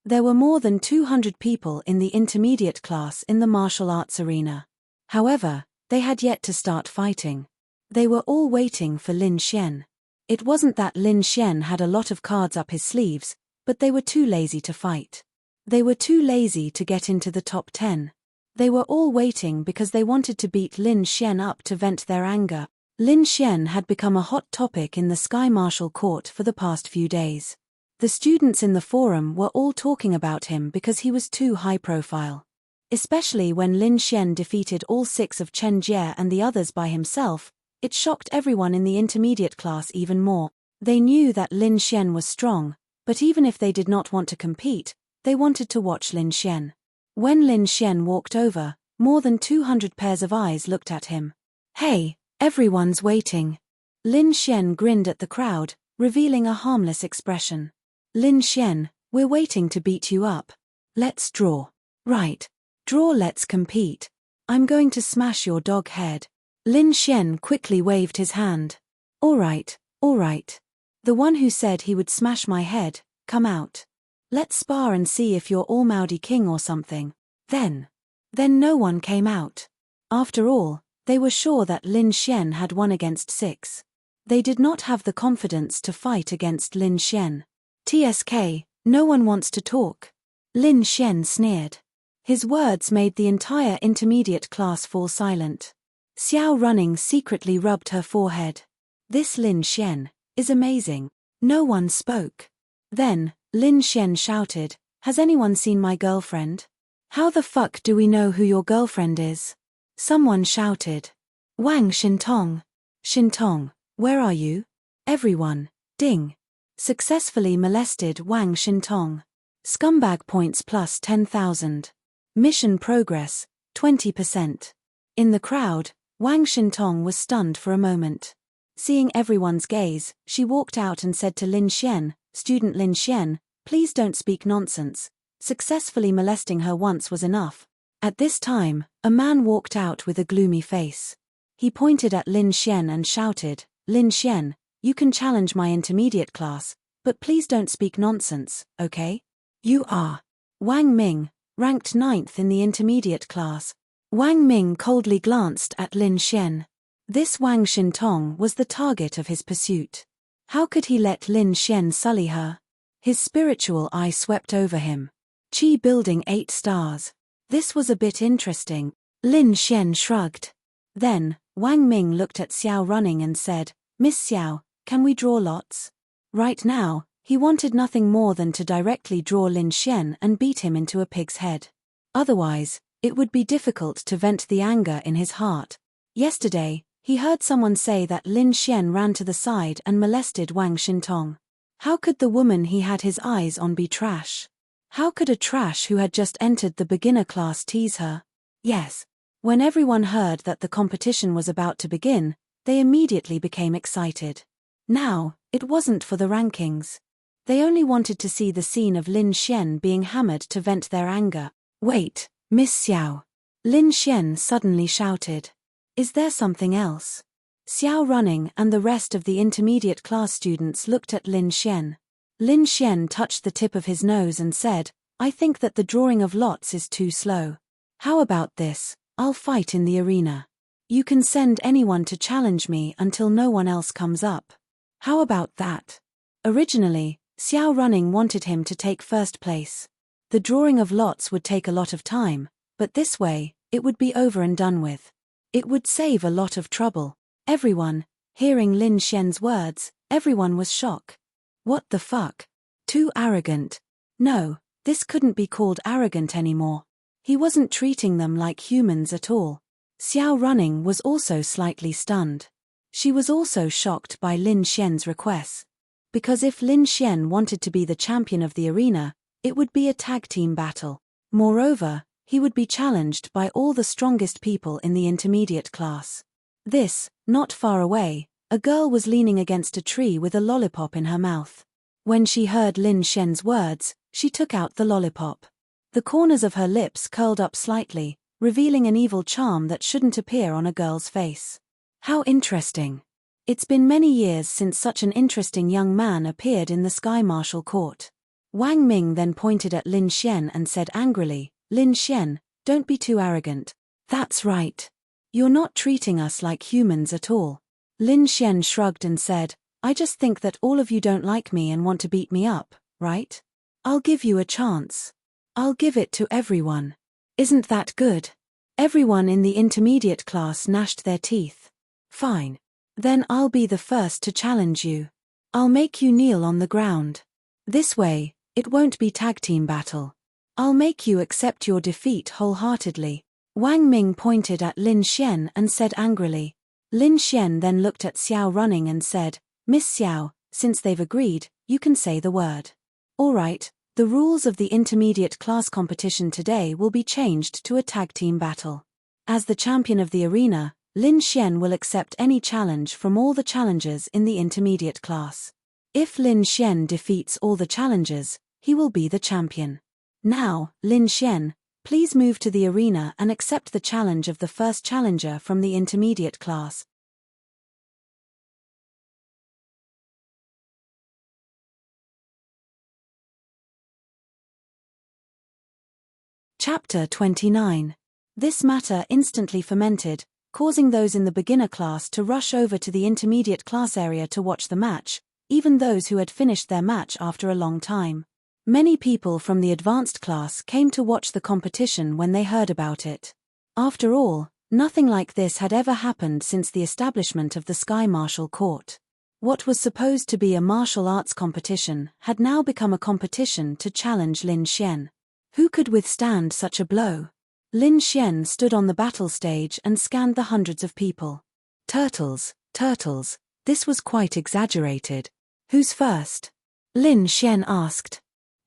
There were more than 200 people in the intermediate class in the martial arts arena. However, They had yet to start fighting. They were all waiting for Lin Xian. It wasn't that Lin Xian had a lot of cards up his sleeves, but they were too lazy to fight. They were too lazy to get into the top 10. They were all waiting because they wanted to beat Lin Xian up to vent their anger. Lin Xian had become a hot topic in the Sky Marshal Court for the past few days. The students in the forum were all talking about him because he was too high profile. Especially when Lin Xian defeated all 6 of Chen Jie and the others by himself, it shocked everyone in the intermediate class even more. They knew that Lin Xian was strong, but even if they did not want to compete, they wanted to watch Lin Xian. When Lin Xian walked over, more than 200 pairs of eyes looked at him. "Hey, everyone's waiting." Lin Xian grinned at the crowd, revealing a harmless expression. "Lin Xian, we're waiting to beat you up. Let's draw." "Right. Draw, let's compete. I'm going to smash your dog head." Lin Xian quickly waved his hand. All right. The one who said he would smash my head, come out. Let's spar and see if you're all Maudi King or something." Then no one came out. After all, they were sure that Lin Xian had won against 6. They did not have the confidence to fight against Lin Xian. "TSK, no one wants to talk." Lin Xian sneered. His words made the entire intermediate class fall silent. Xiao Running secretly rubbed her forehead. "This Lin Xian is amazing." No one spoke. Then Lin Xian shouted, "Has anyone seen my girlfriend?" "How the fuck do we know who your girlfriend is?" Someone shouted. "Wang Xintong. Xintong, where are you?" Everyone, ding. Successfully molested Wang Xintong. Scumbag points plus 10,000. Mission progress, 20%. In the crowd, Wang Xintong was stunned for a moment. Seeing everyone's gaze, she walked out and said to Lin Xian, "Student Lin Xian, please don't speak nonsense. Successfully molesting her once was enough." At this time, a man walked out with a gloomy face. He pointed at Lin Xian and shouted, "Lin Xian, you can challenge my intermediate class, but please don't speak nonsense, okay? You are Wang Ming, ranked 9th in the intermediate class." Wang Ming coldly glanced at Lin Xian. This Wang Xintong was the target of his pursuit. How could he let Lin Xian sully her? His spiritual eye swept over him. Qi building 8 stars. This was a bit interesting. Lin Xian shrugged. Then, Wang Ming looked at Xiao Running and said, "Miss Xiao, can we draw lots?" Right now, he wanted nothing more than to directly draw Lin Xian and beat him into a pig's head. Otherwise, it would be difficult to vent the anger in his heart. Yesterday, he heard someone say that Lin Xian ran to the side and molested Wang Xintong. How could the woman he had his eyes on be trash? How could a trash who had just entered the beginner class tease her? Yes. When everyone heard that the competition was about to begin, they immediately became excited. Now, it wasn't for the rankings. They only wanted to see the scene of Lin Xian being hammered to vent their anger. "Wait, Miss Xiao." Lin Xian suddenly shouted. "Is there something else?" Xiao Running and the rest of the intermediate class students looked at Lin Xian. Lin Xian touched the tip of his nose and said, "I think that the drawing of lots is too slow. How about this? I'll fight in the arena. You can send anyone to challenge me until no one else comes up. How about that?" Originally, Xiao Running wanted him to take first place. The drawing of lots would take a lot of time, but this way, it would be over and done with. It would save a lot of trouble. Everyone, hearing Lin Xian's words, everyone was shocked. What the fuck? Too arrogant. No, this couldn't be called arrogant anymore. He wasn't treating them like humans at all. Xiao Running was also slightly stunned. She was also shocked by Lin Xian's request. Because if Lin Xian wanted to be the champion of the arena, it would be a tag team battle. Moreover, he would be challenged by all the strongest people in the intermediate class. Not far away, a girl was leaning against a tree with a lollipop in her mouth. When she heard Lin Xian's words, she took out the lollipop. The corners of her lips curled up slightly, revealing an evil charm that shouldn't appear on a girl's face. How interesting. It's been many years since such an interesting young man appeared in the Sky Marshal Court. Wang Ming then pointed at Lin Xian and said angrily, "Lin Xian, don't be too arrogant." "That's right. You're not treating us like humans at all. Lin Xian shrugged and said, I just think that all of you don't like me and want to beat me up, right? I'll give you a chance. I'll give it to everyone. Isn't that good? Everyone in the intermediate class gnashed their teeth. Fine. Then I'll be the first to challenge you. I'll make you kneel on the ground. This way, it won't be tag team battle. I'll make you accept your defeat wholeheartedly. Wang Ming pointed at Lin Xian and said angrily. Lin Xian then looked at Xiao Running and said, Miss Xiao, since they've agreed, you can say the word. All right, the rules of the intermediate class competition today will be changed to a tag team battle. As the champion of the arena, Lin Xian will accept any challenge from all the challengers in the intermediate class. If Lin Xian defeats all the challengers, he will be the champion. Now, Lin Xian, please move to the arena and accept the challenge of the first challenger from the intermediate class. Chapter 29. This matter instantly fermented, causing those in the beginner class to rush over to the intermediate class area to watch the match, even those who had finished their match after a long time. Many people from the advanced class came to watch the competition when they heard about it. After all, nothing like this had ever happened since the establishment of the Sky Martial Court. What was supposed to be a martial arts competition had now become a competition to challenge Lin Xian. Who could withstand such a blow? Lin Xian stood on the battle stage and scanned the hundreds of people. Turtles, this was quite exaggerated. Who's first? Lin Xian asked.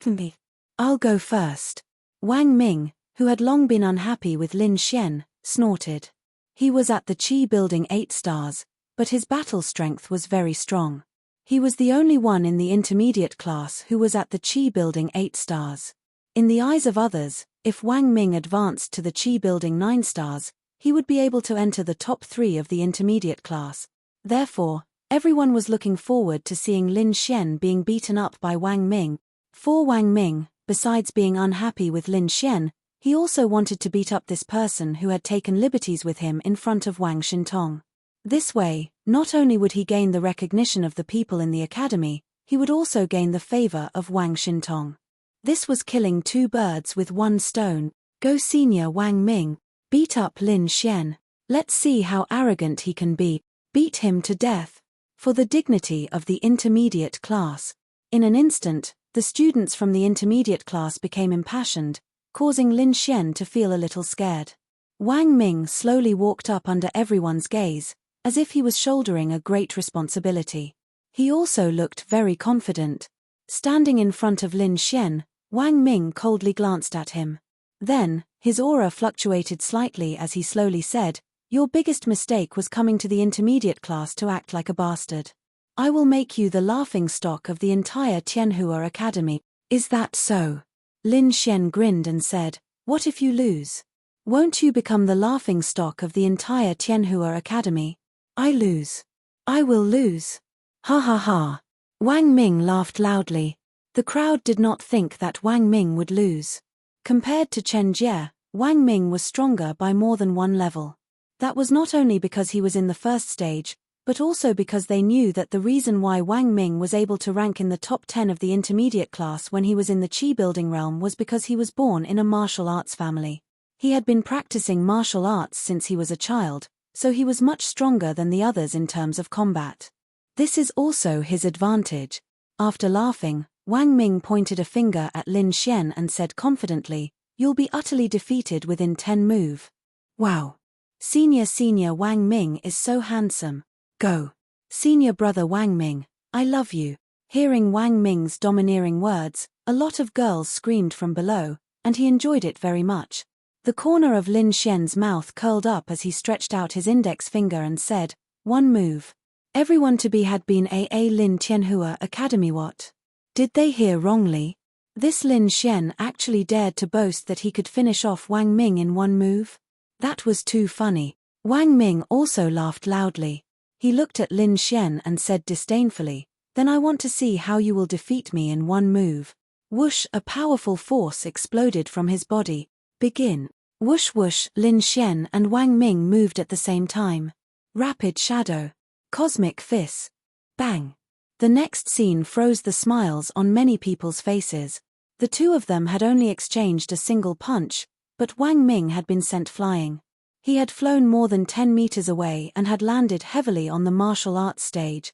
Me. I'll go first. Wang Ming, who had long been unhappy with Lin Xian, snorted. He was at the Qi Building 8 stars, but his battle strength was very strong. He was the only one in the intermediate class who was at the Qi Building 8 stars. In the eyes of others, if Wang Ming advanced to the Qi Building 9 stars, he would be able to enter the top 3 of the intermediate class. Therefore, everyone was looking forward to seeing Lin Xian being beaten up by Wang Ming. For Wang Ming, besides being unhappy with Lin Xian, he also wanted to beat up this person who had taken liberties with him in front of Wang Xintong. This way, not only would he gain the recognition of the people in the academy, he would also gain the favor of Wang Xintong. This was killing two birds with one stone. Go senior Wang Ming, beat up Lin Xian. Let's see how arrogant he can be. Beat him to death. For the dignity of the intermediate class. In an instant, the students from the intermediate class became impassioned, causing Lin Xian to feel a little scared. Wang Ming slowly walked up under everyone's gaze, as if he was shouldering a great responsibility. He also looked very confident. Standing in front of Lin Xian, Wang Ming coldly glanced at him. Then, his aura fluctuated slightly as he slowly said, Your biggest mistake was coming to the intermediate class to act like a bastard. I will make you the laughingstock of the entire Tianhua Academy. Is that so? Lin Xian grinned and said, What if you lose? Won't you become the laughingstock of the entire Tianhua Academy? I lose. I will lose. Ha ha ha. Wang Ming laughed loudly. The crowd did not think that Wang Ming would lose. Compared to Chen Jie, Wang Ming was stronger by more than one level. That was not only because he was in the first stage, but also because they knew that the reason why Wang Ming was able to rank in the top 10 of the intermediate class when he was in the Qi Building realm was because he was born in a martial arts family. He had been practicing martial arts since he was a child, so he was much stronger than the others in terms of combat. This is also his advantage. After laughing, Wang Ming pointed a finger at Lin Xian and said confidently, You'll be utterly defeated within 10 moves. Wow. Senior Wang Ming is so handsome. Go. Senior brother Wang Ming, I love you. Hearing Wang Ming's domineering words, a lot of girls screamed from below, and he enjoyed it very much. The corner of Lin Xian's mouth curled up as he stretched out his index finger and said, One move. Everyone to be had been a Lin Tianhua Academy. What? Did they hear wrongly? This Lin Xian actually dared to boast that he could finish off Wang Ming in one move? That was too funny. Wang Ming also laughed loudly. He looked at Lin Xian and said disdainfully, Then I want to see how you will defeat me in one move. Whoosh! A powerful force exploded from his body. Begin. Whoosh whoosh, Lin Xian and Wang Ming moved at the same time. Rapid shadow. Cosmic fist. Bang. The next scene froze the smiles on many people's faces. The two of them had only exchanged a single punch, but Wang Ming had been sent flying. He had flown more than 10 meters away and had landed heavily on the martial arts stage.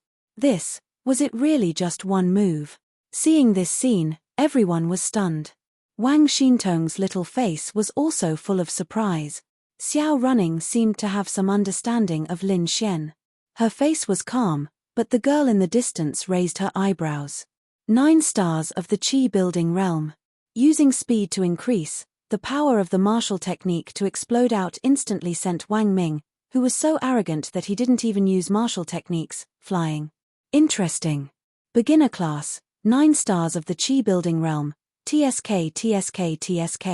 Was it really just one move? Seeing this scene, everyone was stunned. Wang Xintong's little face was also full of surprise. Xiao Running seemed to have some understanding of Lin Xian. Her face was calm, but the girl in the distance raised her eyebrows. 9 stars of the Qi building realm. Using speed to increase, the power of the martial technique to explode out instantly sent Wang Ming, who was so arrogant that he didn't even use martial techniques, flying. Interesting. Beginner class, 9 stars of the Qi building realm. TSK TSK TSK.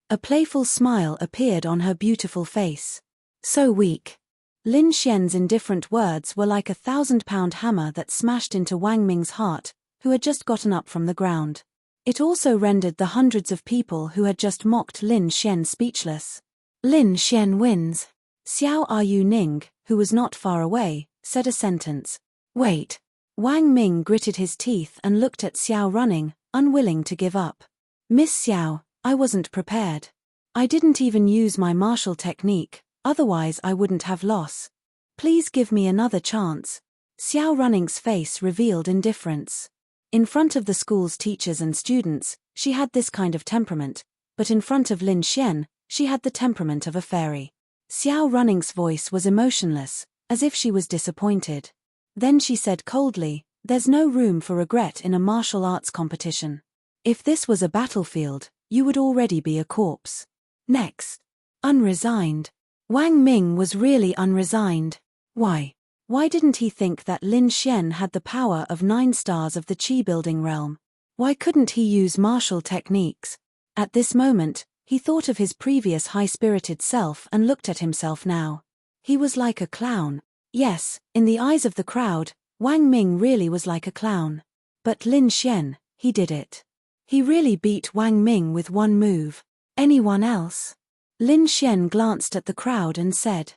A playful smile appeared on her beautiful face. So weak. Lin Xian's indifferent words were like a 1,000-pound hammer that smashed into Wang Ming's heart, who had just gotten up from the ground. It also rendered the hundreds of people who had just mocked Lin Xian speechless. Lin Xian wins. Xiao Yu Ning, who was not far away, said a sentence. Wait. Wang Ming gritted his teeth and looked at Xiao Running, unwilling to give up. Miss Xiao, I wasn't prepared. I didn't even use my martial technique, otherwise I wouldn't have lost. Please give me another chance. Xiao Running's face revealed indifference. In front of the school's teachers and students, she had this kind of temperament, but in front of Lin Xian, she had the temperament of a fairy. Xiao Running's voice was emotionless, as if she was disappointed. Then she said coldly, "There's no room for regret in a martial arts competition. If this was a battlefield, you would already be a corpse." Next. Unresigned. Wang Ming was really unresigned. Why? Why didn't he think that Lin Xian had the power of 9 stars of the Qi building realm? Why couldn't he use martial techniques? At this moment, he thought of his previous high-spirited self and looked at himself now. He was like a clown. Yes, in the eyes of the crowd, Wang Ming really was like a clown. But Lin Xian, he did it. He really beat Wang Ming with one move. Anyone else? Lin Xian glanced at the crowd and said,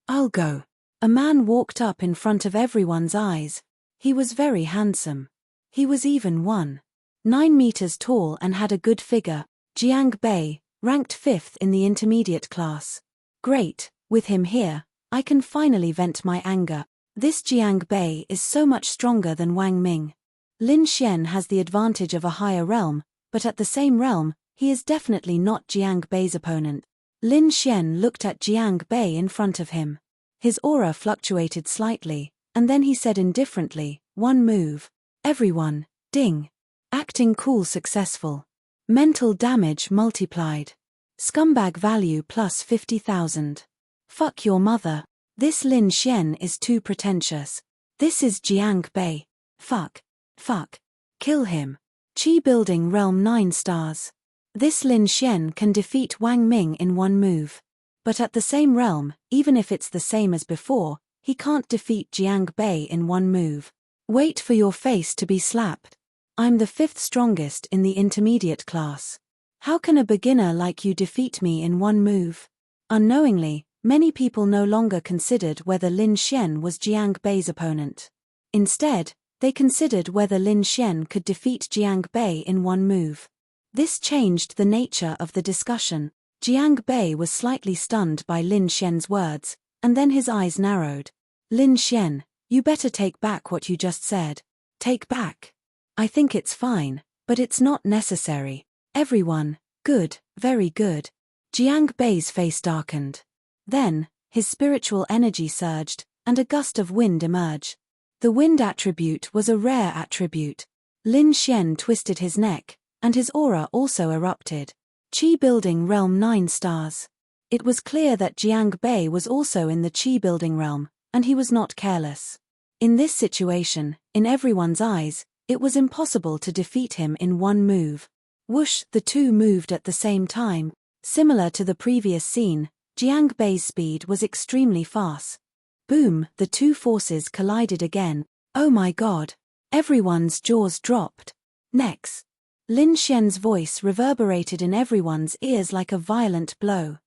"I'll go." A man walked up in front of everyone's eyes. He was very handsome. He was even 1.9 meters tall and had a good figure. Jiang Bei, ranked 5th in the intermediate class. Great, with him here, I can finally vent my anger. This Jiang Bei is so much stronger than Wang Ming. Lin Xian has the advantage of a higher realm, but at the same realm, he is definitely not Jiang Bei's opponent. Lin Xian looked at Jiang Bei in front of him. His aura fluctuated slightly, and then he said indifferently, "One move. Everyone, ding." Acting cool successful. Mental damage multiplied. Scumbag value plus 50,000. Fuck your mother. This Lin Xian is too pretentious. This is Jiang Bei. Fuck. Kill him. Qi building realm 9 stars. This Lin Xian can defeat Wang Ming in one move. But at the same realm, even if it's the same as before, he can't defeat Jiang Bei in one move. Wait for your face to be slapped. I'm the 5th strongest in the intermediate class. How can a beginner like you defeat me in one move? Unknowingly, many people no longer considered whether Lin Xian was Jiang Bei's opponent. Instead, they considered whether Lin Xian could defeat Jiang Bei in one move. This changed the nature of the discussion. Jiang Bei was slightly stunned by Lin Xian's words, and then his eyes narrowed. Lin Xian, you better take back what you just said. Take back? I think it's fine, but it's not necessary. Everyone, good, very good. Jiang Bei's face darkened. Then, his spiritual energy surged, and a gust of wind emerged. The wind attribute was a rare attribute. Lin Xian twisted his neck, and his aura also erupted. Qi building realm 9 stars. It was clear that Jiang Bei was also in the Qi building realm, and he was not careless. In this situation, in everyone's eyes, it was impossible to defeat him in one move. Whoosh, the two moved at the same time. Similar to the previous scene, Jiang Bei's speed was extremely fast. Boom, the two forces collided again. Oh my god. Everyone's jaws dropped. Next. Lin Xian's voice reverberated in everyone's ears like a violent blow.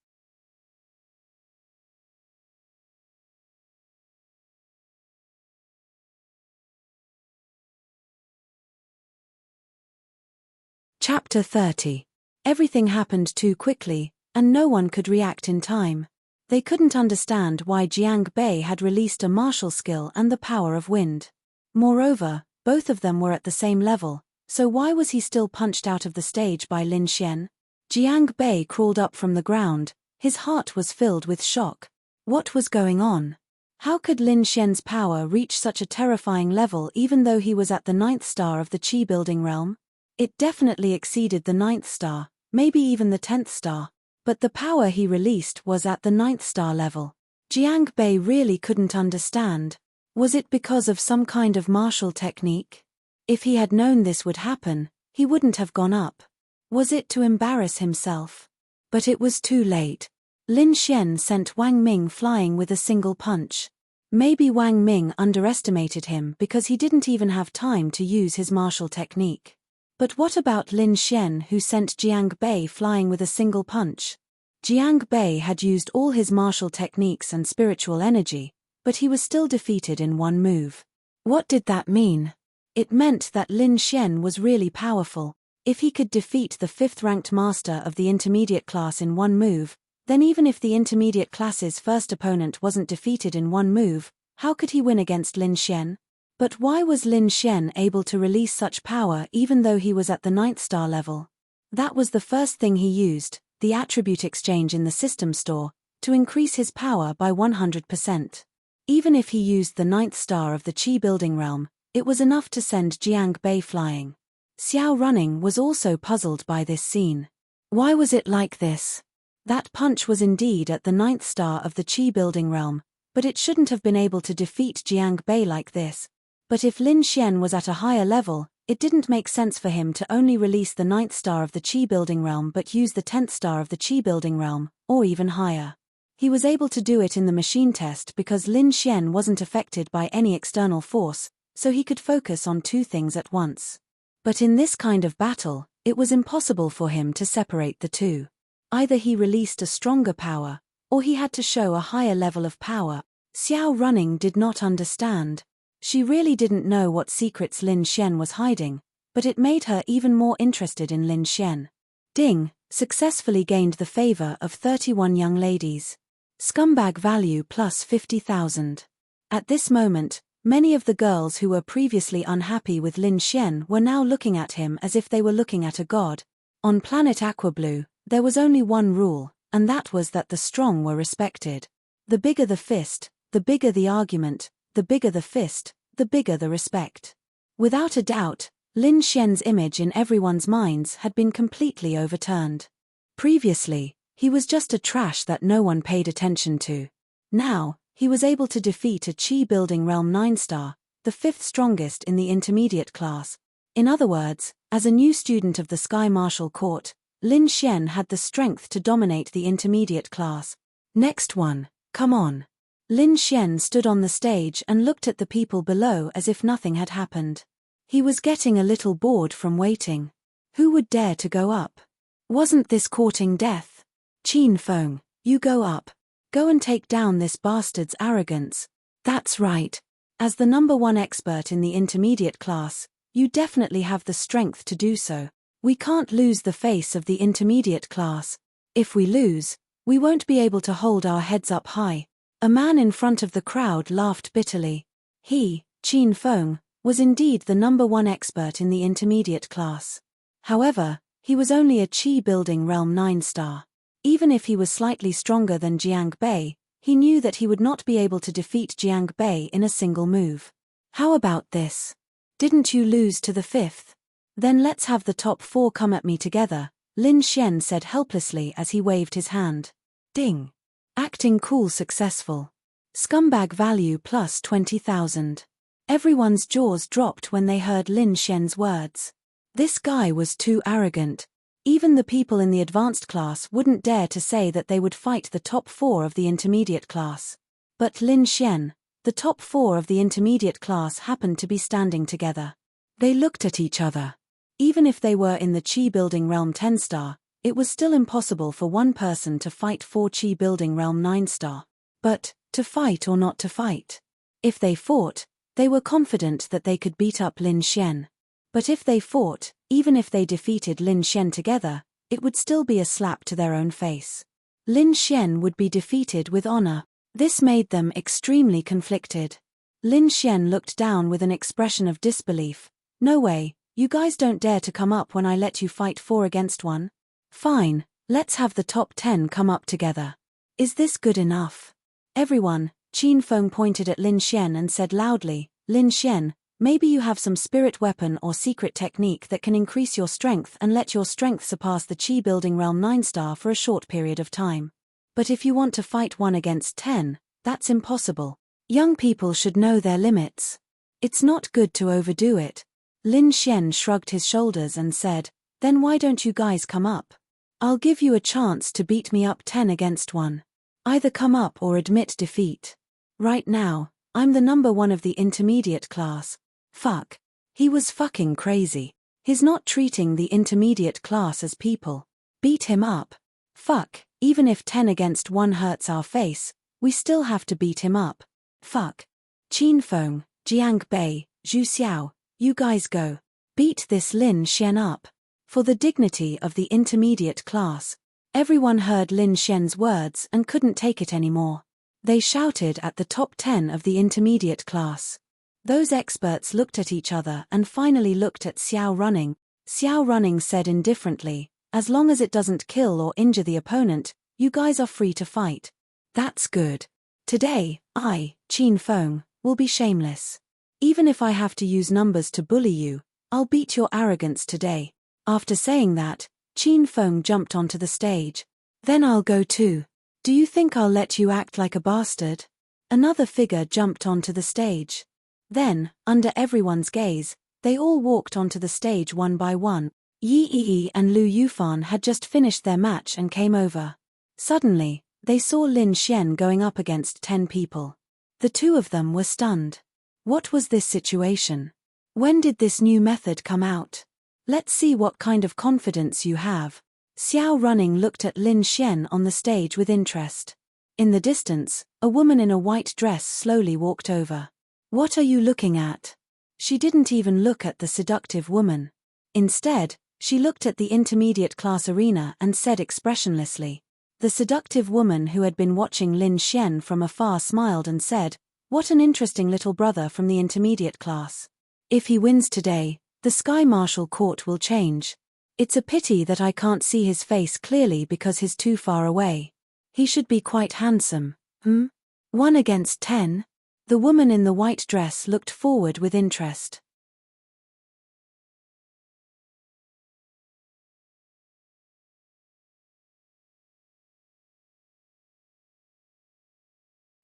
Chapter 30. Everything happened too quickly, and no one could react in time. They couldn't understand why Jiang Bei had released a martial skill and the power of wind. Moreover, both of them were at the same level, so why was he still punched out of the stage by Lin Xian? Jiang Bei crawled up from the ground, his heart was filled with shock. What was going on? How could Lin Xian's power reach such a terrifying level even though he was at the 9th star of the Qi building realm? It definitely exceeded the 9th star, maybe even the 10th star. But the power he released was at the 9th star level. Jiang Bei really couldn't understand. Was it because of some kind of martial technique? If he had known this would happen, he wouldn't have gone up. Was it to embarrass himself? But it was too late. Lin Xian sent Wang Ming flying with a single punch. Maybe Wang Ming underestimated him because he didn't even have time to use his martial technique. But what about Lin Xian, who sent Jiang Bei flying with a single punch? Jiang Bei had used all his martial techniques and spiritual energy, but he was still defeated in one move. What did that mean? It meant that Lin Xian was really powerful. If he could defeat the 5th-ranked master of the intermediate class in one move, then even if the intermediate class's first opponent wasn't defeated in one move, how could he win against Lin Xian? But why was Lin Xian able to release such power even though he was at the 9th star level? That was the first thing he used, the attribute exchange in the system store, to increase his power by 100%. Even if he used the 9th star of the Qi building realm, it was enough to send Jiang Bei flying. Xiao Running was also puzzled by this scene. Why was it like this? That punch was indeed at the 9th star of the Qi building realm, but it shouldn't have been able to defeat Jiang Bei like this. But if Lin Xian was at a higher level, it didn't make sense for him to only release the 9th star of the Qi building realm but use the 10th star of the Qi building realm, or even higher. He was able to do it in the machine test because Lin Xian wasn't affected by any external force, so he could focus on two things at once. But in this kind of battle, it was impossible for him to separate the two. Either he released a stronger power, or he had to show a higher level of power. Xiao Running did not understand. She really didn't know what secrets Lin Xian was hiding, but it made her even more interested in Lin Xian. Ding successfully gained the favor of 31 young ladies. Scumbag value plus 50,000. At this moment, many of the girls who were previously unhappy with Lin Xian were now looking at him as if they were looking at a god. On planet Aquablue, there was only one rule, and that was that the strong were respected. The bigger the fist, the bigger the argument, the bigger the fist, the bigger the respect. Without a doubt, Lin Xian's image in everyone's minds had been completely overturned. Previously, he was just a trash that no one paid attention to. Now, he was able to defeat a Qi building realm 9-star, the 5th strongest in the intermediate class. In other words, as a new student of the Sky Martial Court, Lin Xian had the strength to dominate the intermediate class. Next one, come on. Lin Xian stood on the stage and looked at the people below as if nothing had happened. He was getting a little bored from waiting. Who would dare to go up? Wasn't this courting death? Qin Feng, you go up. Go and take down this bastard's arrogance. That's right. As the #1 expert in the intermediate class, you definitely have the strength to do so. We can't lose the face of the intermediate class. If we lose, we won't be able to hold our heads up high. A man in front of the crowd laughed bitterly. He, Qin Feng, was indeed the #1 expert in the intermediate class. However, he was only a Qi building realm 9-star. Even if he was slightly stronger than Jiang Bei, he knew that he would not be able to defeat Jiang Bei in a single move. How about this? Didn't you lose to the 5th? Then let's have the top 4 come at me together, Lin Xian said helplessly as he waved his hand. Ding. Acting cool successful. Scumbag value plus 20,000. Everyone's jaws dropped when they heard Lin Xian's words. This guy was too arrogant. Even the people in the advanced class wouldn't dare to say that they would fight the top 4 of the intermediate class. But Lin Xian, the top 4 of the intermediate class, happened to be standing together. They looked at each other. Even if they were in the Qi building realm 10-star, it was still impossible for one person to fight 4 Qi building realm 9-star. But, to fight or not to fight? If they fought, they were confident that they could beat up Lin Xian. But if they fought, Even if they defeated Lin Xian together, it would still be a slap to their own face. Lin Xian would be defeated with honor. This made them extremely conflicted. Lin Xian looked down with an expression of disbelief. No way, you guys don't dare to come up when I let you fight 4 against 1? Fine, let's have the top 10 come up together. Is this good enough? Everyone, Qin Feng pointed at Lin Xian and said loudly, Lin Xian, maybe you have some spirit weapon or secret technique that can increase your strength and let your strength surpass the Qi building realm 9-star for a short period of time. But if you want to fight 1 against 10, that's impossible. Young people should know their limits. It's not good to overdo it. Lin Xian shrugged his shoulders and said, then why don't you guys come up? I'll give you a chance to beat me up 10 against 1. Either come up or admit defeat. Right now, I'm the number 1 of the intermediate class. Fuck. He was fucking crazy. He's not treating the intermediate class as people. Beat him up. Fuck, even if 10 against 1 hurts our face, we still have to beat him up. Fuck. Qin Feng, Jiang Bei, Zhu Xiao, you guys go. Beat this Lin Xian up. For the dignity of the intermediate class. Everyone heard Lin Xian's words and couldn't take it anymore. They shouted at the top 10 of the intermediate class. Those experts looked at each other and finally looked at Xiao Running. Xiao Running said indifferently, as long as it doesn't kill or injure the opponent, you guys are free to fight. That's good. Today, I, Qin Feng, will be shameless. Even if I have to use numbers to bully you, I'll beat your arrogance today. After saying that, Qin Feng jumped onto the stage. Then I'll go too. Do you think I'll let you act like a bastard? Another figure jumped onto the stage. Then, under everyone's gaze, they all walked onto the stage one by one. Yi Yi and Lu Yufan had just finished their match and came over. Suddenly, they saw Lin Xian going up against 10 people. The two of them were stunned. What was this situation? When did this new method come out? Let's see what kind of confidence you have. Xiao Running looked at Lin Xian on the stage with interest. In the distance, a woman in a white dress slowly walked over. What are you looking at? She didn't even look at the seductive woman. Instead, she looked at the intermediate class arena and said expressionlessly. The seductive woman who had been watching Lin Xian from afar smiled and said, what an interesting little brother from the intermediate class. If he wins today, the Sky Marshal Court will change. It's a pity that I can't see his face clearly because he's too far away. He should be quite handsome. 1 against 10? The woman in the white dress looked forward with interest.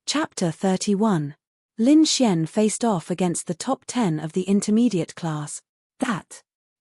Chapter 31. Lin Xian faced off against the top 10 of the intermediate class.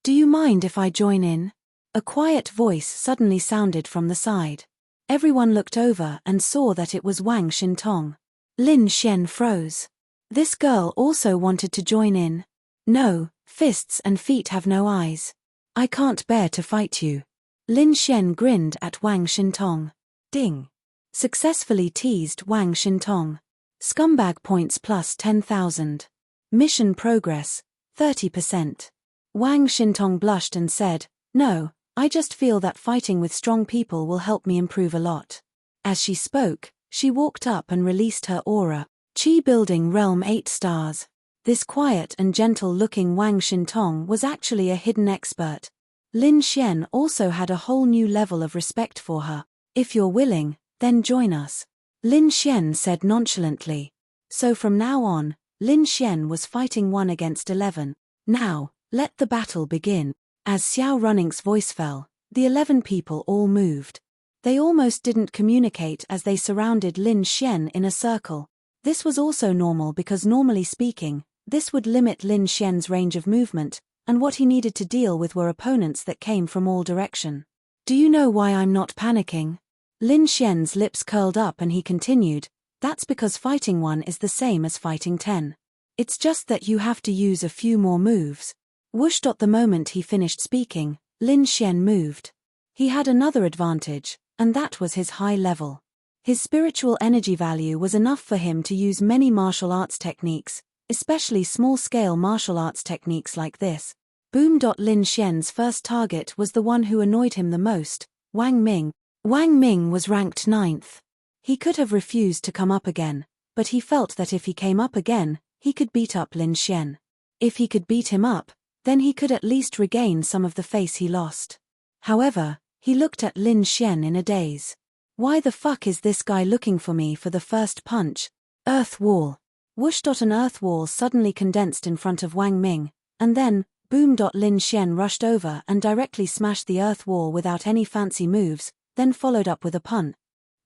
Do you mind if I join in? A quiet voice suddenly sounded from the side. Everyone looked over and saw that it was Wang Xintong. Lin Xian froze. This girl also wanted to join in. No, fists and feet have no eyes. I can't bear to fight you. Lin Xian grinned at Wang Xintong. Ding. Successfully teased Wang Xintong. Scumbag points plus 10,000. Mission progress, 30%. Wang Xintong blushed and said, no, I just feel that fighting with strong people will help me improve a lot. As she spoke, she walked up and released her aura. Qi building realm 8 stars. This quiet and gentle-looking Wang Xintong was actually a hidden expert. Lin Xian also had a whole new level of respect for her. If you're willing, then join us. Lin Xian said nonchalantly. So from now on, Lin Xian was fighting 1 against 11. Now, let the battle begin. As Xiao Running's voice fell, the 11 people all moved. They almost didn't communicate as they surrounded Lin Xian in a circle. This was also normal because normally speaking, this would limit Lin Xian's range of movement, and what he needed to deal with were opponents that came from all direction. Do you know why I'm not panicking? Lin Xian's lips curled up and he continued, that's because fighting 1 is the same as fighting 10. It's just that you have to use a few more moves. Whoosh. The moment he finished speaking, Lin Xian moved. He had another advantage, and that was his high level. His spiritual energy value was enough for him to use many martial arts techniques, especially small-scale martial arts techniques like this. Boom. Lin Xian's first target was the one who annoyed him the most, Wang Ming. Wang Ming was ranked 9th. He could have refused to come up again, but he felt that if he came up again, he could beat up Lin Xian. If he could beat him up, then he could at least regain some of the face he lost. However, he looked at Lin Xian in a daze. Why the fuck is this guy looking for me for the first punch? Earth wall. Whoosh. An earth wall suddenly condensed in front of Wang Ming, and then, boom. Lin Xian rushed over and directly smashed the earth wall without any fancy moves, then followed up with a punch.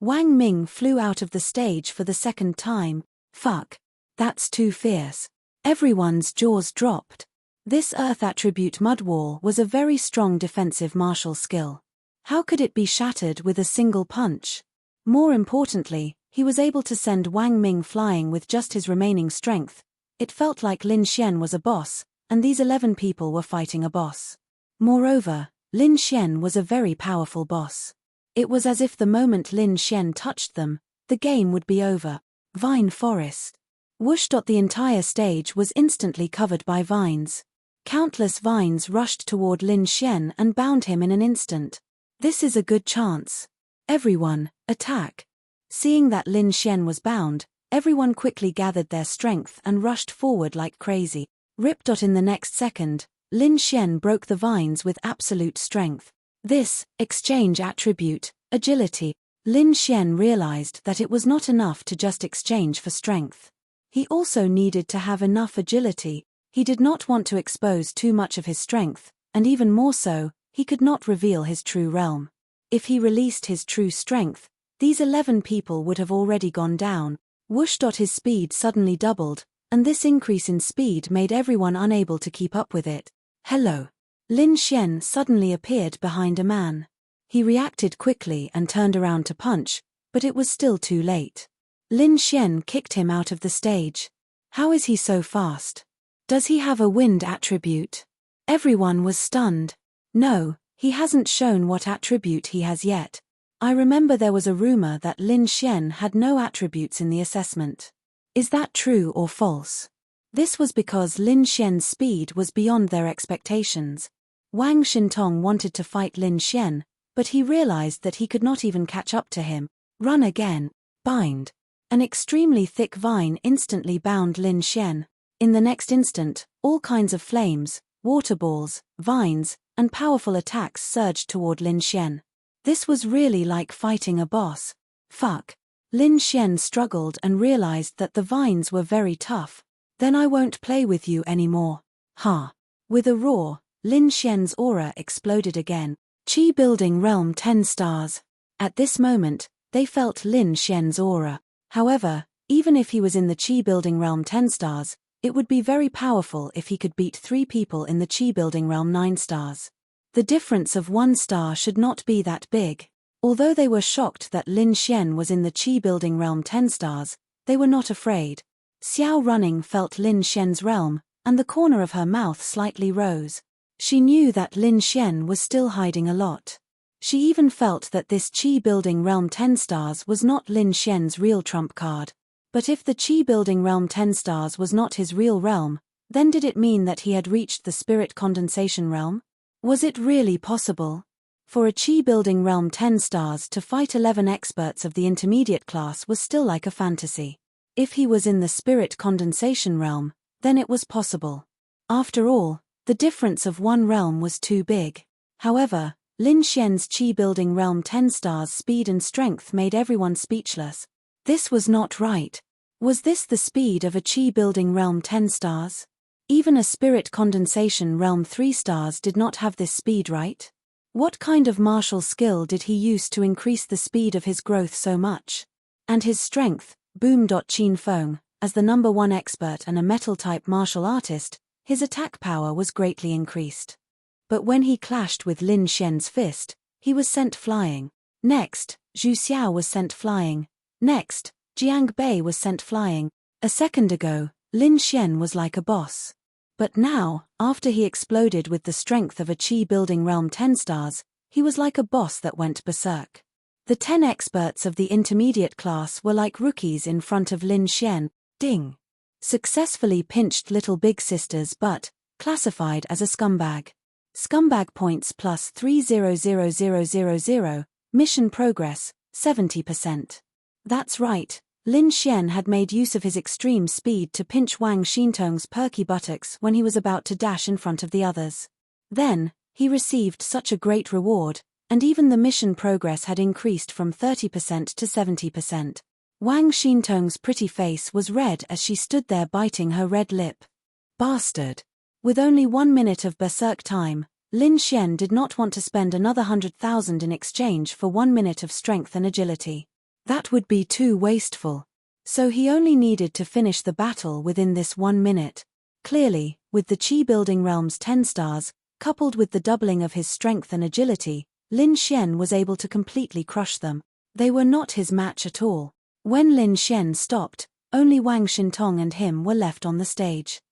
Wang Ming flew out of the stage for the second time. Fuck. That's too fierce. Everyone's jaws dropped. This earth attribute mud wall was a very strong defensive martial skill. How could it be shattered with a single punch? More importantly, he was able to send Wang Ming flying with just his remaining strength. It felt like Lin Xian was a boss, and these 11 people were fighting a boss. Moreover, Lin Xian was a very powerful boss. It was as if the moment Lin Xian touched them, the game would be over. Vine forest. Whoosh. The entire stage was instantly covered by vines. Countless vines rushed toward Lin Xian and bound him in an instant. This is a good chance. Everyone, attack. Seeing that Lin Xian was bound, everyone quickly gathered their strength and rushed forward like crazy. Rip. In the next second, Lin Xian broke the vines with absolute strength. This, exchange attribute, agility. Lin Xian realized that it was not enough to just exchange for strength. He also needed to have enough agility. He did not want to expose too much of his strength, and even more so, he could not reveal his true realm. If he released his true strength, these 11 people would have already gone down. Whoosh. His speed suddenly doubled, and this increase in speed made everyone unable to keep up with it. Hello. Lin Xian suddenly appeared behind a man. He reacted quickly and turned around to punch, but it was still too late. Lin Xian kicked him out of the stage. How is he so fast? Does he have a wind attribute? Everyone was stunned. No, he hasn't shown what attribute he has yet. I remember there was a rumor that Lin Xian had no attributes in the assessment. Is that true or false? This was because Lin Xian's speed was beyond their expectations. Wang Xintong wanted to fight Lin Xian, but he realized that he could not even catch up to him. Run again. Bind. An extremely thick vine instantly bound Lin Xian. In the next instant, all kinds of flames, water balls, vines, and powerful attacks surged toward Lin Xian. This was really like fighting a boss. Fuck. Lin Xian struggled and realized that the vines were very tough. Then I won't play with you anymore. Ha. With a roar, Lin Xian's aura exploded again. Qi building realm 10 stars. At this moment, they felt Lin Xian's aura. However, even if he was in the Qi building realm 10 stars, it would be very powerful if he could beat 3 people in the Qi building realm 9 stars. The difference of 1 star should not be that big. Although they were shocked that Lin Xian was in the Qi building realm 10 stars, they were not afraid. Xiao Running felt Lin Xian's realm, and the corner of her mouth slightly rose. She knew that Lin Xian was still hiding a lot. She even felt that this Qi building realm 10 stars was not Lin Xian's real trump card. But if the Qi building realm 10 stars was not his real realm, then did it mean that he had reached the spirit condensation realm? Was it really possible? For a Qi building realm 10 stars to fight 11 experts of the intermediate class was still like a fantasy. If he was in the spirit condensation realm, then it was possible. After all, the difference of 1 realm was too big. However, Lin Xian's Qi building realm 10 stars speed and strength made everyone speechless. This was not right. Was this the speed of a Qi building realm 10 stars? Even a spirit condensation realm 3 stars did not have this speed, right? What kind of martial skill did he use to increase the speed of his growth so much? And his strength, Boom. Qin Feng, as the number 1 expert and a metal-type martial artist, his attack power was greatly increased. But when he clashed with Lin Xian's fist, he was sent flying. Next, Zhu Xiao was sent flying. Next, Jiang Bei was sent flying. A second ago, Lin Xian was like a boss. But now, after he exploded with the strength of a Qi building realm 10 stars, he was like a boss that went berserk. The 10 experts of the intermediate class were like rookies in front of Lin Xian. Ding. Successfully pinched little big sister's butt, Classified as a scumbag. Scumbag points plus 300,000. Mission progress, 70%. That's right, Lin Xian had made use of his extreme speed to pinch Wang Xintong's perky buttocks when he was about to dash in front of the others. Then, he received such a great reward, and even the mission progress had increased from 30% to 70%. Wang Xintong's pretty face was red as she stood there biting her red lip. Bastard. With only 1 minute of berserk time, Lin Xian did not want to spend another 100,000 in exchange for 1 minute of strength and agility. That would be too wasteful. So he only needed to finish the battle within this 1 minute. Clearly, with the Qi Building Realm's 10 stars, coupled with the doubling of his strength and agility, Lin Xian was able to completely crush them. They were not his match at all. When Lin Xian stopped, only Wang Xintong and him were left on the stage.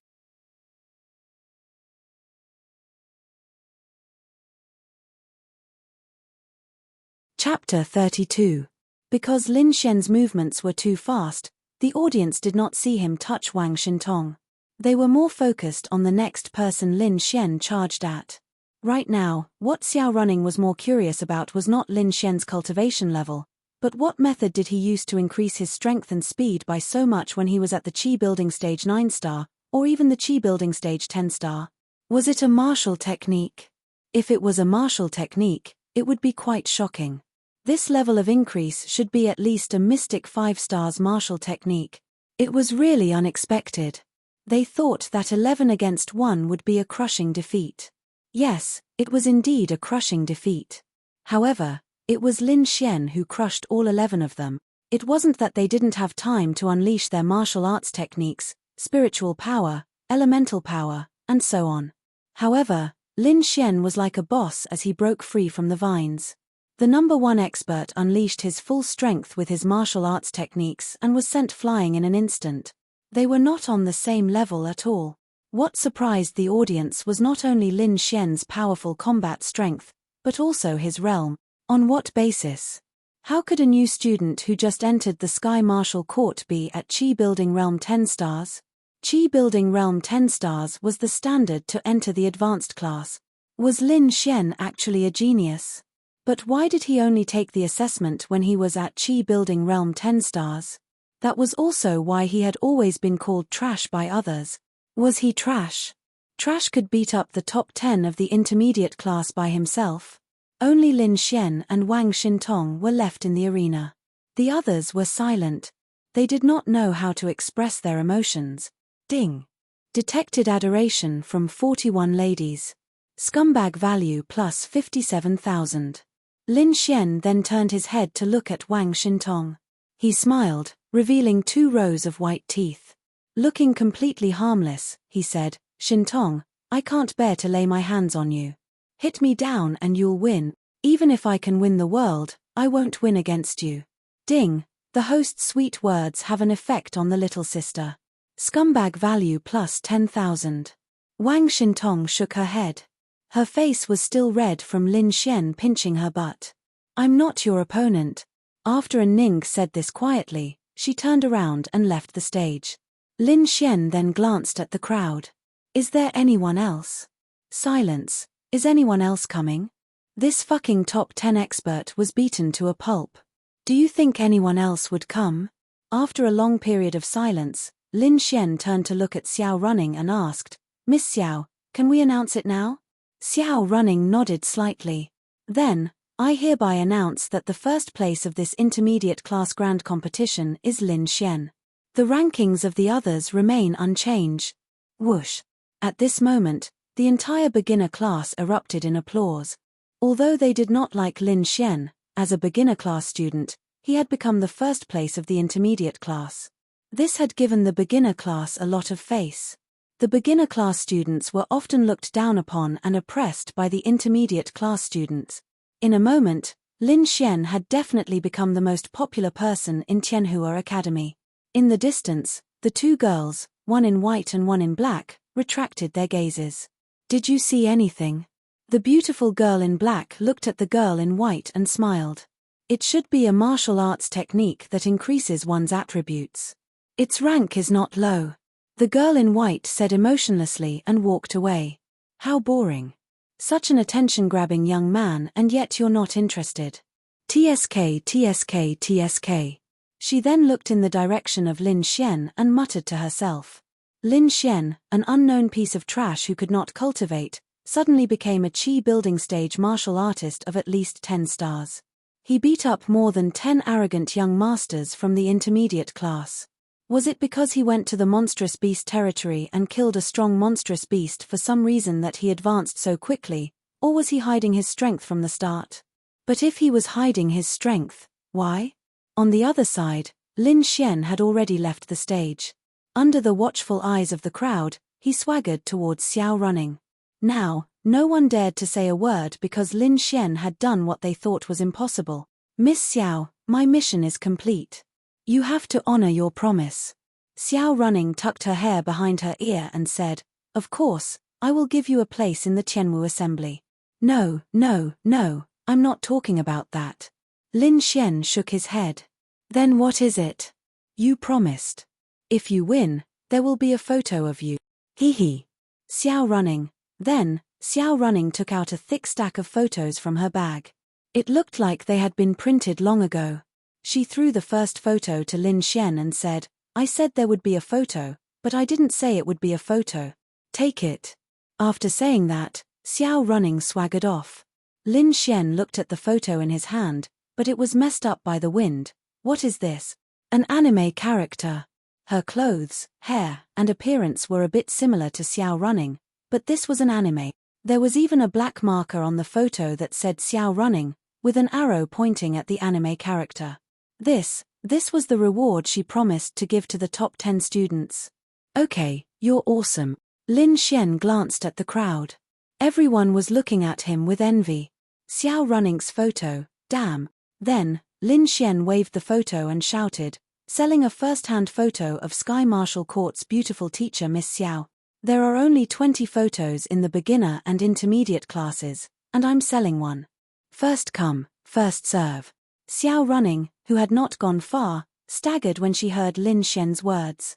Chapter 32. Because Lin Xian's movements were too fast, the audience did not see him touch Wang Xintong. They were more focused on the next person Lin Xian charged at. Right now, what Xiao Running was more curious about was not Lin Xian's cultivation level, but what method did he use to increase his strength and speed by so much when he was at the Qi Building Stage 9 star, or even the Qi Building Stage 10 star? Was it a martial technique? If it was a martial technique, it would be quite shocking. This level of increase should be at least a mystic 5 stars martial technique. It was really unexpected. They thought that 11 against 1 would be a crushing defeat. Yes, it was indeed a crushing defeat. However, it was Lin Xian who crushed all 11 of them. It wasn't that they didn't have time to unleash their martial arts techniques, spiritual power, elemental power, and so on. However, Lin Xian was like a boss as he broke free from the vines. The number 1 expert unleashed his full strength with his martial arts techniques and was sent flying in an instant. They were not on the same level at all. What surprised the audience was not only Lin Xian's powerful combat strength, but also his realm. On what basis? How could a new student who just entered the Sky Martial Court be at Qi Building Realm 10 stars? Qi Building Realm 10 stars was the standard to enter the advanced class. Was Lin Xian actually a genius? But why did he only take the assessment when he was at Qi Building Realm 10 stars? That was also why he had always been called trash by others. Was he trash? Trash could beat up the top 10 of the intermediate class by himself. Only Lin Xian and Wang Xintong were left in the arena. The others were silent. They did not know how to express their emotions. Ding. Detected adoration from 41 ladies. Scumbag value plus 57,000. Lin Xian then turned his head to look at Wang Xintong. He smiled, revealing 2 rows of white teeth. Looking completely harmless, he said, "Xintong, I can't bear to lay my hands on you. Hit me down and you'll win. Even if I can win the world, I won't win against you." Ding, the host's sweet words have an effect on the little sister. Scumbag value plus 10,000. Wang Xintong shook her head. Her face was still red from Lin Xian pinching her butt. "I'm not your opponent." After An Ning said this quietly, she turned around and left the stage. Lin Xian then glanced at the crowd. "Is there anyone else?" Silence. "Is anyone else coming?" This fucking top 10 expert was beaten to a pulp. "Do you think anyone else would come?" After a long period of silence, Lin Xian turned to look at Xiao Running and asked, "Miss Xiao, can we announce it now?" Xiao Running nodded slightly. "Then, I hereby announce that the first place of this intermediate class grand competition is Lin Xian. The rankings of the others remain unchanged." Whoosh. At this moment, the entire beginner class erupted in applause. Although they did not like Lin Xian, as a beginner class student, he had become the first place of the intermediate class. This had given the beginner class a lot of face. The beginner class students were often looked down upon and oppressed by the intermediate class students. In a moment, Lin Xian had definitely become the most popular person in Tianhua Academy. In the distance, the 2 girls, one in white and one in black, retracted their gazes. "Did you see anything?" The beautiful girl in black looked at the girl in white and smiled. "It should be a martial arts technique that increases one's attributes. Its rank is not low. The girl in white said emotionlessly and walked away. How boring. Such an attention-grabbing young man, and yet you're not interested. TSK, TSK, TSK. She then looked in the direction of Lin Xian and muttered to herself. Lin Xian, an unknown piece of trash who could not cultivate, suddenly became a Qi building stage martial artist of at least 10 stars. He beat up more than 10 arrogant young masters from the intermediate class. Was it because he went to the monstrous beast territory and killed a strong monstrous beast for some reason that he advanced so quickly, or was he hiding his strength from the start? But if he was hiding his strength, why? On the other side, Lin Xian had already left the stage. Under the watchful eyes of the crowd, he swaggered towards Xiao Running. Now, no one dared to say a word because Lin Xian had done what they thought was impossible. Miss Xiao, my mission is complete. You have to honor your promise. Xiao Running tucked her hair behind her ear and said, Of course, I will give you a place in the Qianwu assembly. No, no, no, I'm not talking about that. Lin Xian shook his head. Then what is it? You promised. If you win, there will be a photo of you. Hee hee. Xiao Running. Then, Xiao Running took out a thick stack of photos from her bag. It looked like they had been printed long ago. She threw the first photo to Lin Xian and said, I said there would be a photo, but I didn't say it would be a photo. Take it. After saying that, Xiao Running swaggered off. Lin Xian looked at the photo in his hand, but it was messed up by the wind. What is this? An anime character. Her clothes, hair, and appearance were a bit similar to Xiao Running, but this was an anime. There was even a black marker on the photo that said Xiao Running, with an arrow pointing at the anime character. This was the reward she promised to give to the top 10 students. Okay, you're awesome. Lin Xian glanced at the crowd. Everyone was looking at him with envy. Xiao Running's photo, damn. Then, Lin Xian waved the photo and shouted, selling a first-hand photo of Sky Martial Court's beautiful teacher Miss Xiao. There are only 20 photos in the beginner and intermediate classes, and I'm selling one. First come, first serve. Xiao Running, who had not gone far, staggered when she heard Lin Xian's words.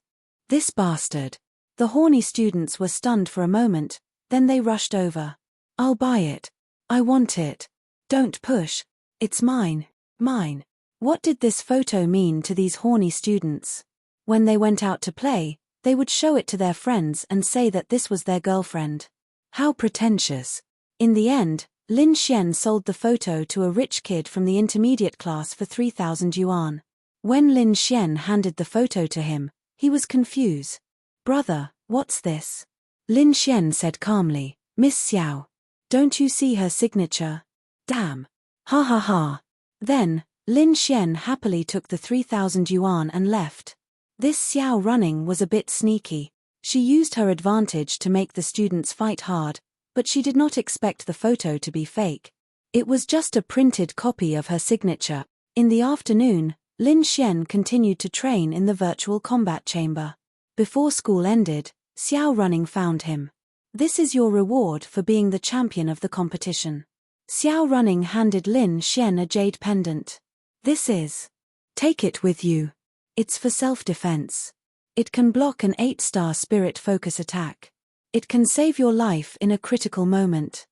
This bastard. The horny students were stunned for a moment, then they rushed over. I'll buy it. I want it. Don't push. It's mine. Mine. What did this photo mean to these horny students? When they went out to play, they would show it to their friends and say that this was their girlfriend. How pretentious. In the end, Lin Xian sold the photo to a rich kid from the intermediate class for 3,000 yuan. When Lin Xian handed the photo to him, he was confused. Brother, what's this? Lin Xian said calmly, Miss Xiao. Don't you see her signature? Damn. Ha ha ha. Then, Lin Xian happily took the 3,000 yuan and left. This Xiao Running was a bit sneaky. She used her advantage to make the students fight hard, but she did not expect the photo to be fake. It was just a printed copy of her signature. In the afternoon, Lin Xian continued to train in the virtual combat chamber. Before school ended, Xiao Running found him. This is your reward for being the champion of the competition. Xiao Running handed Lin Xian a jade pendant. This is. Take it with you. It's for self-defense. It can block an 8-star spirit focus attack. It can save your life in a critical moment.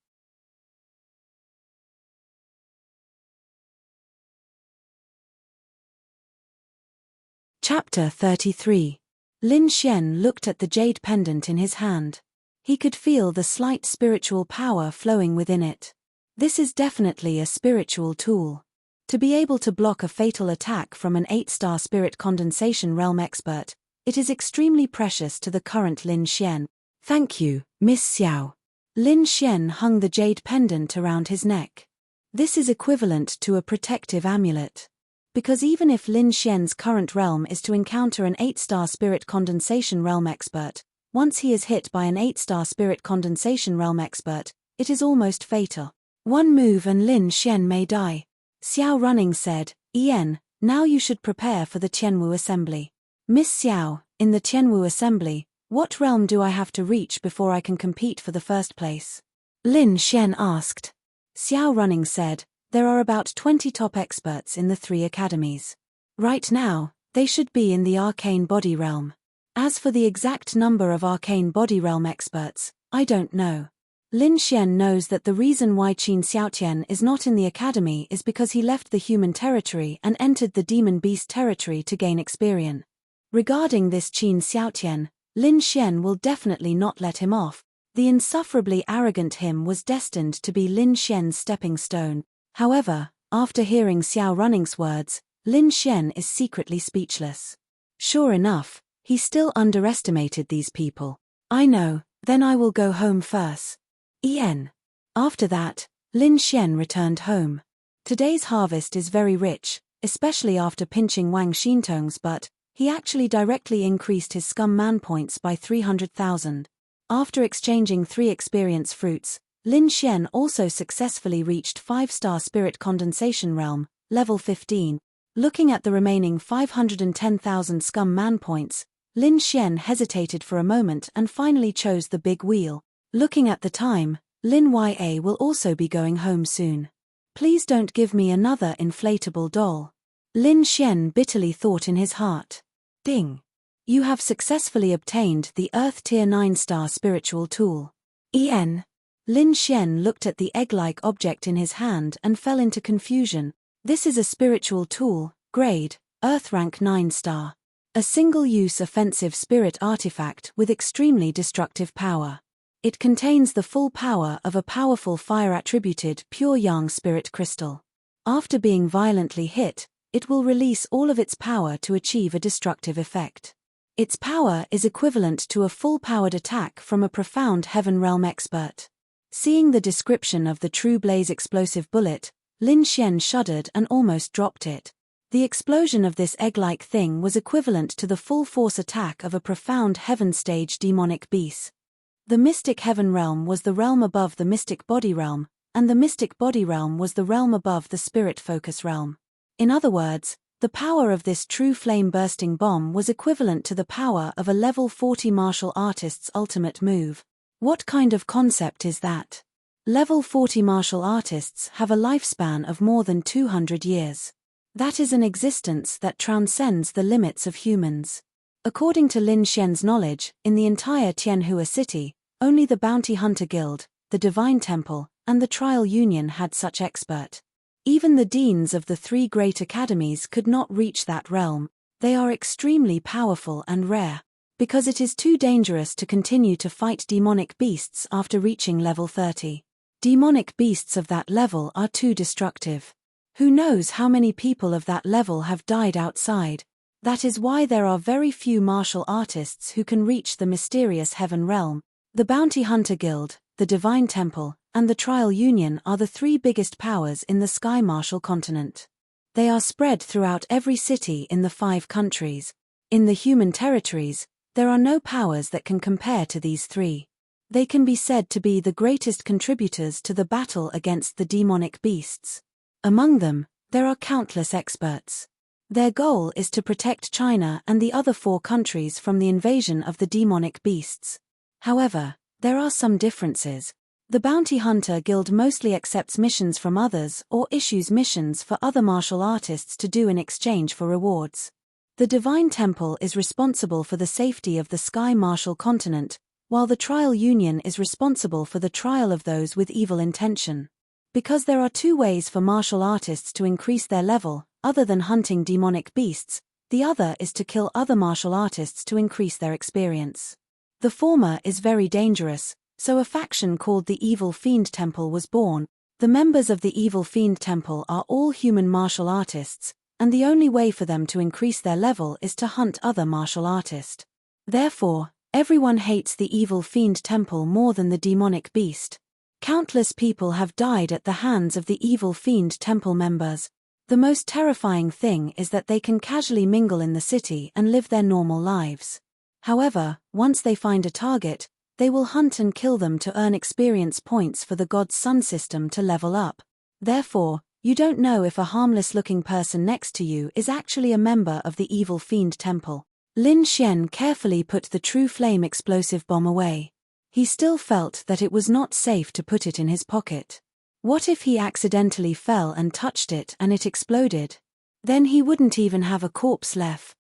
Chapter 33. Lin Xian looked at the jade pendant in his hand. He could feel the slight spiritual power flowing within it. This is definitely a spiritual tool. To be able to block a fatal attack from an 8-star spirit condensation realm expert, it is extremely precious to the current Lin Xian. Thank you, Miss Xiao. Lin Xian hung the jade pendant around his neck. This is equivalent to a protective amulet. Because even if Lin Xian's current realm is to encounter an 8-star spirit condensation realm expert, once he is hit by an 8-star spirit condensation realm expert, it is almost fatal. One move and Lin Xian may die. Xiao Running said, Ian, now you should prepare for the Qianwu assembly. Miss Xiao, in the Qianwu assembly, what realm do I have to reach before I can compete for the first place? Lin Xian asked. Xiao Running said, there are about 20 top experts in the 3 academies. Right now, they should be in the arcane body realm. As for the exact number of arcane body realm experts, I don't know. Lin Xian knows that the reason why Qin Xiaotian is not in the academy is because he left the human territory and entered the demon beast territory to gain experience. Regarding this Qin Xiaotian, Lin Xian will definitely not let him off. The insufferably arrogant him was destined to be Lin Xian's stepping stone. However, after hearing Xiao Running's words, Lin Xian is secretly speechless. Sure enough, he still underestimated these people. I know, then I will go home first. After that, Lin Xian returned home. Today's harvest is very rich, especially after pinching Wang Xintong's butt. He actually directly increased his scum man points by 300,000. After exchanging 3 experience fruits, Lin Xian also successfully reached 5-star spirit condensation realm, level 15. Looking at the remaining 510,000 scum man points, Lin Xian hesitated for a moment and finally chose the big wheel. Looking at the time, Lin Ya will also be going home soon. Please don't give me another inflatable doll. Lin Xian bitterly thought in his heart. Ding! You have successfully obtained the Earth Tier 9-star spiritual tool. Lin Xian looked at the egg-like object in his hand and fell into confusion. This is a spiritual tool, grade, Earth rank 9-star. A single-use offensive spirit artifact with extremely destructive power. It contains the full power of a powerful fire-attributed pure yang spirit crystal. After being violently hit, it will release all of its power to achieve a destructive effect. Its power is equivalent to a full-powered attack from a profound heaven realm expert. Seeing the description of the true blaze explosive bullet, Lin Xian shuddered and almost dropped it. The explosion of this egg-like thing was equivalent to the full-force attack of a profound heaven-stage demonic beast. The mystic heaven realm was the realm above the mystic body realm, and the mystic body realm was the realm above the spirit focus realm. In other words, the power of this true flame-bursting bomb was equivalent to the power of a level 40 martial artist's ultimate move. What kind of concept is that? Level 40 martial artists have a lifespan of more than 200 years. That is an existence that transcends the limits of humans. According to Lin Xian's knowledge, in the entire Tianhua city, only the Bounty Hunter Guild, the Divine Temple, and the Trial Union had such expert. Even the deans of the 3 great academies could not reach that realm. They are extremely powerful and rare. Because it is too dangerous to continue to fight demonic beasts after reaching level 30. Demonic beasts of that level are too destructive. Who knows how many people of that level have died outside? That is why there are very few martial artists who can reach the mysterious heaven realm. The Bounty Hunter Guild, the Divine Temple, and the Trial Union are the 3 biggest powers in the Sky Martial continent. They are spread throughout every city in the 5 countries. In the human territories, there are no powers that can compare to these 3. They can be said to be the greatest contributors to the battle against the demonic beasts. Among them, there are countless experts. Their goal is to protect China and the other 4 countries from the invasion of the demonic beasts. However, there are some differences. The Bounty Hunter Guild mostly accepts missions from others or issues missions for other martial artists to do in exchange for rewards. The Divine Temple is responsible for the safety of the Sky Martial continent, while the Trial Union is responsible for the trial of those with evil intention. Because there are 2 ways for martial artists to increase their level, other than hunting demonic beasts, the other is to kill other martial artists to increase their experience. The former is very dangerous, so a faction called the Evil Fiend Temple was born. The members of the Evil Fiend Temple are all human martial artists, and the only way for them to increase their level is to hunt other martial artists. Therefore, everyone hates the Evil Fiend Temple more than the demonic beast. Countless people have died at the hands of the Evil Fiend Temple members. The most terrifying thing is that they can casually mingle in the city and live their normal lives. However, once they find a target, they will hunt and kill them to earn experience points for the God's Sun system to level up. Therefore, you don't know if a harmless-looking person next to you is actually a member of the Evil Fiend Temple. Lin Xian carefully put the true flame explosive bomb away. He still felt that it was not safe to put it in his pocket. What if he accidentally fell and touched it and it exploded? Then he wouldn't even have a corpse left.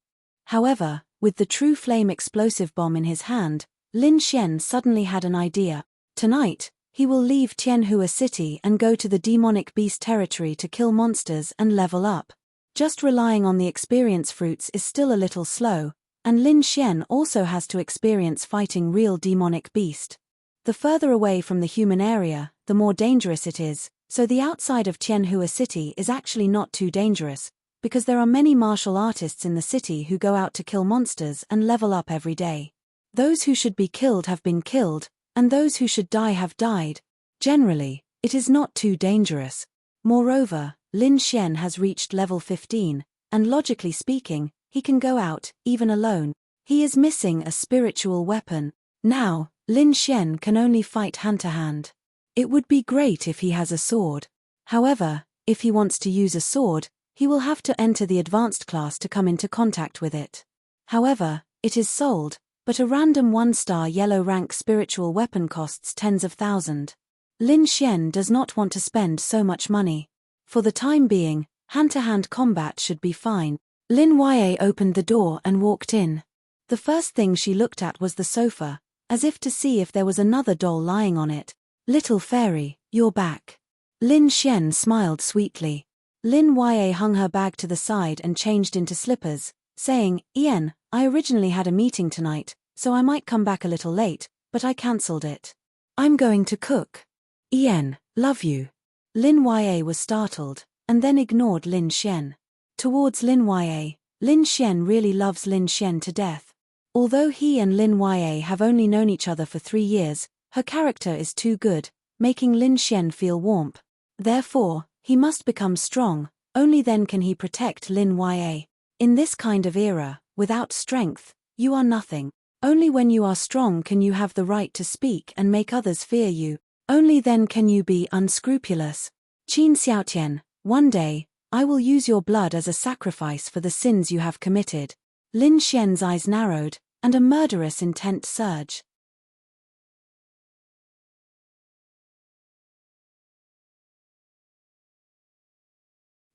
However, With the true flame explosive bomb in his hand, Lin Xian suddenly had an idea. Tonight, he will leave Tianhua City and go to the demonic beast territory to kill monsters and level up. Just relying on the experience fruits is still a little slow, and Lin Xian also has to experience fighting real demonic beast. The further away from the human area, the more dangerous it is, so the outside of Tianhua City is actually not too dangerous, because there are many martial artists in the city who go out to kill monsters and level up every day. Those who should be killed have been killed, and those who should die have died. Generally, it is not too dangerous. Moreover, Lin Xian has reached level 15, and logically speaking, he can go out, even alone. He is missing a spiritual weapon. Now, Lin Xian can only fight hand-to-hand. It would be great if he has a sword. However, if he wants to use a sword, he will have to enter the advanced class to come into contact with it. However, it is sold, but a random 1-star yellow rank spiritual weapon costs tens of thousands. Lin Xian does not want to spend so much money. For the time being, hand-to-hand combat should be fine. Lin Yue opened the door and walked in. The first thing she looked at was the sofa, as if to see if there was another doll lying on it. "Little fairy, you're back." Lin Xian smiled sweetly. Lin Yue hung her bag to the side and changed into slippers, saying, "Ian, I originally had a meeting tonight, so I might come back a little late, but I cancelled it. I'm going to cook." "Ian, love you." Lin Yue was startled, and then ignored Lin Xian. Towards Lin Yue, Lin Xian really loves Lin Xian to death. Although he and Lin Yue have only known each other for 3 years, her character is too good, making Lin Xian feel warmth. Therefore, he must become strong, only then can he protect Lin Yue. In this kind of era, without strength, you are nothing. Only when you are strong can you have the right to speak and make others fear you. Only then can you be unscrupulous. Qin Xiaotian, one day, I will use your blood as a sacrifice for the sins you have committed. Lin Xian's eyes narrowed, and a murderous intent surged.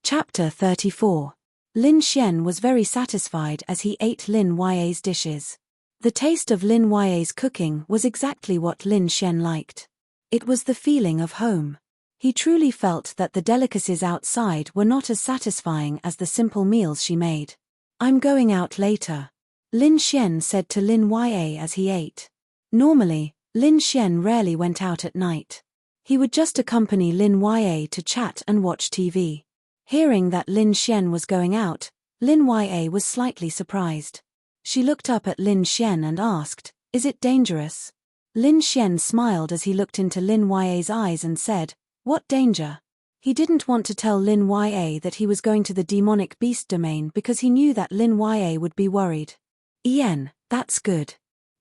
Chapter 34. Lin Xian was very satisfied as he ate Lin Yue's dishes. The taste of Lin Yue's cooking was exactly what Lin Xian liked. It was the feeling of home. He truly felt that the delicacies outside were not as satisfying as the simple meals she made. "I'm going out later," Lin Xian said to Lin Yue as he ate. Normally, Lin Xian rarely went out at night. He would just accompany Lin Yue to chat and watch TV. Hearing that Lin Xian was going out, Lin Yue was slightly surprised. She looked up at Lin Xian and asked, "Is it dangerous?" Lin Xian smiled as he looked into Lin Yue's eyes and said, "What danger?" He didn't want to tell Lin Yue that he was going to the demonic beast domain because he knew that Lin Yue would be worried. "Ian, that's good.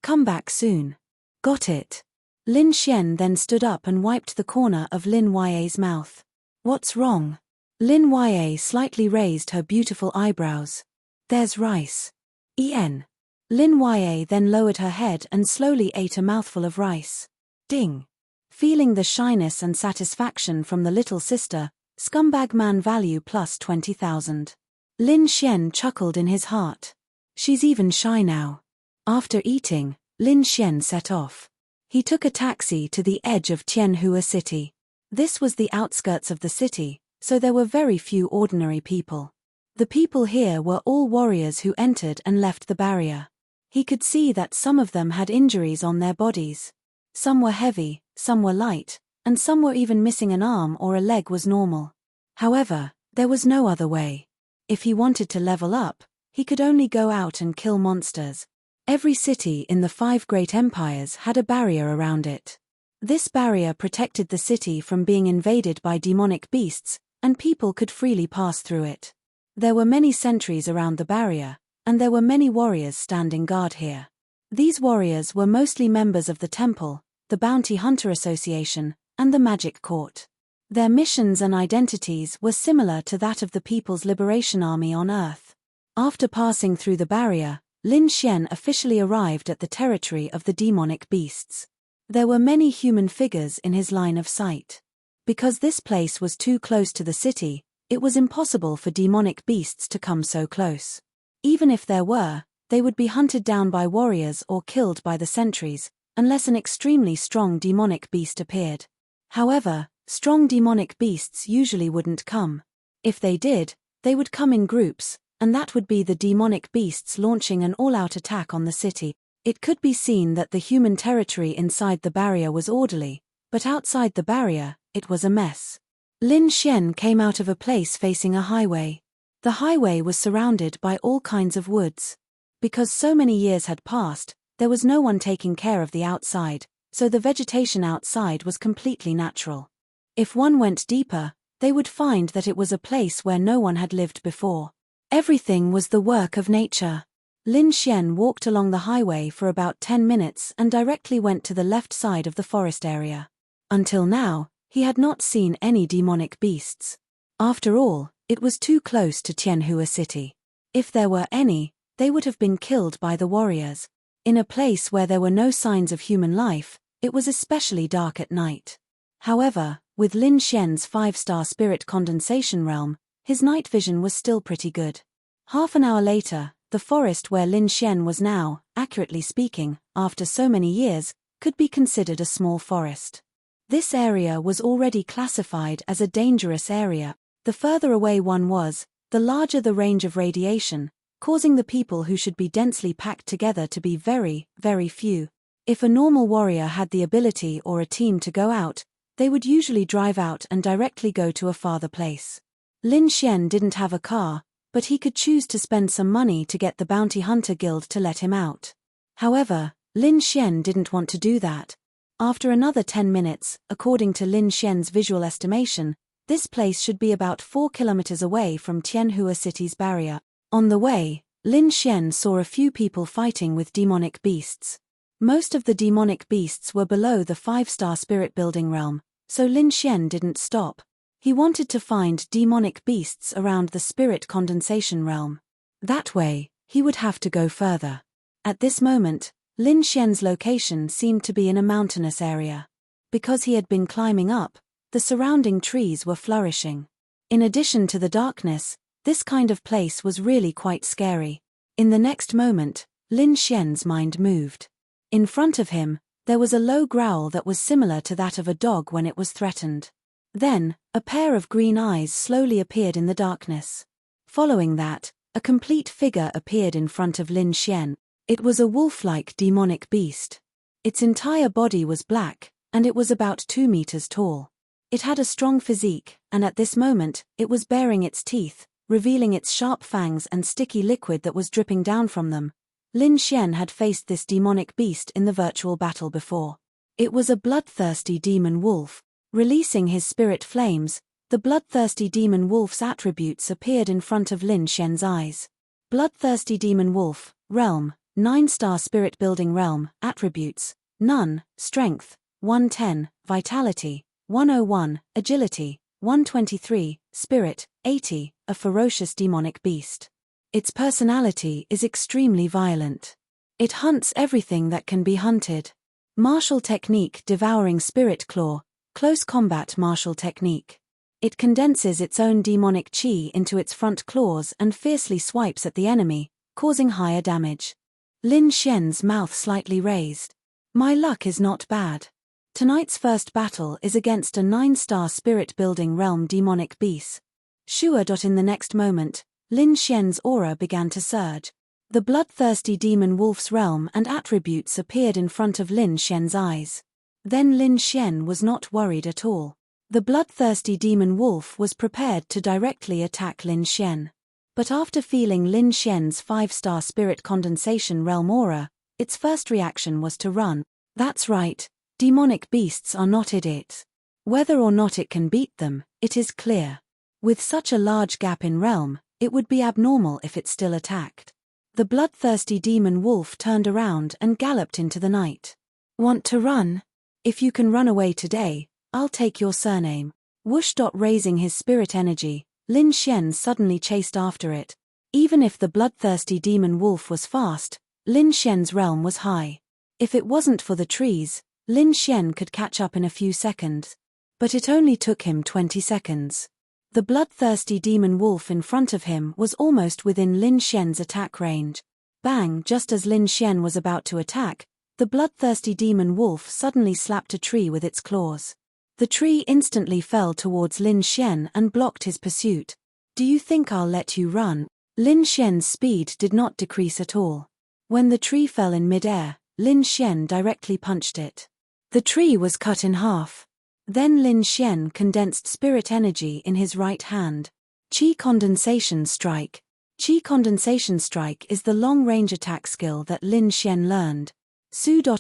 Come back soon." "Got it." Lin Xian then stood up and wiped the corner of Lin Yue's mouth. "What's wrong?" Lin Yue slightly raised her beautiful eyebrows. "There's rice." "Ian." Lin Yue then lowered her head and slowly ate a mouthful of rice. Ding. Feeling the shyness and satisfaction from the little sister, scumbag man value plus 20,000. Lin Xian chuckled in his heart. She's even shy now. After eating, Lin Xian set off. He took a taxi to the edge of Tianhua City. This was the outskirts of the city, so there were very few ordinary people. The people here were all warriors who entered and left the barrier. He could see that some of them had injuries on their bodies. Some were heavy, some were light, and some were even missing an arm or a leg was normal. However, there was no other way. If he wanted to level up, he could only go out and kill monsters. Every city in the 5 great empires had a barrier around it. This barrier protected the city from being invaded by demonic beasts, and people could freely pass through it. There were many sentries around the barrier, and there were many warriors standing guard here. These warriors were mostly members of the temple, the Bounty Hunter Association, and the Magic Court. Their missions and identities were similar to that of the People's Liberation Army on Earth. After passing through the barrier, Lin Xian officially arrived at the territory of the demonic beasts. There were many human figures in his line of sight. Because this place was too close to the city, it was impossible for demonic beasts to come so close. Even if there were, they would be hunted down by warriors or killed by the sentries, unless an extremely strong demonic beast appeared. However, strong demonic beasts usually wouldn't come. If they did, they would come in groups, and that would be the demonic beasts launching an all-out attack on the city. It could be seen that the human territory inside the barrier was orderly, but outside the barrier, it was a mess. Lin Xian came out of a place facing a highway. The highway was surrounded by all kinds of woods. Because so many years had passed, there was no one taking care of the outside, so the vegetation outside was completely natural. If one went deeper, they would find that it was a place where no one had lived before. Everything was the work of nature. Lin Xian walked along the highway for about 10 minutes and directly went to the left side of the forest area. Until now, he had not seen any demonic beasts. After all, it was too close to Tianhua City. If there were any, they would have been killed by the warriors. In a place where there were no signs of human life, it was especially dark at night. However, with Lin Xian's 5-star spirit condensation realm, his night vision was still pretty good. Half an hour later, the forest where Lin Xian was now, accurately speaking, after so many years, could be considered a small forest. This area was already classified as a dangerous area. The further away one was, the larger the range of radiation, causing the people who should be densely packed together to be very, very few. If a normal warrior had the ability or a team to go out, they would usually drive out and directly go to a farther place. Lin Xian didn't have a car, but he could choose to spend some money to get the Bounty Hunter Guild to let him out. However, Lin Xian didn't want to do that. After another 10 minutes, according to Lin Xian's visual estimation, this place should be about 4 kilometers away from Tianhua City's barrier. On the way, Lin Xian saw a few people fighting with demonic beasts. Most of the demonic beasts were below the 5-star spirit building realm, so Lin Xian didn't stop. He wanted to find demonic beasts around the spirit condensation realm. That way, he would have to go further. At this moment, Lin Xian's location seemed to be in a mountainous area. Because he had been climbing up, the surrounding trees were flourishing. In addition to the darkness, this kind of place was really quite scary. In the next moment, Lin Xian's mind moved. In front of him, there was a low growl that was similar to that of a dog when it was threatened. Then, a pair of green eyes slowly appeared in the darkness. Following that, a complete figure appeared in front of Lin Xian. It was a wolf-like demonic beast. Its entire body was black, and it was about 2 meters tall. It had a strong physique, and at this moment, it was baring its teeth, revealing its sharp fangs and sticky liquid that was dripping down from them. Lin Xian had faced this demonic beast in the virtual battle before. It was a bloodthirsty demon wolf. Releasing his spirit flames, the bloodthirsty demon wolf's attributes appeared in front of Lin Xian's eyes. Bloodthirsty demon wolf, realm, 9-star spirit building realm, attributes, none, strength, 110, vitality, 101, agility, 123, spirit, 80, a ferocious demonic beast. Its personality is extremely violent. It hunts everything that can be hunted. Martial technique devouring spirit claw, close combat martial technique. It condenses its own demonic chi into its front claws and fiercely swipes at the enemy, causing higher damage. Lin Xian's mouth slightly raised. My luck is not bad. Tonight's first battle is against a 9-star spirit building realm demonic beast. Sure. In the next moment, Lin Xian's aura began to surge. The bloodthirsty demon wolf's realm and attributes appeared in front of Lin Xian's eyes. Then Lin Xian was not worried at all. The bloodthirsty demon wolf was prepared to directly attack Lin Xian. But after feeling Lin Xian's 5-star spirit condensation realm aura, its first reaction was to run. That's right, demonic beasts are not idiots. Whether or not it can beat them, it is clear. With such a large gap in realm, it would be abnormal if it still attacked. The bloodthirsty demon wolf turned around and galloped into the night. Want to run? If you can run away today, I'll take your surname. Whoosh. Raising his spirit energy, Lin Xian suddenly chased after it. Even if the bloodthirsty demon wolf was fast, Lin Xian's realm was high. If it wasn't for the trees, Lin Xian could catch up in a few seconds. But it only took him 20 seconds. The bloodthirsty demon wolf in front of him was almost within Lin Xian's attack range. Bang! Just as Lin Xian was about to attack, the bloodthirsty demon wolf suddenly slapped a tree with its claws. The tree instantly fell towards Lin Xian and blocked his pursuit. "Do you think I'll let you run?" Lin Xian's speed did not decrease at all. When the tree fell in midair, Lin Xian directly punched it. The tree was cut in half. Then Lin Xian condensed spirit energy in his right hand. Qi Condensation Strike. Qi Condensation Strike is the long-range attack skill that Lin Xian learned.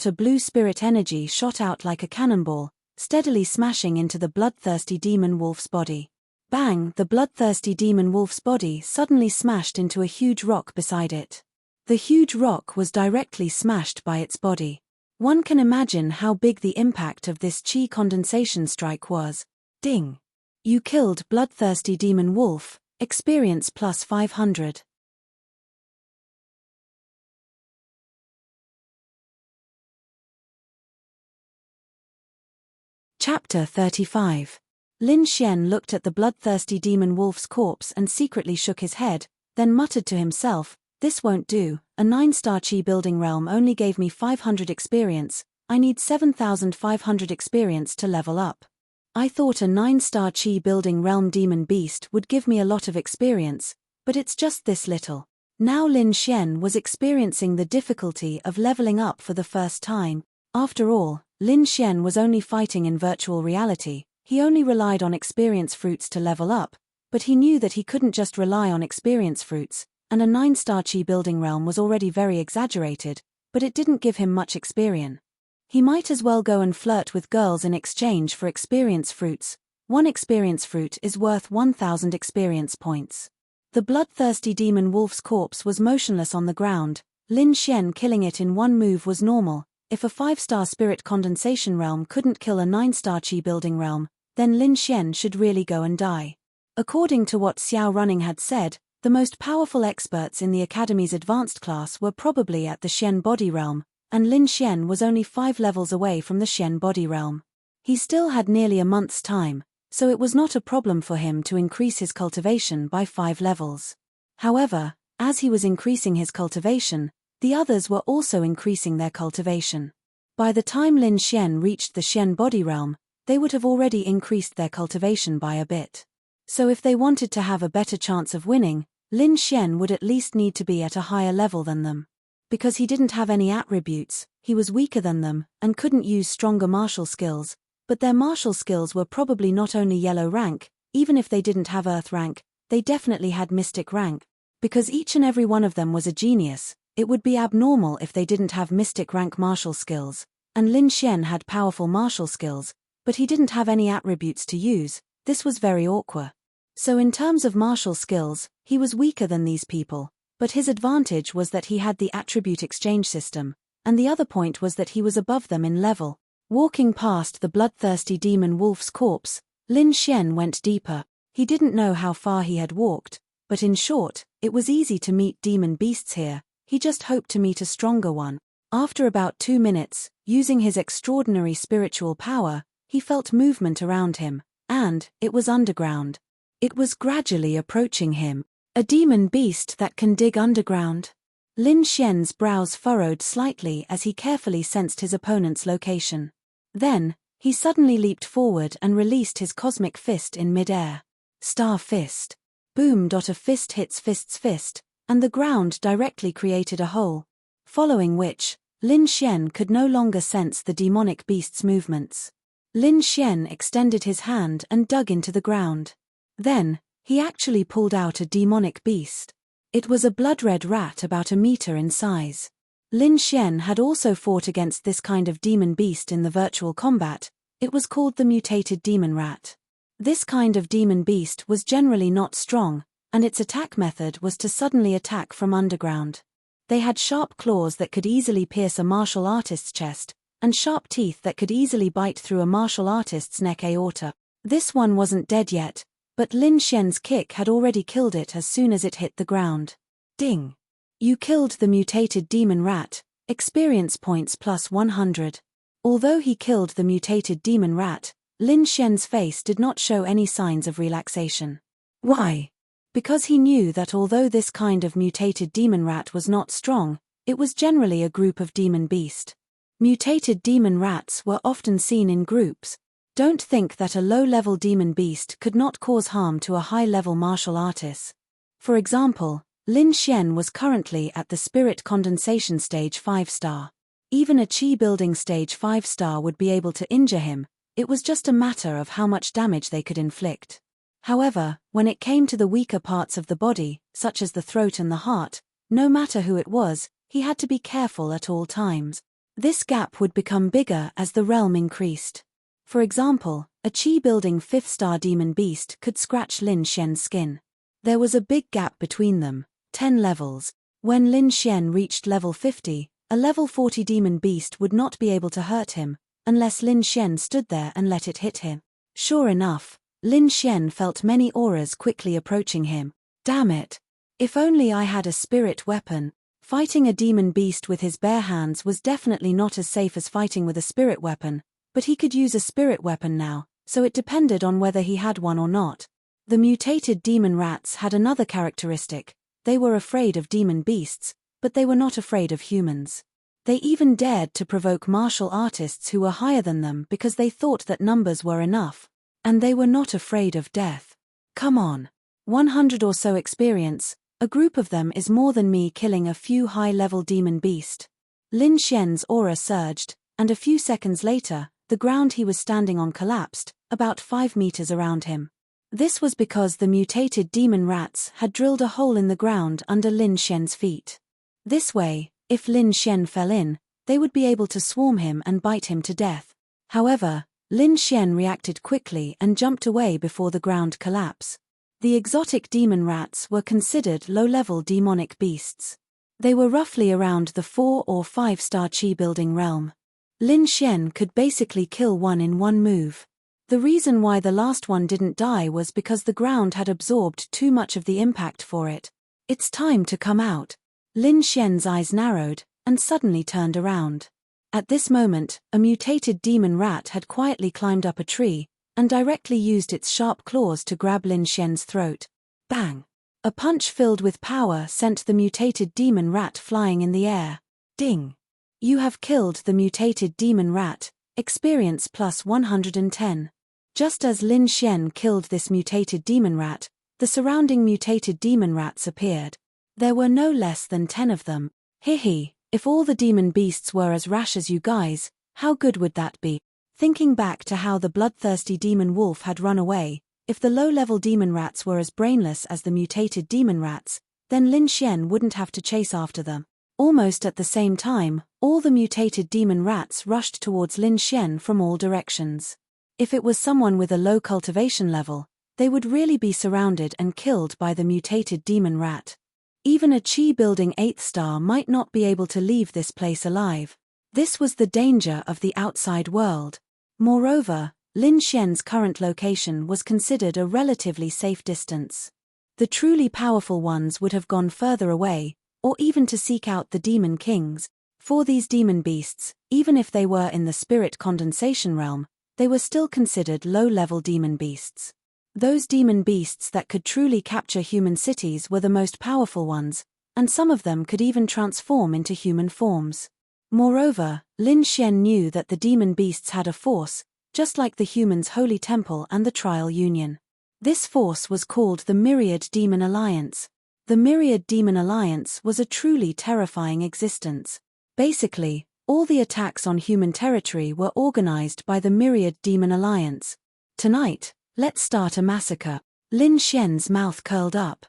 A blue spirit energy shot out like a cannonball, steadily smashing into the bloodthirsty demon wolf's body. Bang! The bloodthirsty demon wolf's body suddenly smashed into a huge rock beside it. The huge rock was directly smashed by its body. One can imagine how big the impact of this Qi Condensation Strike was. Ding! You killed bloodthirsty demon wolf, experience plus 500. Chapter 35. Lin Xian looked at the bloodthirsty demon wolf's corpse and secretly shook his head, then muttered to himself, "This won't do, a 9-star Qi building realm only gave me 500 experience, I need 7,500 experience to level up. I thought a 9-star Qi building realm demon beast would give me a lot of experience, but it's just this little." Now Lin Xian was experiencing the difficulty of leveling up for the first time. After all, Lin Xian was only fighting in virtual reality. He only relied on experience fruits to level up, but he knew that he couldn't just rely on experience fruits, and a 9-star Qi building realm was already very exaggerated, but it didn't give him much experience. He might as well go and flirt with girls in exchange for experience fruits. One experience fruit is worth 1,000 experience points. The bloodthirsty demon wolf's corpse was motionless on the ground. Lin Xian killing it in one move was normal. If a 5-star spirit condensation realm couldn't kill a 9-star Qi building realm, then Lin Xian should really go and die. According to what Xiao Running had said, the most powerful experts in the Academy's advanced class were probably at the Xian body realm, and Lin Xian was only 5 levels away from the Xian body realm. He still had nearly a month's time, so it was not a problem for him to increase his cultivation by 5 levels. However, as he was increasing his cultivation, the others were also increasing their cultivation. By the time Lin Xian reached the Xian body realm, they would have already increased their cultivation by a bit. So if they wanted to have a better chance of winning, Lin Xian would at least need to be at a higher level than them. Because he didn't have any attributes, he was weaker than them, and couldn't use stronger martial skills, but their martial skills were probably not only yellow rank. Even if they didn't have earth rank, they definitely had mystic rank. Because each and every one of them was a genius, it would be abnormal if they didn't have mystic rank martial skills, and Lin Xian had powerful martial skills, but he didn't have any attributes to use. This was very awkward. So in terms of martial skills, he was weaker than these people, but his advantage was that he had the attribute exchange system, and the other point was that he was above them in level. Walking past the bloodthirsty demon wolf's corpse, Lin Xian went deeper. He didn't know how far he had walked, but in short, it was easy to meet demon beasts here. He just hoped to meet a stronger one. After about 2 minutes, using his extraordinary spiritual power, he felt movement around him, and it was underground. It was gradually approaching him. A demon beast that can dig underground? Lin Xian's brows furrowed slightly as he carefully sensed his opponent's location. Then, he suddenly leaped forward and released his cosmic fist in midair. Star Fist. Boom! A fist hits fist's fist, and the ground directly created a hole. Following which, Lin Xian could no longer sense the demonic beast's movements. Lin Xian extended his hand and dug into the ground. Then, he actually pulled out a demonic beast. It was a blood-red rat about 1 meter in size. Lin Xian had also fought against this kind of demon beast in the virtual combat. It was called the mutated demon rat. This kind of demon beast was generally not strong, and its attack method was to suddenly attack from underground. They had sharp claws that could easily pierce a martial artist's chest, and sharp teeth that could easily bite through a martial artist's neck aorta. This one wasn't dead yet, but Lin Xian's kick had already killed it as soon as it hit the ground. Ding! You killed the mutated demon rat, experience points plus 100. Although he killed the mutated demon rat, Lin Xian's face did not show any signs of relaxation. Why? because he knew that although this kind of mutated demon rat was not strong, it was generally a group of demon beast. Mutated demon rats were often seen in groups. Don't think that a low-level demon beast could not cause harm to a high-level martial artist. For example, Lin Xian was currently at the spirit condensation stage 5-star. Even a Qi building stage 5-star would be able to injure him. It was just a matter of how much damage they could inflict. However, when it came to the weaker parts of the body, such as the throat and the heart, no matter who it was, he had to be careful at all times. This gap would become bigger as the realm increased. For example, a Qi building 5th-star demon beast could scratch Lin Xian's skin. There was a big gap between them, 10 levels. When Lin Xian reached level 50, a level 40 demon beast would not be able to hurt him, unless Lin Xian stood there and let it hit him. Sure enough, Lin Xian felt many auras quickly approaching him. Damn it! If only I had a spirit weapon. Fighting a demon beast with his bare hands was definitely not as safe as fighting with a spirit weapon, but he could use a spirit weapon now, so it depended on whether he had one or not. The mutated demon rats had another characteristic. They were afraid of demon beasts, but they were not afraid of humans. They even dared to provoke martial artists who were higher than them because they thought that numbers were enough. And they were not afraid of death. Come on. 100 or so experience, a group of them is more than me killing a few high-level demon beast. Lin Xian's aura surged, and a few seconds later, the ground he was standing on collapsed, about 5 meters around him. This was because the mutated demon rats had drilled a hole in the ground under Lin Xian's feet. This way, if Lin Xian fell in, they would be able to swarm him and bite him to death. However, Lin Xian reacted quickly and jumped away before the ground collapsed. The exotic demon rats were considered low-level demonic beasts. They were roughly around the 4 or 5-star Qi building realm. Lin Xian could basically kill one in one move. The reason why the last one didn't die was because the ground had absorbed too much of the impact for it. It's time to come out. Lin Xian's eyes narrowed, and suddenly turned around. At this moment, a mutated demon rat had quietly climbed up a tree, and directly used its sharp claws to grab Lin Xian's throat. Bang! A punch filled with power sent the mutated demon rat flying in the air. Ding! You have killed the mutated demon rat, experience plus 110. Just as Lin Xian killed this mutated demon rat, the surrounding mutated demon rats appeared. There were no less than 10 of them. Hihi, if all the demon beasts were as rash as you guys, how good would that be? Thinking back to how the bloodthirsty demon wolf had run away, if the low-level demon rats were as brainless as the mutated demon rats, then Lin Xian wouldn't have to chase after them. Almost at the same time, all the mutated demon rats rushed towards Lin Xian from all directions. If it was someone with a low cultivation level, they would really be surrounded and killed by the mutated demon rat. Even a Qi building 8th star might not be able to leave this place alive. This was the danger of the outside world. Moreover, Lin Xian's current location was considered a relatively safe distance. The truly powerful ones would have gone further away, or even to seek out the demon kings. For these demon beasts, even if they were in the spirit condensation realm, they were still considered low-level demon beasts. Those demon beasts that could truly capture human cities were the most powerful ones, and some of them could even transform into human forms. Moreover, Lin Xian knew that the demon beasts had a force, just like the humans' holy temple and the trial union. This force was called the Myriad Demon Alliance. The Myriad Demon Alliance was a truly terrifying existence. Basically, all the attacks on human territory were organized by the Myriad Demon Alliance. Tonight, let's start a massacre. Lin Xian's mouth curled up.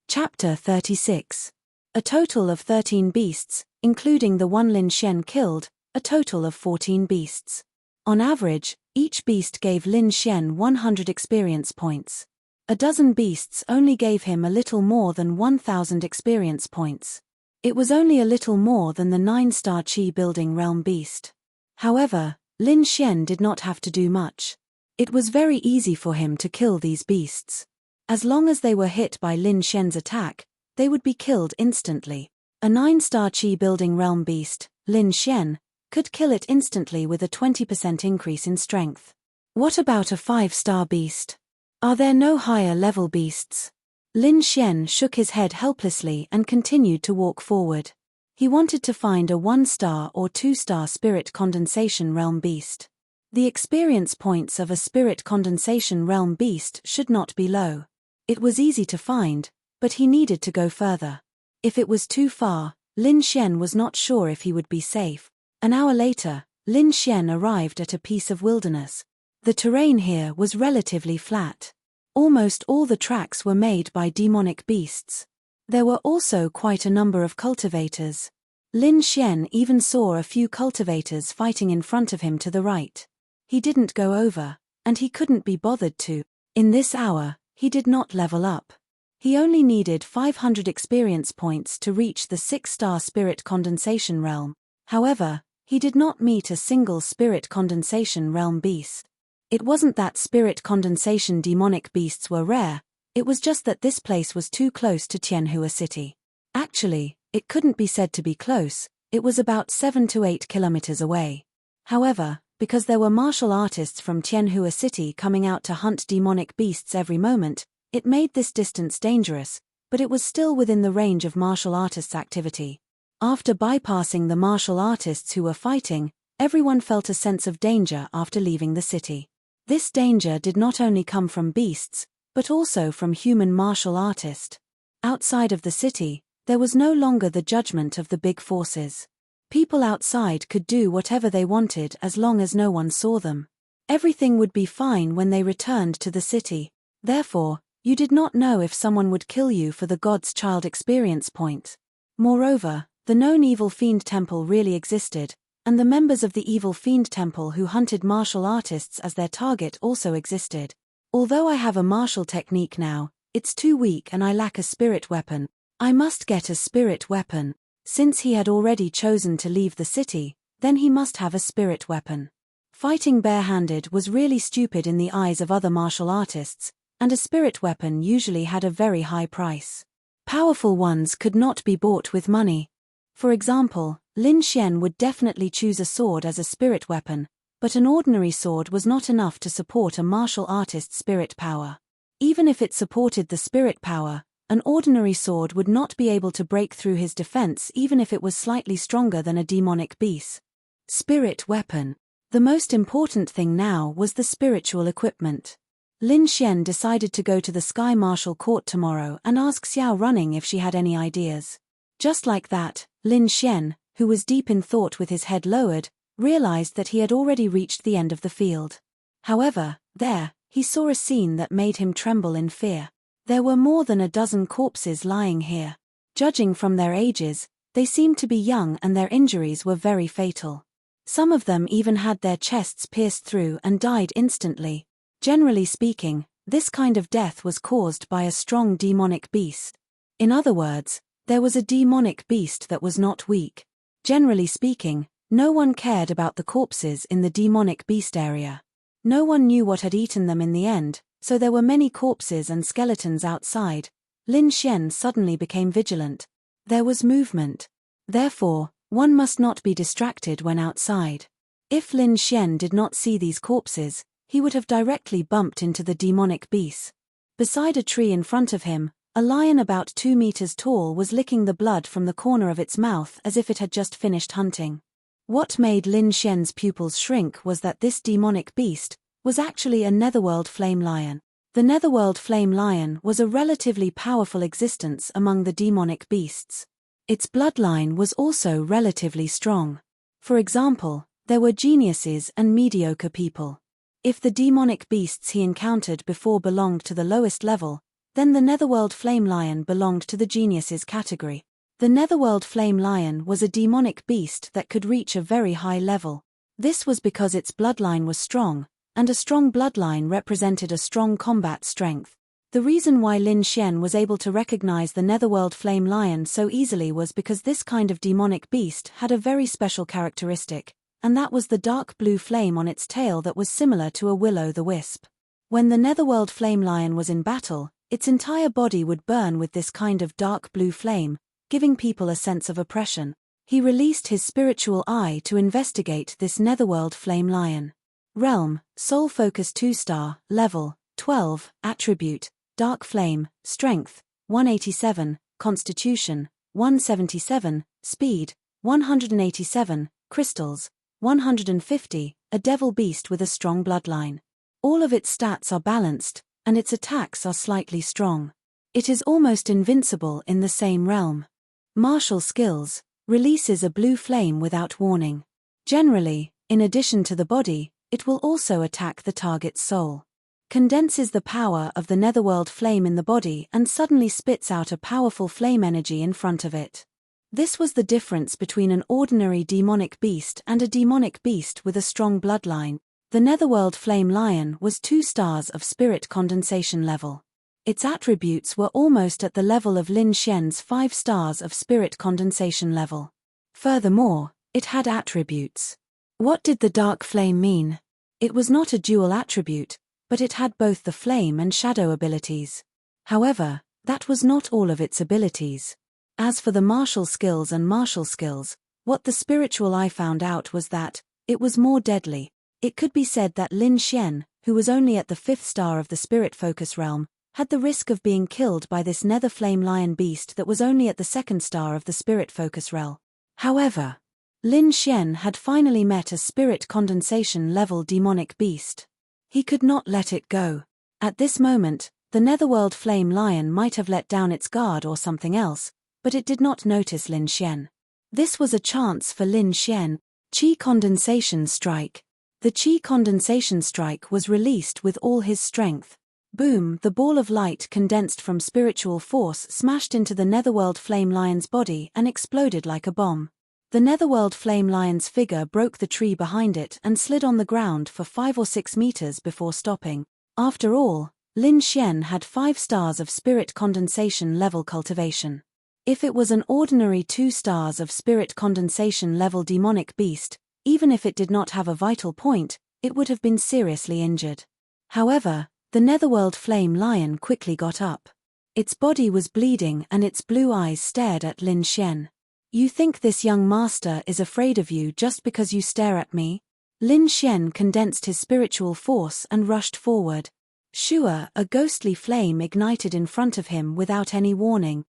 Chapter 36. A total of 13 beasts, including the one Lin Xian killed, a total of 14 beasts. On average, each beast gave Lin Xian 100 experience points. A dozen beasts only gave him a little more than 1,000 experience points. It was only a little more than the 9-star Qi building realm beast. However, Lin Xian did not have to do much. It was very easy for him to kill these beasts. As long as they were hit by Lin Xian's attack, they would be killed instantly. A 9-star Qi building realm beast, Lin Xian, could kill it instantly with a 20% increase in strength. What about a 5-star beast? Are there no higher-level beasts? Lin Xian shook his head helplessly and continued to walk forward. He wanted to find a 1-star or 2-star spirit condensation realm beast. The experience points of a spirit condensation realm beast should not be low. It was easy to find, but he needed to go further. If it was too far, Lin Xian was not sure if he would be safe. An hour later, Lin Xian arrived at a piece of wilderness. The terrain here was relatively flat. Almost all the tracks were made by demonic beasts. There were also quite a number of cultivators. Lin Xian even saw a few cultivators fighting in front of him to the right. He didn't go over, and he couldn't be bothered to. In this hour, he did not level up. He only needed 500 experience points to reach the 6-star spirit condensation realm. However, he did not meet a single spirit condensation realm beast. It wasn't that spirit condensation demonic beasts were rare, it was just that this place was too close to Tianhua City. Actually, it couldn't be said to be close, it was about 7 to 8 kilometers away. However, because there were martial artists from Tianhua City coming out to hunt demonic beasts every moment, it made this distance dangerous, but it was still within the range of martial artists' activity. After bypassing the martial artists who were fighting, everyone felt a sense of danger after leaving the city. This danger did not only come from beasts, but also from human martial artists. Outside of the city, there was no longer the judgment of the big forces. People outside could do whatever they wanted as long as no one saw them. Everything would be fine when they returned to the city. Therefore, you did not know if someone would kill you for the God's Child experience point. Moreover, the known Evil Fiend Temple really existed, and the members of the Evil Fiend Temple who hunted martial artists as their target also existed. Although I have a martial technique now, it's too weak and I lack a spirit weapon. I must get a spirit weapon. Since he had already chosen to leave the city, then he must have a spirit weapon. Fighting barehanded was really stupid in the eyes of other martial artists, and a spirit weapon usually had a very high price. Powerful ones could not be bought with money. For example, Lin Xian would definitely choose a sword as a spirit weapon, but an ordinary sword was not enough to support a martial artist's spirit power. Even if it supported the spirit power, an ordinary sword would not be able to break through his defense even if it was slightly stronger than a demonic beast. Spirit weapon. The most important thing now was the spiritual equipment. Lin Xian decided to go to the Sky Martial Court tomorrow and ask Xiao Running if she had any ideas. Just like that, Lin Xian, who was deep in thought with his head lowered, realized that he had already reached the end of the field. However, there, he saw a scene that made him tremble in fear. There were more than a dozen corpses lying here. Judging from their ages, they seemed to be young and their injuries were very fatal. Some of them even had their chests pierced through and died instantly. Generally speaking, this kind of death was caused by a strong demonic beast. In other words, there was a demonic beast that was not weak. Generally speaking, no one cared about the corpses in the demonic beast area. No one knew what had eaten them in the end, so there were many corpses and skeletons outside. Lin Xian suddenly became vigilant. There was movement. Therefore, one must not be distracted when outside. If Lin Xian did not see these corpses, he would have directly bumped into the demonic beast. Beside a tree in front of him, a lion about 2 meters tall was licking the blood from the corner of its mouth as if it had just finished hunting. What made Lin Xian's pupils shrink was that this demonic beast was actually a netherworld flame lion. The netherworld flame lion was a relatively powerful existence among the demonic beasts. Its bloodline was also relatively strong. For example, there were geniuses and mediocre people. If the demonic beasts he encountered before belonged to the lowest level, then the netherworld flame lion belonged to the geniuses category. The netherworld flame lion was a demonic beast that could reach a very high level. This was because its bloodline was strong, and a strong bloodline represented a strong combat strength. The reason why Lin Xian was able to recognize the netherworld flame lion so easily was because this kind of demonic beast had a very special characteristic, and that was the dark blue flame on its tail that was similar to a will-o'-the-wisp. When the netherworld flame lion was in battle, its entire body would burn with this kind of dark blue flame, giving people a sense of oppression. He released his spiritual eye to investigate this netherworld flame lion. Realm, Soul Focus 2-star, Level, 12, Attribute, Dark Flame, Strength, 187, Constitution, 177, Speed, 187, Crystals, 150, a devil beast with a strong bloodline. All of its stats are balanced, and its attacks are slightly strong. It is almost invincible in the same realm. Martial skills, releases a blue flame without warning. Generally, in addition to the body, it will also attack the target's soul. Condenses the power of the netherworld flame in the body and suddenly spits out a powerful flame energy in front of it. This was the difference between an ordinary demonic beast and a demonic beast with a strong bloodline. The netherworld flame lion was 2 stars of spirit condensation level. Its attributes were almost at the level of Lin Xian's 5 stars of spirit condensation level. Furthermore, it had attributes. What did the dark flame mean? It was not a dual attribute, but it had both the flame and shadow abilities. However, that was not all of its abilities. As for the martial skills, what the spiritual eye found out was that it was more deadly. It could be said that Lin Xian, who was only at the 5th star of the spirit focus realm, had the risk of being killed by this nether flame lion beast that was only at the 2nd star of the spirit focus realm. However, Lin Xian had finally met a spirit condensation level demonic beast. He could not let it go. At this moment, the netherworld flame lion might have let down its guard or something else, but it did not notice Lin Xian. This was a chance for Lin Xian. Qi condensation strike. The Qi condensation strike was released with all his strength. Boom! The ball of light condensed from spiritual force smashed into the netherworld flame lion's body and exploded like a bomb. The netherworld flame lion's figure broke the tree behind it and slid on the ground for 5 or 6 meters before stopping. After all, Lin Xian had 5 stars of spirit condensation level cultivation. If it was an ordinary 2 stars of spirit condensation level demonic beast, even if it did not have a vital point, it would have been seriously injured. However, the netherworld flame lion quickly got up. Its body was bleeding and its blue eyes stared at Lin Xian. You think this young master is afraid of you just because you stare at me? Lin Xian condensed his spiritual force and rushed forward. Shua, a ghostly flame ignited in front of him without any warning.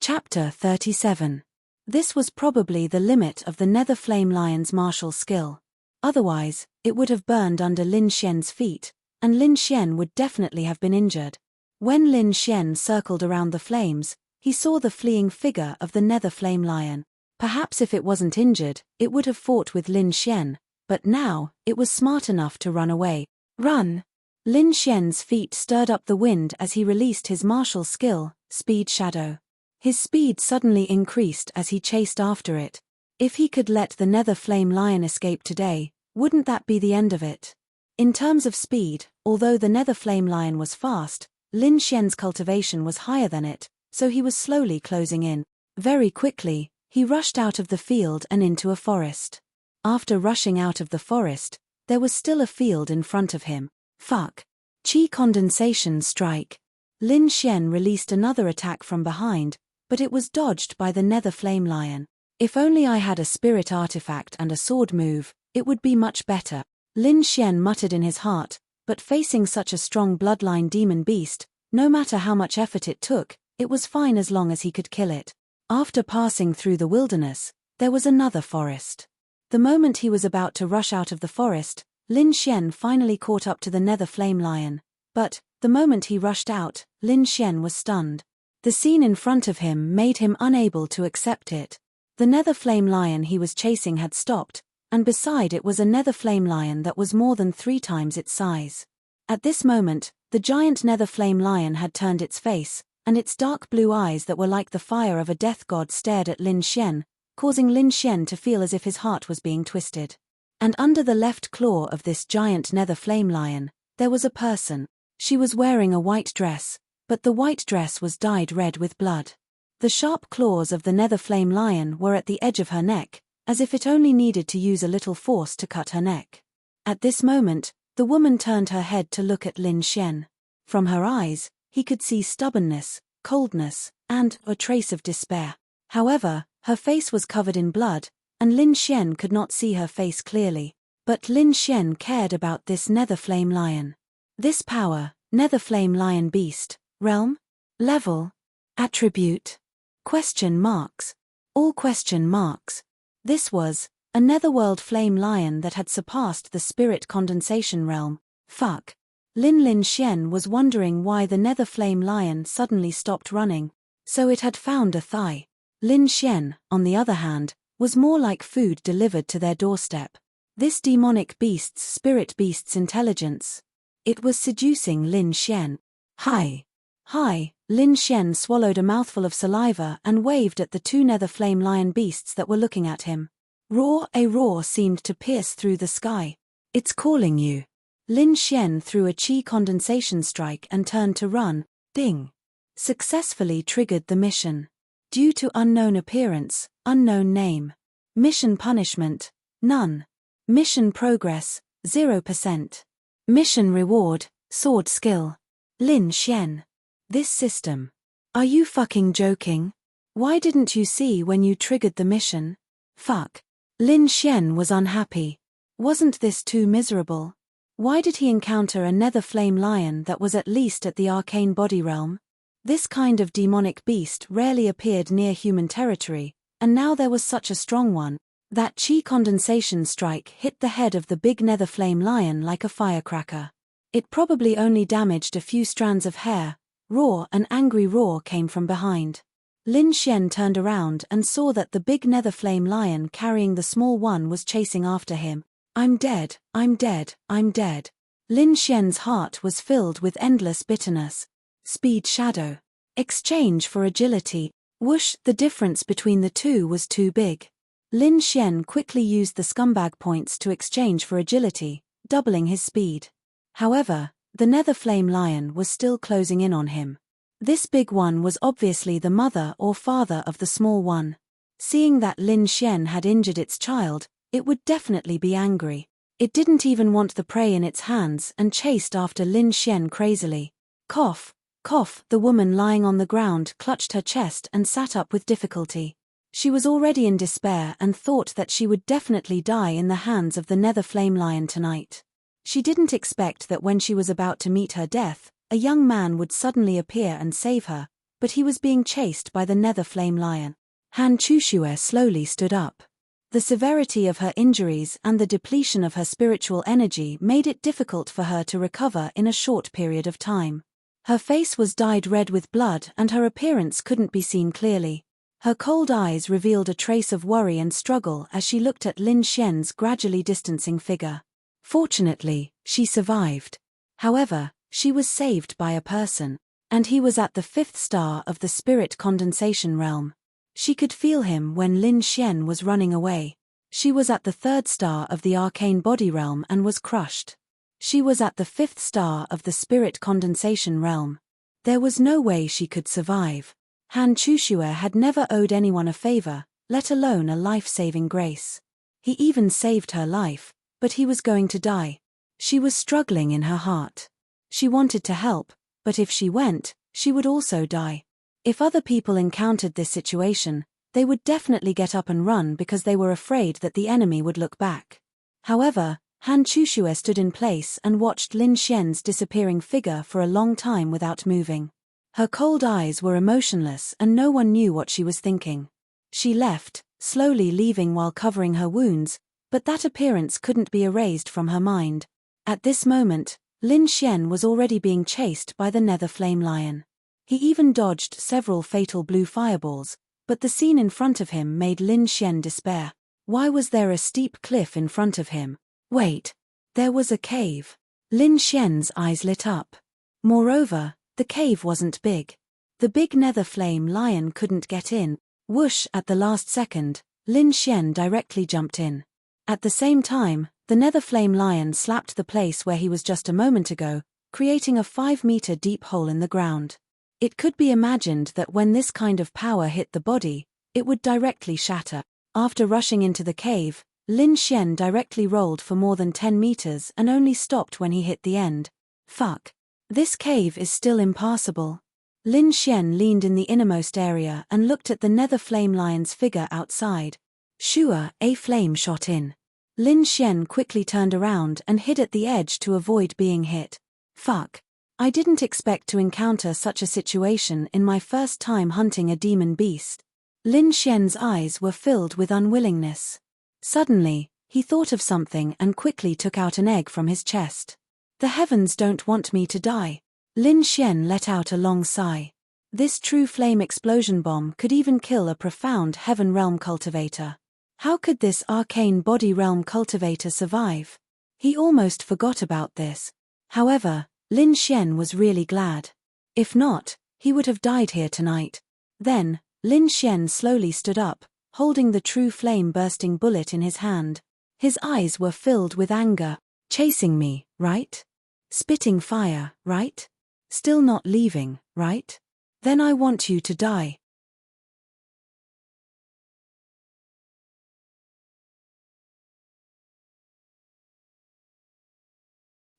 Chapter 37. This was probably the limit of the nether flame lion's martial skill. Otherwise, it would have burned under Lin Xian's feet, and Lin Xian would definitely have been injured. When Lin Xian circled around the flames, he saw the fleeing figure of the nether flame lion. Perhaps if it wasn't injured, it would have fought with Lin Xian, but now, it was smart enough to run away. Run! Lin Xian's feet stirred up the wind as he released his martial skill, Speed Shadow. His speed suddenly increased as he chased after it. If he could let the nether flame lion escape today, wouldn't that be the end of it? In terms of speed, although the nether flame lion was fast, Lin Xian's cultivation was higher than it, so he was slowly closing in. Very quickly, he rushed out of the field and into a forest. After rushing out of the forest, there was still a field in front of him. Fuck. Qi condensation strike. Lin Xian released another attack from behind, but it was dodged by the nether flame lion. If only I had a spirit artifact and a sword move, it would be much better. Lin Xian muttered in his heart, but facing such a strong bloodline demon beast, no matter how much effort it took, it was fine as long as he could kill it. After passing through the wilderness, there was another forest. The moment he was about to rush out of the forest, Lin Xian finally caught up to the nether flame lion. But, the moment he rushed out, Lin Xian was stunned. The scene in front of him made him unable to accept it. The nether flame lion he was chasing had stopped, and beside it was a nether flame lion that was more than 3 times its size. At this moment, the giant nether flame lion had turned its face, and its dark blue eyes that were like the fire of a death god stared at Lin Xian, causing Lin Xian to feel as if his heart was being twisted. And under the left claw of this giant nether flame lion, there was a person. She was wearing a white dress, but the white dress was dyed red with blood. The sharp claws of the nether flame lion were at the edge of her neck, as if it only needed to use a little force to cut her neck. At this moment, the woman turned her head to look at Lin Xian. From her eyes, he could see stubbornness, coldness, and a trace of despair. However, her face was covered in blood, and Lin Xian could not see her face clearly. But Lin Xian cared about this nether flame lion. This power, nether flame lion beast, realm? Level? Attribute? Question marks. All question marks. This was a netherworld flame lion that had surpassed the spirit condensation realm. Fuck. Lin Xian was wondering why the nether flame lion suddenly stopped running. So it had found a thigh. Lin Xian, on the other hand, was more like food delivered to their doorstep. This demonic beast's spirit beast's intelligence. It was seducing Lin Xian. Hi. Hi. Lin Xian swallowed a mouthful of saliva and waved at the two nether flame lion beasts that were looking at him. Roar! A roar seemed to pierce through the sky. It's calling you. Lin Xian threw a chi condensation strike and turned to run. Ding. Successfully triggered the mission. Due to unknown appearance, unknown name. Mission punishment, none. Mission progress, 0%. Mission reward, sword skill. Lin Xian. This system. Are you fucking joking? Why didn't you see when you triggered the mission? Fuck. Lin Xian was unhappy. Wasn't this too miserable? Why did he encounter a nether flame lion that was at least at the arcane body realm? This kind of demonic beast rarely appeared near human territory, and now there was such a strong one. That chi condensation strike hit the head of the big nether flame lion like a firecracker. It probably only damaged a few strands of hair. Roar! An angry roar came from behind. Lin Xian turned around and saw that the big nether flame lion carrying the small one was chasing after him. I'm dead, I'm dead, I'm dead. Lin Xian's heart was filled with endless bitterness. Speed shadow. Exchange for agility. Whoosh! The difference between the two was too big. Lin Xian quickly used the scumbag points to exchange for agility, doubling his speed. However, the nether flame lion was still closing in on him. This big one was obviously the mother or father of the small one. Seeing that Lin Xian had injured its child, it would definitely be angry. It didn't even want the prey in its hands and chased after Lin Xian crazily. Cough, cough. The woman lying on the ground clutched her chest and sat up with difficulty. She was already in despair and thought that she would definitely die in the hands of the nether flame lion tonight. She didn't expect that when she was about to meet her death, a young man would suddenly appear and save her, but he was being chased by the nether flame lion. Han Chushue slowly stood up. The severity of her injuries and the depletion of her spiritual energy made it difficult for her to recover in a short period of time. Her face was dyed red with blood and her appearance couldn't be seen clearly. Her cold eyes revealed a trace of worry and struggle as she looked at Lin Xian's gradually distancing figure. Fortunately, she survived. However, she was saved by a person, and he was at the 5th star of the spirit condensation realm. She could feel him when Lin Xian was running away. She was at the 3rd star of the arcane body realm and was crushed. She was at the 5th star of the spirit condensation realm. There was no way she could survive. Han Chushue had never owed anyone a favor, let alone a life-saving grace. He even saved her life, but he was going to die. She was struggling in her heart. She wanted to help, but if she went, she would also die. If other people encountered this situation, they would definitely get up and run because they were afraid that the enemy would look back. However, Han Chushue stood in place and watched Lin Xian's disappearing figure for a long time without moving. Her cold eyes were emotionless and no one knew what she was thinking. She left, slowly leaving while covering her wounds, but that appearance couldn't be erased from her mind. At this moment, Lin Xian was already being chased by the nether flame lion. He even dodged several fatal blue fireballs, but the scene in front of him made Lin Xian despair. Why was there a steep cliff in front of him? Wait. There was a cave. Lin Xian's eyes lit up. Moreover, the cave wasn't big. The big nether flame lion couldn't get in. Whoosh! At the last second, Lin Xian directly jumped in. At the same time, the nether flame lion slapped the place where he was just a moment ago, creating a 5-meter deep hole in the ground. It could be imagined that when this kind of power hit the body, it would directly shatter. After rushing into the cave, Lin Xian directly rolled for more than 10 meters and only stopped when he hit the end. Fuck. This cave is still impassable. Lin Xian leaned in the innermost area and looked at the nether flame lion's figure outside. Shua, a flame shot in. Lin Xian quickly turned around and hid at the edge to avoid being hit. Fuck. I didn't expect to encounter such a situation in my first time hunting a demon beast. Lin Xian's eyes were filled with unwillingness. Suddenly, he thought of something and quickly took out an egg from his chest. The heavens don't want me to die. Lin Xian let out a long sigh. This true flame explosion bomb could even kill a profound heaven realm cultivator. How could this arcane body realm cultivator survive? He almost forgot about this. However, Lin Xian was really glad. If not, he would have died here tonight. Then, Lin Xian slowly stood up, holding the true flame-bursting bullet in his hand. His eyes were filled with anger. Chasing me, right? Spitting fire, right? Still not leaving, right? Then I want you to die.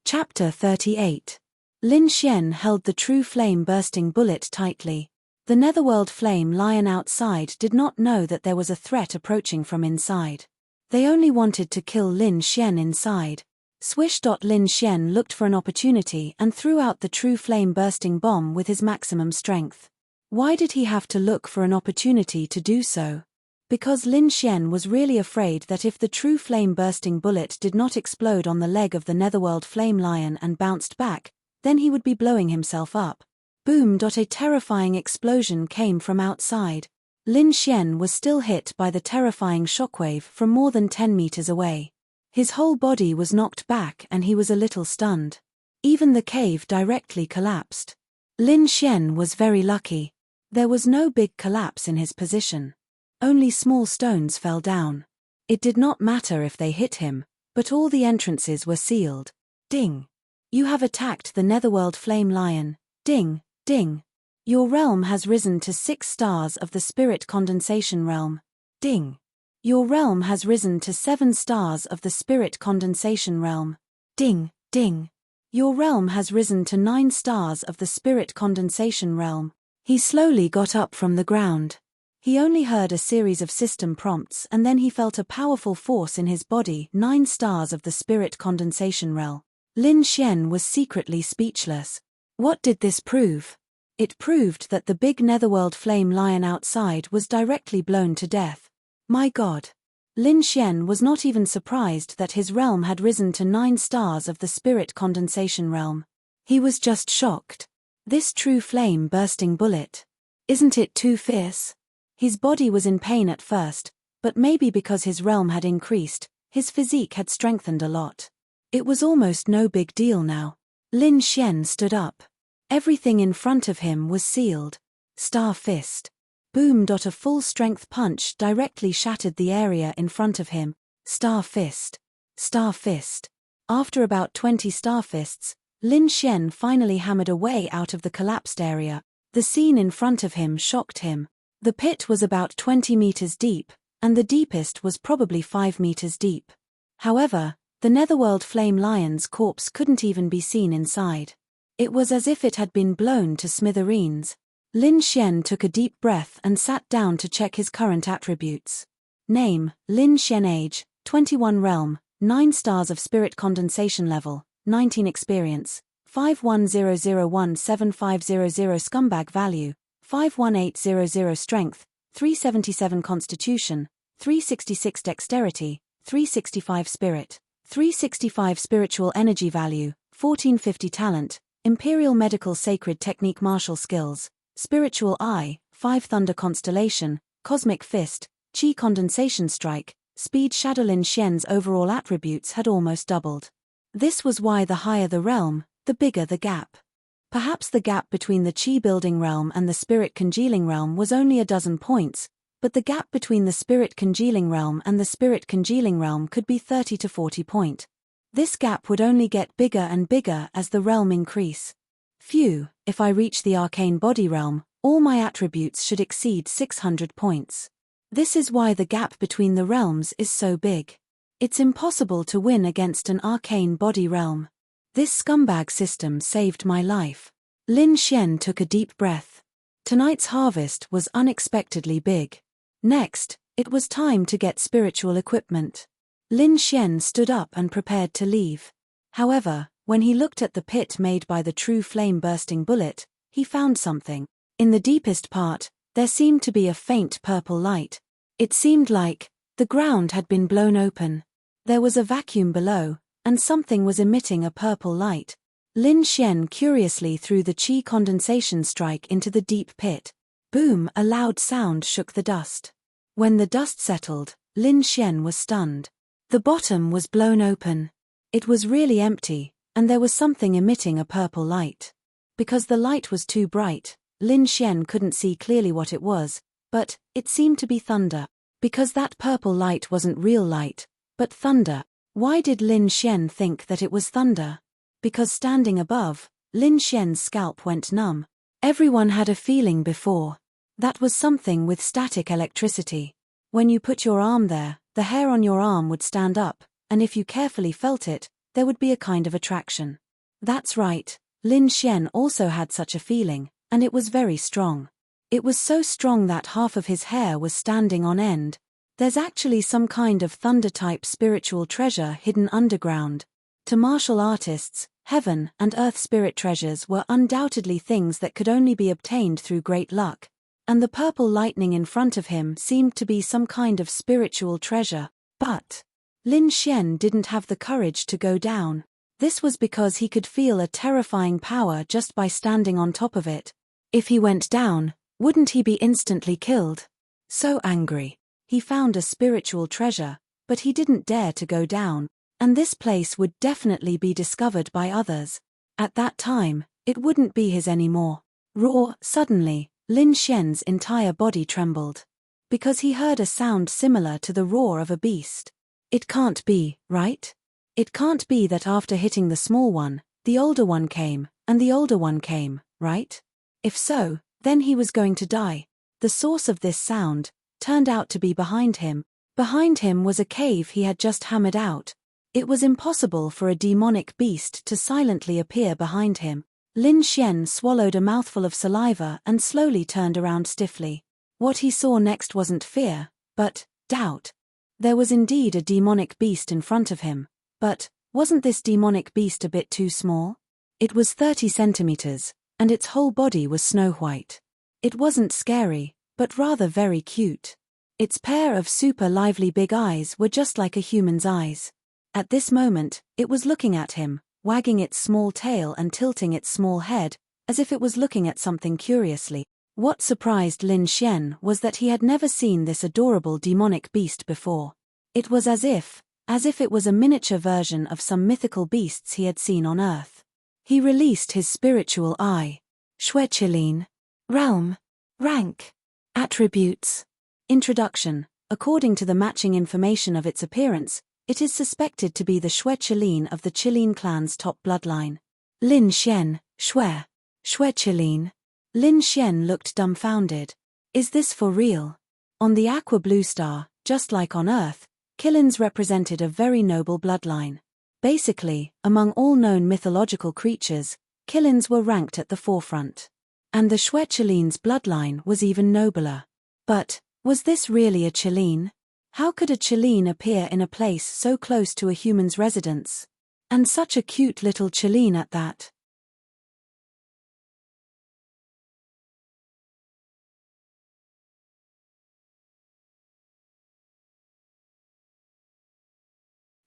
Chapter 38. Lin Xian held the true flame-bursting bullet tightly. The netherworld flame lion outside did not know that there was a threat approaching from inside. They only wanted to kill Lin Xian inside. Swish. Lin Xian looked for an opportunity and threw out the true flame-bursting bomb with his maximum strength. Why did he have to look for an opportunity to do so? Because Lin Xian was really afraid that if the true flame-bursting bullet did not explode on the leg of the netherworld flame lion and bounced back, then he would be blowing himself up. Boom. A terrifying explosion came from outside. Lin Xian was still hit by the terrifying shockwave from more than 10 meters away. His whole body was knocked back and he was a little stunned. Even the cave directly collapsed. Lin Xian was very lucky. There was no big collapse in his position. Only small stones fell down. It did not matter if they hit him, but all the entrances were sealed. Ding. You have attacked the netherworld flame lion. Ding, ding. Your realm has risen to 6 stars of the spirit condensation realm. Ding. Your realm has risen to 7 stars of the spirit condensation realm. Ding, ding. Your realm has risen to 9 stars of the spirit condensation realm. He slowly got up from the ground. He only heard a series of system prompts and then he felt a powerful force in his body. 9 stars of the spirit condensation realm. Lin Xian was secretly speechless. What did this prove? It proved that the big netherworld flame lion outside was directly blown to death. My God. Lin Xian was not even surprised that his realm had risen to 9 stars of the spirit condensation realm. He was just shocked. This true flame-bursting bullet. Isn't it too fierce? His body was in pain at first, but maybe because his realm had increased, his physique had strengthened a lot. It was almost no big deal now. Lin Xian stood up. Everything in front of him was sealed. Star Fist. Boom. A full-strength punch directly shattered the area in front of him. Star Fist. Star Fist. After about 20 Star Fists, Lin Xian finally hammered a way out of the collapsed area. The scene in front of him shocked him. The pit was about 20 meters deep, and the deepest was probably 5 meters deep. However, the netherworld flame lion's corpse couldn't even be seen inside. It was as if it had been blown to smithereens. Lin Xian took a deep breath and sat down to check his current attributes. Name, Lin Xian. Age, 21. Realm, 9 stars of spirit condensation level, 19 experience, 5100175500 scumbag value, 51800 strength, 377 constitution, 366 dexterity, 365 spirit, 365 spiritual energy value, 1450 talent, imperial medical sacred technique martial skills, spiritual eye, 5 thunder constellation, cosmic fist, chi condensation strike, speed. Shadow. Lin Xian's overall attributes had almost doubled. This was why the higher the realm, the bigger the gap. Perhaps the gap between the chi building realm and the spirit congealing realm was only a dozen points, but the gap between the spirit congealing realm and the spirit congealing realm could be 30 to 40 points. This gap would only get bigger and bigger as the realm increase. Phew, if I reach the arcane body realm, all my attributes should exceed 600 points. This is why the gap between the realms is so big. It's impossible to win against an arcane body realm. This scumbag system saved my life. Lin Xian took a deep breath. Tonight's harvest was unexpectedly big. Next, it was time to get spiritual equipment. Lin Xian stood up and prepared to leave. However, when he looked at the pit made by the true flame-bursting bullet, he found something. In the deepest part, there seemed to be a faint purple light. It seemed like the ground had been blown open. There was a vacuum below, and something was emitting a purple light. Lin Xian curiously threw the qi condensation strike into the deep pit. Boom! A loud sound shook the dust. When the dust settled, Lin Xian was stunned. The bottom was blown open. It was really empty, and there was something emitting a purple light. Because the light was too bright, Lin Xian couldn't see clearly what it was, but it seemed to be thunder. Because that purple light wasn't real light, but thunder. Why did Lin Xian think that it was thunder? Because standing above, Lin Xian's scalp went numb. Everyone had a feeling before. That was something with static electricity. When you put your arm there, the hair on your arm would stand up, and if you carefully felt it, there would be a kind of attraction. That's right, Lin Xian also had such a feeling, and it was very strong. It was so strong that half of his hair was standing on end. There's actually some kind of thunder-type spiritual treasure hidden underground. To martial artists, heaven and earth spirit treasures were undoubtedly things that could only be obtained through great luck. And the purple lightning in front of him seemed to be some kind of spiritual treasure. But Lin Xian didn't have the courage to go down. This was because he could feel a terrifying power just by standing on top of it. If he went down, wouldn't he be instantly killed? So angry. He found a spiritual treasure, but he didn't dare to go down, and this place would definitely be discovered by others. At that time, it wouldn't be his anymore. Roar! Suddenly, Lin Xian's entire body trembled. Because he heard a sound similar to the roar of a beast. It can't be, right? It can't be that after hitting the small one, the older one came, and the older one came, right? If so, then he was going to die. The source of this sound turned out to be behind him. Behind him was a cave he had just hammered out. It was impossible for a demonic beast to silently appear behind him. Lin Xian swallowed a mouthful of saliva and slowly turned around stiffly. What he saw next wasn't fear, but doubt. There was indeed a demonic beast in front of him, but wasn't this demonic beast a bit too small? It was 30 centimeters, and its whole body was snow white. It wasn't scary, but rather very cute. Its pair of super lively big eyes were just like a human's eyes. At this moment, it was looking at him, wagging its small tail and tilting its small head, as if it was looking at something curiously. What surprised Lin Xian was that he had never seen this adorable demonic beast before. It was as if it was a miniature version of some mythical beasts he had seen on Earth. He released his spiritual eye. Xueqilin. Realm. Rank. Attributes. Introduction. According to the matching information of its appearance, it is suspected to be the Xueqilin of the Qilin clan's top bloodline. Lin Xian, Xueqilin. Lin Xian looked dumbfounded. Is this for real? On the Aqua Blue Star, just like on Earth, Qilins represented a very noble bloodline. Basically, among all known mythological creatures, Qilins were ranked at the forefront. And the Xueqilin's bloodline was even nobler. But was this really a Qilin? How could a Qilin appear in a place so close to a human's residence? And such a cute little Qilin at that.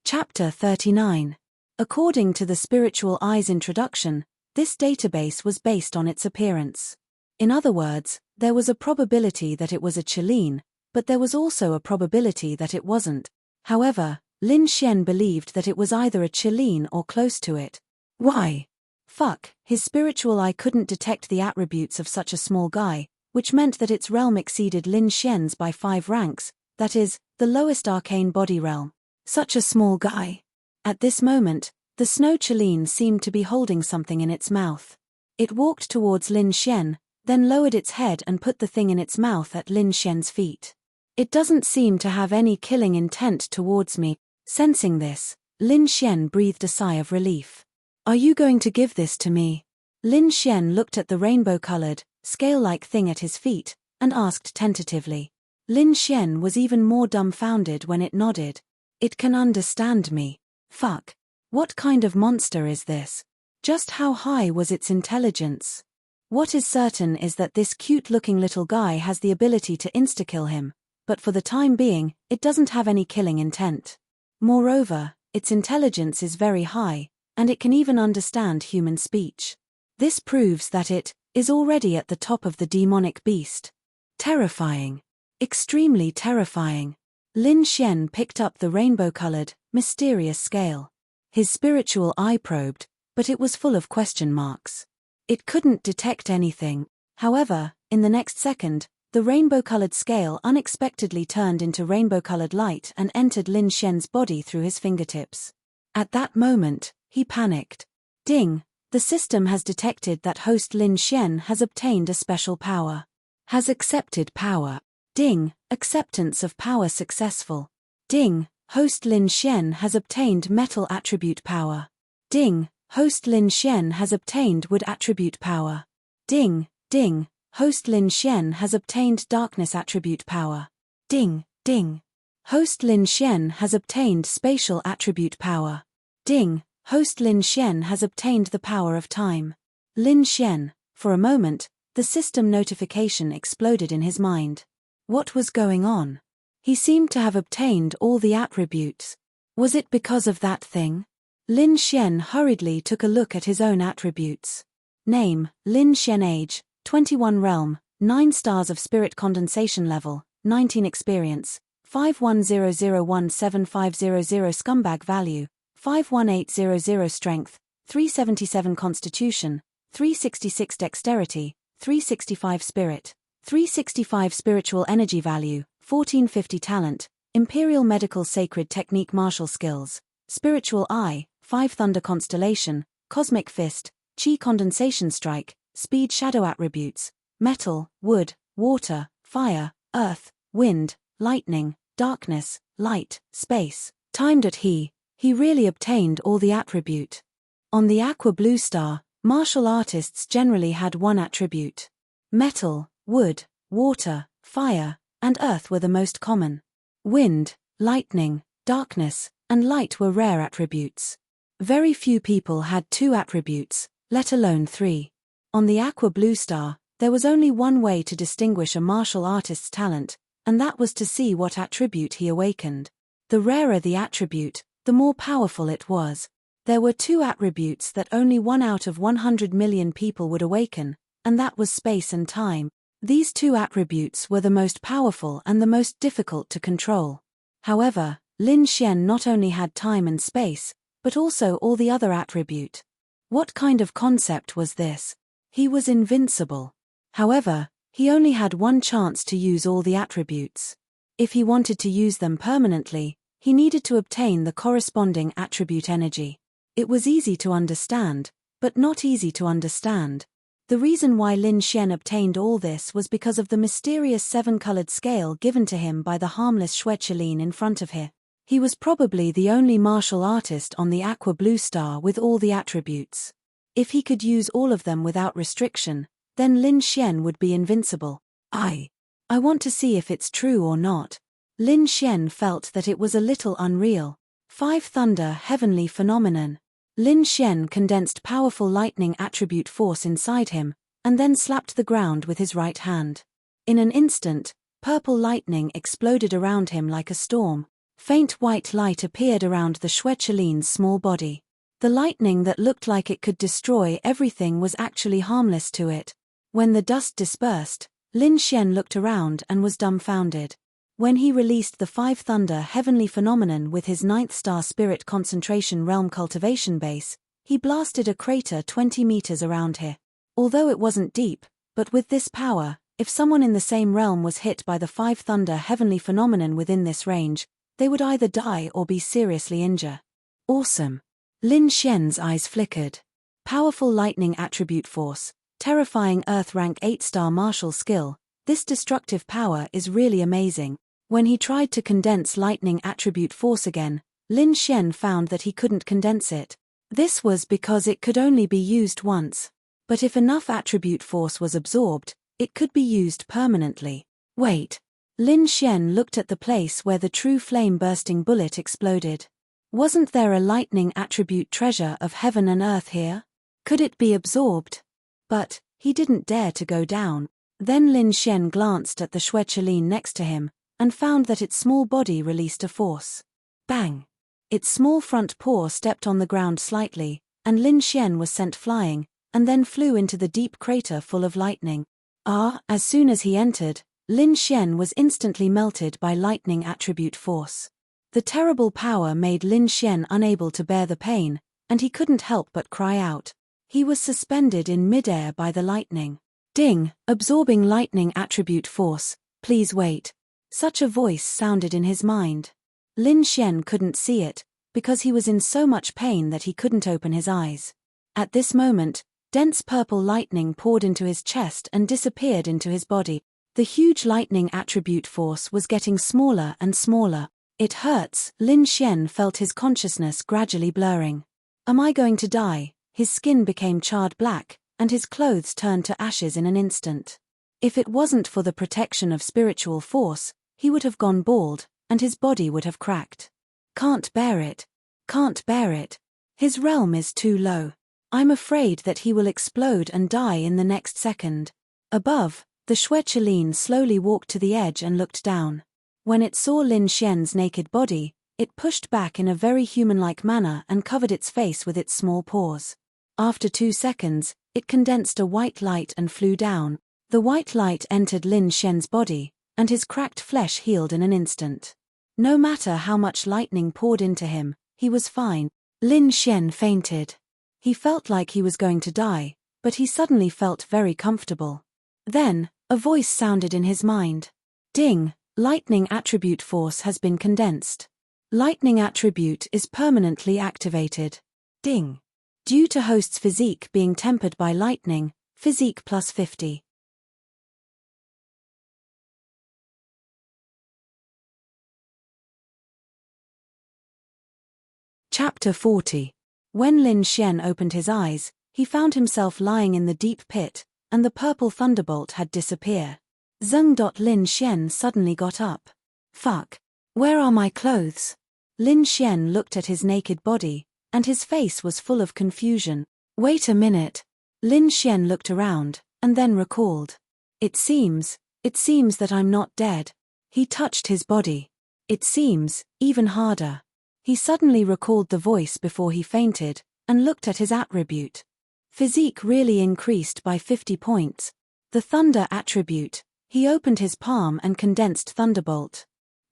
Chapter 39. According to the Spiritual Eye's introduction, this database was based on its appearance. In other words, there was a probability that it was a Qilin, but there was also a probability that it wasn't. However, Lin Xian believed that it was either a Qilin or close to it. Why? Fuck, his spiritual eye couldn't detect the attributes of such a small guy, which meant that its realm exceeded Lin Xian's by 5 ranks, that is, the lowest arcane body realm. Such a small guy. At this moment, the snow Qilin seemed to be holding something in its mouth. It walked towards Lin Xian, then lowered its head and put the thing in its mouth at Lin Xian's feet. It doesn't seem to have any killing intent towards me. Sensing this, Lin Xian breathed a sigh of relief. Are you going to give this to me? Lin Xian looked at the rainbow-colored, scale-like thing at his feet, and asked tentatively. Lin Xian was even more dumbfounded when it nodded. It can understand me. Fuck. What kind of monster is this? Just how high was its intelligence? What is certain is that this cute-looking little guy has the ability to insta-kill him, but for the time being, it doesn't have any killing intent. Moreover, its intelligence is very high, and it can even understand human speech. This proves that it is already at the top of the demonic beast. Terrifying. Extremely terrifying. Lin Xian picked up the rainbow-colored, mysterious scale. His spiritual eye probed, but it was full of question marks. It couldn't detect anything. However, in the next second, the rainbow-colored scale unexpectedly turned into rainbow-colored light and entered Lin Xian's body through his fingertips. At that moment, he panicked. Ding! The system has detected that host Lin Xian has obtained a special power. Has accepted power. Ding! Acceptance of power successful. Ding! Host Lin Xian has obtained metal attribute power. Ding! Host Lin Xian has obtained wood attribute power. Ding! Ding! Host Lin Xian has obtained darkness attribute power. Ding! Ding! Host Lin Xian has obtained spatial attribute power. Ding! Host Lin Xian has obtained the power of time. Lin Xian, for a moment, the system notification exploded in his mind. What was going on? He seemed to have obtained all the attributes. Was it because of that thing? Lin Xian hurriedly took a look at his own attributes. Name, Lin Xian. Age, 21. Realm, 9 stars of spirit condensation level, 19 experience, 51001750 scumbag value, 51800 strength, 377 constitution, 366 dexterity, 365 spirit, 365 spiritual energy value, 1450 talent, imperial medical sacred technique martial skills, spiritual eye, 5 thunder constellation, cosmic fist, chi condensation strike, speed shadow attributes, metal, wood, water, fire, earth, wind, lightning, darkness, light, space, timed at he really obtained all the attribute. On the aqua blue star, martial artists generally had one attribute. Metal, wood, water, fire, and earth were the most common. Wind, lightning, darkness, and light were rare attributes. Very few people had 2 attributes, let alone 3. On the aqua blue star, there was only one way to distinguish a martial artist's talent, and that was to see what attribute he awakened. The rarer the attribute, the more powerful it was. There were 2 attributes that only 1 out of 100 million people would awaken, and that was space and time. These 2 attributes were the most powerful and the most difficult to control. However, Lin Xian not only had time and space, but also all the other attribute. What kind of concept was this? He was invincible. However, he only had one chance to use all the attributes. If he wanted to use them permanently, he needed to obtain the corresponding attribute energy. It was easy to understand, but not easy to understand. The reason why Lin Xian obtained all this was because of the mysterious 7-colored scale given to him by the harmless Schwedchelin in front of him. He was probably the only martial artist on the aqua blue star with all the attributes. If he could use all of them without restriction, then Lin Xian would be invincible. I want to see if it's true or not. Lin Xian felt that it was a little unreal. 5 thunder heavenly phenomenon. Lin Xian condensed powerful lightning attribute force inside him, and then slapped the ground with his right hand. In an instant, purple lightning exploded around him like a storm. Faint white light appeared around the Schwedchelin's small body. The lightning that looked like it could destroy everything was actually harmless to it. When the dust dispersed, Lin Xian looked around and was dumbfounded. When he released the 5 thunder heavenly phenomenon with his 9th star spirit concentration realm cultivation base, he blasted a crater 20 meters around here. Although it wasn't deep, but with this power, if someone in the same realm was hit by the 5 thunder heavenly phenomenon within this range, they would either die or be seriously injured. Awesome. Lin Xian's eyes flickered. Powerful lightning attribute force, terrifying earth rank 8-star martial skill, this destructive power is really amazing. When he tried to condense lightning attribute force again, Lin Xian found that he couldn't condense it. This was because it could only be used once. But if enough attribute force was absorbed, it could be used permanently. Wait. Lin Xian looked at the place where the true flame-bursting bullet exploded. Wasn't there a lightning attribute treasure of heaven and earth here? Could it be absorbed? But he didn't dare to go down. Then Lin Xian glanced at the Schwetcherline next to him, and found that its small body released a force. Bang! Its small front paw stepped on the ground slightly, and Lin Xian was sent flying, and then flew into the deep crater full of lightning. As soon as he entered, Lin Xian was instantly melted by lightning attribute force. The terrible power made Lin Xian unable to bear the pain, and he couldn't help but cry out. He was suspended in midair by the lightning. Ding! Absorbing lightning attribute force, please wait. Such a voice sounded in his mind. Lin Xian couldn't see it, because he was in so much pain that he couldn't open his eyes. At this moment, dense purple lightning poured into his chest and disappeared into his body. The huge lightning attribute force was getting smaller and smaller. It hurts. Lin Xian felt his consciousness gradually blurring. Am I going to die? His skin became charred black, and his clothes turned to ashes in an instant. If it wasn't for the protection of spiritual force, he would have gone bald, and his body would have cracked. Can't bear it. Can't bear it. His realm is too low. I'm afraid that he will explode and die in the next second. Above, the Schwetcherline slowly walked to the edge and looked down. When it saw Lin Xian's naked body, it pushed back in a very human-like manner and covered its face with its small paws. After 2 seconds, it condensed a white light and flew down. The white light entered Lin Xian's body, and his cracked flesh healed in an instant. No matter how much lightning poured into him, he was fine. Lin Xian fainted. He felt like he was going to die, but he suddenly felt very comfortable. Then, a voice sounded in his mind. Ding! Lightning attribute force has been condensed. Lightning attribute is permanently activated. Ding! Due to host's physique being tempered by lightning, physique plus 50. Chapter 40. When Lin Xian opened his eyes, he found himself lying in the deep pit, and the purple thunderbolt had disappeared. Lin Xian suddenly got up. Fuck. Where are my clothes? Lin Xian looked at his naked body, and his face was full of confusion. Wait a minute. Lin Xian looked around, and then recalled. It seems that I'm not dead. He touched his body. It seems, even harder. He suddenly recalled the voice before he fainted, and looked at his attribute. Physique really increased by 50 points. The thunder attribute. He opened his palm and condensed thunderbolt.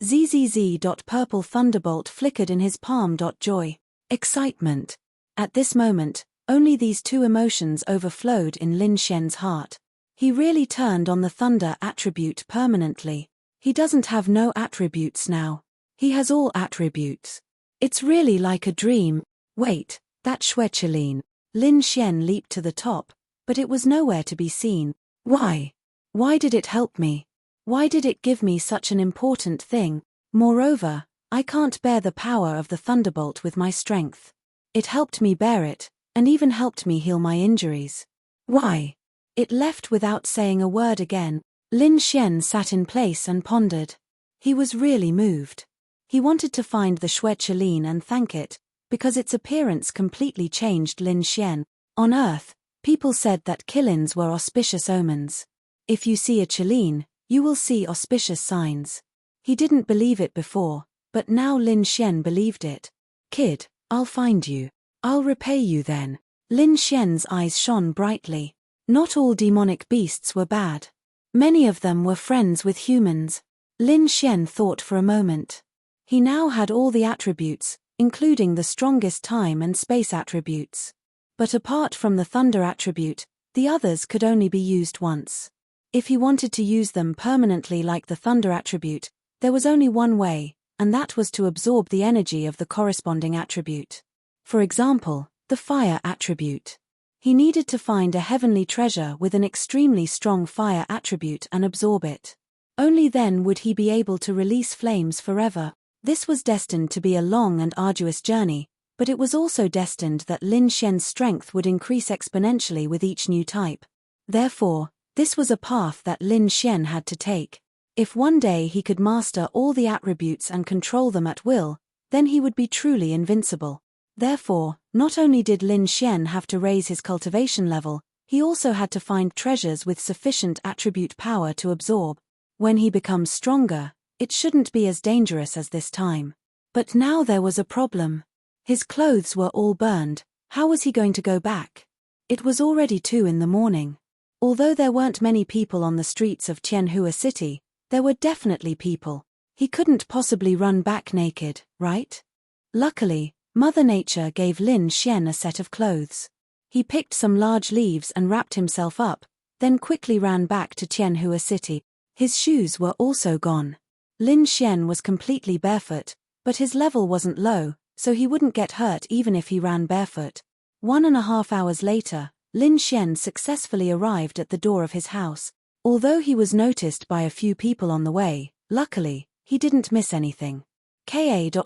ZZZ. Purple thunderbolt flickered in his palm. Joy. Excitement. At this moment, only these two emotions overflowed in Lin Xian's heart. He really turned on the thunder attribute permanently. He doesn't have no attributes now. He has all attributes. It's really like a dream. Wait, that Schwetcherline. Lin Xian leaped to the top, but it was nowhere to be seen. Why? Why did it help me? Why did it give me such an important thing? Moreover, I can't bear the power of the thunderbolt with my strength. It helped me bear it, and even helped me heal my injuries. Why? It left without saying a word again. Lin Xian sat in place and pondered. He was really moved. He wanted to find the Schwetcherline and thank it, because its appearance completely changed Lin Xian. On Earth, people said that killings were auspicious omens. If you see a Chilene, you will see auspicious signs. He didn't believe it before, but now Lin Xian believed it. Kid, I'll find you. I'll repay you then. Lin Xian's eyes shone brightly. Not all demonic beasts were bad. Many of them were friends with humans. Lin Xian thought for a moment. He now had all the attributes, including the strongest time and space attributes. But apart from the thunder attribute, the others could only be used once. If he wanted to use them permanently like the thunder attribute, there was only one way, and that was to absorb the energy of the corresponding attribute. For example, the fire attribute. He needed to find a heavenly treasure with an extremely strong fire attribute and absorb it. Only then would he be able to release flames forever. This was destined to be a long and arduous journey, But it was also destined that Lin Xian's strength would increase exponentially with each new type. Therefore, this was a path that Lin Xian had to take. If one day he could master all the attributes and control them at will, then he would be truly invincible. Therefore, not only did Lin Xian have to raise his cultivation level, he also had to find treasures with sufficient attribute power to absorb. When he becomes stronger, it shouldn't be as dangerous as this time. But now there was a problem. His clothes were all burned. How was he going to go back? It was already 2 in the morning. Although there weren't many people on the streets of Tianhua City, there were definitely people. He couldn't possibly run back naked, right? Luckily, Mother Nature gave Lin Xian a set of clothes. He picked some large leaves and wrapped himself up, then quickly ran back to Tianhua City. His shoes were also gone. Lin Xian was completely barefoot, but his level wasn't low, so he wouldn't get hurt even if he ran barefoot. 1.5 hours later, Lin Xian successfully arrived at the door of his house. Although he was noticed by a few people on the way, luckily, he didn't miss anything.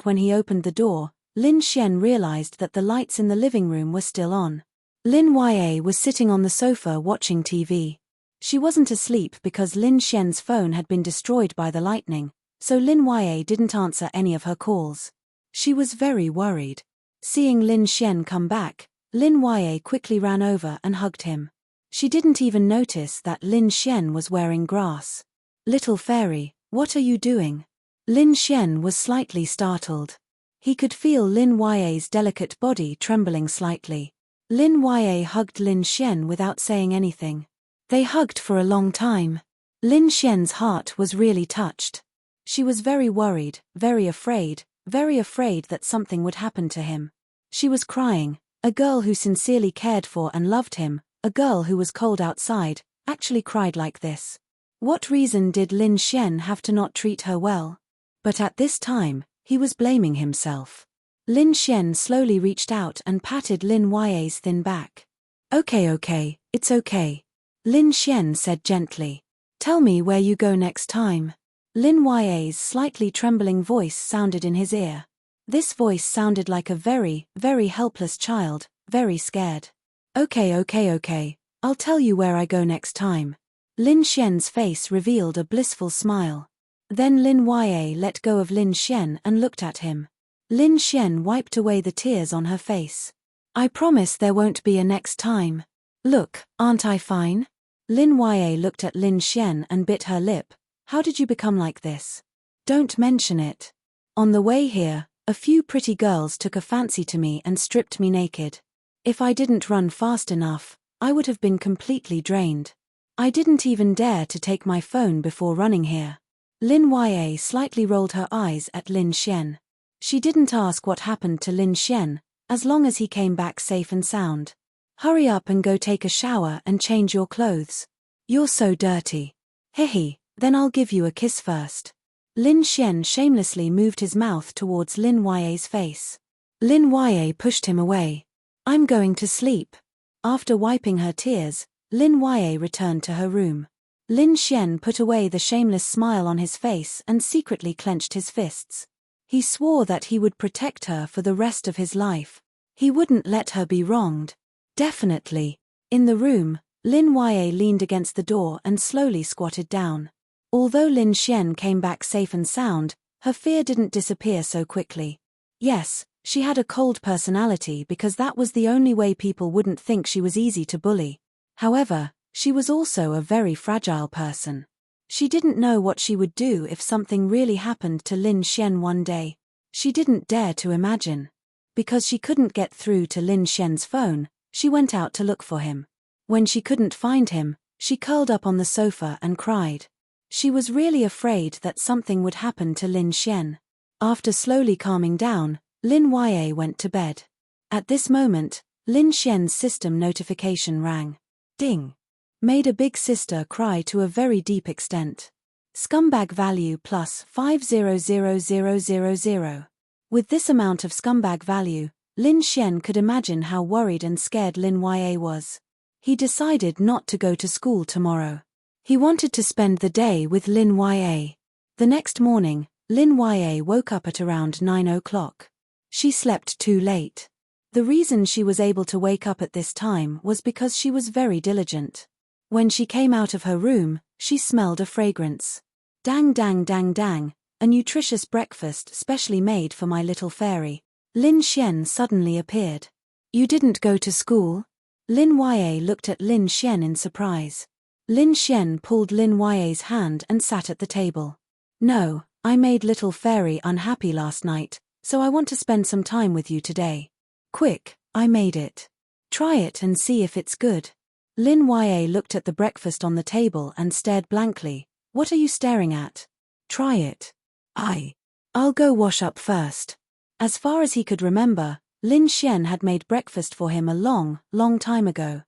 When he opened the door, Lin Xian realized that the lights in the living room were still on. Lin Ya was sitting on the sofa watching TV. She wasn't asleep because Lin Xian's phone had been destroyed by the lightning, so Lin Ya didn't answer any of her calls. She was very worried. Seeing Lin Xian come back, Lin Ya quickly ran over and hugged him. She didn't even notice that Lin Xian was wearing grass. "Little fairy, what are you doing?" Lin Xian was slightly startled. He could feel Lin Ya's delicate body trembling slightly. Lin Ya hugged Lin Xian without saying anything. They hugged for a long time. Lin Xian's heart was really touched. She was very worried, very afraid that something would happen to him. She was crying. A girl who sincerely cared for and loved him, a girl who was cold outside, actually cried like this. What reason did Lin Xian have to not treat her well? But at this time, he was blaming himself. Lin Xian slowly reached out and patted Lin Ya's thin back. Okay, it's okay. Lin Xian said gently. Tell me where you go next time. Lin Ya's slightly trembling voice sounded in his ear. This voice sounded like a very, very helpless child, very scared. Okay, I'll tell you where I go next time. Lin Xian's face revealed a blissful smile. Then Lin Ya let go of Lin Xian and looked at him. Lin Xian wiped away the tears on her face. I promise there won't be a next time. Look, aren't I fine? Lin Ya looked at Lin Xian and bit her lip. How did you become like this? Don't mention it. On the way here, a few pretty girls took a fancy to me and stripped me naked. If I didn't run fast enough, I would have been completely drained. I didn't even dare to take my phone before running here. Lin Ya slightly rolled her eyes at Lin Xian. She didn't ask what happened to Lin Xian, as long as he came back safe and sound. Hurry up and go take a shower and change your clothes. You're so dirty. Hehe, then I'll give you a kiss first. Lin Xian shamelessly moved his mouth towards Lin Ya's face. Lin Ya pushed him away. I'm going to sleep. After wiping her tears, Lin Ya returned to her room. Lin Xian put away the shameless smile on his face and secretly clenched his fists. He swore that he would protect her for the rest of his life. He wouldn't let her be wronged. Definitely. In the room, Lin Ya leaned against the door and slowly squatted down. Although Lin Xian came back safe and sound, her fear didn't disappear so quickly. Yes, she had a cold personality because that was the only way people wouldn't think she was easy to bully. However, she was also a very fragile person. She didn't know what she would do if something really happened to Lin Xian one day. She didn't dare to imagine. Because she couldn't get through to Lin Xian's phone, she went out to look for him. When she couldn't find him, she curled up on the sofa and cried. She was really afraid that something would happen to Lin Xian. After slowly calming down, Lin Ya went to bed. At this moment, Lin Xian's system notification rang. Ding! Made a big sister cry to a very deep extent. Scumbag value plus 500000. With this amount of scumbag value, Lin Xian could imagine how worried and scared Lin Ya was. He decided not to go to school tomorrow. He wanted to spend the day with Lin Ya. The next morning, Lin Ya woke up at around 9 o'clock. She slept too late. The reason she was able to wake up at this time was because she was very diligent. When she came out of her room, she smelled a fragrance. Dang dang dang dang, a nutritious breakfast specially made for my little fairy. Lin Xian suddenly appeared. You didn't go to school? Lin Yue looked at Lin Xian in surprise. Lin Xian pulled Lin Yue's hand and sat at the table. No, I made little fairy unhappy last night, so I want to spend some time with you today. Quick, I made it. Try it and see if it's good. Lin Yue looked at the breakfast on the table and stared blankly. What are you staring at? Try it. I'll go wash up first. As far as he could remember, Lin Xian had made breakfast for him a long, long time ago.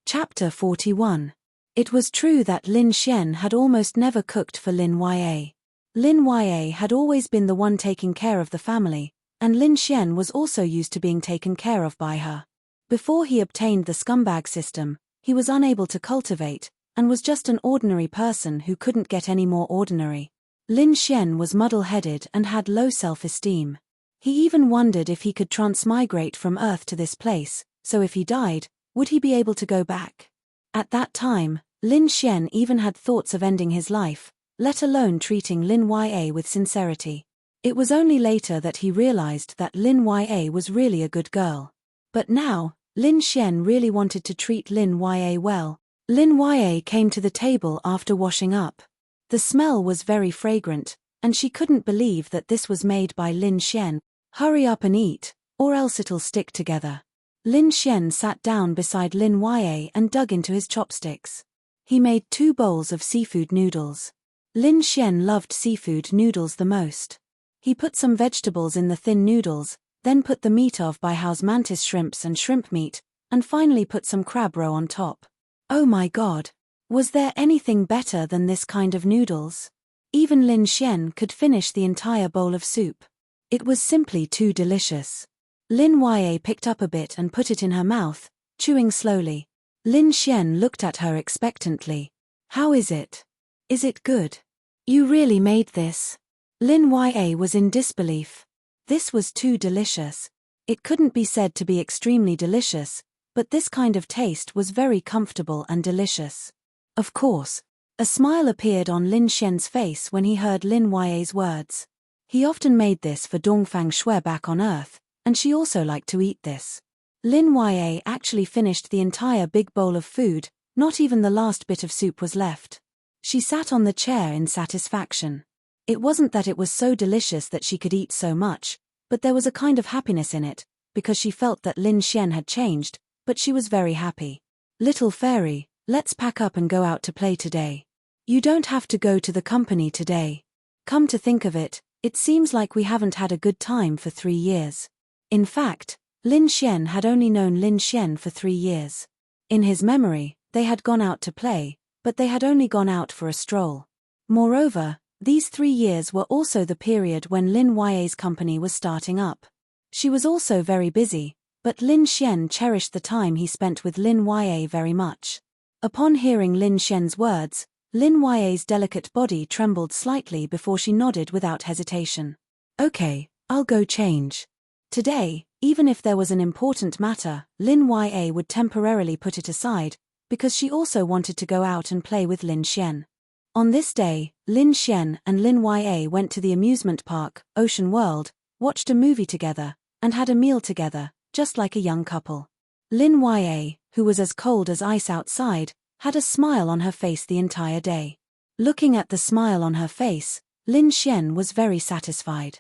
Chapter 41. It was true that Lin Xian had almost never cooked for Lin Yue. Lin Yue had always been the one taking care of the family, and Lin Xian was also used to being taken care of by her. Before he obtained the scumbag system, he was unable to cultivate, and was just an ordinary person who couldn't get any more ordinary. Lin Xian was muddle-headed and had low self-esteem. He even wondered if he could transmigrate from Earth to this place, so if he died, would he be able to go back? At that time, Lin Xian even had thoughts of ending his life, let alone treating Lin Yue with sincerity. It was only later that he realized that Lin Yue was really a good girl. But now, Lin Xian really wanted to treat Lin Yue well. Lin Yue came to the table after washing up. The smell was very fragrant, and she couldn't believe that this was made by Lin Xian. Hurry up and eat, or else it'll stick together. Lin Xian sat down beside Lin Yue and dug into his chopsticks. He made 2 bowls of seafood noodles. Lin Xian loved seafood noodles the most. He put some vegetables in the thin noodles, then put the meat of Baihao's mantis shrimps and shrimp meat, and finally put some crab roe on top. Oh my god! Was there anything better than this kind of noodles? Even Lin Xian could finish the entire bowl of soup. It was simply too delicious. Lin Yue picked up a bit and put it in her mouth, chewing slowly. Lin Xian looked at her expectantly. How is it? Is it good? You really made this? Lin Yue was in disbelief. This was too delicious. It couldn't be said to be extremely delicious, but this kind of taste was very comfortable and delicious. Of course. A smile appeared on Lin Xian's face when he heard Lin Yue's words. He often made this for Dongfang Shui back on Earth, and she also liked to eat this. Lin Yue actually finished the entire big bowl of food, not even the last bit of soup was left. She sat on the chair in satisfaction. It wasn't that it was so delicious that she could eat so much, but there was a kind of happiness in it, because she felt that Lin Xian had changed, but she was very happy. Little fairy, let's pack up and go out to play today. You don't have to go to the company today. Come to think of it, it seems like we haven't had a good time for 3 years. In fact, Lin Xian had only known Lin Xian for 3 years. In his memory, they had gone out to play, but they had only gone out for a stroll. Moreover, these 3 years were also the period when Lin Yue's company was starting up. She was also very busy, but Lin Xian cherished the time he spent with Lin Yue very much. Upon hearing Lin Xian's words, Lin Yue's delicate body trembled slightly before she nodded without hesitation. Okay, I'll go change. Today, even if there was an important matter, Lin Yue would temporarily put it aside, because she also wanted to go out and play with Lin Xian. On this day, Lin Xian and Lin Yue went to the amusement park, Ocean World, watched a movie together, and had a meal together, just like a young couple. Lin Yue, who was as cold as ice outside, had a smile on her face the entire day. Looking at the smile on her face, Lin Xian was very satisfied.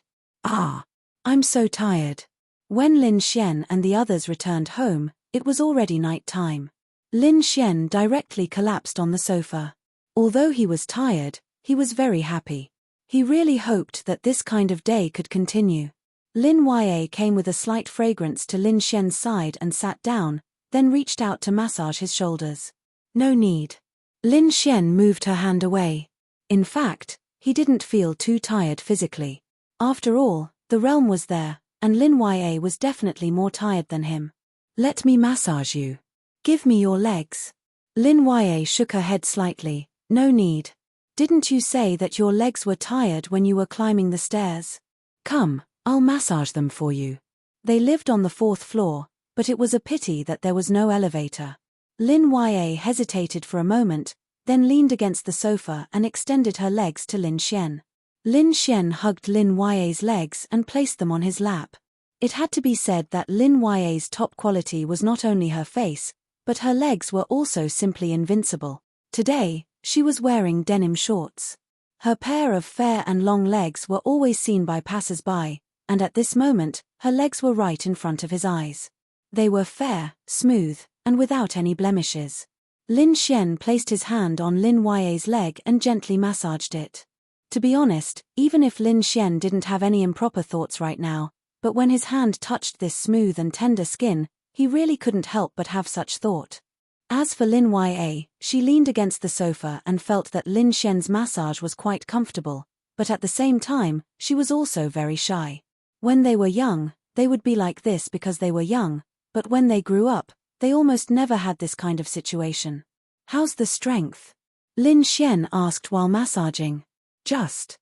I'm so tired. When Lin Xian and the others returned home, it was already night time. Lin Xian directly collapsed on the sofa. Although he was tired, he was very happy. He really hoped that this kind of day could continue. Lin Yue came with a slight fragrance to Lin Xian's side and sat down, then reached out to massage his shoulders. No need. Lin Xian moved her hand away. In fact, he didn't feel too tired physically. After all, the realm was there, and Lin Yue was definitely more tired than him. Let me massage you. Give me your legs. Lin Ye shook her head slightly. No need. Didn't you say that your legs were tired when you were climbing the stairs? Come, I'll massage them for you. They lived on the 4th floor, but it was a pity that there was no elevator. Lin Ye hesitated for a moment, then leaned against the sofa and extended her legs to Lin Xian. Lin Xian hugged Lin Ye's legs and placed them on his lap. It had to be said that Lin Ye's top quality was not only her face, but her legs were also simply invincible. Today, she was wearing denim shorts. Her pair of fair and long legs were always seen by passers-by, and at this moment, her legs were right in front of his eyes. They were fair, smooth, and without any blemishes. Lin Xian placed his hand on Lin Ye's leg and gently massaged it. To be honest, even if Lin Xian didn't have any improper thoughts right now, but when his hand touched this smooth and tender skin, he really couldn't help but have such thought. As for Lin Ye, she leaned against the sofa and felt that Lin Xian's massage was quite comfortable, but at the same time, she was also very shy. When they were young, they would be like this because they were young, but when they grew up, they almost never had this kind of situation. How's the strength? Lin Xian asked while massaging. Just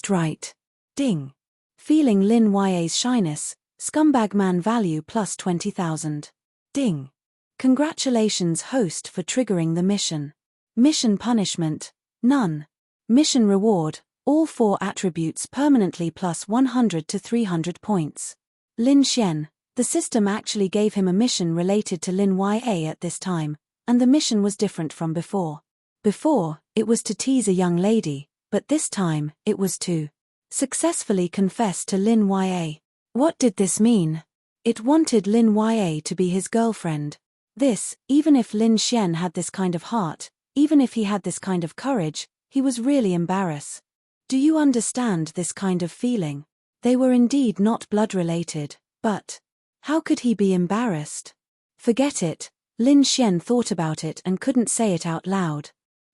right. Ding. Feeling Lin Ye's shyness, scumbag man value plus 20,000. Ding. Congratulations host for triggering the mission. Mission punishment, none. Mission reward, all 4 attributes permanently plus 100 to 300 points. Lin Xian, the system actually gave him a mission related to Lin Ye at this time, and the mission was different from before. Before, it was to tease a young lady, but this time, it was to successfully confess to Lin Ye. What did this mean? It wanted Lin Ye to be his girlfriend. This, even if Lin Xian had this kind of heart, even if he had this kind of courage, he was really embarrassed. Do you understand this kind of feeling? They were indeed not blood-related, but how could he be embarrassed? Forget it, Lin Xian thought about it and couldn't say it out loud.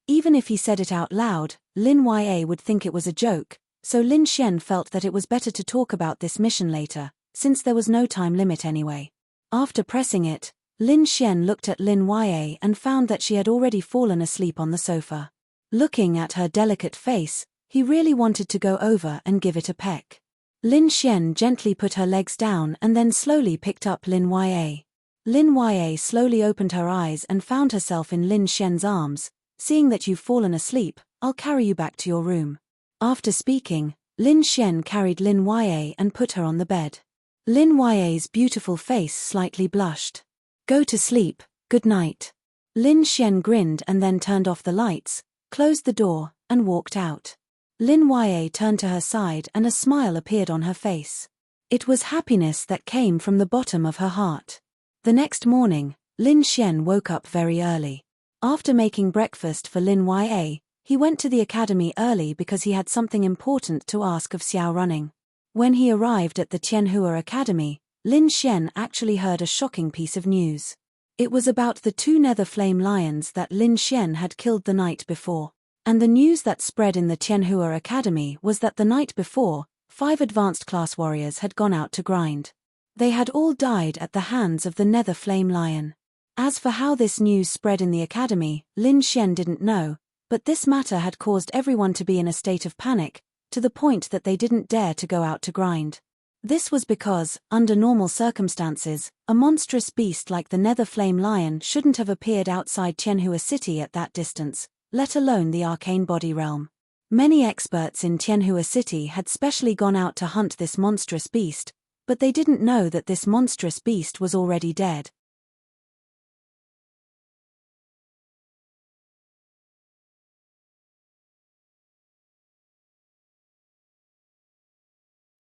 Even if he said it out loud, Lin Ye would think it was a joke, so Lin Xian felt that it was better to talk about this mission later, since there was no time limit anyway. After pressing it, Lin Xian looked at Lin Ye and found that she had already fallen asleep on the sofa. Looking at her delicate face, he really wanted to go over and give it a peck. Lin Xian gently put her legs down and then slowly picked up Lin Ye. Lin Ye slowly opened her eyes and found herself in Lin Xian's arms. Seeing that you've fallen asleep, I'll carry you back to your room. After speaking, Lin Xian carried Lin Ye and put her on the bed. Lin Ye's beautiful face slightly blushed. Go to sleep, good night. Lin Xian grinned and then turned off the lights, closed the door, and walked out. Lin Ye turned to her side and a smile appeared on her face. It was happiness that came from the bottom of her heart. The next morning, Lin Xian woke up very early. After making breakfast for Lin Ye, he went to the academy early because he had something important to ask of Xiao Running. When he arrived at the Tianhua Academy, Lin Xian actually heard a shocking piece of news. It was about the 2 nether flame lions that Lin Xian had killed the night before. And the news that spread in the Tianhua Academy was that the night before, 5 advanced class warriors had gone out to grind. They had all died at the hands of the nether flame lion. As for how this news spread in the academy, Lin Xian didn't know, but this matter had caused everyone to be in a state of panic, to the point that they didn't dare to go out to grind. This was because, under normal circumstances, a monstrous beast like the nether flame lion shouldn't have appeared outside Tianhua City at that distance, let alone the arcane body realm. Many experts in Tianhua City had specially gone out to hunt this monstrous beast, but they didn't know that this monstrous beast was already dead.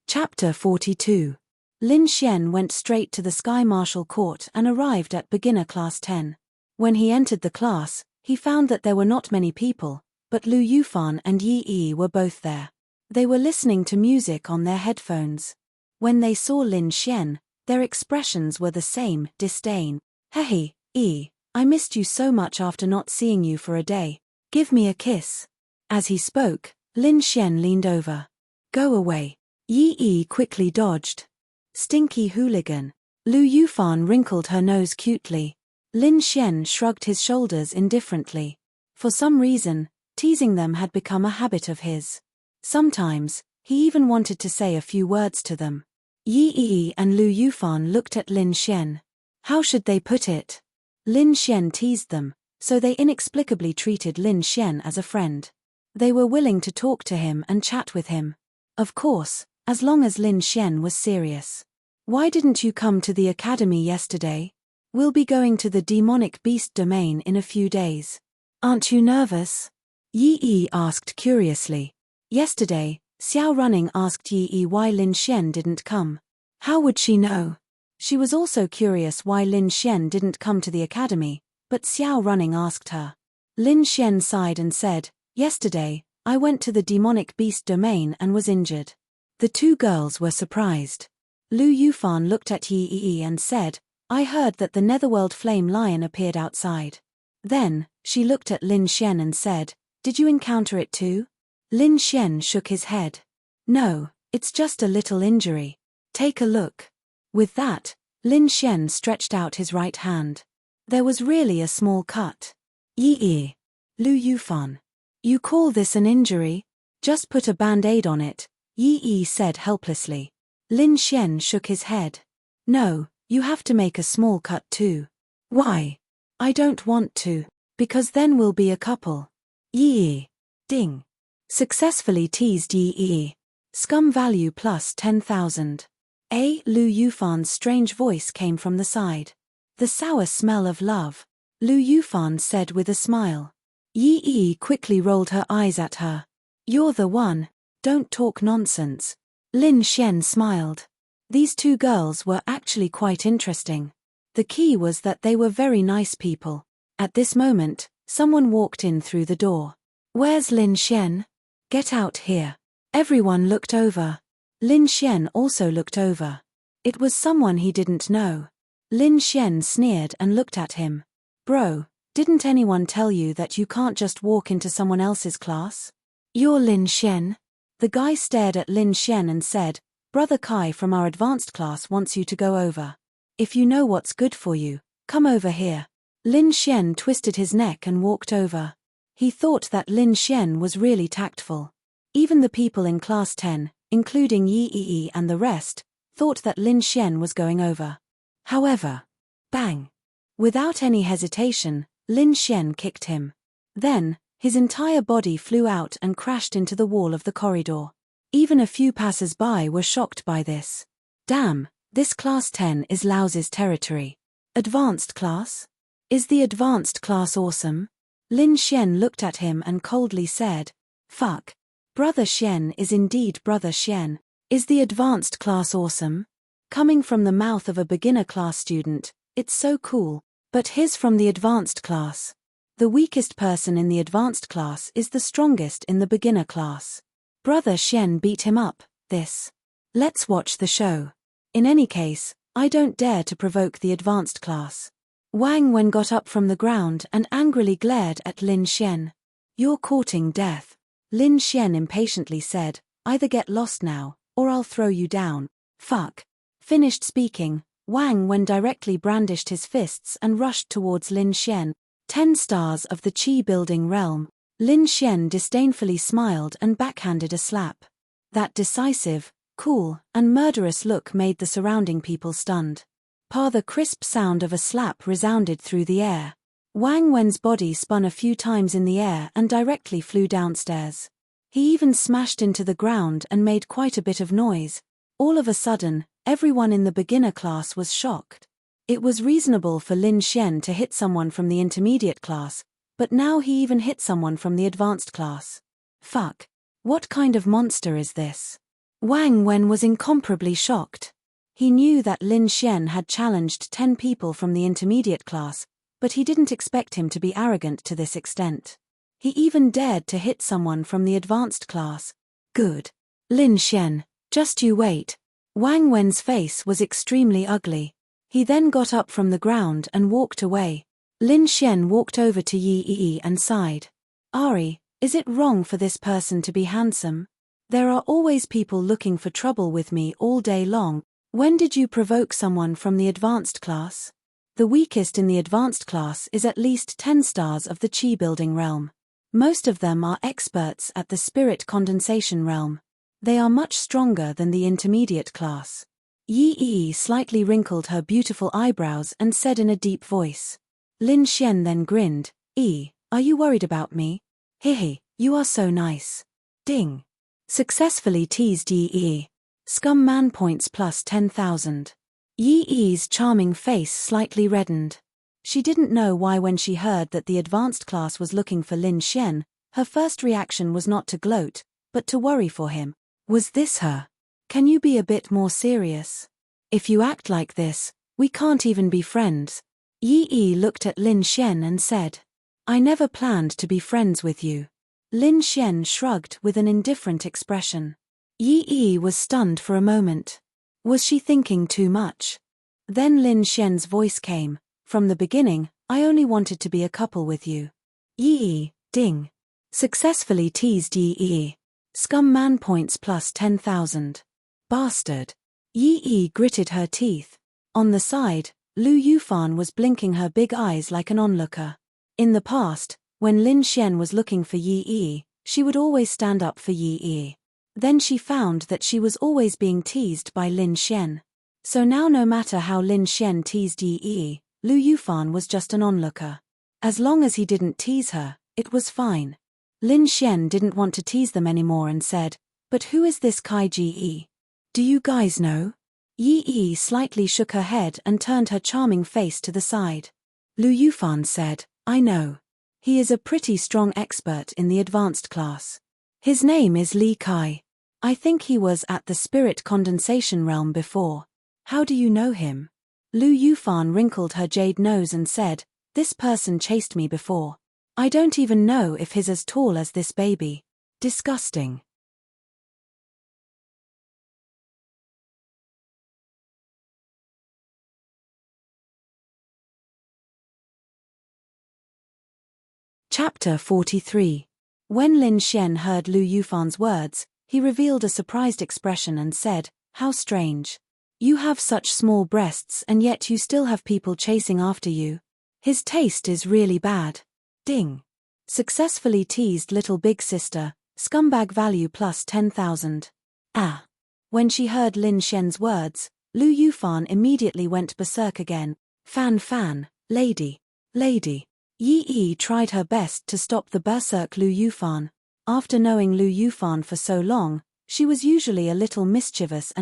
Chapter 42. Lin Xian went straight to the Sky Marshal Court and arrived at beginner class 10. When he entered the class, he found that there were not many people, but Lu Yufan and Yi Yi were both there. They were listening to music on their headphones. When they saw Lin Xian, their expressions were the same, disdain. Hey, Yi, I missed you so much after not seeing you for a day. Give me a kiss. As he spoke, Lin Xian leaned over. Go away. Yi Yi quickly dodged. Stinky hooligan. Lu Yufan wrinkled her nose cutely. Lin Xian shrugged his shoulders indifferently. For some reason, teasing them had become a habit of his. Sometimes, he even wanted to say a few words to them. Yi Yi and Lu Yufan looked at Lin Xian. How should they put it? Lin Xian teased them, so they inexplicably treated Lin Xian as a friend. They were willing to talk to him and chat with him. Of course, as long as Lin Xian was serious. Why didn't you come to the academy yesterday? We'll be going to the demonic beast domain in a few days. Aren't you nervous? Yi Yi asked curiously. Yesterday, Xiao Running asked Yi Yi why Lin Xian didn't come. How would she know? She was also curious why Lin Xian didn't come to the academy, but Xiao Running asked her. Lin Xian sighed and said, "Yesterday, I went to the demonic beast domain and was injured." The two girls were surprised. Lu Yufan looked at Yi Yi and said, "I heard that the Netherworld Flame Lion appeared outside." Then, she looked at Lin Xian and said, "Did you encounter it too?" Lin Xian shook his head. "No, it's just a little injury. Take a look." With that, Lin Xian stretched out his right hand. There was really a small cut. "Yi Yi. Lu Yufan. You call this an injury? Just put a band-aid on it," Yi Yi said helplessly. Lin Xian shook his head. "No, you have to make a small cut too." "Why?" "I don't want to. Because then we'll be a couple." Yi Yi. Ding. Successfully teased Yi Yi. Scum value plus 10,000. Lu Yufan's strange voice came from the side. "The sour smell of love," Lu Yufan said with a smile. Yi Yi quickly rolled her eyes at her. "You're the one. Don't talk nonsense." Lin Xian smiled. These two girls were actually quite interesting. The key was that they were very nice people. At this moment, someone walked in through the door. "Where's Lin Xian? Get out here." Everyone looked over. Lin Xian also looked over. It was someone he didn't know. Lin Xian sneered and looked at him. "Bro, didn't anyone tell you that you can't just walk into someone else's class?" "You're Lin Xian?" The guy stared at Lin Xian and said, "Brother Kai from our advanced class wants you to go over. If you know what's good for you, come over here." Lin Xian twisted his neck and walked over. He thought that Lin Xian was really tactful. Even the people in Class 10, including Yi Yi and the rest, thought that Lin Xian was going over. However, bang! Without any hesitation, Lin Xian kicked him. Then, his entire body flew out and crashed into the wall of the corridor. Even a few passers-by were shocked by this. Damn, this Class 10 is Lao's territory. Advanced class? Is the advanced class awesome? Lin Xian looked at him and coldly said, "Fuck. Brother Xian is indeed Brother Xian. Is the advanced class awesome?" Coming from the mouth of a beginner class student, it's so cool, but his from the advanced class. The weakest person in the advanced class is the strongest in the beginner class. Brother Xian beat him up, this. Let's watch the show. In any case, I don't dare to provoke the advanced class. Wang Wen got up from the ground and angrily glared at Lin Xian. "You're courting death." Lin Xian impatiently said, "Either get lost now, or I'll throw you down." Fuck. Finished speaking, Wang Wen directly brandished his fists and rushed towards Lin Xian. 10 stars of the Qi building realm. Lin Xian disdainfully smiled and backhanded a slap. That decisive, cool, and murderous look made the surrounding people stunned. The crisp sound of a slap resounded through the air. Wang Wen's body spun a few times in the air and directly flew downstairs. He even smashed into the ground and made quite a bit of noise. All of a sudden, everyone in the beginner class was shocked. It was reasonable for Lin Xian to hit someone from the intermediate class, but now he even hit someone from the advanced class. Fuck. What kind of monster is this? Wang Wen was incomparably shocked. He knew that Lin Xian had challenged 10 people from the intermediate class, but he didn't expect him to be arrogant to this extent. He even dared to hit someone from the advanced class. Good. Lin Xian, just you wait. Wang Wen's face was extremely ugly. He then got up from the ground and walked away. Lin Xian walked over to Yi Yi and sighed. "Ari, is it wrong for this person to be handsome? There are always people looking for trouble with me all day long. When did you provoke someone from the advanced class?" The weakest in the advanced class is at least 10 stars of the Qi building realm. Most of them are experts at the spirit condensation realm. They are much stronger than the intermediate class. Yi slightly wrinkled her beautiful eyebrows and said in a deep voice. Lin Xian then grinned. Are you worried about me? Hihi, you are so nice. Ding. Successfully teased Yi. Scum man points plus 10,000. Yi's charming face slightly reddened. She didn't know why when she heard that the advanced class was looking for Lin Xian, her first reaction was not to gloat, but to worry for him. Was this her? Can you be a bit more serious? If you act like this, we can't even be friends. Yi looked at Lin Xian and said. I never planned to be friends with you. Lin Xian shrugged with an indifferent expression. Yi was stunned for a moment. Was she thinking too much? Then Lin Xian's voice came. From the beginning, I only wanted to be a couple with you. Yi, ding. Successfully teased Yi. Scum man points plus 10,000. Bastard. Yi gritted her teeth. On the side, Lu Yufan was blinking her big eyes like an onlooker. In the past, when Lin Xian was looking for Yi, she would always stand up for Yi. Then she found that she was always being teased by Lin Xian. So now no matter how Lin Xian teased Yi, Lu Yufan was just an onlooker. As long as he didn't tease her, it was fine. Lin Xian didn't want to tease them anymore and said, but who is this Kai Ji? Do you guys know? Yi slightly shook her head and turned her charming face to the side. Lu Yufan said, I know. He is a pretty strong expert in the advanced class. His name is Li Kai. I think he was at the spirit condensation realm before. How do you know him? Lu Yufan wrinkled her jade nose and said, this person chased me before. I don't even know if he's as tall as this baby. Disgusting. Chapter 43. When Lin Xian heard Lu Yufan's words, he revealed a surprised expression and said, how strange. You have such small breasts and yet you still have people chasing after you. His taste is really bad. Ding. Successfully teased little big sister, scumbag value plus 10,000. Ah. When she heard Lin Xian's words, Lu Yufan immediately went berserk again. Fan, lady. Yi tried her best to stop the berserk Lu Yufan. After knowing Lu Yufan for so long, she was usually a little mischievous.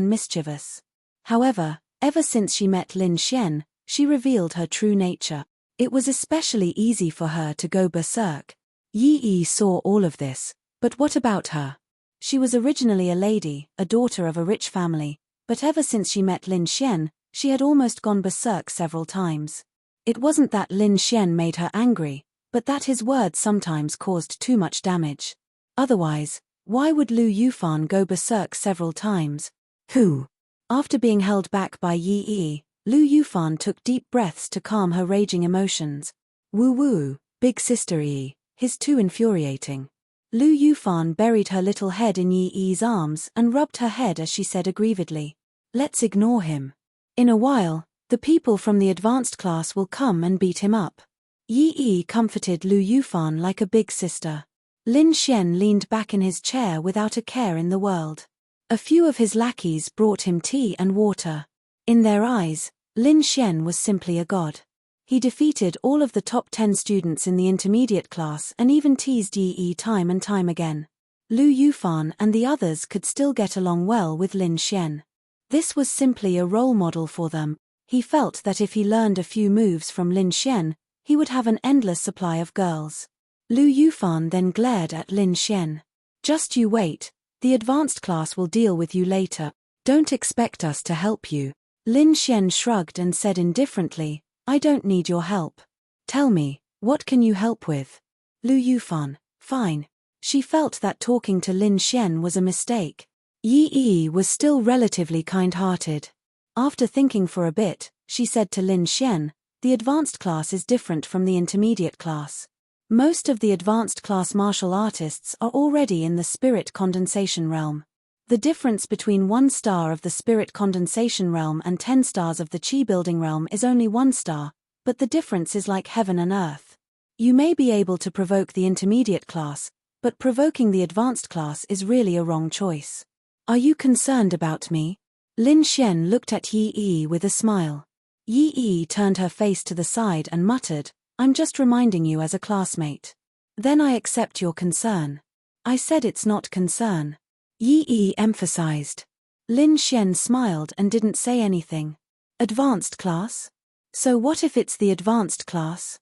However, ever since she met Lin Xian, she revealed her true nature. It was especially easy for her to go berserk. Yi saw all of this, but what about her? She was originally a lady, a daughter of a rich family, but ever since she met Lin Xian, she had almost gone berserk several times. It wasn't that Lin Xian made her angry, but that his words sometimes caused too much damage. Otherwise, why would Lu Yufan go berserk several times? Who? After being held back by Yi, Lu Yufan took deep breaths to calm her raging emotions. Woo, big sister Yi, he's too infuriating. Lu Yufan buried her little head in Yi's arms and rubbed her head as she said aggrievedly, let's ignore him. In a while, the people from the advanced class will come and beat him up. Yi comforted Lu Yufan like a big sister. Lin Xian leaned back in his chair without a care in the world. A few of his lackeys brought him tea and water. In their eyes, Lin Xian was simply a god. He defeated all of the top 10 students in the intermediate class and even teased Yi time and time again. Lu Yufan and the others could still get along well with Lin Xian. This was simply a role model for them. He felt that if he learned a few moves from Lin Xian, he would have an endless supply of girls. Lu Yufan then glared at Lin Xian. Just you wait, the advanced class will deal with you later. Don't expect us to help you. Lin Xian shrugged and said indifferently, I don't need your help. Tell me, what can you help with? Lu Yufan, fine. She felt that talking to Lin Xian was a mistake. Yi was still relatively kind-hearted. After thinking for a bit, she said to Lin Xian, the advanced class is different from the intermediate class. Most of the advanced class martial artists are already in the spirit condensation realm. The difference between 1 star of the spirit condensation realm and 10 stars of the Qi building realm is only 1 star, but the difference is like heaven and earth. You may be able to provoke the intermediate class, but provoking the advanced class is really a wrong choice. Are you concerned about me? Lin Xian looked at Yi Yi with a smile. Yi Yi turned her face to the side and muttered, I'm just reminding you as a classmate. Then I accept your concern. I said it's not concern. Yi Yi emphasized. Lin Xian smiled and didn't say anything. Advanced class? So what if it's the advanced class?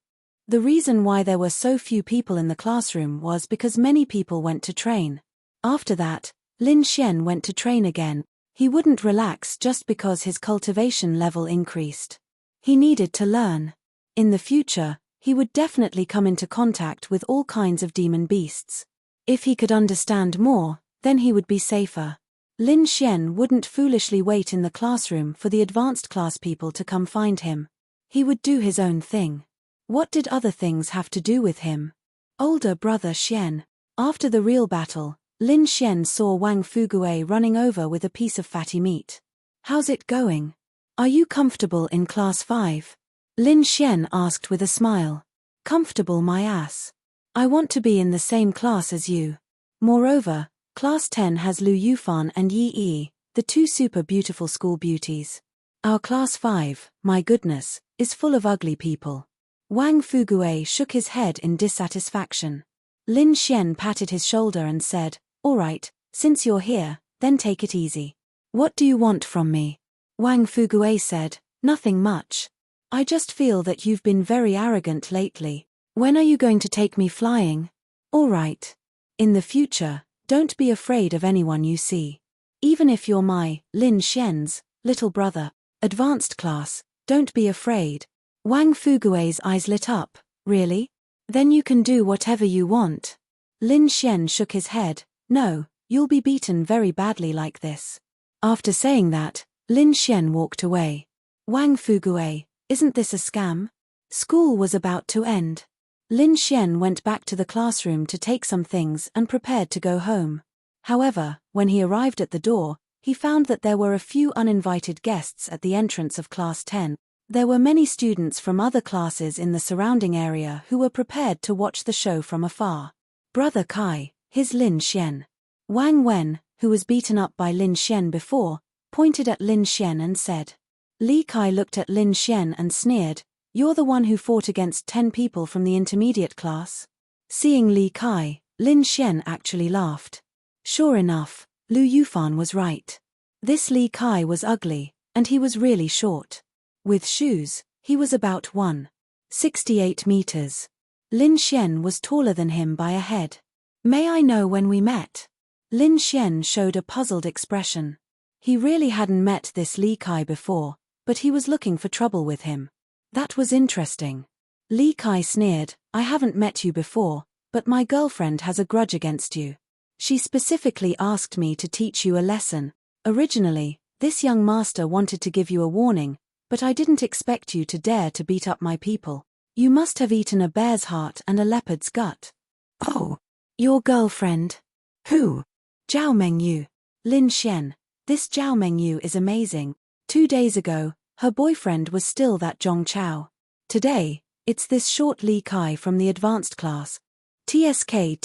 The reason why there were so few people in the classroom was because many people went to train. After that, Lin Xian went to train again. He wouldn't relax just because his cultivation level increased. He needed to learn. In the future, he would definitely come into contact with all kinds of demon beasts. If he could understand more, then he would be safer. Lin Xian wouldn't foolishly wait in the classroom for the advanced class people to come find him. He would do his own thing. What did other things have to do with him? Older brother Xian. After the real battle, Lin Xian saw Wang Fugue running over with a piece of fatty meat. How's it going? Are you comfortable in class 5? Lin Xian asked with a smile. Comfortable my ass. I want to be in the same class as you. Moreover, class 10 has Lu Yufan and Yi Yi, the two super beautiful school beauties. Our class 5, my goodness, is full of ugly people. Wang Fugue shook his head in dissatisfaction. Lin Xian patted his shoulder and said, All right, since you're here, then take it easy. What do you want from me? Wang Fugue said, Nothing much. I just feel that you've been very arrogant lately. When are you going to take me flying? All right. In the future, don't be afraid of anyone you see. Even if you're my, Lin Xian's, little brother, advanced class, don't be afraid. Wang Fugue's eyes lit up. Really? Then you can do whatever you want. Lin Xian shook his head. No, you'll be beaten very badly like this. After saying that, Lin Xian walked away. Wang Fugue, isn't this a scam? School was about to end. Lin Xian went back to the classroom to take some things and prepared to go home. However, when he arrived at the door, he found that there were a few uninvited guests at the entrance of class 10. There were many students from other classes in the surrounding area who were prepared to watch the show from afar. Brother Kai, his Lin Xian. Wang Wen, who was beaten up by Lin Xian before, pointed at Lin Xian and said. Li Kai looked at Lin Xian and sneered, You're the one who fought against 10 people from the intermediate class? Seeing Li Kai, Lin Xian actually laughed. Sure enough, Lu Yufan was right. This Li Kai was ugly, and he was really short. With shoes, he was about 1.68 meters. Lin Xian was taller than him by a head. May I know when we met? Lin Xian showed a puzzled expression. He really hadn't met this Li Kai before, but he was looking for trouble with him. That was interesting. Li Kai sneered, I haven't met you before, but my girlfriend has a grudge against you. She specifically asked me to teach you a lesson. Originally, this young master wanted to give you a warning, but I didn't expect you to dare to beat up my people. You must have eaten a bear's heart and a leopard's gut. Oh, your girlfriend? Who? Zhao Mengyu. Lin Xian. This Zhao Mengyu is amazing. 2 days ago, her boyfriend was still that Zhong Chao. Today, it's this short Li Kai from the advanced class. TSK.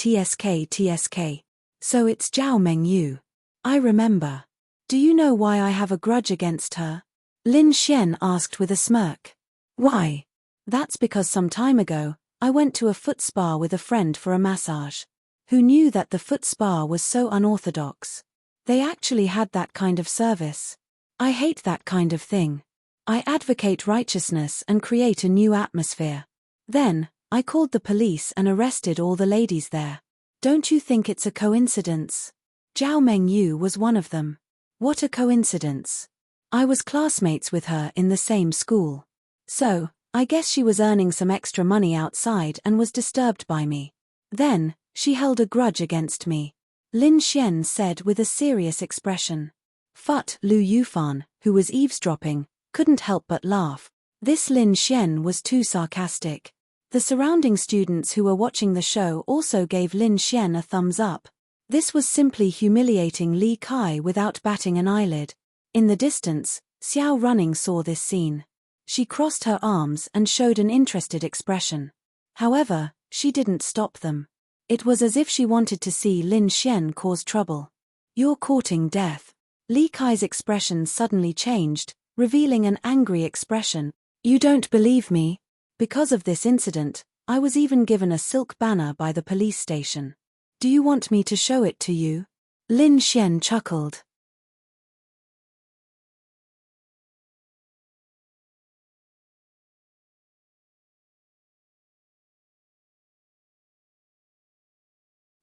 So it's Zhao Mengyu. I remember. Do you know why I have a grudge against her? Lin Xian asked with a smirk. Why? That's because some time ago, I went to a foot spa with a friend for a massage. Who knew that the foot spa was so unorthodox? They actually had that kind of service. I hate that kind of thing. I advocate righteousness and create a new atmosphere. Then, I called the police and arrested all the ladies there. Don't you think it's a coincidence? Zhao Mengyu was one of them. What a coincidence. I was classmates with her in the same school. So, I guess she was earning some extra money outside and was disturbed by me. Then, she held a grudge against me. Lin Xian said with a serious expression. Phut Lu Yufan, who was eavesdropping, couldn't help but laugh. This Lin Xian was too sarcastic. The surrounding students who were watching the show also gave Lin Xian a thumbs up. This was simply humiliating Li Kai without batting an eyelid. In the distance, Xiao Running saw this scene. She crossed her arms and showed an interested expression. However, she didn't stop them. It was as if she wanted to see Lin Xian cause trouble. You're courting death. Li Kai's expression suddenly changed, revealing an angry expression. You don't believe me? Because of this incident, I was even given a silk banner by the police station. Do you want me to show it to you? Lin Xian chuckled.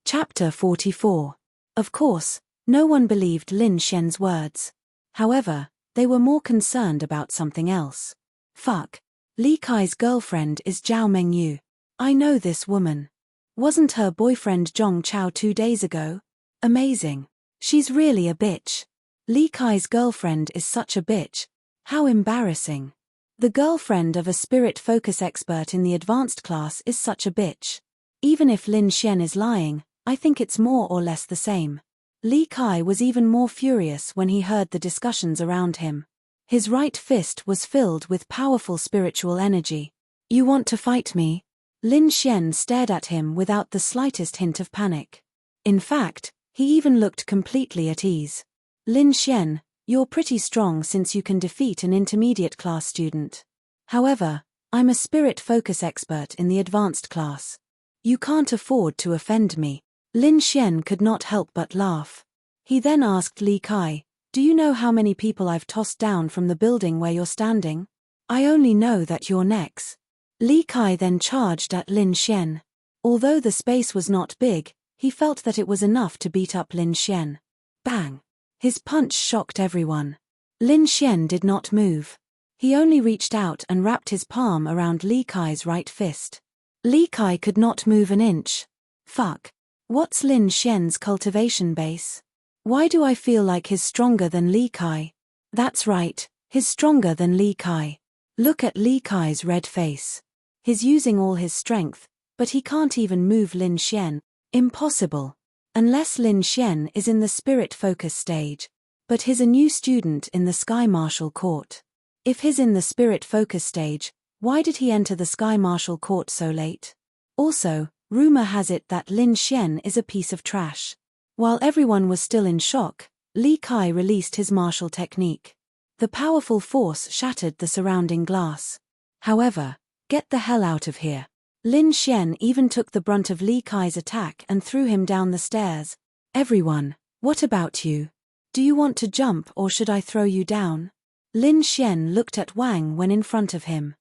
Chapter 44. Of course, no one believed Lin Xian's words. However, they were more concerned about something else. Fuck. Li Kai's girlfriend is Zhao Mengyu. I know this woman. Wasn't her boyfriend Zhong Chao 2 days ago? Amazing. She's really a bitch. Li Kai's girlfriend is such a bitch. How embarrassing. The girlfriend of a spirit focus expert in the advanced class is such a bitch. Even if Lin Xian is lying, I think it's more or less the same. Li Kai was even more furious when he heard the discussions around him. His right fist was filled with powerful spiritual energy. You want to fight me? Lin Xian stared at him without the slightest hint of panic. In fact, he even looked completely at ease. Lin Xian, you're pretty strong since you can defeat an intermediate class student. However, I'm a spirit focus expert in the advanced class. You can't afford to offend me. Lin Xian could not help but laugh. He then asked Li Kai, do you know how many people I've tossed down from the building where you're standing? I only know that you're next. Li Kai then charged at Lin Xian. Although the space was not big, he felt that it was enough to beat up Lin Xian. Bang! His punch shocked everyone. Lin Xian did not move. He only reached out and wrapped his palm around Li Kai's right fist. Li Kai could not move an inch. Fuck. What's Lin Xian's cultivation base? Why do I feel like he's stronger than Li Kai? That's right, he's stronger than Li Kai. Look at Li Kai's red face. He's using all his strength, but he can't even move Lin Xian. Impossible. Unless Lin Xian is in the spirit focus stage. But he's a new student in the Sky Marshal Court. If he's in the spirit focus stage, why did he enter the Sky Marshal Court so late? Also, rumor has it that Lin Xian is a piece of trash. While everyone was still in shock, Li Kai released his martial technique. The powerful force shattered the surrounding glass. However, get the hell out of here. Lin Xian even took the brunt of Li Kai's attack and threw him down the stairs. Everyone, what about you? Do you want to jump or should I throw you down? Lin Xian looked at Wang Wen in front of him.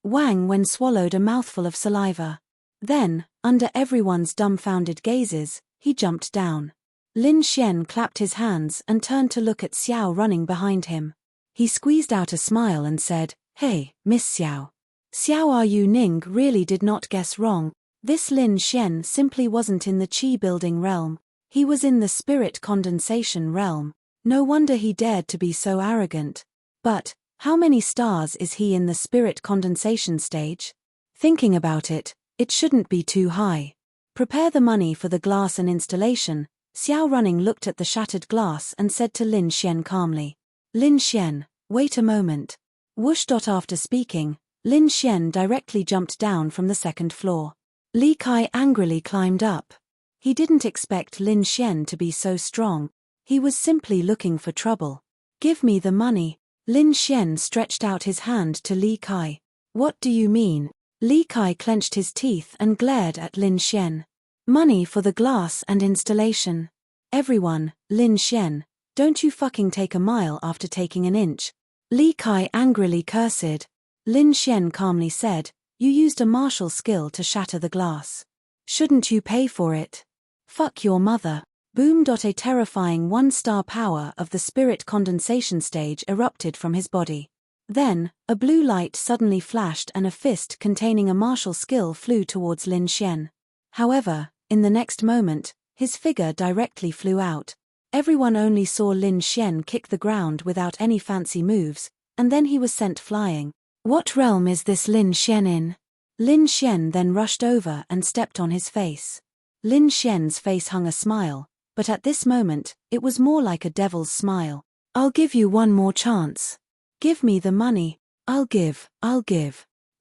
Wang Wen swallowed a mouthful of saliva. Then, under everyone's dumbfounded gazes, he jumped down. Lin Xian clapped his hands and turned to look at Xiao running behind him. He squeezed out a smile and said, Hey, Miss Xiao. Xiao Yu Ning really did not guess wrong. This Lin Xian simply wasn't in the Qi building realm. He was in the spirit condensation realm. No wonder he dared to be so arrogant. But, how many stars is he in the spirit condensation stage? Thinking about it, it shouldn't be too high. Prepare the money for the glass and installation. Xiao Running looked at the shattered glass and said to Lin Xian calmly. Lin Xian, wait a moment. Whoosh. After speaking, Lin Xian directly jumped down from the second floor. Li Kai angrily climbed up. He didn't expect Lin Xian to be so strong. He was simply looking for trouble. Give me the money. Lin Xian stretched out his hand to Li Kai. What do you mean? Li Kai clenched his teeth and glared at Lin Xian. Money for the glass and installation. Everyone, Lin Xian, don't you fucking take a mile after taking an inch. Li Kai angrily cursed. Lin Xian calmly said, you used a martial skill to shatter the glass. Shouldn't you pay for it? Fuck your mother. Boom. A terrifying 1-star power of the spirit condensation stage erupted from his body. Then, a blue light suddenly flashed and a fist containing a martial skill flew towards Lin Xian. However, in the next moment, his figure directly flew out. Everyone only saw Lin Xian kick the ground without any fancy moves, and then he was sent flying. What realm is this Lin Xian in? Lin Xian then rushed over and stepped on his face. Lin Xian's face hung a smile, but at this moment, it was more like a devil's smile. I'll give you one more chance. Give me the money. I'll give.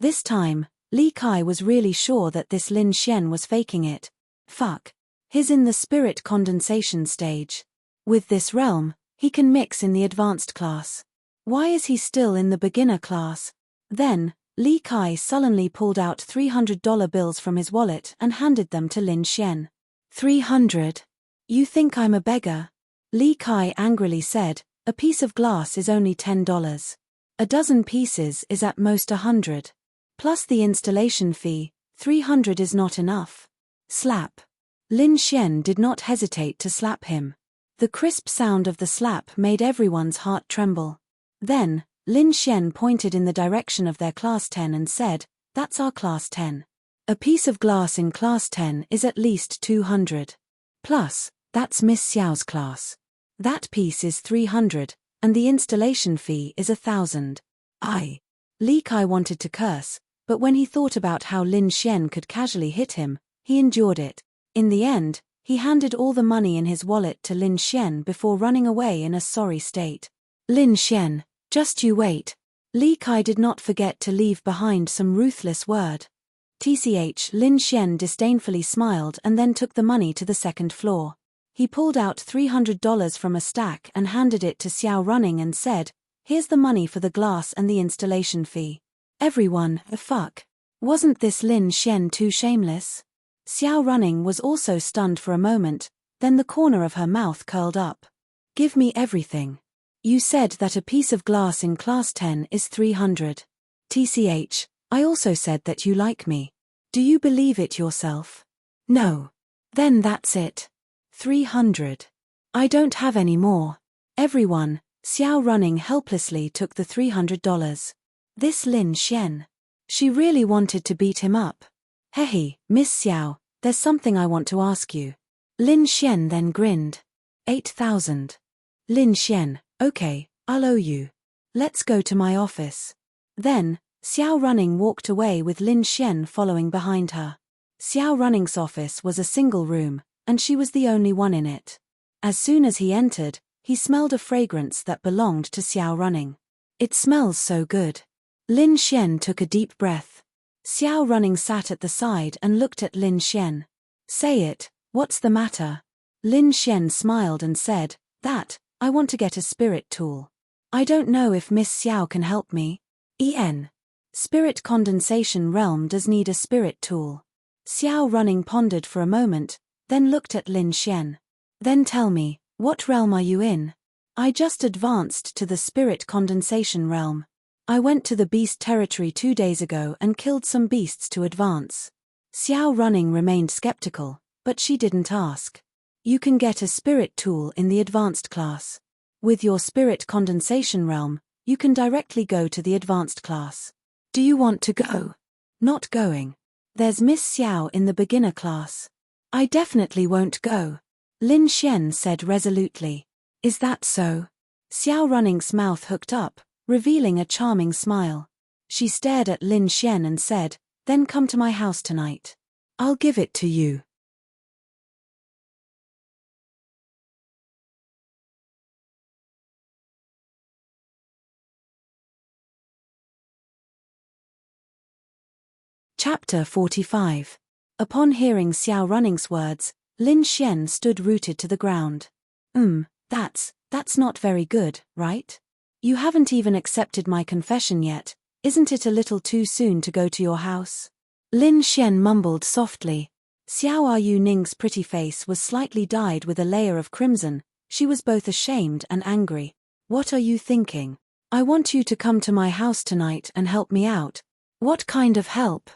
This time, Li Kai was really sure that this Lin Xian was faking it. Fuck. He's in the spirit condensation stage. With this realm, he can mix in the advanced class. Why is he still in the beginner class? Then, Li Kai sullenly pulled out $300 bills from his wallet and handed them to Lin Xian. 300. You think I'm a beggar? Li Kai angrily said, a piece of glass is only $10. A dozen pieces is at most 100. Plus the installation fee, 300 is not enough. Slap. Lin Xian did not hesitate to slap him. The crisp sound of the slap made everyone's heart tremble. Then, Lin Xian pointed in the direction of their class 10 and said, that's our class 10. A piece of glass in class 10 is at least 200. Plus, that's Miss Xiao's class. That piece is 300, and the installation fee is 1,000. Li Kai wanted to curse, but when he thought about how Lin Xian could casually hit him, he endured it. In the end, he handed all the money in his wallet to Lin Xian before running away in a sorry state. Lin Xian, just you wait. Li Kai did not forget to leave behind some ruthless word. Lin Xian disdainfully smiled and then took the money to the second floor. He pulled out $300 from a stack and handed it to Xiao Running and said, here's the money for the glass and the installation fee. Everyone, fuck. Wasn't this Lin Xian too shameless? Xiao Running was also stunned for a moment, then the corner of her mouth curled up. Give me everything. You said that a piece of glass in class 10 is 300. I also said that you like me. Do you believe it yourself? No. Then that's it. 300. I don't have any more. Everyone, Xiao Running helplessly took the $300. This Lin Xian. She really wanted to beat him up. Hey, Miss Xiao, there's something I want to ask you. Lin Xian then grinned. 8,000. Lin Xian, okay, I'll owe you. Let's go to my office. Then, Xiao Running walked away with Lin Xian following behind her. Xiao Running's office was a single room, and she was the only one in it. As soon as he entered, he smelled a fragrance that belonged to Xiao Running. It smells so good. Lin Xian took a deep breath. Xiao Running sat at the side and looked at Lin Xian. Say it, what's the matter? Lin Xian smiled and said, I want to get a spirit tool. I don't know if Miss Xiao can help me. Spirit condensation realm does need a spirit tool. Xiao Running pondered for a moment, then looked at Lin Xian. Then tell me, what realm are you in? I just advanced to the spirit condensation realm. I went to the beast territory 2 days ago and killed some beasts to advance. Xiao Running remained skeptical, but she didn't ask. You can get a spirit tool in the advanced class. With your spirit condensation realm, you can directly go to the advanced class. Do you want to go? Not going. There's Miss Xiao in the beginner class. I definitely won't go. Lin Xian said resolutely. Is that so? Xiao Running's mouth hooked up, revealing a charming smile. She stared at Lin Xian and said, then come to my house tonight. I'll give it to you. Chapter 45. Upon hearing Xiao Running's words, Lin Xian stood rooted to the ground. That's not very good, right? You haven't even accepted my confession yet, isn't it a little too soon to go to your house? Lin Xian mumbled softly. Xiao Yu Ning's pretty face was slightly dyed with a layer of crimson, she was both ashamed and angry. What are you thinking? I want you to come to my house tonight and help me out. What kind of help?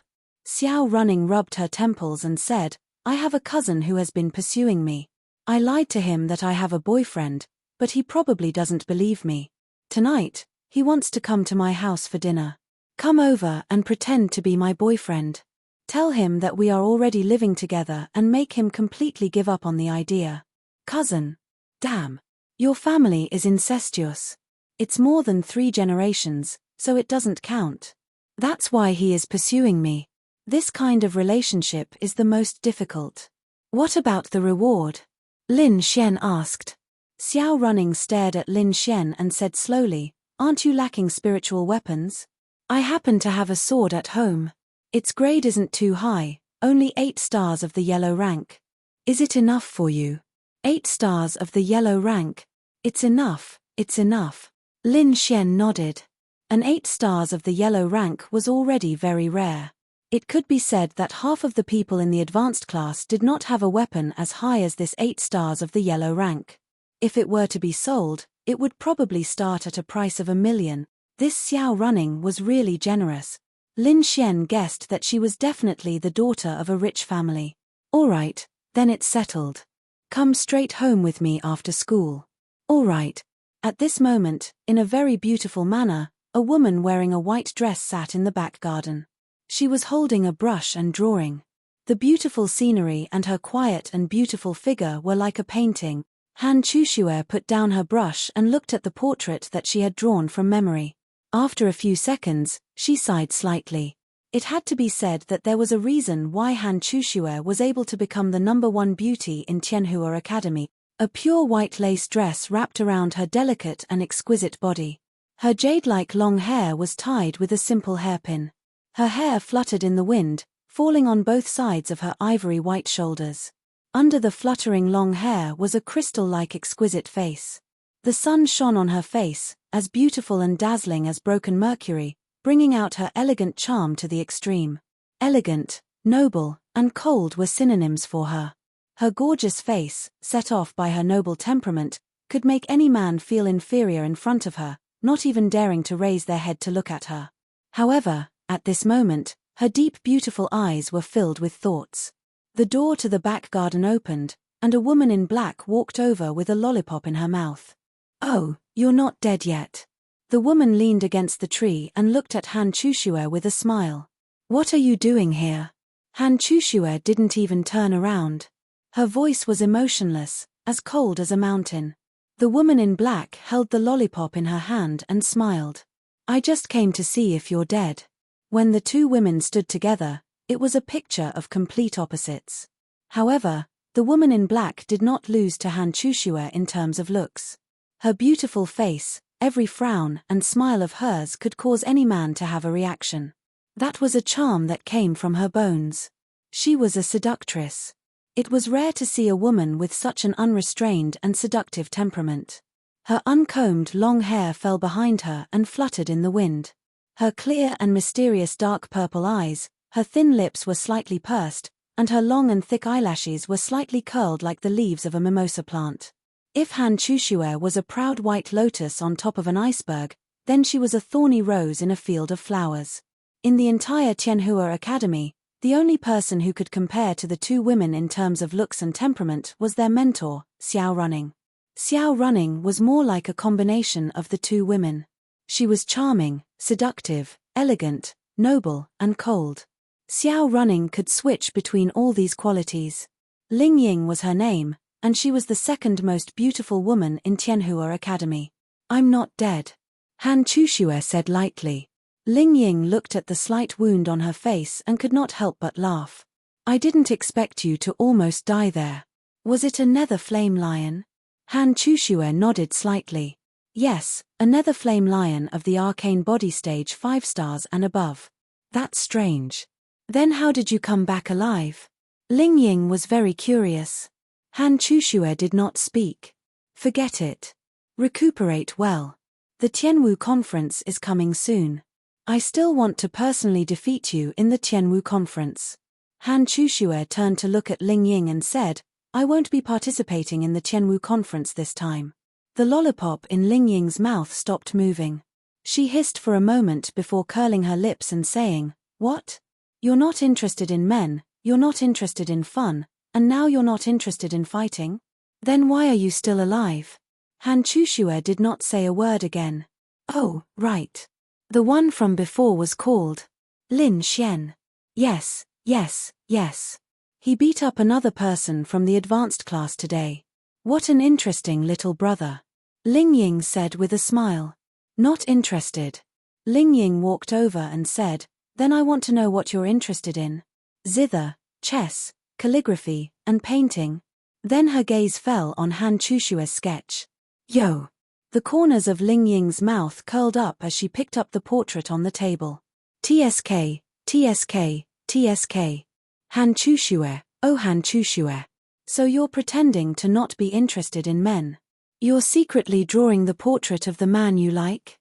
Xiao Running rubbed her temples and said, I have a cousin who has been pursuing me. I lied to him that I have a boyfriend, but he probably doesn't believe me. Tonight, he wants to come to my house for dinner. Come over and pretend to be my boyfriend. Tell him that we are already living together and make him completely give up on the idea. Cousin. Damn. Your family is incestuous. It's more than 3 generations, so it doesn't count. That's why he is pursuing me. This kind of relationship is the most difficult. What about the reward? Lin Xian asked. Xiao Running stared at Lin Xian and said slowly, aren't you lacking spiritual weapons? I happen to have a sword at home. Its grade isn't too high, only 8 stars of the yellow rank. Is it enough for you? 8 stars of the yellow rank. It's enough, it's enough. Lin Xian nodded. An 8 stars of the yellow rank was already very rare. It could be said that half of the people in the advanced class did not have a weapon as high as this 8 stars of the yellow rank. If it were to be sold, it would probably start at a price of 1 million. This Xiao Running was really generous. Lin Xian guessed that she was definitely the daughter of a rich family. All right, then it's settled. Come straight home with me after school. All right. At this moment, in a very beautiful manner, a woman wearing a white dress sat in the back garden. She was holding a brush and drawing. The beautiful scenery and her quiet and beautiful figure were like a painting. Han Chuxue put down her brush and looked at the portrait that she had drawn from memory. After a few seconds, she sighed slightly. It had to be said that there was a reason why Han Chuxue was able to become the #1 beauty in Tianhua Academy. A pure white lace dress wrapped around her delicate and exquisite body. Her jade-like long hair was tied with a simple hairpin. Her hair fluttered in the wind, falling on both sides of her ivory white shoulders. Under the fluttering long hair was a crystal-like exquisite face. The sun shone on her face, as beautiful and dazzling as broken mercury, bringing out her elegant charm to the extreme. Elegant, noble, and cold were synonyms for her. Her gorgeous face, set off by her noble temperament, could make any man feel inferior in front of her, not even daring to raise their head to look at her. However, at this moment, her deep beautiful eyes were filled with thoughts. The door to the back garden opened, and a woman in black walked over with a lollipop in her mouth. Oh, you're not dead yet. The woman leaned against the tree and looked at Han Chuxue with a smile. What are you doing here? Han Chuxue didn't even turn around. Her voice was emotionless, as cold as a mountain. The woman in black held the lollipop in her hand and smiled. I just came to see if you're dead. When the two women stood together, it was a picture of complete opposites. However, the woman in black did not lose to Han Chuxue in terms of looks. Her beautiful face, every frown and smile of hers could cause any man to have a reaction. That was a charm that came from her bones. She was a seductress. It was rare to see a woman with such an unrestrained and seductive temperament. Her uncombed long hair fell behind her and fluttered in the wind. Her clear and mysterious dark purple eyes, her thin lips were slightly pursed, and her long and thick eyelashes were slightly curled like the leaves of a mimosa plant. If Han Chuxue was a proud white lotus on top of an iceberg, then she was a thorny rose in a field of flowers. In the entire Tianhua Academy, the only person who could compare to the two women in terms of looks and temperament was their mentor, Xiao Running. Xiao Running was more like a combination of the two women. She was charming, seductive, elegant, noble, and cold. Xiao Running could switch between all these qualities. Ling Ying was her name, and she was the second most beautiful woman in Tianhua Academy. I'm not dead. Han Chuxue said lightly. Ling Ying looked at the slight wound on her face and could not help but laugh. I didn't expect you to almost die there. Was it a nether flame lion? Han Chuxue nodded slightly. Yes, a nether flame lion of the arcane body stage 5 stars and above. That's strange. Then how did you come back alive? Ling Ying was very curious. Han Chuxue did not speak. Forget it. Recuperate well. The Tianwu conference is coming soon. I still want to personally defeat you in the Tianwu conference. Han Chuxue turned to look at Ling Ying and said, I won't be participating in the Tianwu conference this time. The lollipop in Ling Ying's mouth stopped moving. She hissed for a moment before curling her lips and saying, What? You're not interested in men, you're not interested in fun, and now you're not interested in fighting? Then why are you still alive? Han Chuxue did not say a word again. Oh, right. The one from before was called Lin Xian. Yes, yes, yes. He beat up another person from the advanced class today. What an interesting little brother. Ling Ying said with a smile. Not interested. Ling Ying walked over and said, Then I want to know what you're interested in. Zither, chess, calligraphy, and painting. Then her gaze fell on Han Chushua's sketch. Yo! The corners of Ling Ying's mouth curled up as she picked up the portrait on the table. TSK, TSK, TSK. Han Chushue, oh Han Chushue. So you're pretending to not be interested in men. You're secretly drawing the portrait of the man you like?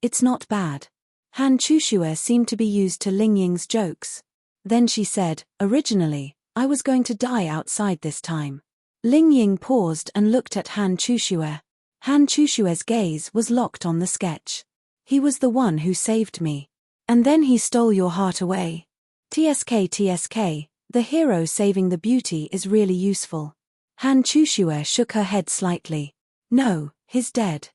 It's not bad. Han Chushue seemed to be used to Ling Ying's jokes. Then she said, originally, I was going to die outside this time. Ling Ying paused and looked at Han Chushue. Han Chushue's gaze was locked on the sketch. He was the one who saved me. And then he stole your heart away. TSK TSK, the hero saving the beauty is really useful. Han Chushue shook her head slightly. No, he's dead.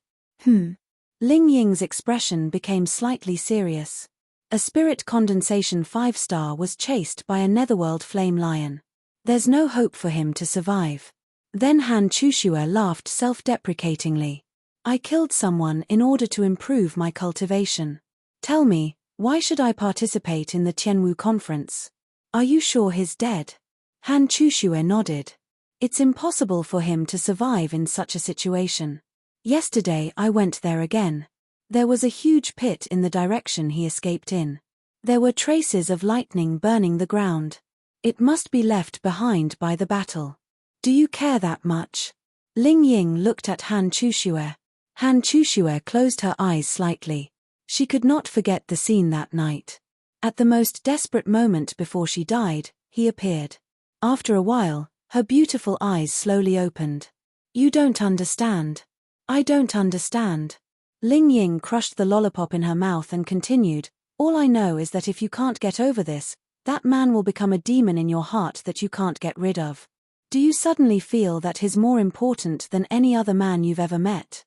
Ling Ying's expression became slightly serious. A spirit condensation 5-star was chased by a netherworld flame lion. There's no hope for him to survive. Then Han Chushue laughed self-deprecatingly. I killed someone in order to improve my cultivation. Tell me, why should I participate in the Tianwu conference? Are you sure he's dead? Han Chushue nodded. It's impossible for him to survive in such a situation. Yesterday I went there again. There was a huge pit in the direction he escaped in. There were traces of lightning burning the ground. It must be left behind by the battle. Do you care that much? Ling Ying looked at Han Chushue. Han Chushue closed her eyes slightly. She could not forget the scene that night. At the most desperate moment before she died, he appeared. After a while, her beautiful eyes slowly opened. You don't understand. I don't understand. Ling Ying crushed the lollipop in her mouth and continued, all I know is that if you can't get over this, that man will become a demon in your heart that you can't get rid of. Do you suddenly feel that he's more important than any other man you've ever met?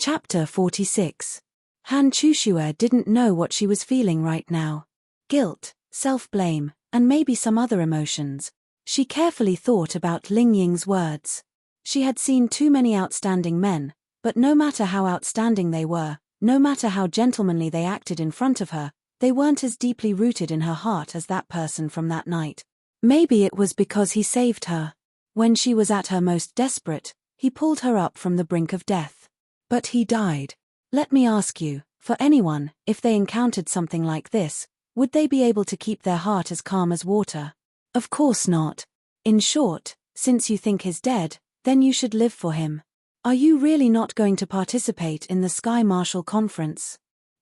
Chapter 46. Han Chushue didn't know what she was feeling right now. Guilt, self-blame, and maybe some other emotions. She carefully thought about Ling Ying's words. She had seen too many outstanding men, but no matter how outstanding they were, no matter how gentlemanly they acted in front of her, they weren't as deeply rooted in her heart as that person from that night. Maybe it was because he saved her. When she was at her most desperate, he pulled her up from the brink of death. But he died. Let me ask you, for anyone, if they encountered something like this, would they be able to keep their heart as calm as water? Of course not. In short, since you think he's dead, then you should live for him. Are you really not going to participate in the Sky Marshal Conference?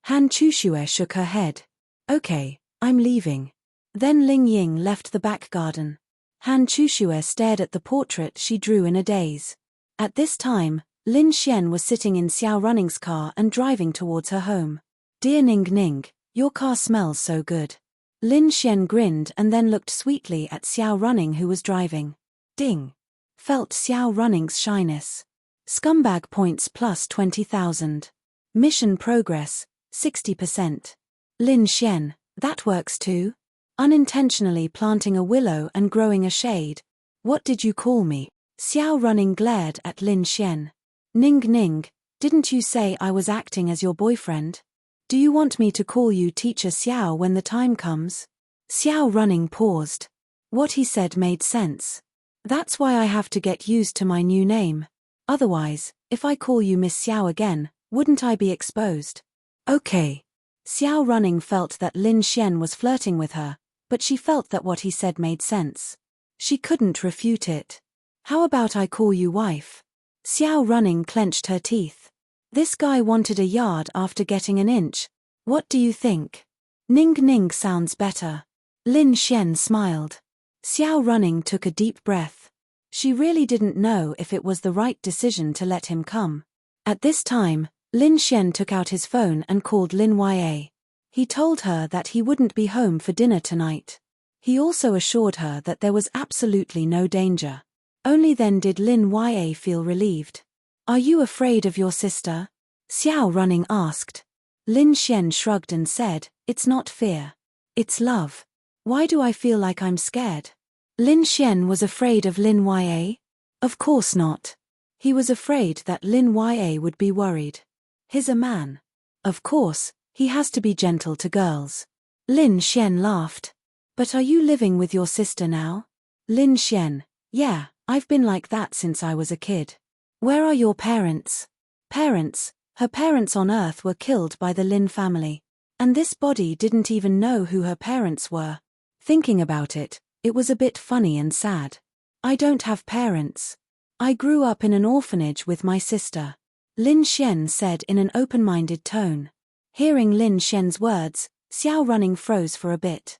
Han Chushue shook her head. Okay, I'm leaving. Then Ling Ying left the back garden. Han Chushue stared at the portrait she drew in a daze. At this time, Lin Xian was sitting in Xiao Running's car and driving towards her home. Dear Ning Ning, your car smells so good. Lin Xian grinned and then looked sweetly at Xiao Running who was driving. Ding. Felt Xiao Running's shyness. Scumbag points plus 20,000. Mission progress, 60%. Lin Xian, that works too? Unintentionally planting a willow and growing a shade. What did you call me? Xiao Running glared at Lin Xian. Ning Ning, didn't you say I was acting as your boyfriend? Do you want me to call you Teacher Xiao when the time comes? Xiao Running paused. What he said made sense. That's why I have to get used to my new name. Otherwise, if I call you Miss Xiao again, wouldn't I be exposed? Okay. Xiao Running felt that Lin Xian was flirting with her, but she felt that what he said made sense. She couldn't refute it. How about I call you wife? Xiao Running clenched her teeth. This guy wanted a yard after getting an inch. What do you think? Ning Ning sounds better. Lin Xian smiled. Xiao Running took a deep breath. She really didn't know if it was the right decision to let him come. At this time, Lin Xian took out his phone and called Lin Ya. He told her that he wouldn't be home for dinner tonight. He also assured her that there was absolutely no danger. Only then did Lin Ya feel relieved. Are you afraid of your sister? Xiao Running asked. Lin Xian shrugged and said, it's not fear. It's love. Why do I feel like I'm scared? Lin Xian was afraid of Lin Ya? Of course not. He was afraid that Lin Ya would be worried. He's a man. Of course, He has to be gentle to girls. Lin Xian laughed. But are you living with your sister now? Lin Xian, yeah, I've been like that since I was a kid. Where are your parents? Parents, her parents on Earth were killed by the Lin family. And this body didn't even know who her parents were. Thinking about it, it was a bit funny and sad. I don't have parents. I grew up in an orphanage with my sister. Lin Xian said in an open-minded tone. Hearing Lin Xian's words, Xiao Running froze for a bit.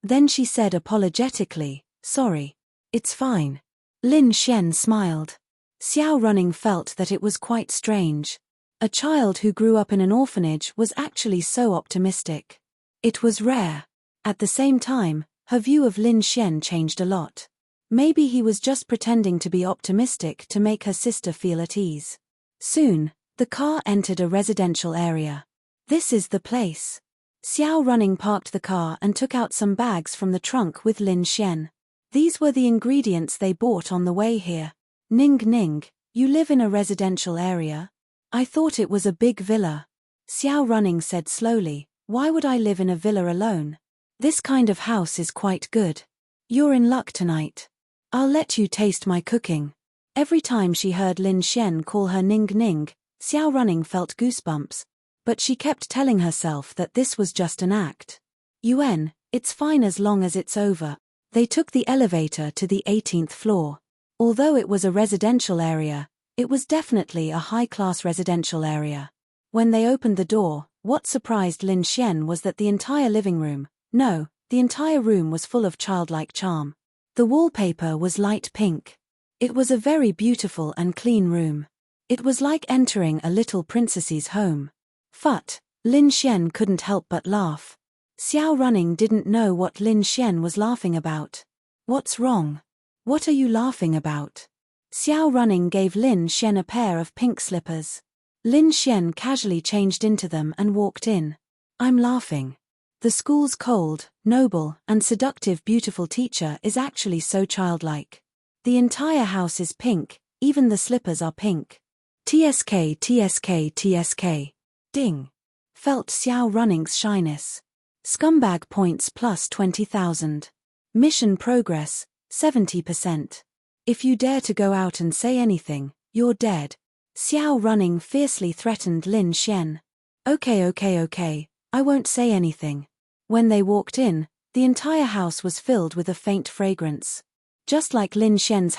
Then she said apologetically, sorry. It's fine. Lin Xian smiled. Xiao Running felt that it was quite strange. A child who grew up in an orphanage was actually so optimistic. It was rare. At the same time, her view of Lin Xian changed a lot. Maybe he was just pretending to be optimistic to make her sister feel at ease. Soon, the car entered a residential area. This is the place. Xiao Running parked the car and took out some bags from the trunk with Lin Xian. These were the ingredients they bought on the way here. Ning Ning, you live in a residential area? I thought it was a big villa. Xiao Running said slowly, why would I live in a villa alone? This kind of house is quite good. You're in luck tonight. I'll let you taste my cooking. Every time she heard Lin Xian call her Ning Ning, Xiao Running felt goosebumps. But she kept telling herself that this was just an act. Yuan, it's fine as long as it's over. They took the elevator to the 18th floor. Although it was a residential area, it was definitely a high-class residential area. When they opened the door, what surprised Lin Xian was that the entire living room, no, the entire room was full of childlike charm. The wallpaper was light pink. It was a very beautiful and clean room. It was like entering a little princess's home. Phut, Lin Xian couldn't help but laugh. Xiao Running didn't know what Lin Xian was laughing about. What's wrong? What are you laughing about? Xiao Running gave Lin Xian a pair of pink slippers. Lin Xian casually changed into them and walked in. I'm laughing. The school's cold, noble, and seductive beautiful teacher is actually so childlike. The entire house is pink, even the slippers are pink. TSK TSK TSK. Ding. Felt Xiao Running's shyness. Scumbag points plus 20,000. Mission progress, 70%. If you dare to go out and say anything, you're dead. Xiao Running fiercely threatened Lin Xian. Okay, I won't say anything. When they walked in, the entire house was filled with a faint fragrance. Just like Lin Xian's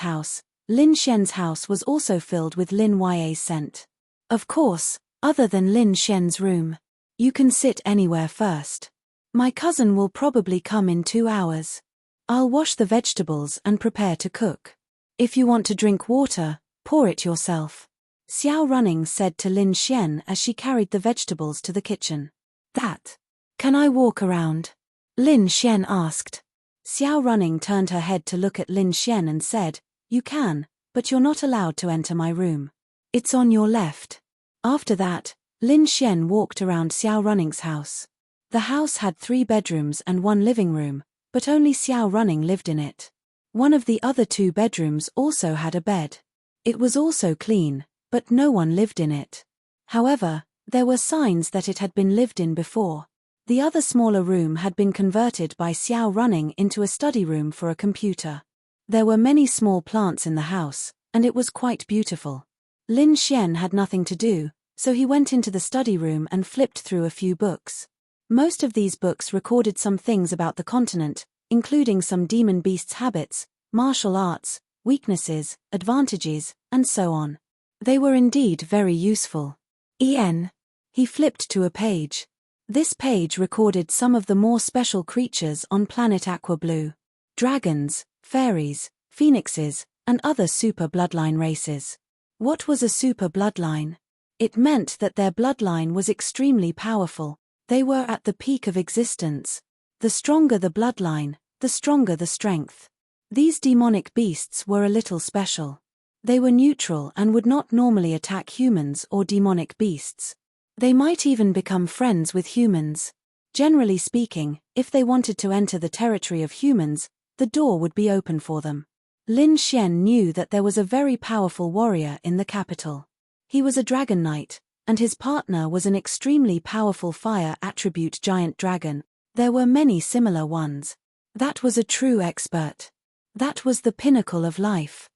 house was also filled with Lin Ya's scent. Of course, other than Lin Xian's room. You can sit anywhere first. My cousin will probably come in 2 hours. I'll wash the vegetables and prepare to cook. If you want to drink water, pour it yourself. Xiao Running said to Lin Xian as she carried the vegetables to the kitchen. Can I walk around? Lin Xian asked. Xiao Running turned her head to look at Lin Xian and said, you can, but you're not allowed to enter my room. It's on your left. After that, Lin Xian walked around Xiao Running's house. The house had 3 bedrooms and 1 living room, but only Xiao Running lived in it. One of the other 2 bedrooms also had a bed. It was also clean, but no one lived in it. However, there were signs that it had been lived in before. The other smaller room had been converted by Xiao Running into a study room for a computer. There were many small plants in the house, and it was quite beautiful. Lin Xian had nothing to do, so he went into the study room and flipped through a few books. Most of these books recorded some things about the continent, including some demon beasts' habits, martial arts, weaknesses, advantages, and so on. They were indeed very useful. He flipped to a page. This page recorded some of the more special creatures on planet Aqua Blue. Dragons, fairies, phoenixes, and other super bloodline races. What was a super bloodline? It meant that their bloodline was extremely powerful. They were at the peak of existence. The stronger the bloodline, the stronger the strength. These demonic beasts were a little special. They were neutral and would not normally attack humans or demonic beasts. They might even become friends with humans. Generally speaking, if they wanted to enter the territory of humans, the door would be open for them. Lin Xian knew that there was a very powerful warrior in the capital. He was a dragon knight, and his partner was an extremely powerful fire attribute giant dragon. There were many similar ones. That was a true expert. That was the pinnacle of life.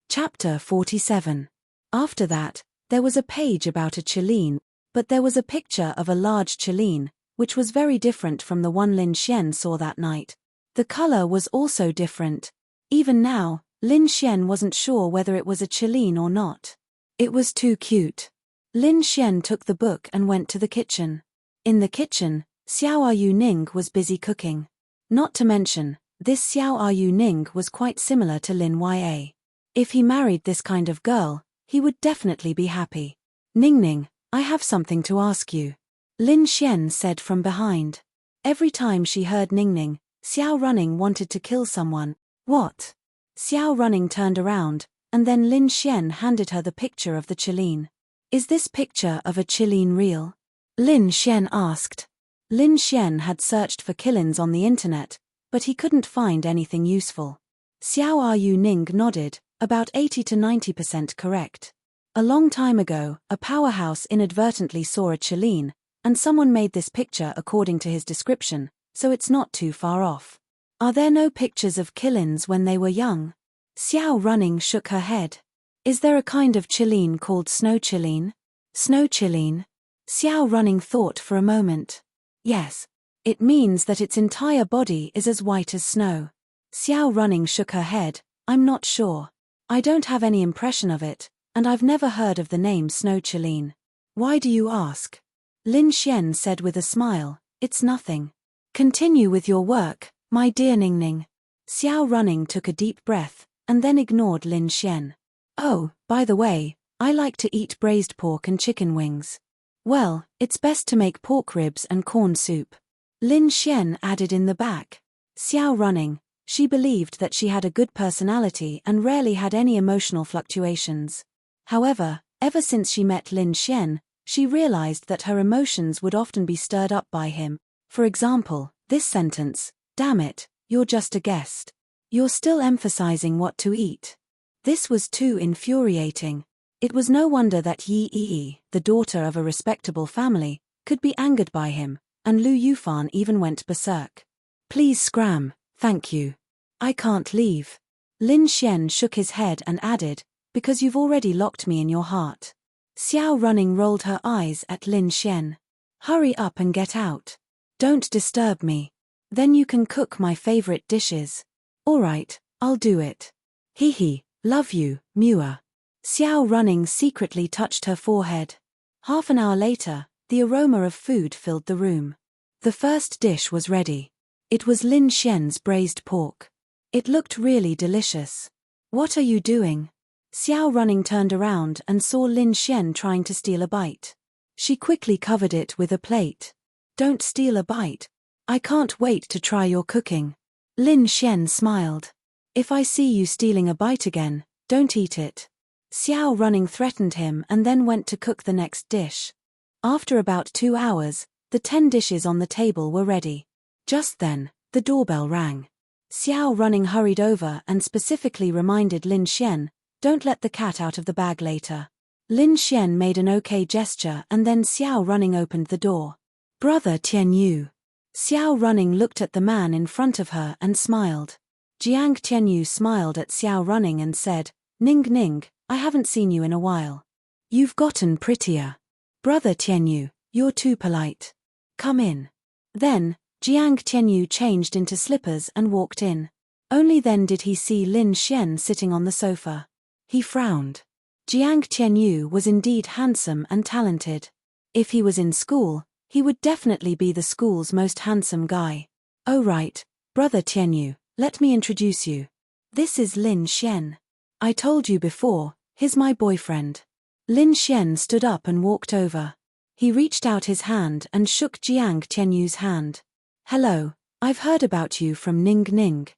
Chapter 47. After that, there was a page about a Chileen, but there was a picture of a large Chileen, which was very different from the one Lin Xian saw that night. The color was also different. Even now, Lin Xian wasn't sure whether it was a Chileen or not. It was too cute. Lin Xian took the book and went to the kitchen. In the kitchen, Xiao Yu Ning was busy cooking. Not to mention, this Xiao Yu Ning was quite similar to Lin Ya. If he married this kind of girl, he would definitely be happy. Ning Ning, I have something to ask you. Lin Xian said from behind. Every time she heard Ning Ning, Xiao Running wanted to kill someone. What? Xiao Running turned around, and then Lin Xian handed her the picture of the Chileen. Is this picture of a Chileen real? Lin Xian asked. Lin Xian had searched for Killins on the internet, but he couldn't find anything useful. Xiao Yu Ning nodded, about 80 to 90% correct. A long time ago, a powerhouse inadvertently saw a Chileen, and someone made this picture according to his description, so it's not too far off. Are there no pictures of Killins when they were young? Xiao Running shook her head. Is there a kind of Chileen called Snow Chileen? Snow Chileen? Xiao Running thought for a moment. Yes. It means that its entire body is as white as snow. Xiao Running shook her head. I'm not sure. I don't have any impression of it, and I've never heard of the name Snow Chileen. Why do you ask? Lin Xian said with a smile, it's nothing. Continue with your work, my dear Ning Ning. Xiao Running took a deep breath, and then ignored Lin Xian. Oh, by the way, I like to eat braised pork and chicken wings. Well, it's best to make pork ribs and corn soup. Lin Xian added in the back. Xiao Running. She believed that she had a good personality and rarely had any emotional fluctuations. However, ever since she met Lin Xian, she realized that her emotions would often be stirred up by him. For example, this sentence, damn it, you're just a guest. You're still emphasizing what to eat. This was too infuriating. It was no wonder that Yi Yi, the daughter of a respectable family, could be angered by him, and Lu Yufan even went berserk. Please scram, thank you. I can't leave. Lin Xian shook his head and added, because you've already locked me in your heart. Xiao Running rolled her eyes at Lin Xian. Hurry up and get out. Don't disturb me. Then you can cook my favorite dishes. Alright, I'll do it. Hee, love you, Mua. Xiao Running secretly touched her forehead. Half an hour later, the aroma of food filled the room. The first dish was ready. It was Lin Xian's braised pork. It looked really delicious. What are you doing? Xiao Running turned around and saw Lin Xian trying to steal a bite. She quickly covered it with a plate. Don't steal a bite. I can't wait to try your cooking. Lin Xian smiled. If I see you stealing a bite again, don't eat it. Xiao Running threatened him and then went to cook the next dish. After about 2 hours, the 10 dishes on the table were ready. Just then, the doorbell rang. Xiao Running hurried over and specifically reminded Lin Xian, don't let the cat out of the bag later. Lin Xian made an okay gesture and then Xiao Running opened the door. Brother Tian Yu. Xiao Running looked at the man in front of her and smiled. Jiang Tianyu smiled at Xiao Running and said, Ning Ning, I haven't seen you in a while. You've gotten prettier. Brother Tianyu, you're too polite. Come in. Then, Jiang Tianyu changed into slippers and walked in. Only then did he see Lin Xian sitting on the sofa. He frowned. Jiang Tianyu was indeed handsome and talented. If he was in school, he would definitely be the school's most handsome guy. Oh right, Brother Tianyu, let me introduce you. This is Lin Xian. I told you before, he's my boyfriend. Lin Xian stood up and walked over. He reached out his hand and shook Jiang Tianyu's hand. Hello, I've heard about you from Ning Ning.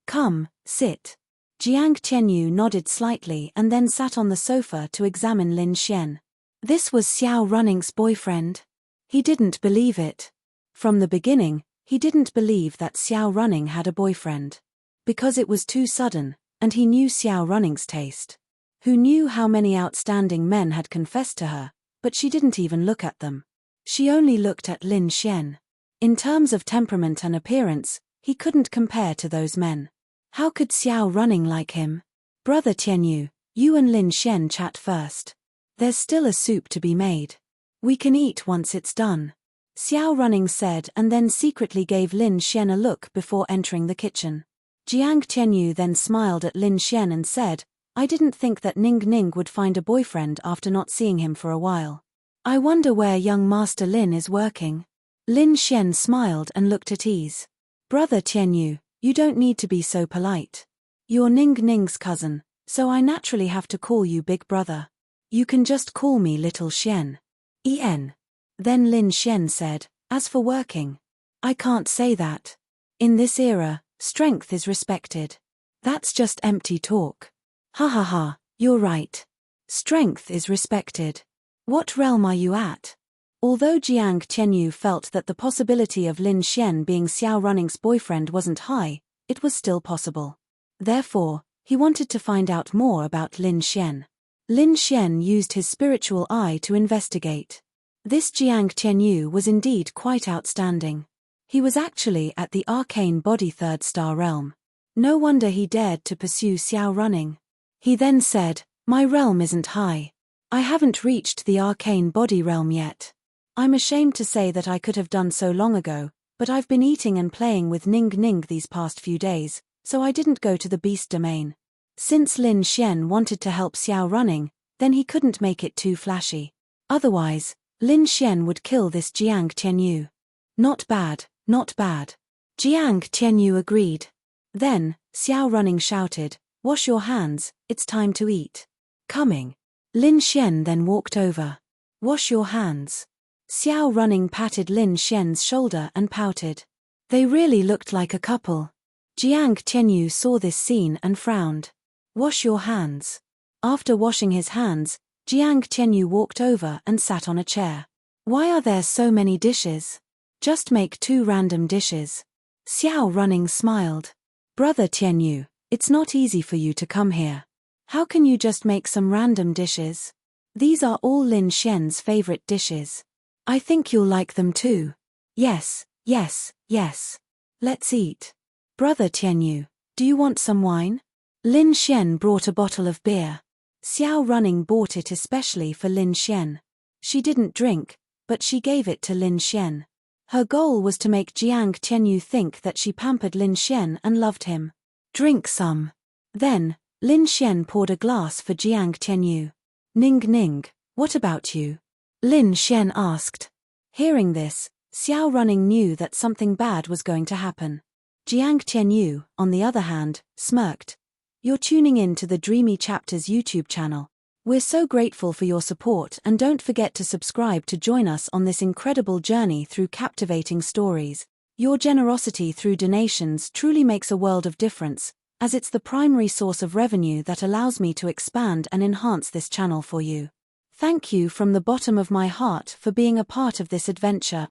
Come, sit. Jiang Tianyu nodded slightly and then sat on the sofa to examine Lin Xian. This was Xiao Running's boyfriend. He didn't believe it. From the beginning, he didn't believe that Xiao Running had a boyfriend. Because it was too sudden, and he knew Xiao Running's taste. Who knew how many outstanding men had confessed to her, but she didn't even look at them. She only looked at Lin Xian. In terms of temperament and appearance, he couldn't compare to those men. How could Xiao Running like him? Brother Tianyu, you and Lin Xian chat first. There's still a soup to be made. We can eat once it's done. Xiao Running said and then secretly gave Lin Xian a look before entering the kitchen. Jiang Tianyu then smiled at Lin Xian and said, I didn't think that Ning Ning would find a boyfriend after not seeing him for a while. I wonder where young Master Lin is working. Lin Xian smiled and looked at ease. Brother Tianyu, you don't need to be so polite. You're Ning Ning's cousin, so I naturally have to call you big brother. You can just call me little Xian. En. Then Lin Xian said, as for working, I can't say that. In this era, strength is respected. That's just empty talk. Ha ha ha, you're right. Strength is respected. What realm are you at? Although Jiang Tianyu felt that the possibility of Lin Xian being Xiao Running's boyfriend wasn't high, it was still possible. Therefore, he wanted to find out more about Lin Xian. Lin Xian used his spiritual eye to investigate. This Jiang Tianyu was indeed quite outstanding. He was actually at the arcane body 3rd star realm. No wonder he dared to pursue Xiao Running. He then said, my realm isn't high. I haven't reached the arcane body realm yet. I'm ashamed to say that I could have done so long ago, but I've been eating and playing with Ning Ning these past few days, so I didn't go to the beast domain. Since Lin Xian wanted to help Xiao Running, then he couldn't make it too flashy. Otherwise, Lin Xian would kill this Jiang Tianyu. Not bad, not bad. Jiang Tianyu agreed. Then, Xiao Running shouted, wash your hands, it's time to eat. Coming. Lin Xian then walked over. Wash your hands. Xiao Running patted Lin Xian's shoulder and pouted. They really looked like a couple. Jiang Tianyu saw this scene and frowned. Wash your hands. After washing his hands, Jiang Tianyu walked over and sat on a chair. Why are there so many dishes? Just make 2 random dishes. Xiao Running smiled. Brother Tianyu, it's not easy for you to come here. How can you just make some random dishes? These are all Lin Xian's favorite dishes. I think you'll like them too. Yes, yes, yes. Let's eat. Brother Tianyu, do you want some wine? Lin Xian brought a bottle of beer. Xiao Running bought it especially for Lin Xian. She didn't drink, but she gave it to Lin Xian. Her goal was to make Jiang Tianyu think that she pampered Lin Xian and loved him. Drink some. Then, Lin Xian poured a glass for Jiang Tianyu. Ning Ning, what about you? Lin Xian asked. Hearing this, Xiao Running knew that something bad was going to happen. Jiang Tianyu, on the other hand, smirked. You're tuning in to the Dreamy Chapters YouTube channel. We're so grateful for your support and don't forget to subscribe to join us on this incredible journey through captivating stories. Your generosity through donations truly makes a world of difference, as it's the primary source of revenue that allows me to expand and enhance this channel for you. Thank you from the bottom of my heart for being a part of this adventure.